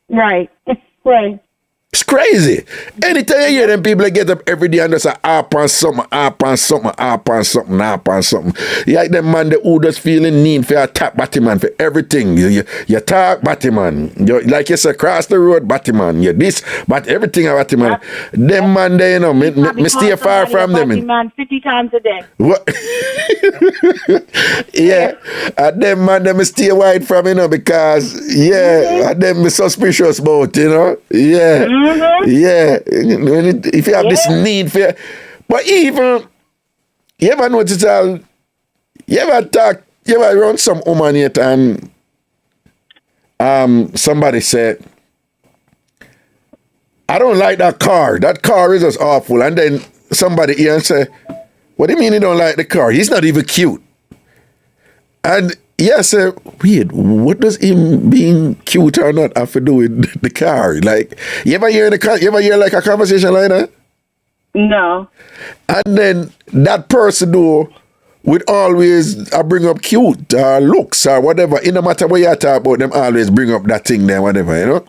Right. Right. It's crazy. Anytime you hear them people get up every day and just up on something. You like them man who just feeling need for attack Batman for everything. You talk Batman. Like you say, cross the road Batman. You this, but everything about Batman. Them man there, you know, me stay far from them. Batman 50 times a day. What? Yeah. And them man, them stay wide from, you know, because, and them suspicious about, you know. Yeah. Mm-hmm. Yeah, if you have this need for, but even you ever notice you ever run some woman yet and somebody said, I don't like that car. That car is just awful. And then somebody here and say, what do you mean you don't like the car? He's not even cute. And yes, weird. What does him being cute or not have to do with the car? Like, you ever hear like a conversation like that? No. And then that person though would always bring up cute looks or whatever. It no matter what you talk about, them always bring up that thing there, whatever, you know.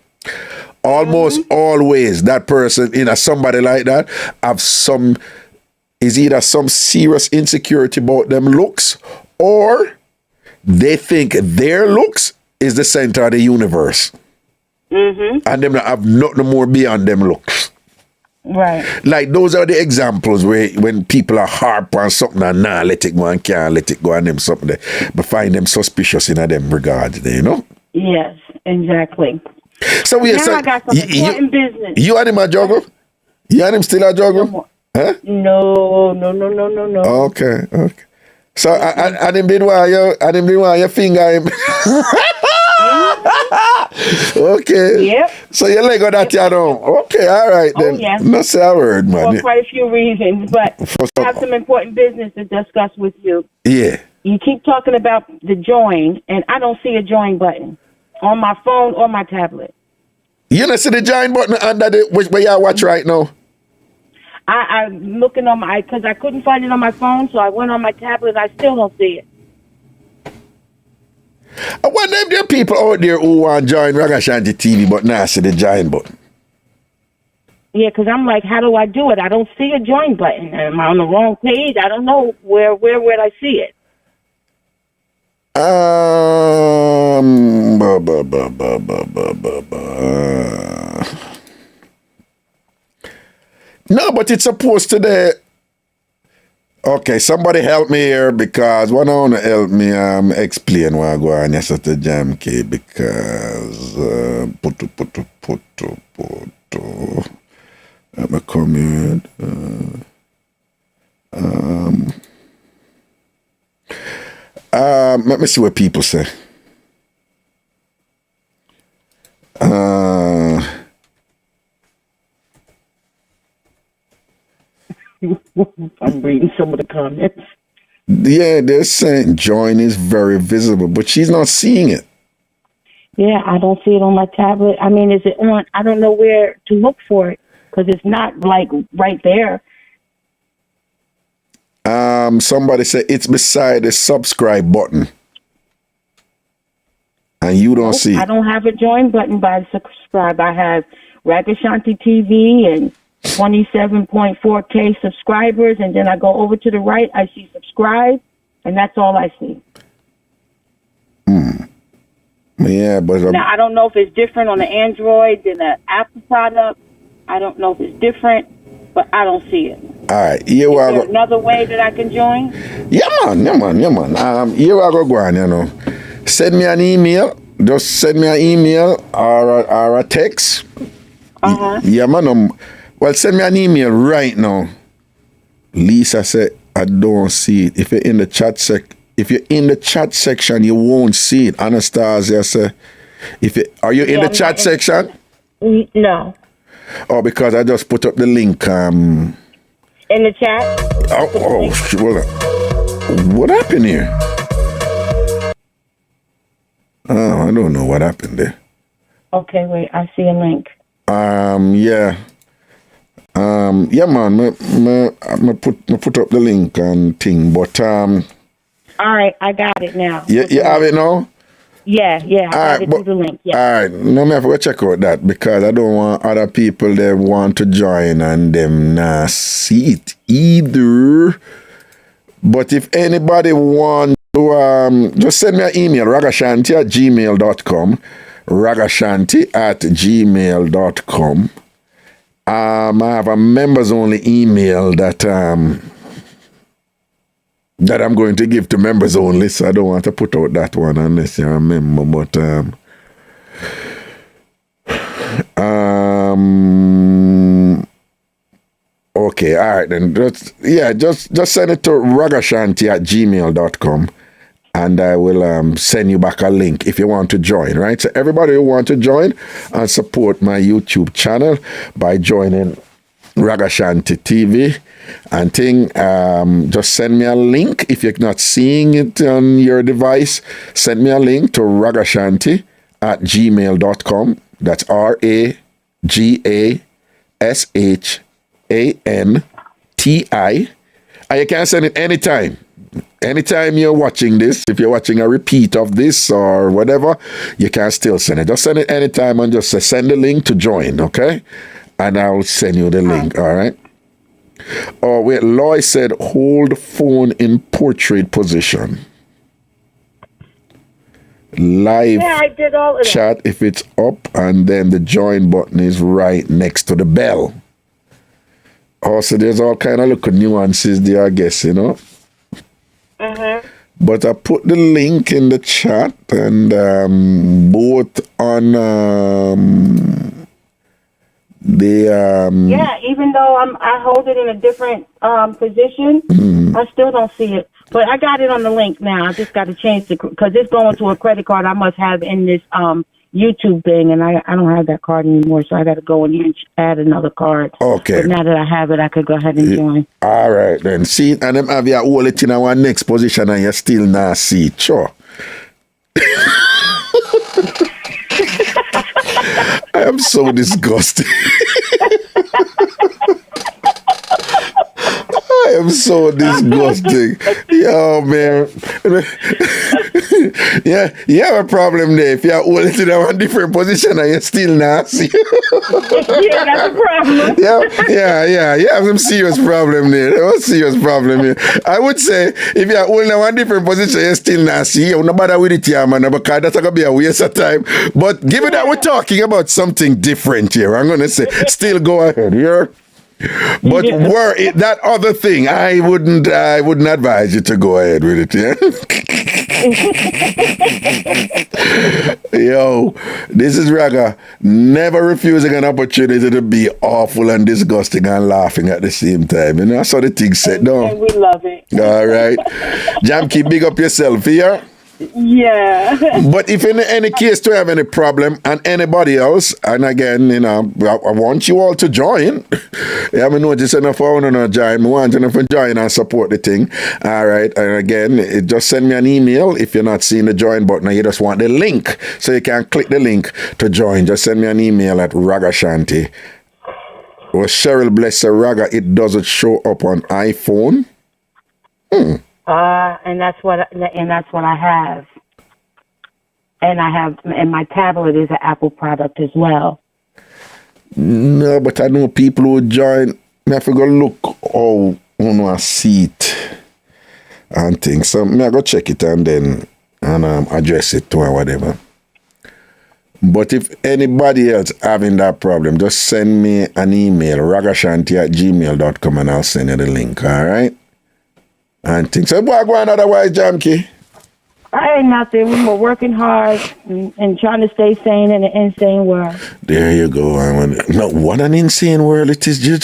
Almost always that person, somebody like that have is either some serious insecurity about them looks, or they think their looks is the center of the universe. And them have nothing more beyond them looks. Right. Like those are the examples where when people are harp on something and let it go and can't let it go and them something there, but find them suspicious in them regards, you know? Yes, exactly. So now I got some important business. You and him a juggle? You and him still a juggle? Huh? No. Okay. So I didn't been why your finger him. Okay. Yep. So you leg on that, you know. Okay, all right then. Yes. No say a word, man. For quite a few reasons, but I have some important business to discuss with you. Yeah. You keep talking about the join, and I don't see a join button on my phone or my tablet. You don't see the join button under where you watch right now? I'm looking on because I couldn't find it on my phone, so I went on my tablet. I still don't see it. I wonder if there are people out there who want to join Ragashanti TV but not see the join button. Yeah, because I'm like, how do I do it? I don't see a join button. Am I on the wrong page? I don't know where would I see it. No, but it's supposed to the. Okay, somebody help me here because one I want to help me explain what I go on yesterday jam key because puto. I'm a come let me see what people say. I'm reading some of the comments. Yeah, they're saying join is very visible, but she's not seeing it. Yeah, I don't see it on my tablet. I mean, is it on? I don't know where to look for it because it's not like right there. Somebody said it's beside the subscribe button. And you don't see it. I don't have a join button by subscribe. I have Ragashanti TV and 27.4K subscribers, and then I go over to the right, I see subscribe, and that's all I see. Yeah, but now I don't know if it's different on the Android than the Apple product. I don't know if it's different, but I don't see it. All right, Is there another way that I can join? Yeah, man. Here I go on, you know. Send me an email. Just send me an email or a text. Yeah, man. Well, send me an email right now. Lisa said, I don't see it. If you're in the chat section, you won't see it. Anastasia said, are you in the chat section? No. Oh, because I just put up the link. In the chat? What happened here? Oh, I don't know what happened there. Okay, wait, I see a link. Yeah. Yeah, man. I put up the link and thing, but all right, I got it now. You have it now? Yeah, I got it through the link. Yeah. All right, no, me have to check out that because I don't want other people that want to join and them not see it either. But if anybody want to, just send me an email, ragashanti@gmail.com, ragashanti@gmail.com. I have a members only email that I'm going to give to members only, so I don't want to put out that one unless you're a member. But okay, all right then. Just send it to ragashanti@gmail.com. And I will send you back a link if you want to join, right? So everybody who want to join and support my YouTube channel by joining Ragashanti TV and thing, just send me a link. If you're not seeing it on your device, send me a link to ragashanti@gmail.com. That's RAGASHANTI TI. And you can send it anytime. Anytime you're watching this, if you're watching a repeat of this or whatever, you can still send it. Just send it anytime and just send the link to join, okay? And I'll send you the link, all right? Oh, wait, Loy said hold phone in portrait position. Live I did all of chat if it's up, and then the join button is right next to the bell. Also, there's all kind of little nuances there, I guess, you know? But I put the link in the chat, and both on yeah, even though I hold it in a different position, I still don't see it. But I got it on the link now. I just got to change it because it's going to a credit card I must have in this YouTube thing, and I don't have that card anymore, so I got to go and add another card. Okay. But now that I have it, I could go ahead and join. All right, then. See, and then have you hold it in our next position, and you still not see it. Sure. I am so disgusted. I am so disgusting. Yo, man. Yeah, you have a problem there. If you hold it in a different position and you still not see. Yeah, that's a problem. Yeah. You have some serious problem there. There's a serious problem here. I would say if you hold in a different position and you still not see, you don't bother with it, yeah, man, because that's going to be a waste of time. But given that we're talking about something different here, I'm going to say still go ahead here. But were it that other thing, I wouldn't advise you to go ahead with it, yeah? Yo, this is Raga, never refusing an opportunity to be awful and disgusting and laughing at the same time. You know, that's how the thing set down. And we love it. All right. Jam, keep big up yourself here. Yeah. But if in any case to have any problem and anybody else, and again, you know, I want you all to join. You haven't noticed enough I want to join. I want enough to join and support the thing. All right. And again, just send me an email if you're not seeing the join button and you just want the link. So you can click the link to join. Just send me an email at Ragashanti. Well, Cheryl bless her Raga, it doesn't show up on iPhone. And that's what I have. And my tablet is an Apple product as well. No, but I know people who join. I have to go look how I see it and things. So I go check it and then address it to or whatever. But if anybody else having that problem, just send me an email, ragashanti@gmail.com, and I'll send you the link, all right? And things. So what going otherwise, Jamke? I ain't nothing. We were working hard and trying to stay sane in an insane world. There you go. No, what an insane world it is. How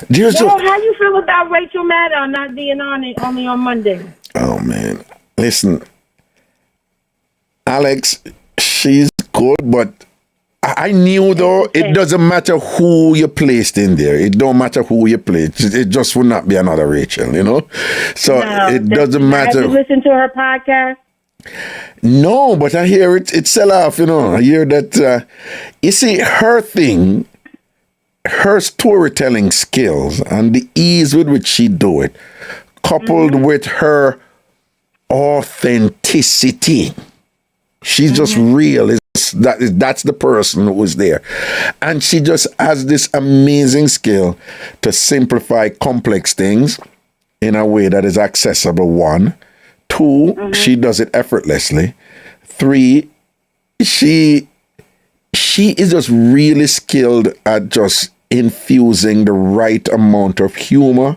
you feel about Rachel Maddow not being on it only on Monday? Oh, man. Listen, Alex, she's good, but I knew, though, it doesn't matter who you placed in there. It don't matter who you placed. It just would not be another Rachel, you know? So it doesn't matter. Have you listened to her podcast? No, but I hear it sell off, you know. I hear that, you see, her thing, her storytelling skills and the ease with which she do it, coupled with her authenticity. She's just real. That's the person who was there. And she just has this amazing skill to simplify complex things in a way that is accessible, 1. 2, she does it effortlessly. 3, she is just really skilled at just infusing the right amount of humor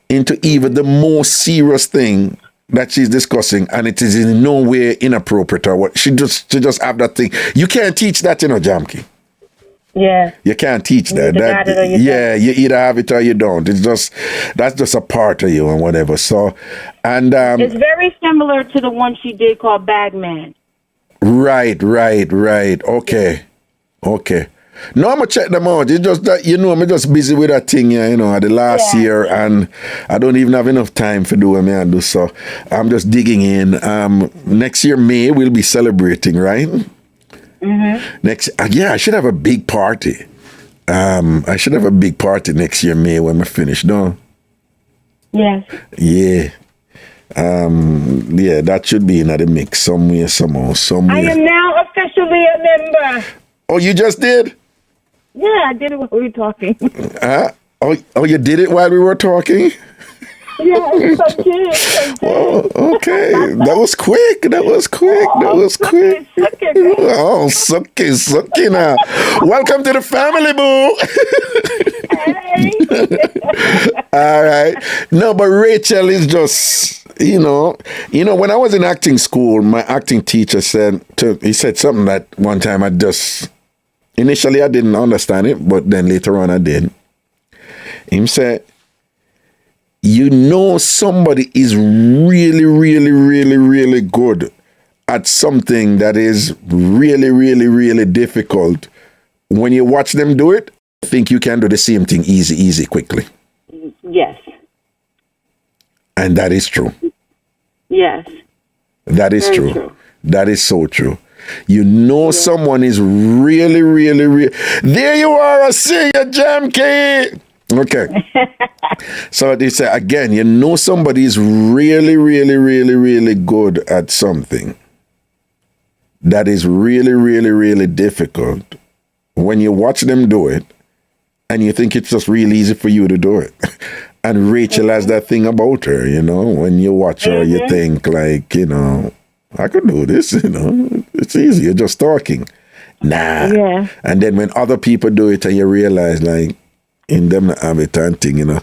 into even the most serious thing that she's discussing, and it is in no way inappropriate or what. She just have that thing. You can't teach that, you know, Jamke. Yeah. You can't teach that. You either have it or you don't. that's just a part of you and whatever. So, and it's very similar to the one she did called Bagman. Right. Okay. No, I'm gonna check them out. It's just that, you know, I'm just busy with that thing, you know, the last year, and I don't even have enough time for do what I do. So I'm just digging in. Next year, May, we'll be celebrating, right? I should have a big party. I should have a big party next year, May, when we finish, no? Yes. Yeah. Yeah, that should be in the mix somewhere, somehow, somewhere. I am now officially a member. Oh, you just did? Yeah, I did it while we were talking. Oh, you did it while we were talking? Yeah, it's so cute. Oh, okay. That was quick. Oh, sucky now. Welcome to the family, boo. All right. No, but Rachel is just, you know, when I was in acting school, my acting teacher said something that one time initially I didn't understand it, but then later on I did. He said, you know somebody is really, really, really, really good at something that is really, really, really difficult. When you watch them do it, I think you can do the same thing easy, quickly. Yes. And that is true. Yes. That is true. That is so true. You know someone is really, really, really... There you are, I see you, Jam Key. Okay. So they say, again, you know somebody is really, really, really, really good at something that is really, really, really difficult. When you watch them do it, and you think it's just really easy for you to do it. And Rachel has that thing about her, you know, when you watch her, you think like, you know, I could do this, you know, it's easy, you're just talking. Nah. Yeah. And then when other people do it and you realize like, in them have it and thing, you know.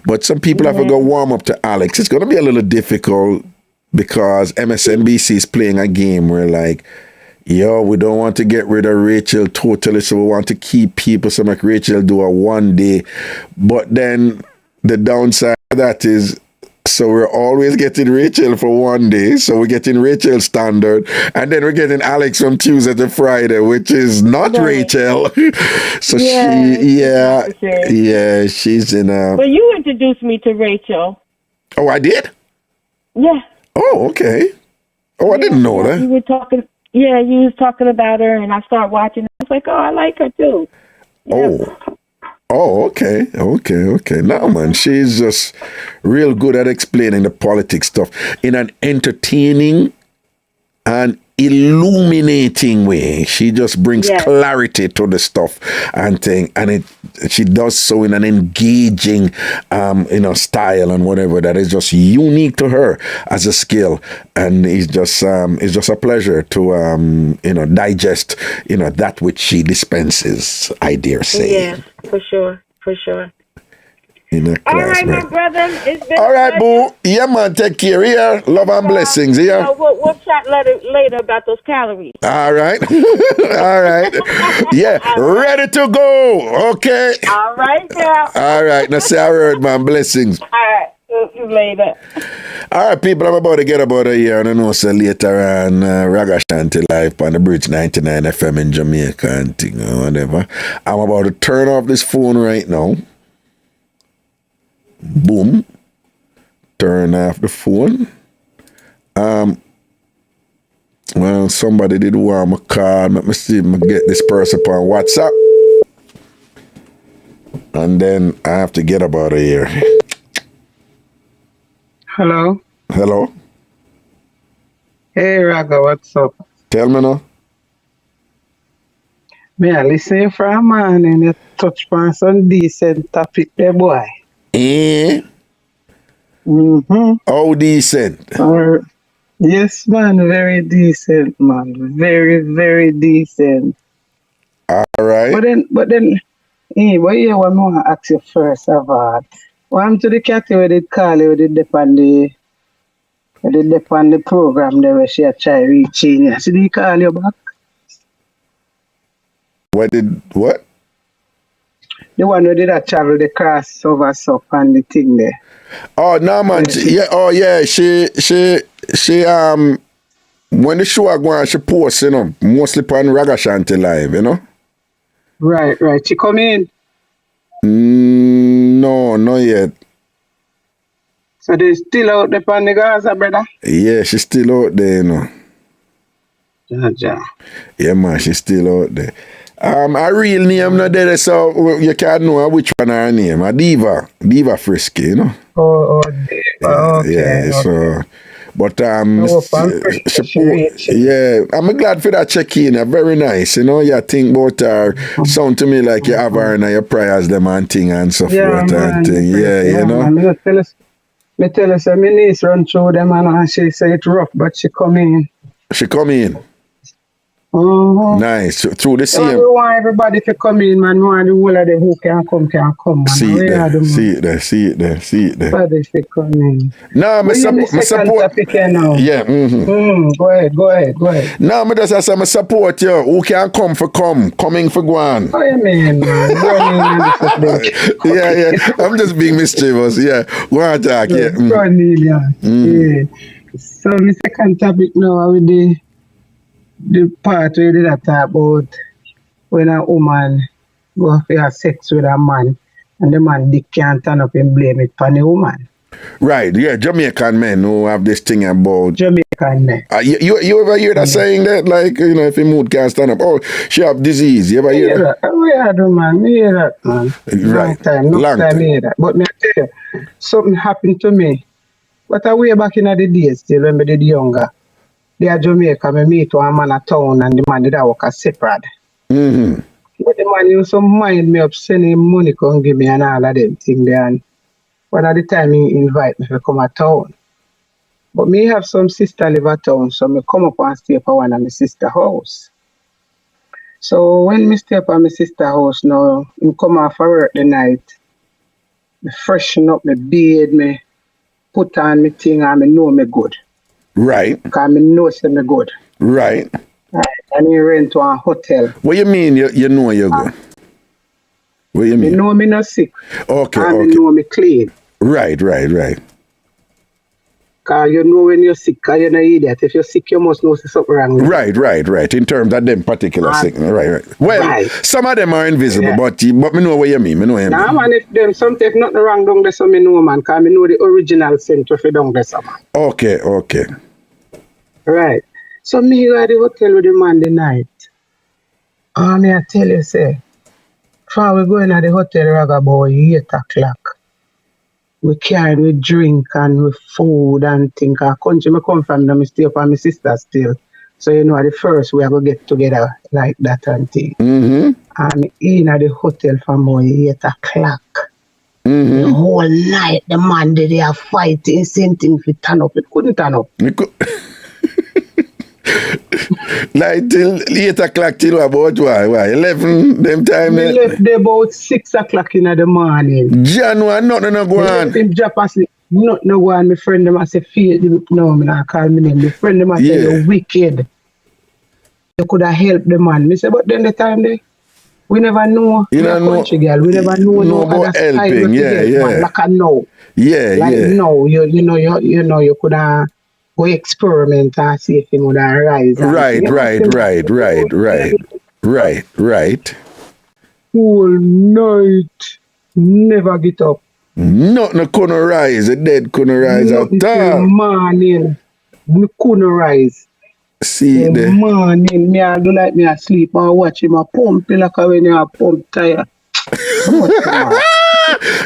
But some people have to go warm up to Alex. It's going to be a little difficult because MSNBC is playing a game where like, yo, we don't want to get rid of Rachel totally, so we want to keep people so like Rachel do a one day. But then the downside of that is, so we're always getting Rachel for one day, so we're getting Rachel standard, and then we're getting Alex from Tuesday to Friday, which is not Rachel. So she's in a... Well, you introduced me to Rachel. Oh, I did? Yeah. Oh, okay. Oh, I didn't know that. You were talking... Yeah, you was talking about her, and I started watching. I was like, oh, I like her, too. Yeah. Oh, okay. No, man, she's just real good at explaining the politics stuff in an entertaining and illuminating way. She just brings clarity to the stuff and thing, and she does so in an engaging, style and whatever that is just unique to her as a skill, and it's just a pleasure to digest that which she dispenses. I dare say. Yeah, for sure. In a all class, right, my brother. It's been all right, boo. Yeah, man. Take care. Yeah, love and blessings. Yeah. We'll chat later about those calories. All right. All right. Yeah, ready to go. Okay. All right, now. All right. Now say I heard, man. Blessings. All right. See you later. All right, people. I'm about to get about a year, and I know so later on Ragashanti live on the Bridge 99 FM in Jamaica and thing or whatever. I'm about to turn off this phone right now. Boom. Turn off the phone. Well, somebody did want me call. Let me see if I get this person on WhatsApp. And then I have to get about here. Hello. Hey, Raga, what's up? Tell me now. Me, I listen for a man and you touch on some decent topic there, boy. How decent? Yes, man, very decent, man. Very, very decent. All right. But then, what you want to ask you first of all? One to the cat who did call you, did depend the program there where she had try reaching you. So did he call you back? What? The one who did that travel the crossover stuff and the thing there. Oh no, man. She when the show go on, she posts, mostly on Ragashanti live, Right. She come in? No, not yet. So they still out there on the Gaza, brother? Yeah, she's still out there, Ja. Yeah, man, she's still out there. A real name not there, so you can't know which one her name. A Diva Frisky, you know. Oh, Diva. Okay. So. But I'm glad for that check-in. Very nice, you know. You think about her, sound to me like you have her in your prayers, them and thing and so forth and thing. You know. Man, me tell us, my niece run through them and she say it's rough, but she come in. Nice. Through the same. We want everybody to come in, man. We want the whole of them who can come, man. See it there. Everybody to come in. No, I support. Yeah. Go ahead. No, I just say I support you. Who can come for come? Coming for go on. Oh, you mean, man? Yeah. I'm just being mischievous. Yeah. Go on, talk. Yeah. Yeah. So, my second topic now with the part where they talk about when a woman go for have sex with a man and the man dick can't turn up and blame it on the woman. Right, yeah, Jamaican men who have this thing about Jamaican men. You ever hear that saying that, like, you know, if a mood can't stand up, oh, she have disease. You ever hear that? I hear that, man. Right. Long time I hear that. But me tell you, something happened to me. But I way back in the days, still when I did younger. There Jamaica, I meet one man at town and the man did work as separate. Mm-hmm. But the man used to mind me up sending money come give me and all of them things there. And but at the time he invite me to come to town. But me have some sister live at town, so me come up and stay for one of my sister house. So when me stay for my sister house now, he come off for work the night, me freshen up, me bathe, me put on me thing and me know me good. Right. Because I know say me good. Right. And he rent to a hotel. What you mean you know you're good? What you mean? You know me not sick. Okay. And you know me clean. Right. Because you know when you're sick, because you're not idiot. If you're sick, you must know something wrong with you. Right. In terms of them particular sickness. Right. Well, some of them are invisible, but me know what you mean. Nah, man, if them something if nothing wrong down there, so me know, man. Because me know the original center for down there, so, man. Okay. Right. So me go at the hotel with the man the night. And I tell you, say, before we go in at the hotel, about 8 o'clock. We carry with drink and with food and things. Our country me come from, me stay up and my sister still. So you know, at the first we are going to get together like that and thing. Mm-hmm. And in at the hotel from about 8 o'clock. Mm-hmm. The whole night, the man did they are fighting, same thing if it turn up, it couldn't turn up. Like till 8 o'clock till about why? 11 them time? We left there about 6 o'clock in the morning. January, nothing no go on. Him drop us, nothing no go on. My friend them I say, no, me not call me name. My friend them I say, you're wicked. You could have helped the man. Me say, but then the time there, we never know. You don't know. Country girl, we never know no about other helping. Yeah. Like I know. Yeah. No, you know, you could have go experiment and see if he would rise. Right. Whole night, never get up. Nothing couldn't rise. The dead couldn't rise at all. Morning, we couldn't rise. See the morning, me I do like me asleep and watch him a pump like when you a pump tire.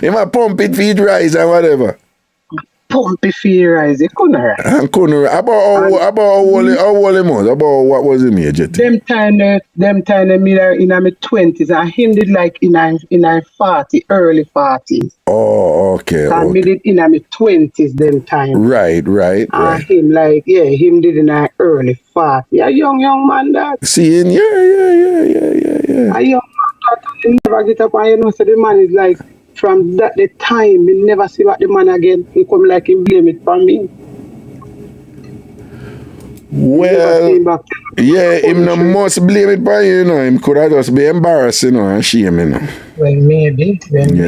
Him a pump it feed rise and whatever. Pump it feed rise, it couldn't rise. And couldn't rise. About how old months? About what was him age? Them time me in my 20s and him did like in our 40, early 40s. Oh, okay. And me did in my 20s them time. Right. And him like, him did in our early 40s. A young man that. Seeing, yeah. A young man that he never get up and you know, so the man is like, from that the time, we never see what the man again. He come like him blame it for me. Well, him no must blame it by you know. Him could have just be embarrassed, you know, and shame, you know. Well, maybe. Me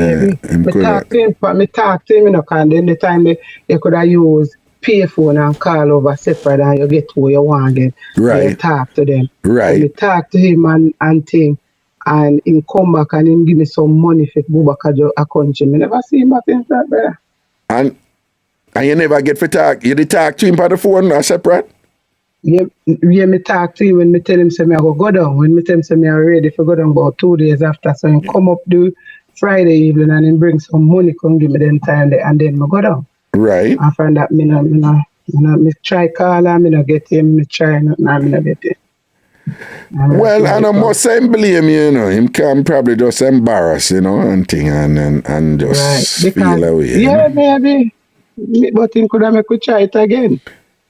talk to him, you know, and then the time they could have used payphone and call over separate and you get who you want again. Right. You talk to them. Right. And me talk to him and thing. And him come back and him give me some money for go back to a country. Me never see him back in that there. And you never get for talk. You did talk to him by the phone or separate? me talk to him when me tell him say me I go down. When me tell him say me I'm ready for go down about 2 days after. So he come up the Friday evening and he bring some money, come give me them time there, and then me go down. Right. And from that, me try call and me no get him, me try nothing and me no get him. Well, and I must say blame you know. Him can probably just embarrass, you know, and thing and just right. feel away. Yeah, maybe. But he could have make we try it again.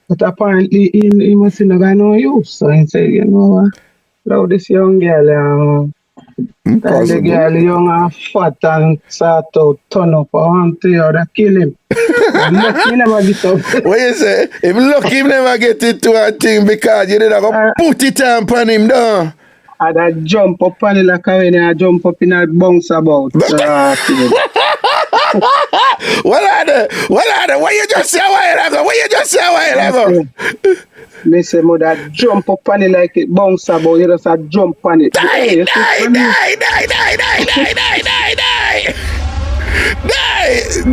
But apparently he must not have no use. So he said, you know, now this young girl, and the girl young and fat and start to turn up and to you that kill him. Lucky he never get up. What you say? If lucky him never get it to a thing because you didn't go put it on him down. And I jump up on it like when I jump up in a bounce about. What are the? What you just say a while ago? What you just say a while ago? Me say, mother, jump up on it like it bounce about. You just a jump on it. Die!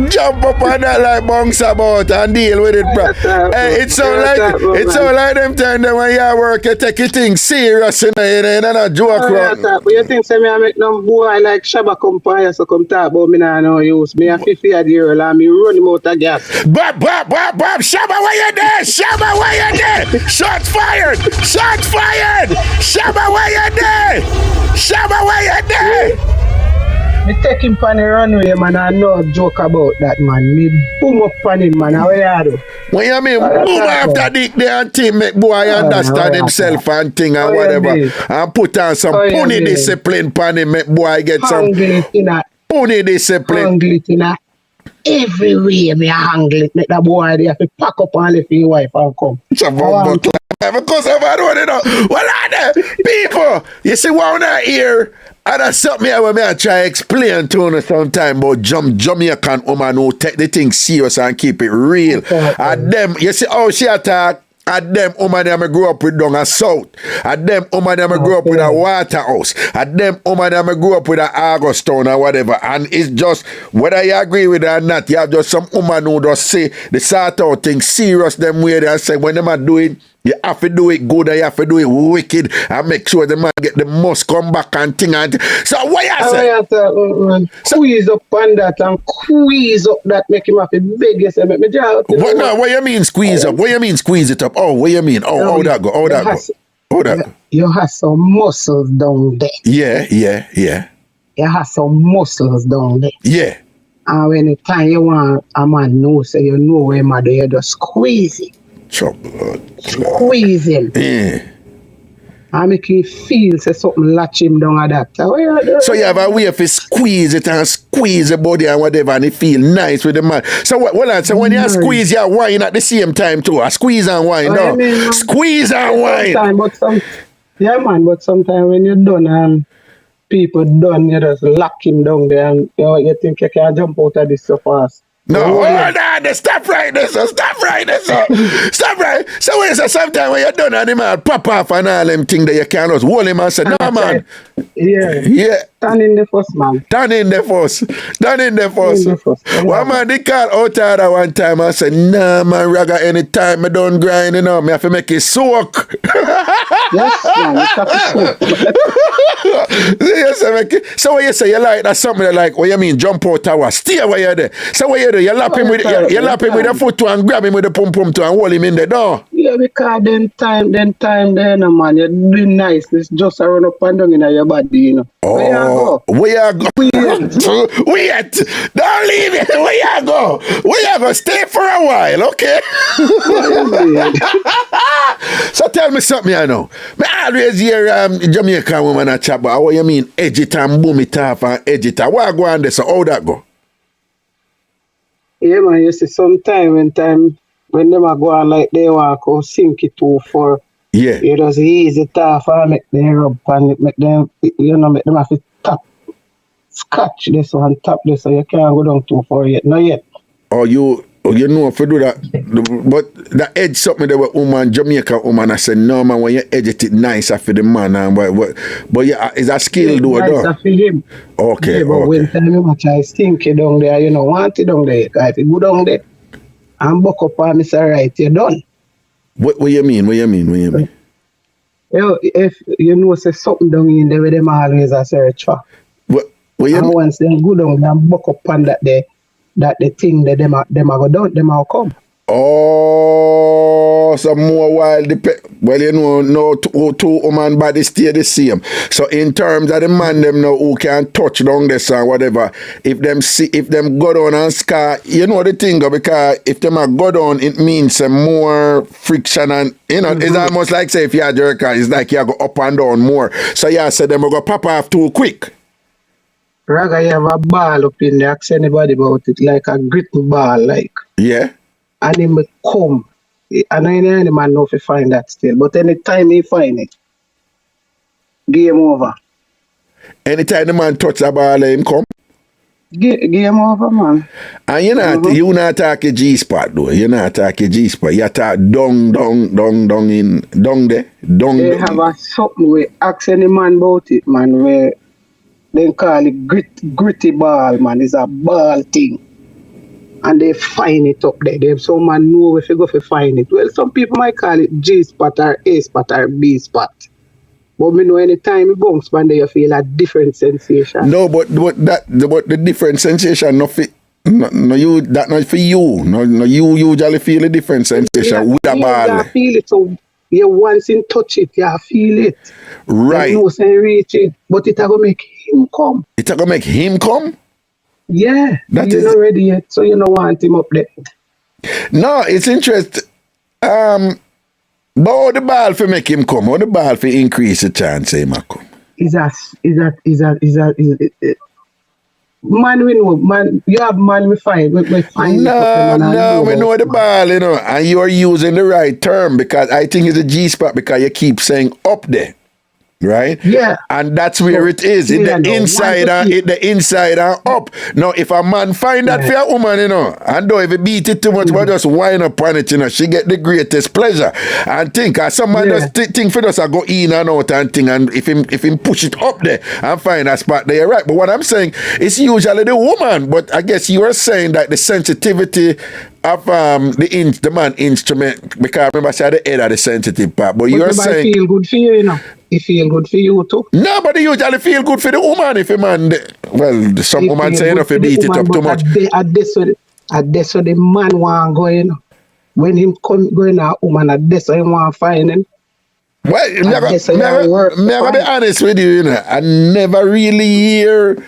Jump up on that like bounce about and deal with it, bro. Hey, it's so like them time that when you work, you take your thing serious, you know, not joke around. But you think say me I make no boy like Shabba come here, so come talk about me now no use. Me a 50 a year and me run him out of gas. Bob, Shabba, where you there? Shabba, where you there? Shots fired! Shabba, where you there? Shabba, where you there? Me take him on the runway, man, I no joke about that, man. Me boom up on him, man. How you do? What you mean, boom after dick there and thing, make boy understand himself and thing and whatever. And put on some pony discipline on him, make boy get some pony discipline. Handle it in a everywhere, me handle it. Make that boy there have to pack up and leave your wife and come. Because of I don't know. What are the people? You see what I hear? And that's something I try to explain to you sometime about Jamaican woman who take the thing serious and keep it real. And them, you see how she attack? At them woman them I grew up with down a south. At them woman them I grew up with a Waterhouse. At them woman them I grew up with a Augustown or whatever. And it's just whether you agree with it or not, you have just some woman who just say the sort of thing serious them way they say when them are doing. You have to do it good and you have to do it wicked and make sure the man get the most come back and thing and so what you say? Squeeze up on that and squeeze up that make him have to beg you say make me jail. What you mean squeeze up? What you mean squeeze it up? Oh, what you mean? Oh, how that go? How that go? You have some muscles down there. Yeah. You have some muscles down there. Yeah. And when the time you want a man know say you know where man do you just squeeze it. Squeeze him. Yeah. I make him feel say something latch him down at that. So you have a way to squeeze it and squeeze the body and whatever and it feel nice with the man. So so when you squeeze you wine at the same time too. A squeeze and wine, no. Squeeze and wine. But sometimes when you're done and people done, you just lock him down there and you think you can jump out of this so fast. No, hold on, stop right there, so. Stop right. So when you say sometimes when you're done and the man pop off and all them things that you can't just hold him and say, no man. Yeah. Turn in the first, man. Turn in the first. One man they call out there one time and say, nah man, Raga, anytime I don't grind, you know, me have to make it soak. Yes, man, it's have to soak. So when you say you like that something like what you mean jump out tower, stay where you're there. So what you do, you lap him with the foot to and grab him with the pum pum to and hold him in the door. Yeah, because then time there, no man, you're doing nice. It's just a run up and down in your body, you know. Where you go? Wait. Don't leave it. Where you go? Stay for a while, okay? So tell me something, I know. I always hear Jamaican woman a chat about what you mean edge it and boom it off and edge it. What go on there? So how that go? Yeah, man, you see sometime when them a go on like they want to sink it too far. Yeah. You just ease it off and make them rub and make them have to tap. Scratch this one, tap this so you can't go down too far yet. Not yet. You know if you do that. But the edge something that woman, Jamaican woman, I said, no man, when you edge it nicer for the man. And but yeah, is that skill do it? Nicer for him. Okay. Yeah, but when time you try stink it down there, you know, want it down there. If you go down there and buck up and say, right, you're done. What you mean? Yo, if you know say something down in there, them always a search for. What you and mean? once they go down and buck up on that the thing that them a go down, them a come. Oh, some more wild. Well, you know, no two woman body stay the same. So in terms of the man them now who can touch down this or whatever, if them go down and scar, you know the thing, because if them a go down, it means some more friction and it's almost like say if you are jerker, it's like you go up and down more. So yeah, so them will go pop off too quick. Raga, you have a ball up in there, ask anybody about it, like a grit ball, like. Yeah. And he may come. And I know any man know if he find that still. But anytime he find it, game over. Anytime the man touch the ball, let him come. Game over, man. And you not talk a G-spot though. You not talk a G-spot. You talk down there. They have a something where ask any man about it, man, where they call it gritty ball, man. It's a ball thing. And they find it up there. They some man know if you go to find it. Well, some people might call it G spot or A spot or B spot. But me know anytime you bounce man there you feel a different sensation. No, but the different sensation not for you that not for you. No, you usually feel a different sensation with a ball. You feel it, so you once in touch it, you feel it. Right. You know say reach it, but it gonna make him come. It gonna make him come? Yeah, that you're not ready yet, so you don't want him up there. No, it's interesting. But how the ball for make him come? How the ball for increase the chance he might come? Is man we know, man, you have man we find. We find no, we know the ball, and you are using the right term because I think it's a G spot because you keep saying up there. Right? Yeah. And that's where it is. In the inside and up. Now, if a man find that for a woman, and though if he beat it too much, but just wind up on it, she get the greatest pleasure. And think, some man just think for us, I go in and out and thing, and if him push it up there and find a spot there, right? But what I'm saying, it's usually the woman, but I guess you are saying that the sensitivity of the man instrument, because remember I said the head of the sensitive part, but you're saying feel good for you, It feel good for you too. No, but they usually feel good for the woman if a man. Well, some woman say if you beat it up too much. At this the man want going. When him come going a woman at this he want find him. Well, me I be honest with you, I never really hear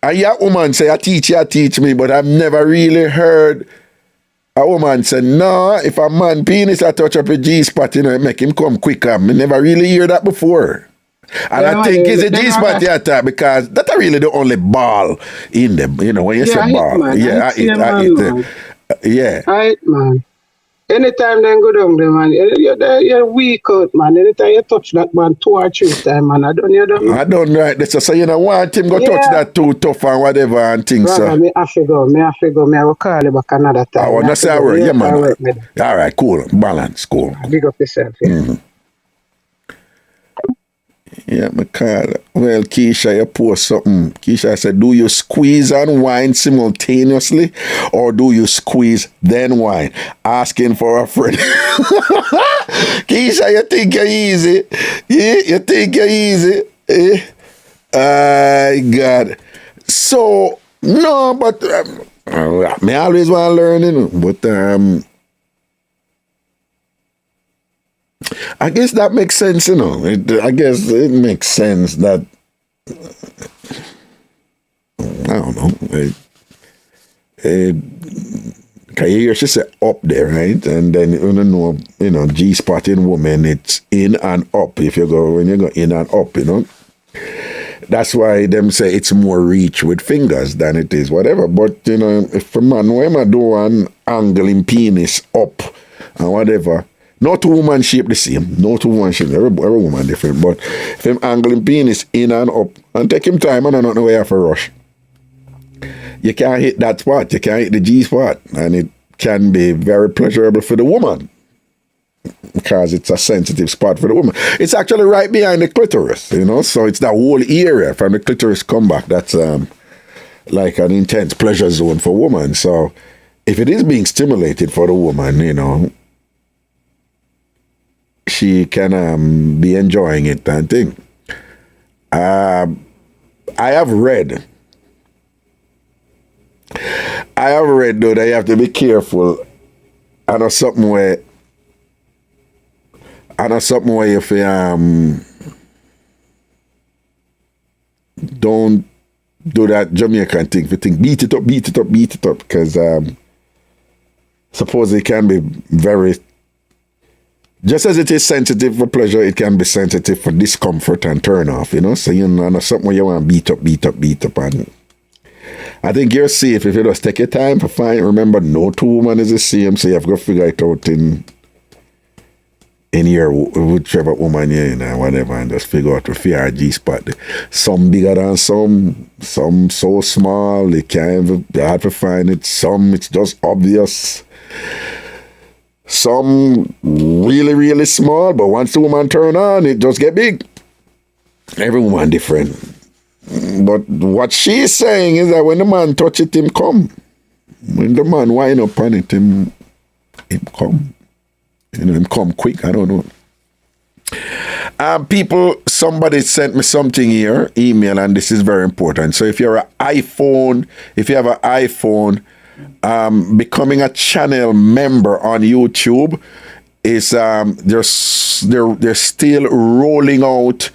a woman say a teacher teach me, but I've never really heard a woman say, no, if a man penis a touch up a G-spot, it make him come quicker. I never really hear that before. And I think it's a G-spot because that's really the only ball in them, when you say ball. Man. Yeah, I hit. Yeah. Right, man. Anytime they go down there, man, you're weak out, man. Anytime you touch that man 2 or 3 times, man, I don't right. So you don't want him go touch that too tough and whatever and things. So. Me have to go. Me will call you back another time. Oh, that's our word. Yeah, man. All right, cool. Balance, cool. Big up yourself, yeah. Mm-hmm. Yeah, my call. Well, Keisha, you post something. Keisha said, do you squeeze and wine simultaneously or do you squeeze then wine? Asking for a friend. Keisha, you think you're easy? Yeah, you think you're easy? God. So, no, but me always want to learn, but I guess that makes sense, I guess it makes sense that I don't know. Can you hear she say up there, right? And then G-spot in woman, it's in and up. When you go in and up, That's why them say it's more reach with fingers than it is whatever. But if a man when do an angle in penis up and whatever. No two women shape the same. No two women shape. Every woman different. But if him angling penis in and up and take him time and I don't know where you have to rush. You can't hit that spot. You can't hit the G spot. And it can be very pleasurable for the woman. Because it's a sensitive spot for the woman. It's actually right behind the clitoris, So it's that whole area from the clitoris come back. That's like an intense pleasure zone for woman. So if it is being stimulated for the woman, she can be enjoying it and thing. I have read though that you have to be careful. I know something where if you don't do that Jamaican thing, if you think beat it up, because suppose it can be very, just as it is sensitive for pleasure, it can be sensitive for discomfort and turn off, you know. So you know something where you want to beat up, and I think you're safe if you just take your time to find. Remember, no two women is the same, so you have to figure it out in your whichever woman you're in or whatever, and just figure out the G spot. Some bigger than some so small they can't even be hard to find it. Some it's just obvious. Some really, really small, but once the woman turn on, it just get big. Every woman different. But what she's saying is that when the man touch it, him come. When the man wind up on it, him come. You know, him come quick. I don't know. People, somebody sent me something here, email, and this is very important. So if you have an iPhone, becoming a channel member on YouTube is they're still rolling out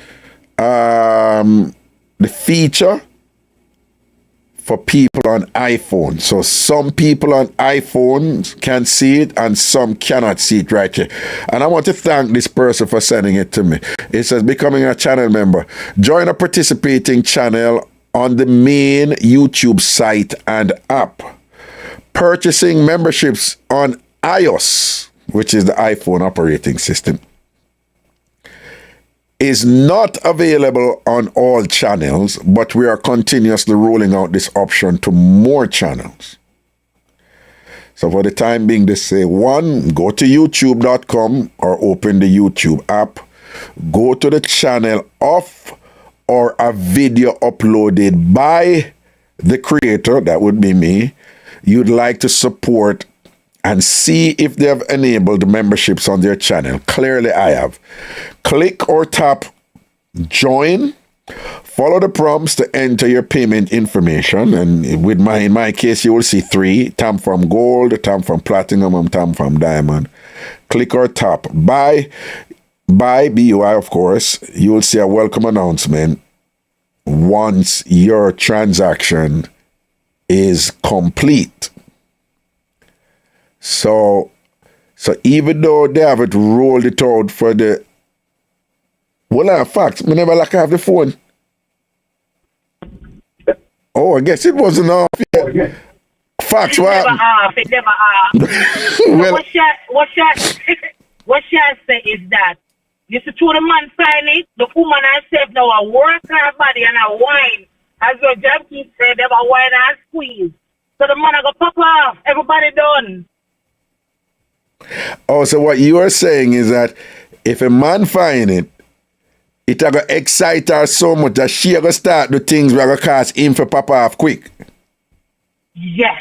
the feature for people on iPhone. So some people on iPhones can see it and some cannot see it right here. And I want to thank this person for sending it to me. It says, becoming a channel member. Join a participating channel on the main YouTube site and app. Purchasing memberships on iOS, which is the iPhone operating system, is not available on all channels, but we are continuously rolling out this option to more channels. So for the time being, they say, 1, go to youtube.com or open the YouTube app, go to the channel of or a video uploaded by the creator, that would be me, you'd like to support, and see if they have enabled memberships on their channel. Clearly I have. Click or tap join. Follow the prompts to enter your payment information. And in my case, you will see 3. TamFam Gold, TamFam Platinum, and TamFam Diamond. Click or tap buy, BUI, of course. You will see a welcome announcement once your transaction is complete. So even though they haven't rolled it out for the, well, in fact, I never like I have the phone. Oh, I guess it wasn't off yet. Facts, what? It never off. Well, what shall say is that you see, the man sign it, the woman herself now a work her body and a wine. As your job keeps saying, they a wine and squeeze. So the man go pop off. Everybody done. Oh, so what you are saying is that if a man find it, it gonna excite her so much that she gonna start the things where gonna cause him for pop off quick. Yes.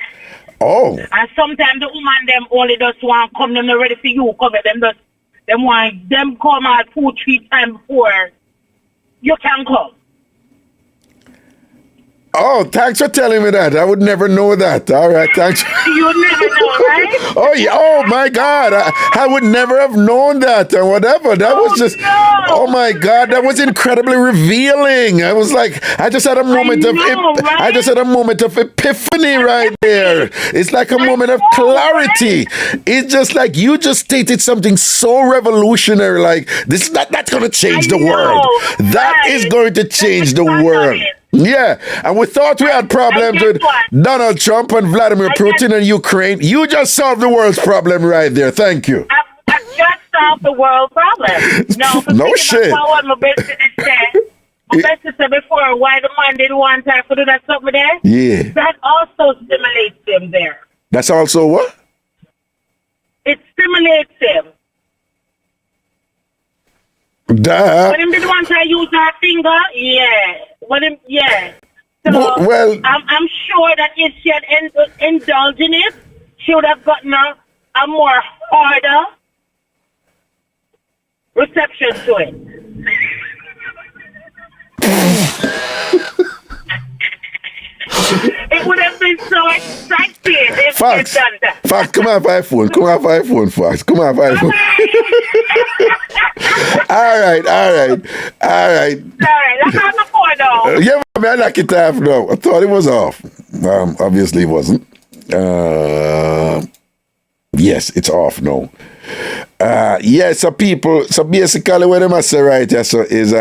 Oh. And sometimes the woman them only just want come them not ready for you cover them just them want them come out 2-3 times before you can come. Oh, thanks for telling me that. I would never know that. All right, thanks. You never know, right? Oh, yeah. Oh, my God. I would never have known that or whatever. That was just, oh, my God. That was incredibly revealing. I was like, I just had a moment I just had a moment of epiphany right there. It's like a moment of clarity. Right? It's just like you just stated something so revolutionary. Like, that's going to change the world. That is going to change the world. Yeah, and we thought we had problems with Donald Trump and Vladimir Putin and Ukraine. You just solved the world's problem right there. Thank you. I just solved the world's problem. No shit. What my best said before, why the man didn't want time to do that something there? Yeah. That also stimulates him there. That's also what? It stimulates him. Duh. When him didn't want to use her finger, yeah. So well, I'm sure that if she had indulged in it, she would have gotten a more harder reception to it. It would have been so exciting if Facts. they done that. Facts. Come on, iPhone. Come on, iPhone, Facts. Come on, iPhone. All right. Sorry, that's on the phone now. Yeah, man, I like it off now. I thought it was off. Obviously, it wasn't. Yes, it's off now. Yeah, so people, so basically what I must say right here, so is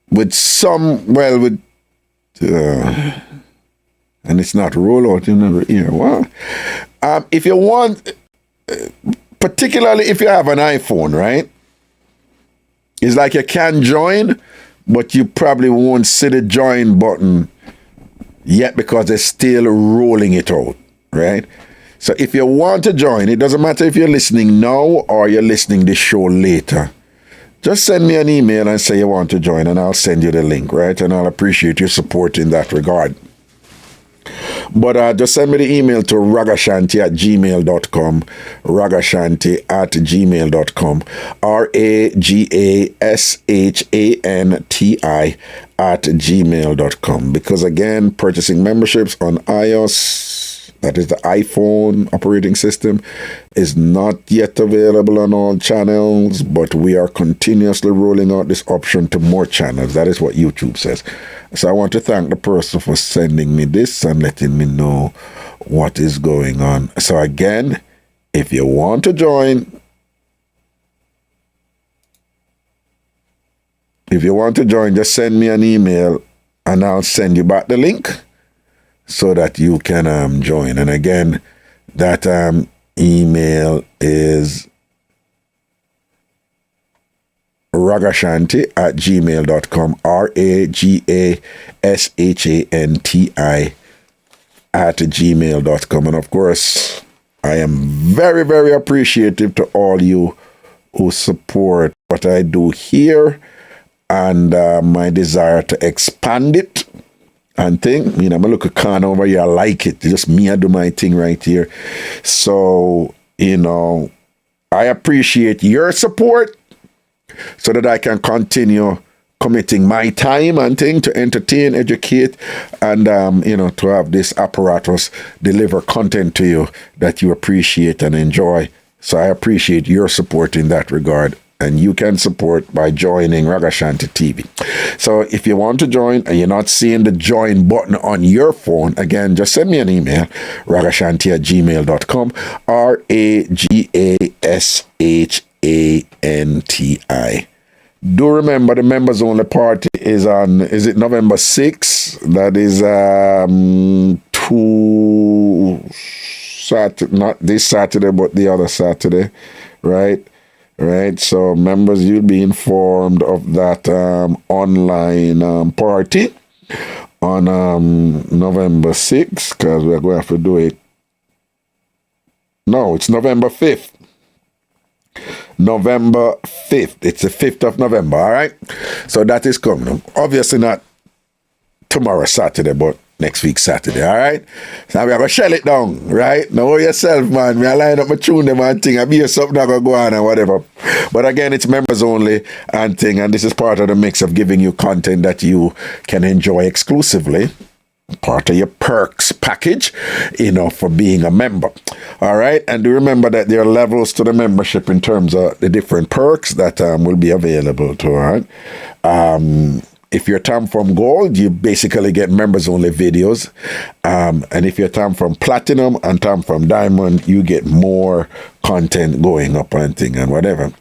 with some, well, with and it's not rollout in the ear. Wow. If you want, particularly if you have an iPhone, right? It's like you can join, but you probably won't see the join button yet because they're still rolling it out, right? So if you want to join, it doesn't matter if you're listening now or you're listening this show later. Just send me an email and say you want to join and I'll send you the link, right? And I'll appreciate your support in that regard. But just send me the email to ragashanti@gmail.com, ragashanti@gmail.com, ragashanti@gmail.com. Because again, purchasing memberships on iOS, that is the iPhone operating system, is not yet available on all channels, but we are continuously rolling out this option to more channels. That is what YouTube says. So I want to thank the person for sending me this and letting me know what is going on. So again, if you want to join, just send me an email and I'll send you back the link so that you can join. And again, that email is ragashanti@gmail.com, ragashanti@gmail.com. And of course, I am very, very appreciative to all you who support what I do here and my desire to expand it and thing. You know, I'm look a can over here, I like it. Just me, I do my thing right here. So, you know, I appreciate your support so that I can continue committing my time and thing to entertain, educate, and, you know, to have this apparatus deliver content to you that you appreciate and enjoy. So I appreciate your support in that regard. And you can support by joining Ragashanti TV. So if you want to join and you're not seeing the join button on your phone, again, just send me an email, ragashanti@gmail.com, ragashanti. Do remember the members only party is on, is it November 6th? That is not this Saturday, but the other Saturday, right? Right, so members, you'll be informed of that online party on November 6th, because we're going to have to do it. No, it's November 5th. November 5th. It's the 5th of November, all right? So that is coming. Obviously not tomorrow, Saturday, but next week, Saturday, all right? So we're going to shell it down, right? Know yourself, man. I line up my tune them and thing. I be something that going to go on and whatever. But again, it's members only and thing. And this is part of the mix of giving you content that you can enjoy exclusively. Part of your perks package, you know, for being a member. All right? And do remember that there are levels to the membership in terms of the different perks that will be available to, all right? If you're TamFam Gold, you basically get members only videos. And if you're TamFam Platinum and TamFam Diamond, you get more content going up and thing and whatever.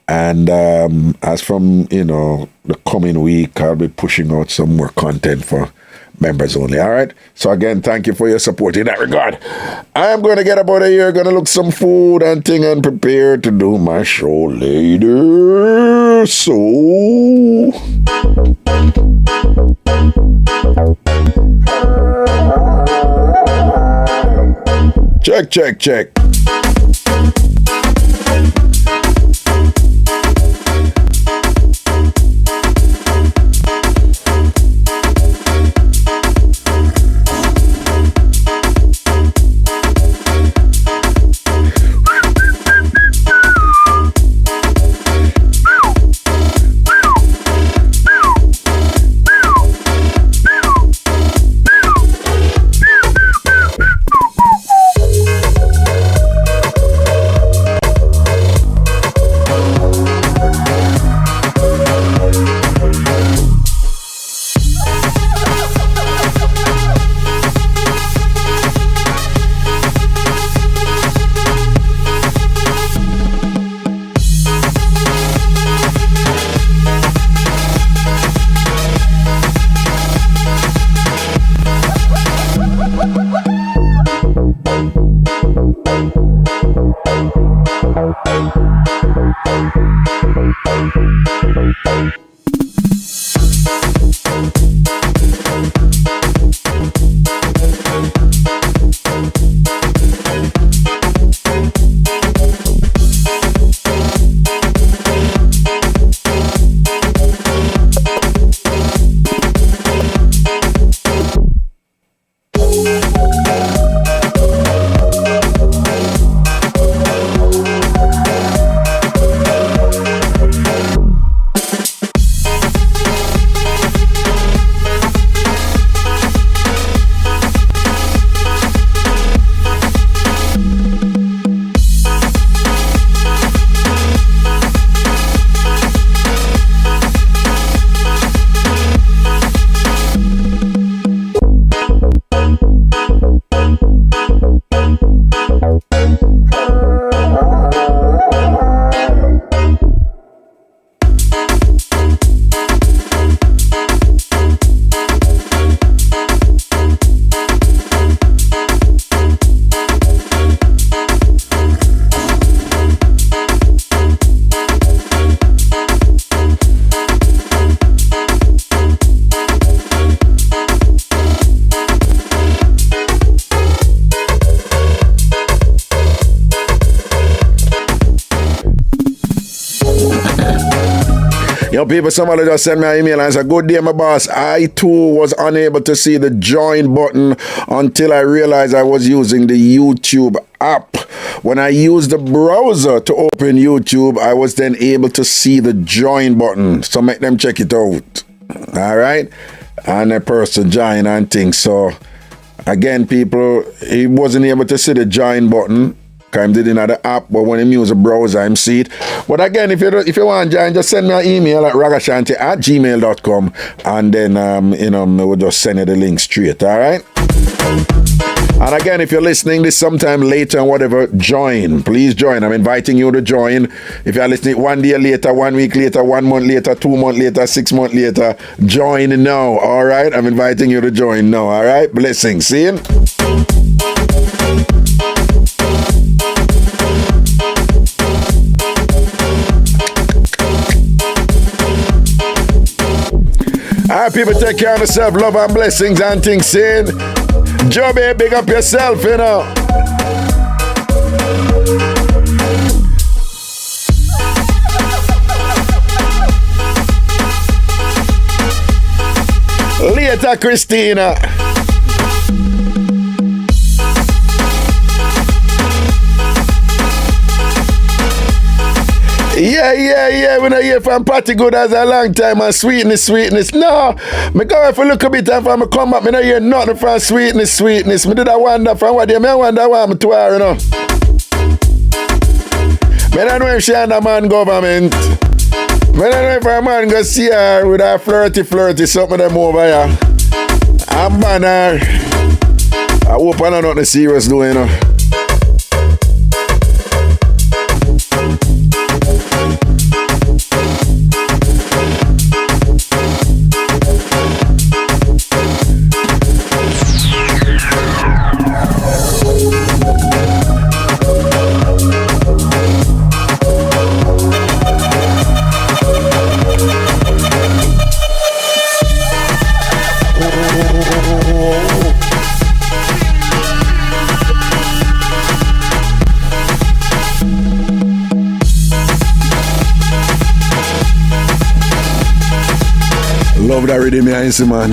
And as from, you know, the coming week, I'll be pushing out some more content for members only. All right. So again, thank you for your support in that regard. I'm going to get about here, going to look some food and thing and prepare to do my show later. So check. Yo, people, somebody just sent me an email and said, good day, my boss. I too was unable to see the join button until I realized I was using the YouTube app. When I used the browser to open YouTube, I was then able to see the join button. So make them check it out. All right? And a person join and things. So, again, people, he wasn't able to see the join button. I didn't have the app, but when I use a browser, I see it. But again, if you want to join, just send me an email at ragashanti@gmail.com, and then we'll just send you the link straight. All right. And again, if you're listening this sometime later and whatever, join. Please join. I'm inviting you to join. If you're listening 1 day later, 1 week later, 1 month later, 2 months later, 6 months later, join now. All right. I'm inviting you to join now. All right. Blessings. See you. Alright, people, take care of yourself, love and blessings and things saying. Joby, big up yourself, you know. Later, Christina. Yeah. We don't hear from Patty Good as a long time and sweetness. No, me go for a little bit and from come back, me don't hear nothing from sweetness. Me did I wonder from what I wonder what I'm to her, you know. Me don't know if she and a man government. Me don't know if a man go see her with her flirty, something of them over here. I'm ban her. I hope I know nothing serious doing, you know. Love that rhythm, yeah, man.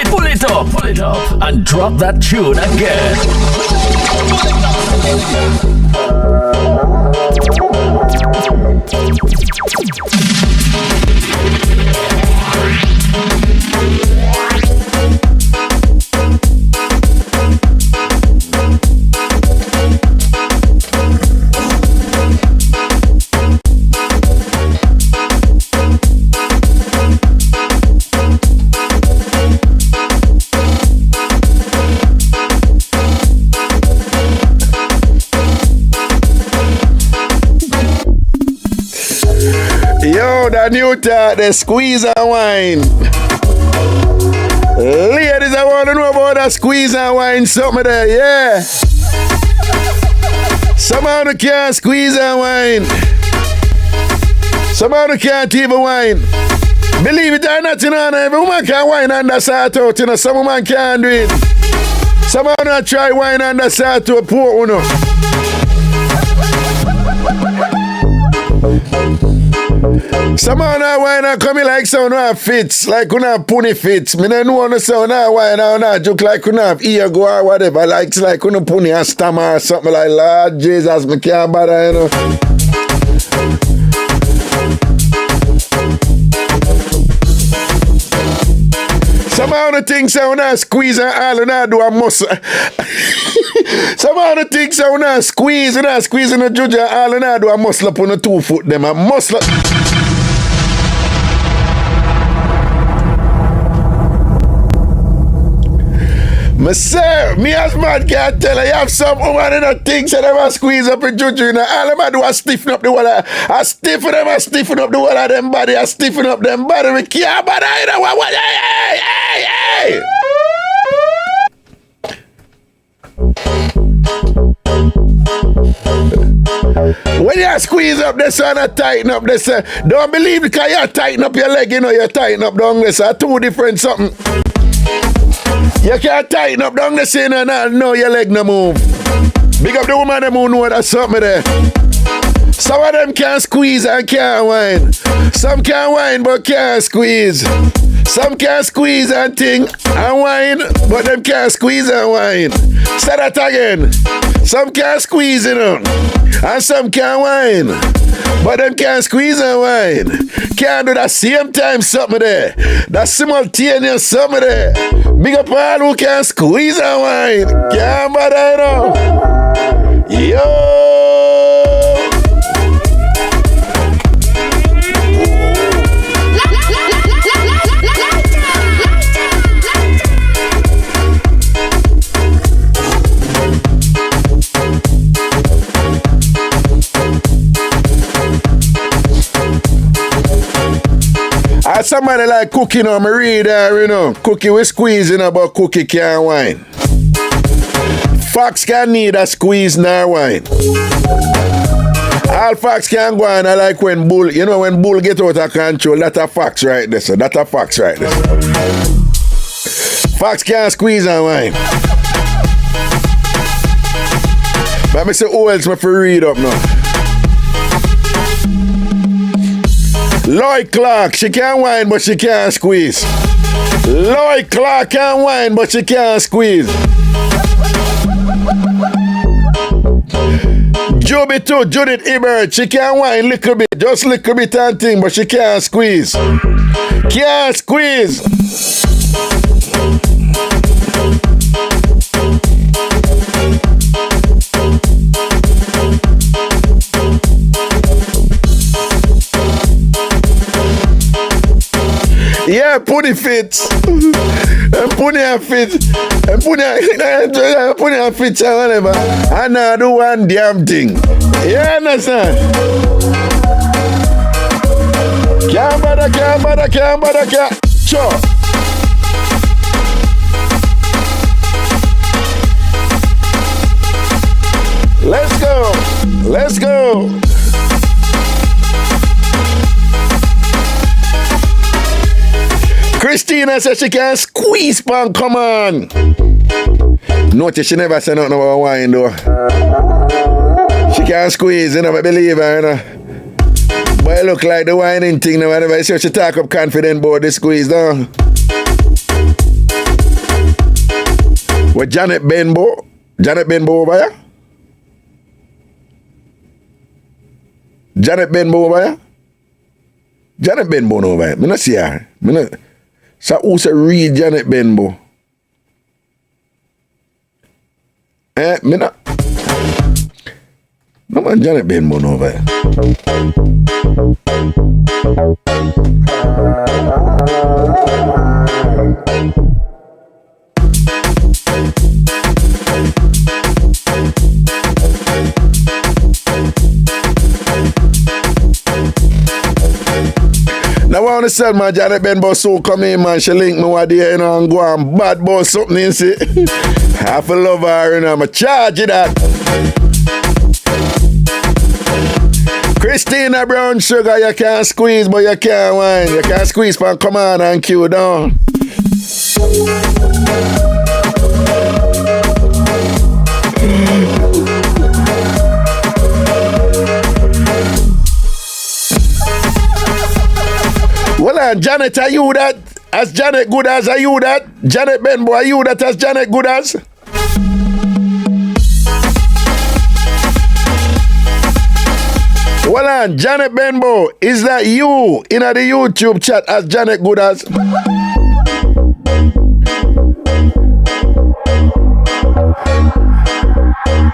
Pull it up, and drop that tune again. a new talk, the squeeze and wine. Ladies, I want to know about that squeeze and wine something there, yeah. Somehow you can't squeeze and wine. Somehow you can't even wine. Believe it or not, you know, every woman can wine under sort out, you know, some woman can't do it. Somehow not try wine under sort to a poor, you know. Somehow now wine and come in like someone who have fits, like you have pony fits. Me don't know the sound now wine and not joke like you have ear go or whatever. Like you know pony and stammer or something like Lord Jesus, me can't bother, you know. Somehow the things I wanna squeeze and all and I do a muscle. Somehow the things I wanna squeeze and I squeeze in the judge and all and I do a muscle up on the 2 foot them a muscle. Sir, me as man can't tell you have some woman in the things that I squeeze up in juju, you know. All them I do is stiffen up the wall. I stiffen up the wall of them body. I stiffen up them body. We can't bother, you know. Hey. When you squeeze up this one, I tighten up this. Don't believe because you tighten up your leg, you know, you tighten up down this. Two different something. You can't tighten up down the scene and no your leg no move. Big up the woman them who know that's something there. Some of them can't squeeze and can't wine. Some can't wine but can't squeeze. Some can't squeeze and ting and wine, but them can't squeeze and wine. Say that again. Some can't squeeze, you know, and some can't wine, but them can't squeeze and wine. Can't do that same time something there. That simultaneous something there. Big up all who can squeeze and wine. Can't bother, you know. Yo! As somebody like cooking on me read there, you know. Cookie with squeeze, you know, but cookie can't wine. Fox can need a squeeze nor wine. All fox can go on. I like when bull, you know, when bull get out of control, that's a fox right there, so that's a fox right there. Fox can't squeeze and wine. But me say who else me for read up now? Lloyd Clark, she can't wine but she can't squeeze. Lloyd Clark can't wine but she can't squeeze. Joby too, Judith Ebert, she can't wine little bit, just little bit and thing, but she can't squeeze. Can't squeeze. Yeah, pony fits. And pony and fit. And pony and fits and whatever. And I do one damn thing. You understand? Can't bother. Sure. Let's go. Christina says she can't squeeze pan, come on. Notice she never said nothing about wine though. She can't squeeze, you know, I believe her, you know. But it look like the whining thing, now whenever I see she talk up confident about the squeeze, though. What Janet Benbow over here? Janet Benbow over here? Janet Benbow over here. I don't see her. So who say read Janet Benbow? Me not. No man, Janet Benbow over here. myself, man, Janet Benbow so come in, man. She link me one day, you know, and go and bad boy something, you see. Half a love her, you know, I'm a charge you that. Christina Brown Sugar, you can't squeeze, but you can't wine. You can't squeeze from command and cue down. Well, Janet, are you that? As Janet good as, are you that? Janet Benbow, are you that as Janet good as? Well, Janet Benbow, is that you in the YouTube chat as Janet good as?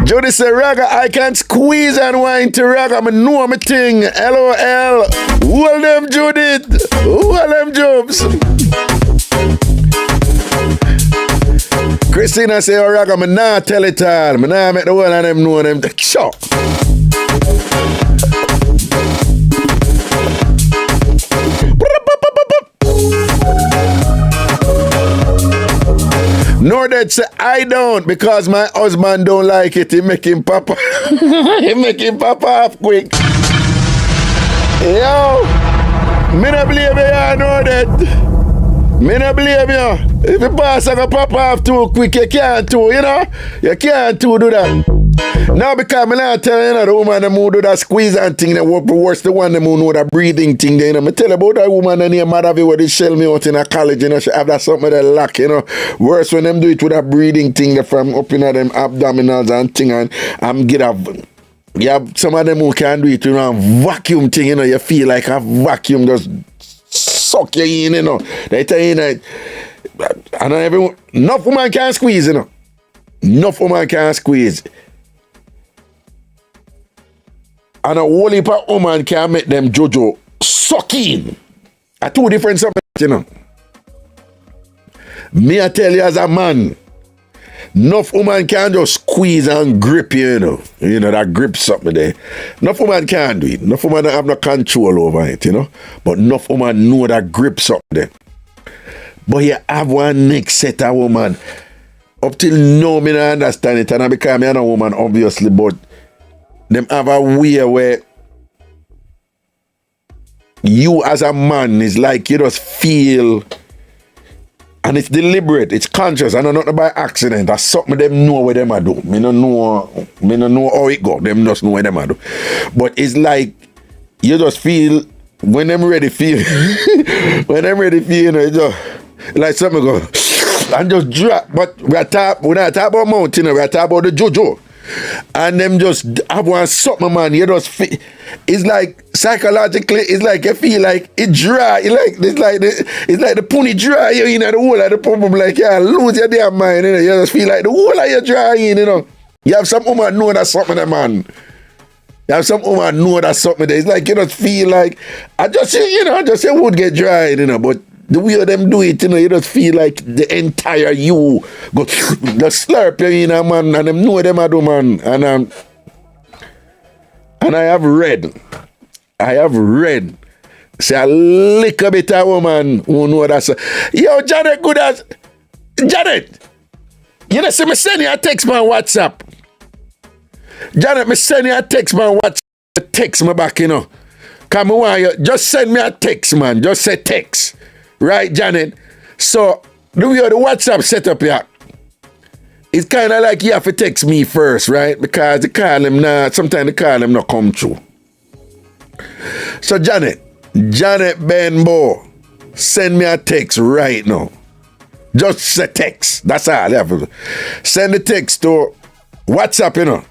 Jody say, Raga, I can squeeze and wine to Raga. I know my thing. LOL. Hold them, Judith. Hold them, Jobs. Christina say, oh, Raga, I nah tell it all. I nah make the one of them know them. Sure. Nor that say I don't because my husband don't like it. He make him pop. He make him pop off quick. Yo, me not believe you, I know that. Me not believe you. If the boss go pop off too quick, you can't too, you know? You can't too do that. Now because me not tell you, know, the woman them who do that squeeze and thing, that worse the one them who know that breathing thing, you know. Me tell you about that woman and her mother where they shell me out in a college, you know, she have that something that lack, you know. Worse when them do it with that breathing thing from up in them abdominals and thing and get up. Yeah, some of them who can do it, you know, vacuum thing, you know, you feel like a vacuum just suck you in, you know. They tell you that, and everyone, enough woman can squeeze, you know. Enough woman can squeeze. And a whole heap of woman can make them JoJo suck in. A two different subjects, you know. Me I tell you as a man, enough woman can just squeeze and grip you, you know. You know, that grip something there. Enough woman can do it. Enough woman don't have no control over it, you know. But enough woman know that grip something there. But you have one next set of woman. Up till now, me don't understand it. And I become a woman, obviously, but them have a way where you as a man is like you just feel, and it's deliberate, it's conscious, and not by accident. That's something them know what them a do. Me no know how it go. Them just know what them a do. But it's like you just feel when them ready feel when them ready feel, you know, it just like something go and just drop. But we're not talking about mountain, we're talking about the JoJo. And them just have one something, man. You just feel, it's like psychologically, it's like you feel like it dry. It's like the pony dry you in the whole of the problem. Like you lose your damn mind, you know. You just feel like the whole of you dry in, you know. You have some woman know that something, man. You have some woman know that something there. It's like you just feel like I just say, you know, I just say would get dry, you know, but the way them do it, you know, you just feel like the entire you go the slurp you in, man, and them know them I do, man. And I have read, say a little bit of woman who know that. Yo, Janet, good as Janet. You know, see me send you a text on WhatsApp. Janet, me send you a text on WhatsApp. Text me back, you know. Come on, you just send me a text, man. Just say text. Right, Janet? So, the way the WhatsApp set up here, it's kind of like you have to text me first, right? Because the call them not, sometimes the call them not come through. So, Janet Benbow, send me a text right now. Just say text. That's all you have to do. Send the text to WhatsApp, you know.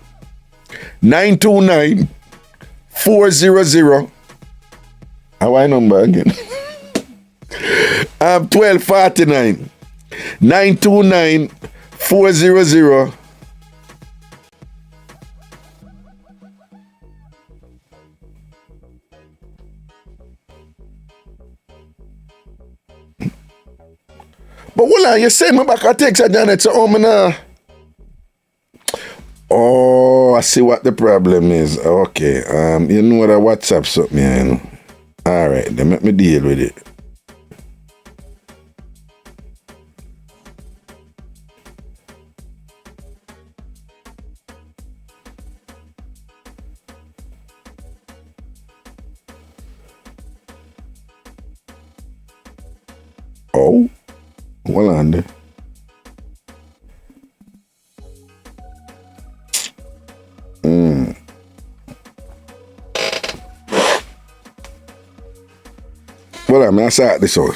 929 400. How I number again? 1249 929 400. But hold on, you send me back a text, Janet, so oh, I see what the problem is. Okay, you know what a WhatsApp something, you know. Alright, then let me deal with it. Oh, hold on there. Well, I mean, I saw this one.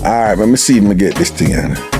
Alright, let me see if I get this thing out.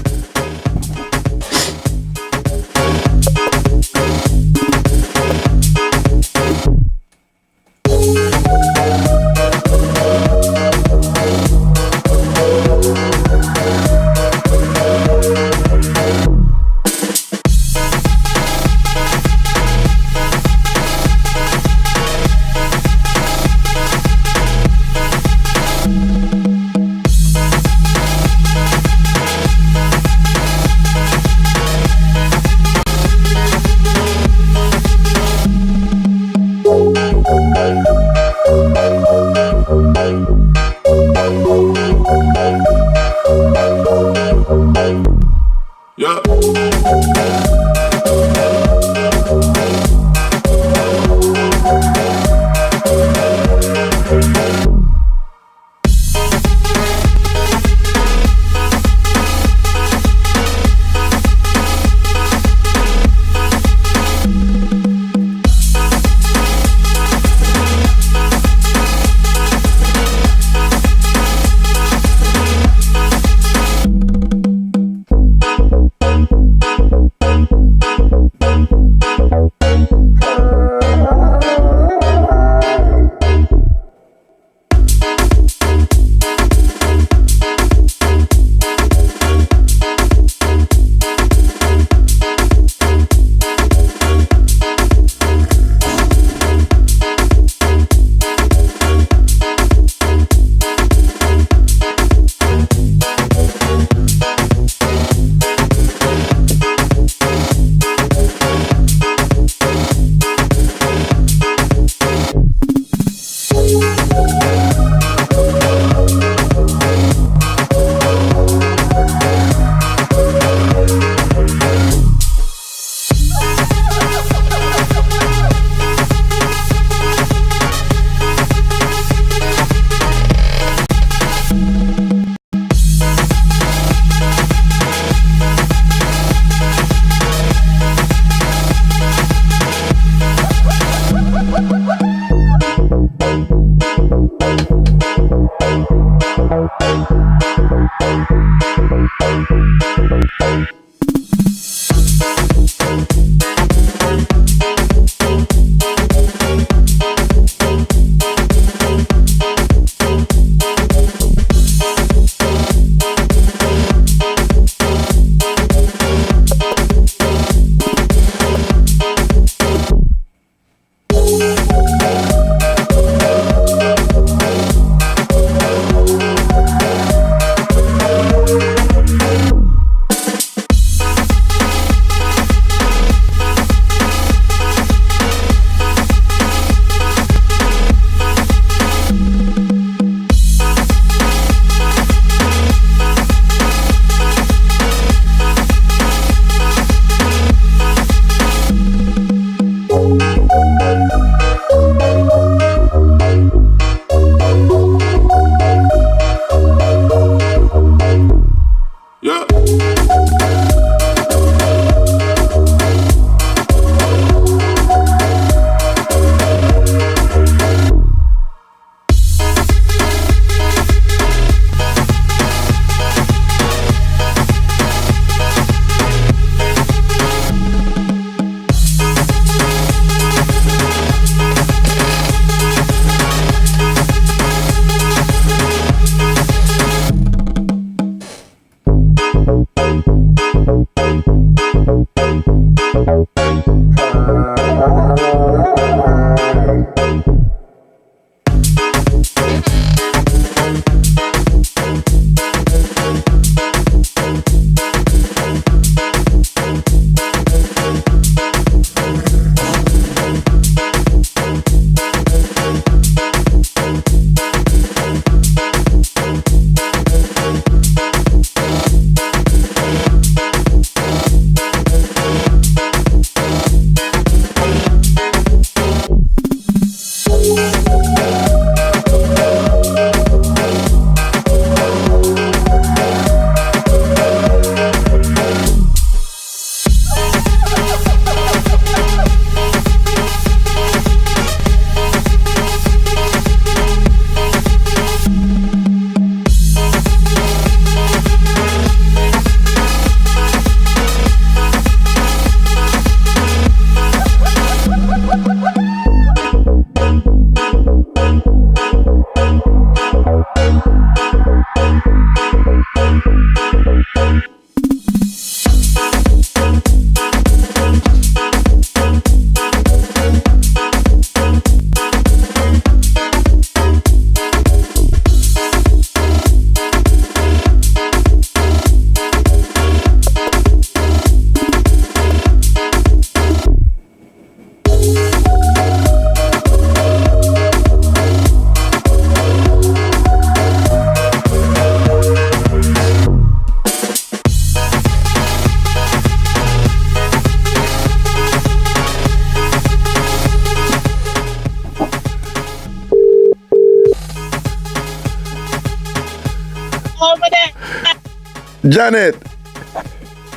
Janet.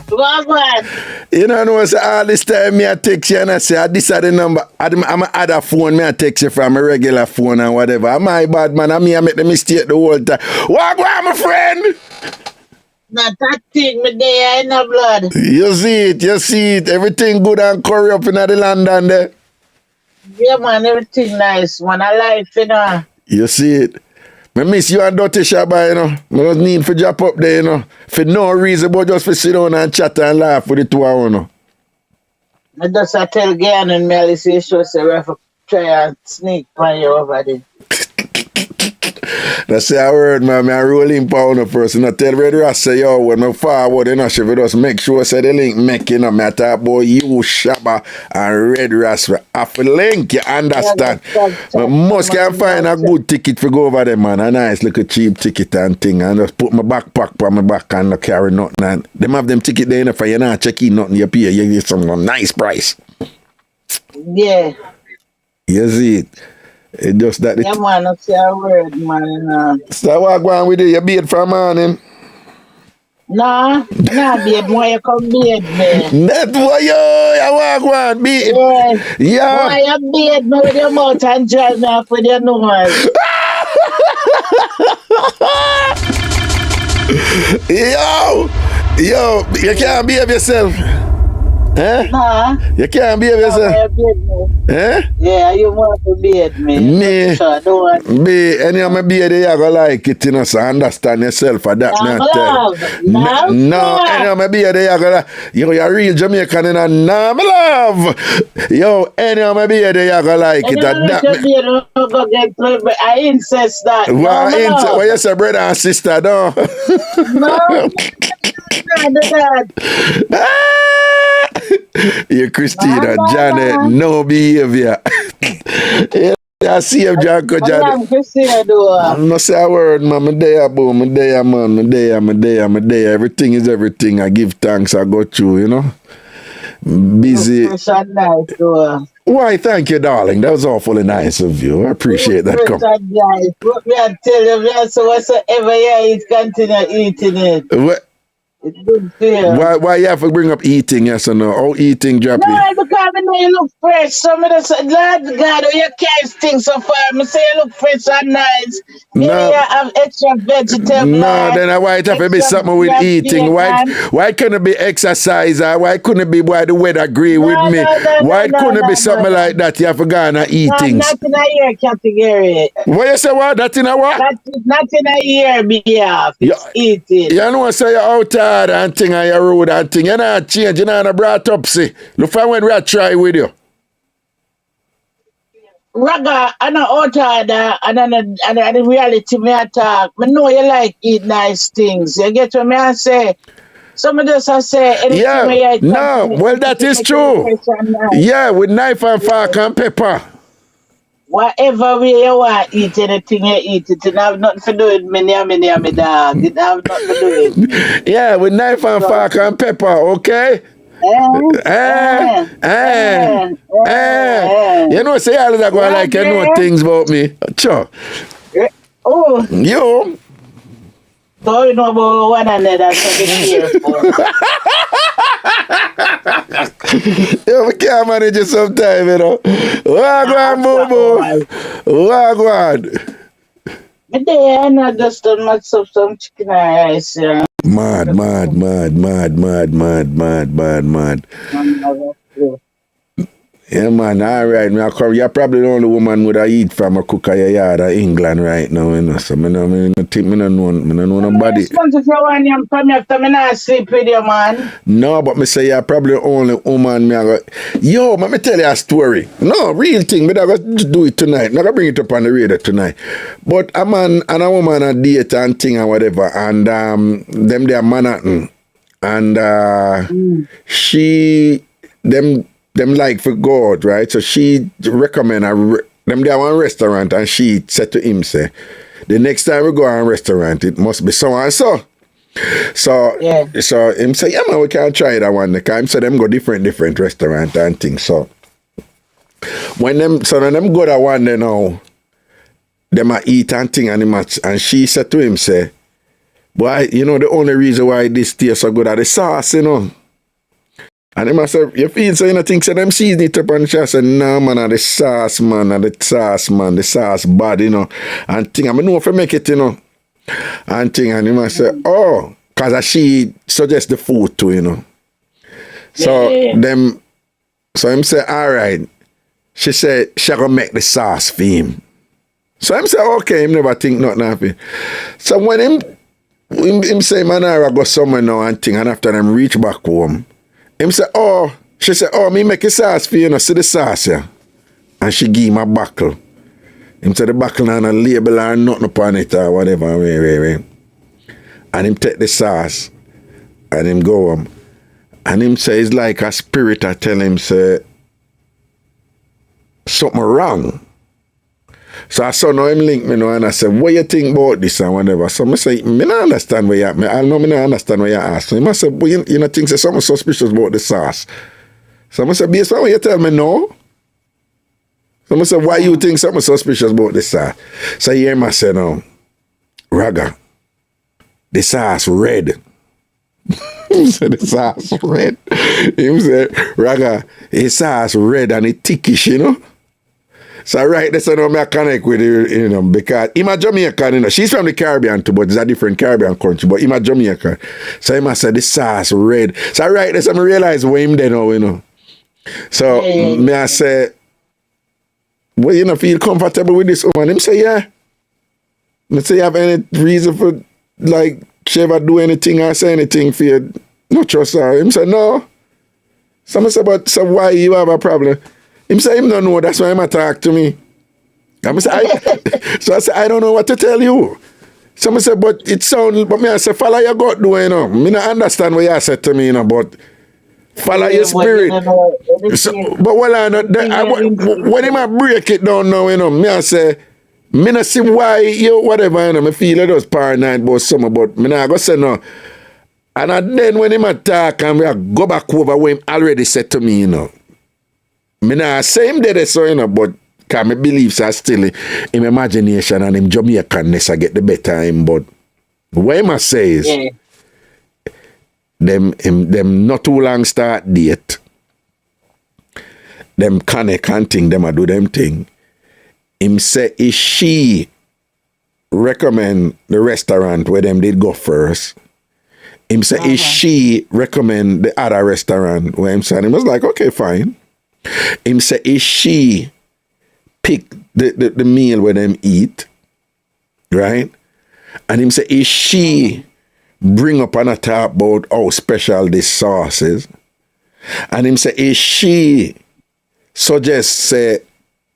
What? You know, say all this time me I text you and I say, this is the number. I'm a other phone, me I text you from a regular phone and whatever. I'm my bad man, I make the mistake the whole time. What my friend? Not that thing, me there in the blood. You see it. Everything good and corrupt in the land and there. Yeah, man, everything nice, man. I like it, You see it. I miss you and Dirty Shabba, you know. I don't need for drop up there, you know. For no reason, but just for sit down and chat and laugh with the two of you, know. I just tell Gyan and Melly, say, she was a try and sneak by you over there. That's a word, man. I roll in pound a person. I tell Red Ras say, yo, when I forward, you know, she will just make sure say the link make, you know, me I talk about you, Shabba, and Red Ras. I feel link, you understand? But most can find a good ticket for go over there, man. A nice little cheap ticket and thing. And just put my backpack on my back and not carry nothing. And them have them ticket there, for you not check in nothing, you pay, you get some nice price. Yeah. You see it. It just that. Yeah, man, that's your word, man. So what going with you? You beat from morning? Nah, beat. Why you come beat me? That's why you walk one beat. Yeah. Why you beat me with your mouth and drive me off with your nose? Yo, you can't behave yourself. Eh? Nah. You can't behave yourself. Eh? Yeah, you want to beat me. Me. Sure, don't want be any of my beard, you go like it, you know, so understand yourself for that. No, any of my beard, you go like, you're a real Jamaican, you know, nah, my love. Yo, any of my beard, you go like it. I insist that. What you say, brother and sister, no? No. You Christina, Janet, no behavior. I see him, Janko, Janet. I'm not say a word, man. I'm there, boom. I'm there, man. I'm there. Everything is everything. I give thanks. I go through, you know. Busy. Why, thank you, darling. That was awfully nice of you. I appreciate that. What me I tell you, so whatsoever you eat, continue eating it. What? It's good for you. Why you have to bring up eating, yes or no? How eating, Jappy? No, because I know you look fresh. So I just say, Lord God, you can't stink so far. I say you look fresh and nice. No. You have extra vegetable. No, then why it have to be something with eating? Why couldn't it be exercise? Why couldn't it be why the weather agree with me? Why couldn't it be something like that? You have to go and eat things. Not in a year category. What you say, what? That in a what? Not in a year, be off. It's eating. You know, say you're out there and thing on your road and thing. You're not change, you're not brought up, see. Look for when we try with you. Raga, I'm not out there, and the reality me attack. I know you like eat nice things. You get what I say? Some just say anything. Yeah, no, well that is true. Yeah, with knife and fork and pepper. Whatever way you want to eat anything you eat, it have nothing to do with me dog. It have nothing to do with me. Yeah, with knife and fork and pepper, okay? You know, say all that go like you know things about me. Sure. Oh. You. So you know about one another, so be careful. Yeah, we can't manage it sometime, you know. Wagwan, boo boo. Wagwan. But then I just done myself some chicken and rice, yeah. Mad. Yeah, man, all right. You're probably the only woman would I eat from a cook of your yard in England right now, you know. So I think I don't know nobody. If you want to come after me, not sleep with you, man. No, but me say you're probably the only woman. Yo, let me tell you a story. No, real thing. But I got to do it tonight. I'm going to bring it up on the radio tonight. But a man and a woman a date and thing and whatever. And them they are Manhattan. And them like for God, right? So she recommend them there one restaurant and she said to him, say, the next time we go to a restaurant, it must be so and so. So him say, yeah man, we can try that one. So them go different restaurant and things. So when them go to one they now, them a eat and thing and she said to him, say, But you know, the only reason why this tastes so good are the sauce, you know. And him say, you feel so, you know, think so them season it up and she said, nah man, the sauce man, the sauce bad, you know. And thing, I know if I make it, you know. And thing, and him say, oh, cause she suggest the food too, you know. So so him say, all right. She said she gonna make the sauce for him. So him say, okay, him never think nothing of it. So when him say, man, I go somewhere now and thing, and after them reach back home, him say, oh, she said, oh, me make a sauce for you, see the sauce, yeah. And she give him a buckle. Him say the buckle and a label or nothing upon it or whatever. And him take the sauce and him go home. And him say it's like a spirit I tell him say something wrong. So I saw now him link me now and I said, what you think about this and whatever. So I say, me not understand where you at. I know me not understand where you ask. So he must say, but you know think say something suspicious about the sauce. So I say, based on what you tell me no. So I say, why you think something suspicious about the sauce? So he hear me say no, Raga, the sauce red. He said the sauce red. He said, Raga, the sauce red and it thickish, you know. So right, that's how I connect with her, you know, because I'm a Jamaican, you know. She's from the Caribbean too, but it's a different Caribbean country, but I'm a Jamaican. So I must say the sauce red. So right, that's how I realize where him there now, you know. So me I say, well, you know, feel comfortable with this woman? Him say, yeah. Me say, you have any reason for, like, she ever do anything or say anything for you? No trust her. Him say, no. So I say, but so why you have a problem? Him say him don't know, that's why him talk to me. So I say, I don't know what to tell you. So I say, but it sounds, but me I say, follow your gut, do you know? Me not understand what you said to me, you know, but follow your spirit. So, but when him I break it down now, you know, me I say, me not see why you whatever, you know, me feel it was paranoid about something, but me not go say no. And then when him attack and we go back over what him already said to me, you know. Me nah say him there, so you know, but cause my beliefs are still in imagination and in Jamaicanness I get the better him. But what him say is them not too long start date. Them connect and thing, them a do them thing. Him say is she recommend the restaurant where them did go first. Him say is she recommend the other restaurant where him said him was like, okay, fine. Him say, is she pick the meal where them eat, right? And him say, is she bring up and talk about how special this sauce is? And him say, is she suggest say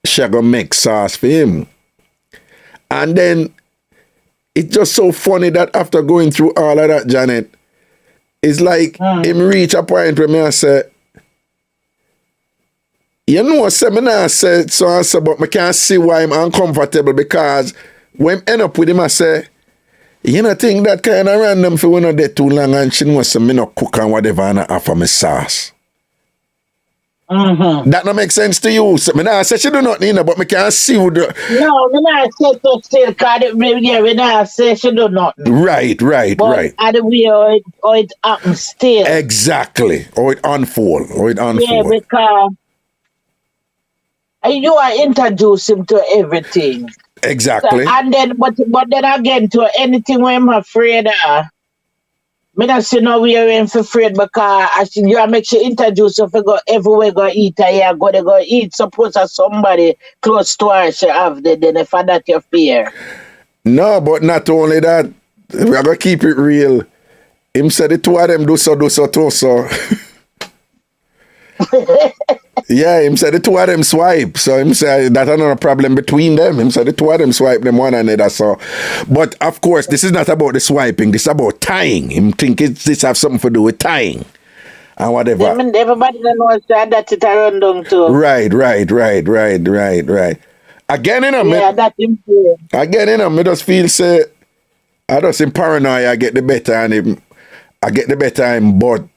she gonna make sauce for him? And then it's just so funny that after going through all of that, Janet, it's like him reach a point where me I say, you know, seminar said so and so, but I can't see why I'm uncomfortable because when I end up with him, I say, you know, think that kind of random for when I there too long and she knows me not cook and whatever and I offer me sauce. That not make sense to you. So I say she do not need, but I can't see who the... No, we not say to still, because we not say she do not. Right. But and the way how it happens still. Exactly. How it unfold. Yeah, because you are introducing to everything. Exactly. So, and then, but then again, to anything where I'm afraid of, me not see no way I'm afraid because you make you introduce if you go everywhere go eat and you go eat. Suppose that somebody close to her she have then if that you fear. No, but not only that, we are gonna keep it real. Him said the two of them do so. Yeah, him said the two of them swipe. So him said that's another problem between them. Him said the two of them swipe them one another. So, but of course, this is not about the swiping. This is about tying. Him think this have something to do with tying and whatever. I mean, everybody knows that it around them too. Right. Again, you know, that's important. Again, you know, me just feel say I just in paranoia. I get the better and him, but.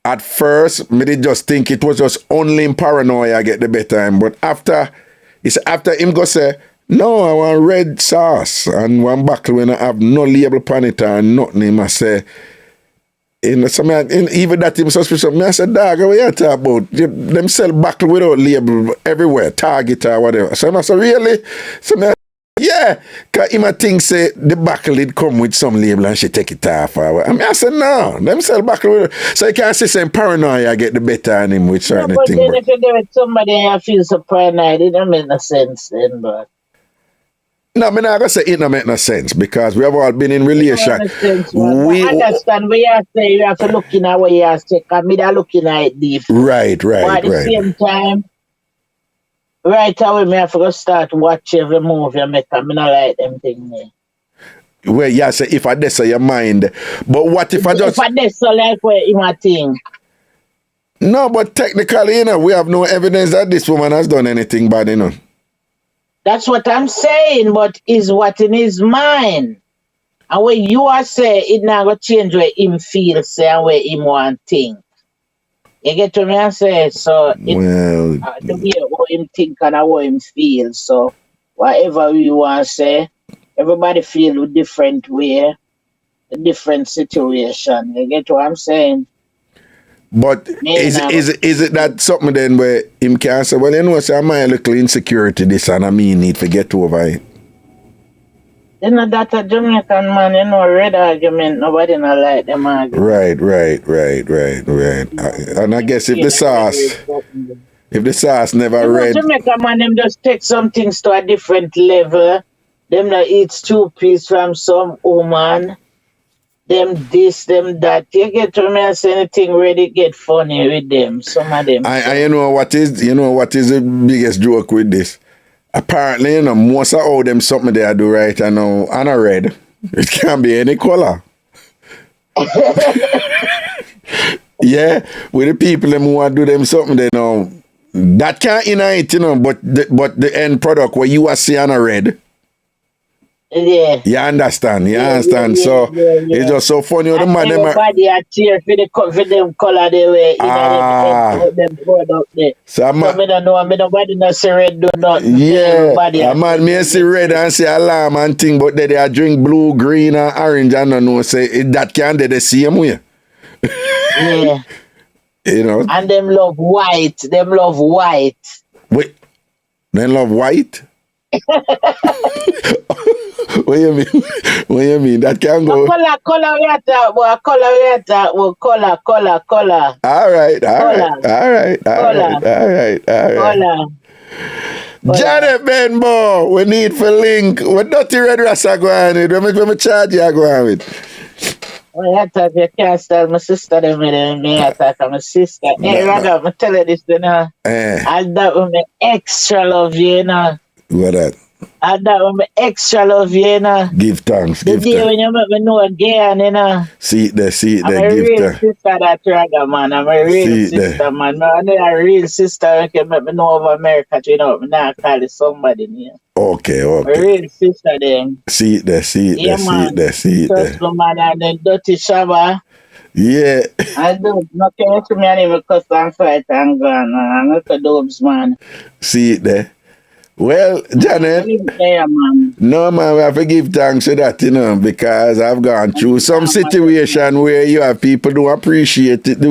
At first, me did just think it was just only in paranoia I get the better him. But after him go say, No, I want red sauce and one buckle when I have no label on it or nothing. I say, even that him suspicious. I said, dog, what you talk about? Them sell buckle without label everywhere, Target or whatever. So I said, really? So I yeah, because him think say the buckle it come with some label and she take it off. I said, no, them sell buckle with it. So you can't say some paranoia get the better on him with certain things. But then if you do it somebody and feel so paranoid, it don't make no sense then, but. No, I'm not going to say it don't make no sense because we have all been in relation. We understand what you say, you have to look in at what you say, because me are looking at it deep. Right. But at the same time, right away, me have to go start watch every movie I make, because I don't like them things there. Well, yeah, say if I des your mind. But what if I just... If I des so like where you might think. No, but technically, we have no evidence that this woman has done anything bad, That's what I'm saying, but is what in his mind. And when you are saying, it not going to change where him feel, say, and where him want think. You get what I say? So, well, the way how him think and how him feel. So, whatever you want to say, everybody feel a different way, a different situation. You get what I'm saying? But is it that something then where him can say, well, say I'm a little insecurity this and I need to get over it? That a Jamaican man, red argument, nobody not like them argument. Right. And I guess if the sauce never red. Jamaican man, them just take some things to a different level. Them not eat stew peas from some woman. Them this, them that. You get to me and say anything ready get funny with them. Some of them. You know what is the biggest joke with this? Apparently, most of all them something they do right and now and a red. It can be any color. Yeah, with the people them who want to do them something they know that can't unite, but the end product where you are seeing a red. Yeah. You understand? So it's just so funny. And everybody are cheer for them color they wear. Them product there. So I don't know. Nobody not see red do nothing. Yeah. I may see red and see alarm and thing, but they drink blue, green, and orange. I don't know. Say that can they the same way. Yeah. And them love white. Wait. They love white? What you mean? That can go. Color. All right. Janet Benbow, we need for link. What dirty red rasta go on with? When me charge you go on with? Well, I thought you can't start my sister them with me. I thought I'm a sister. Hey, Raga, I'm tell you this, I that with me extra love you, What that? I that with me extra love you, Give thanks. The day when you make me know again, See it there. I'm a real sister that Raga, man. I'm a real sister, man. I'm a real sister who can make me know over America, me not call it somebody near. Okay. A real sister then. See it there. See it there. Trust the man and the dirty shabba. Yeah. I do. Not care to me and even cuss and fight and go on. I'm not a dopes, man. See it there. Well, Janet. No, man, we have to give thanks to that, because I've gone through some situation where you have people who appreciate it,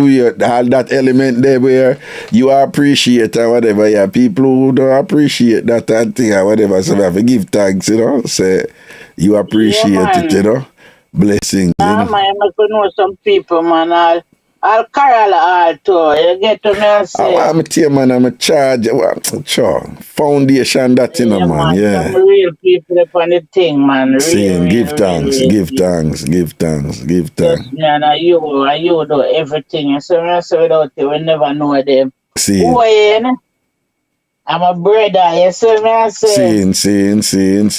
all that element there where you appreciate or whatever. You have people who don't appreciate that and thing or whatever. So we have to give thanks, say you appreciate it, Blessings. Man, I know some people, man. I'll carry all too. You get to me and say. I'm a team, man. I'm a charge. Foundation that, man. Yeah. Some real people upon the thing, man. Give thanks. Yes, man. You do everything. So I say without you, we never know them. See. Who are you? I'm a brother, you see me I say? Seeing. It is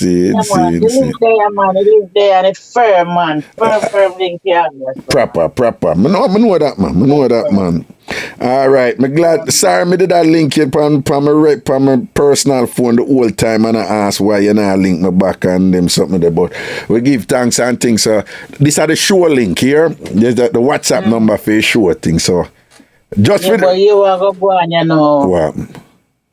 there, man. It is there, and it's firm, man. Firm link here. Proper. I know that, man. All right. I'm glad. Sorry, I did that link here from my personal phone the whole time, and I asked why you not link me back and them something there. But we give thanks and things. So this are the show link here. There's the WhatsApp number for the show thing. So just but you are go on, What?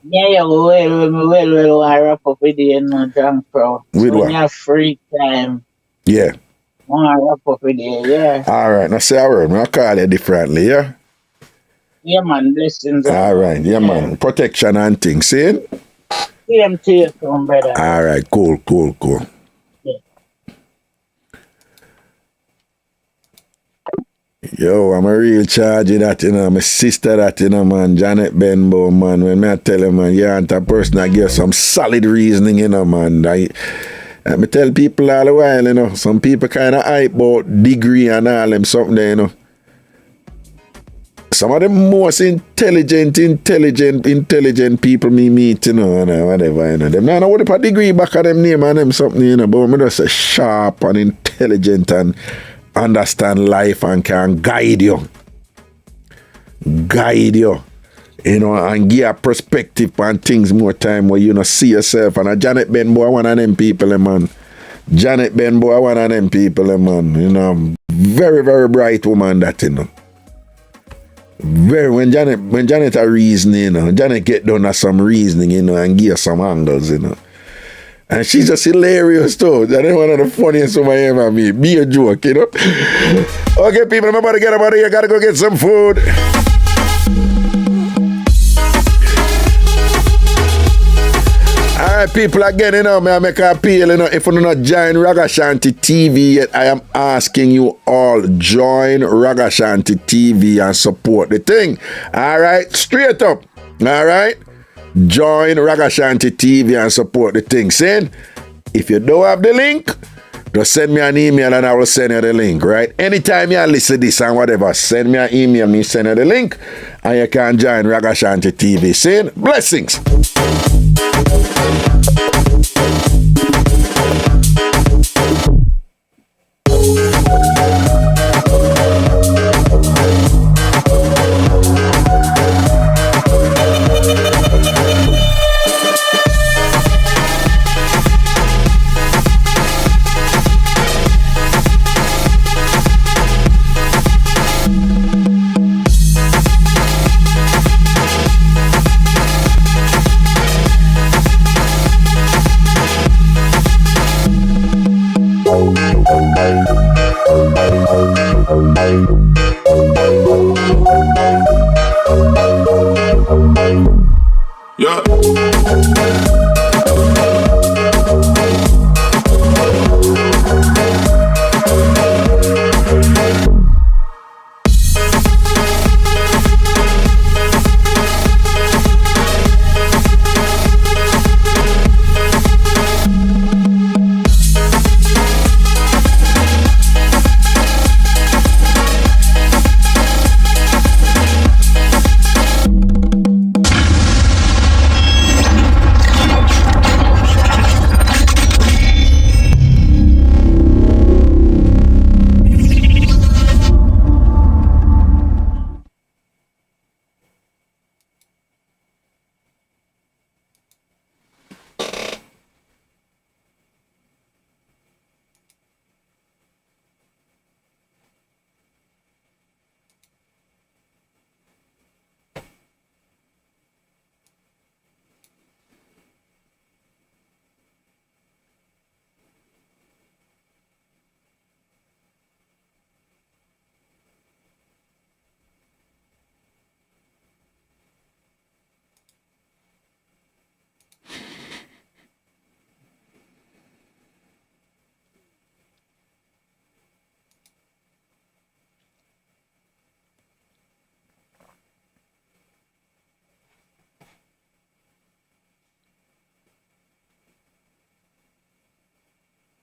Yeah, well, I wrap up with you, John Pro. With when what? you have free time, Yeah. I wrap up with you, yeah. All right. Now say a word. I'll call you differently, yeah? Yeah, man, blessings. All right. Yeah, man. Protection and things, see? Same to you, son, brother. All right. Cool. Yeah. Yo, I'm a real charge of that, you know. My sister that, you know, man. Janet Benbow, man. When I tell you, man, you aren't a person that gives some solid reasoning, you know, man. I tell people all the while, you know. Some people kind of hype about degree and all them something there, you know. Some of the most intelligent people me meet, you know, and whatever, you know. Them not know what a degree back of them name and them something, you know. But me just say sharp and intelligent and understand life and can guide you, you know, and give a perspective on things more time where you know see yourself. And Janet Benbow, one of them people, man. Janet Benbow, one of them people, man. You know, very, very bright woman that, you know. When Janet a reasoning, you know, Janet get done at some reasoning, you know, and give some angles, you know. And she's just hilarious too. That is one of the funniest women I ever meet. Be a joke, you know. Okay, people, I'm about to get out of here. Gotta go get some food. Alright, people, again, you know, may I make an appeal, you know, if you do not join Ragashanti TV yet, I am asking you all, join Ragashanti TV and support the thing. Alright, straight up. Alright? Join Ragashanti TV and support the thing. Saying, if you don't have the link, just send me an email and I will send you the link, right? Anytime you listen to this and whatever, send me an email, me send you the link, and you can join Ragashanti TV. Saying, blessings. Bye.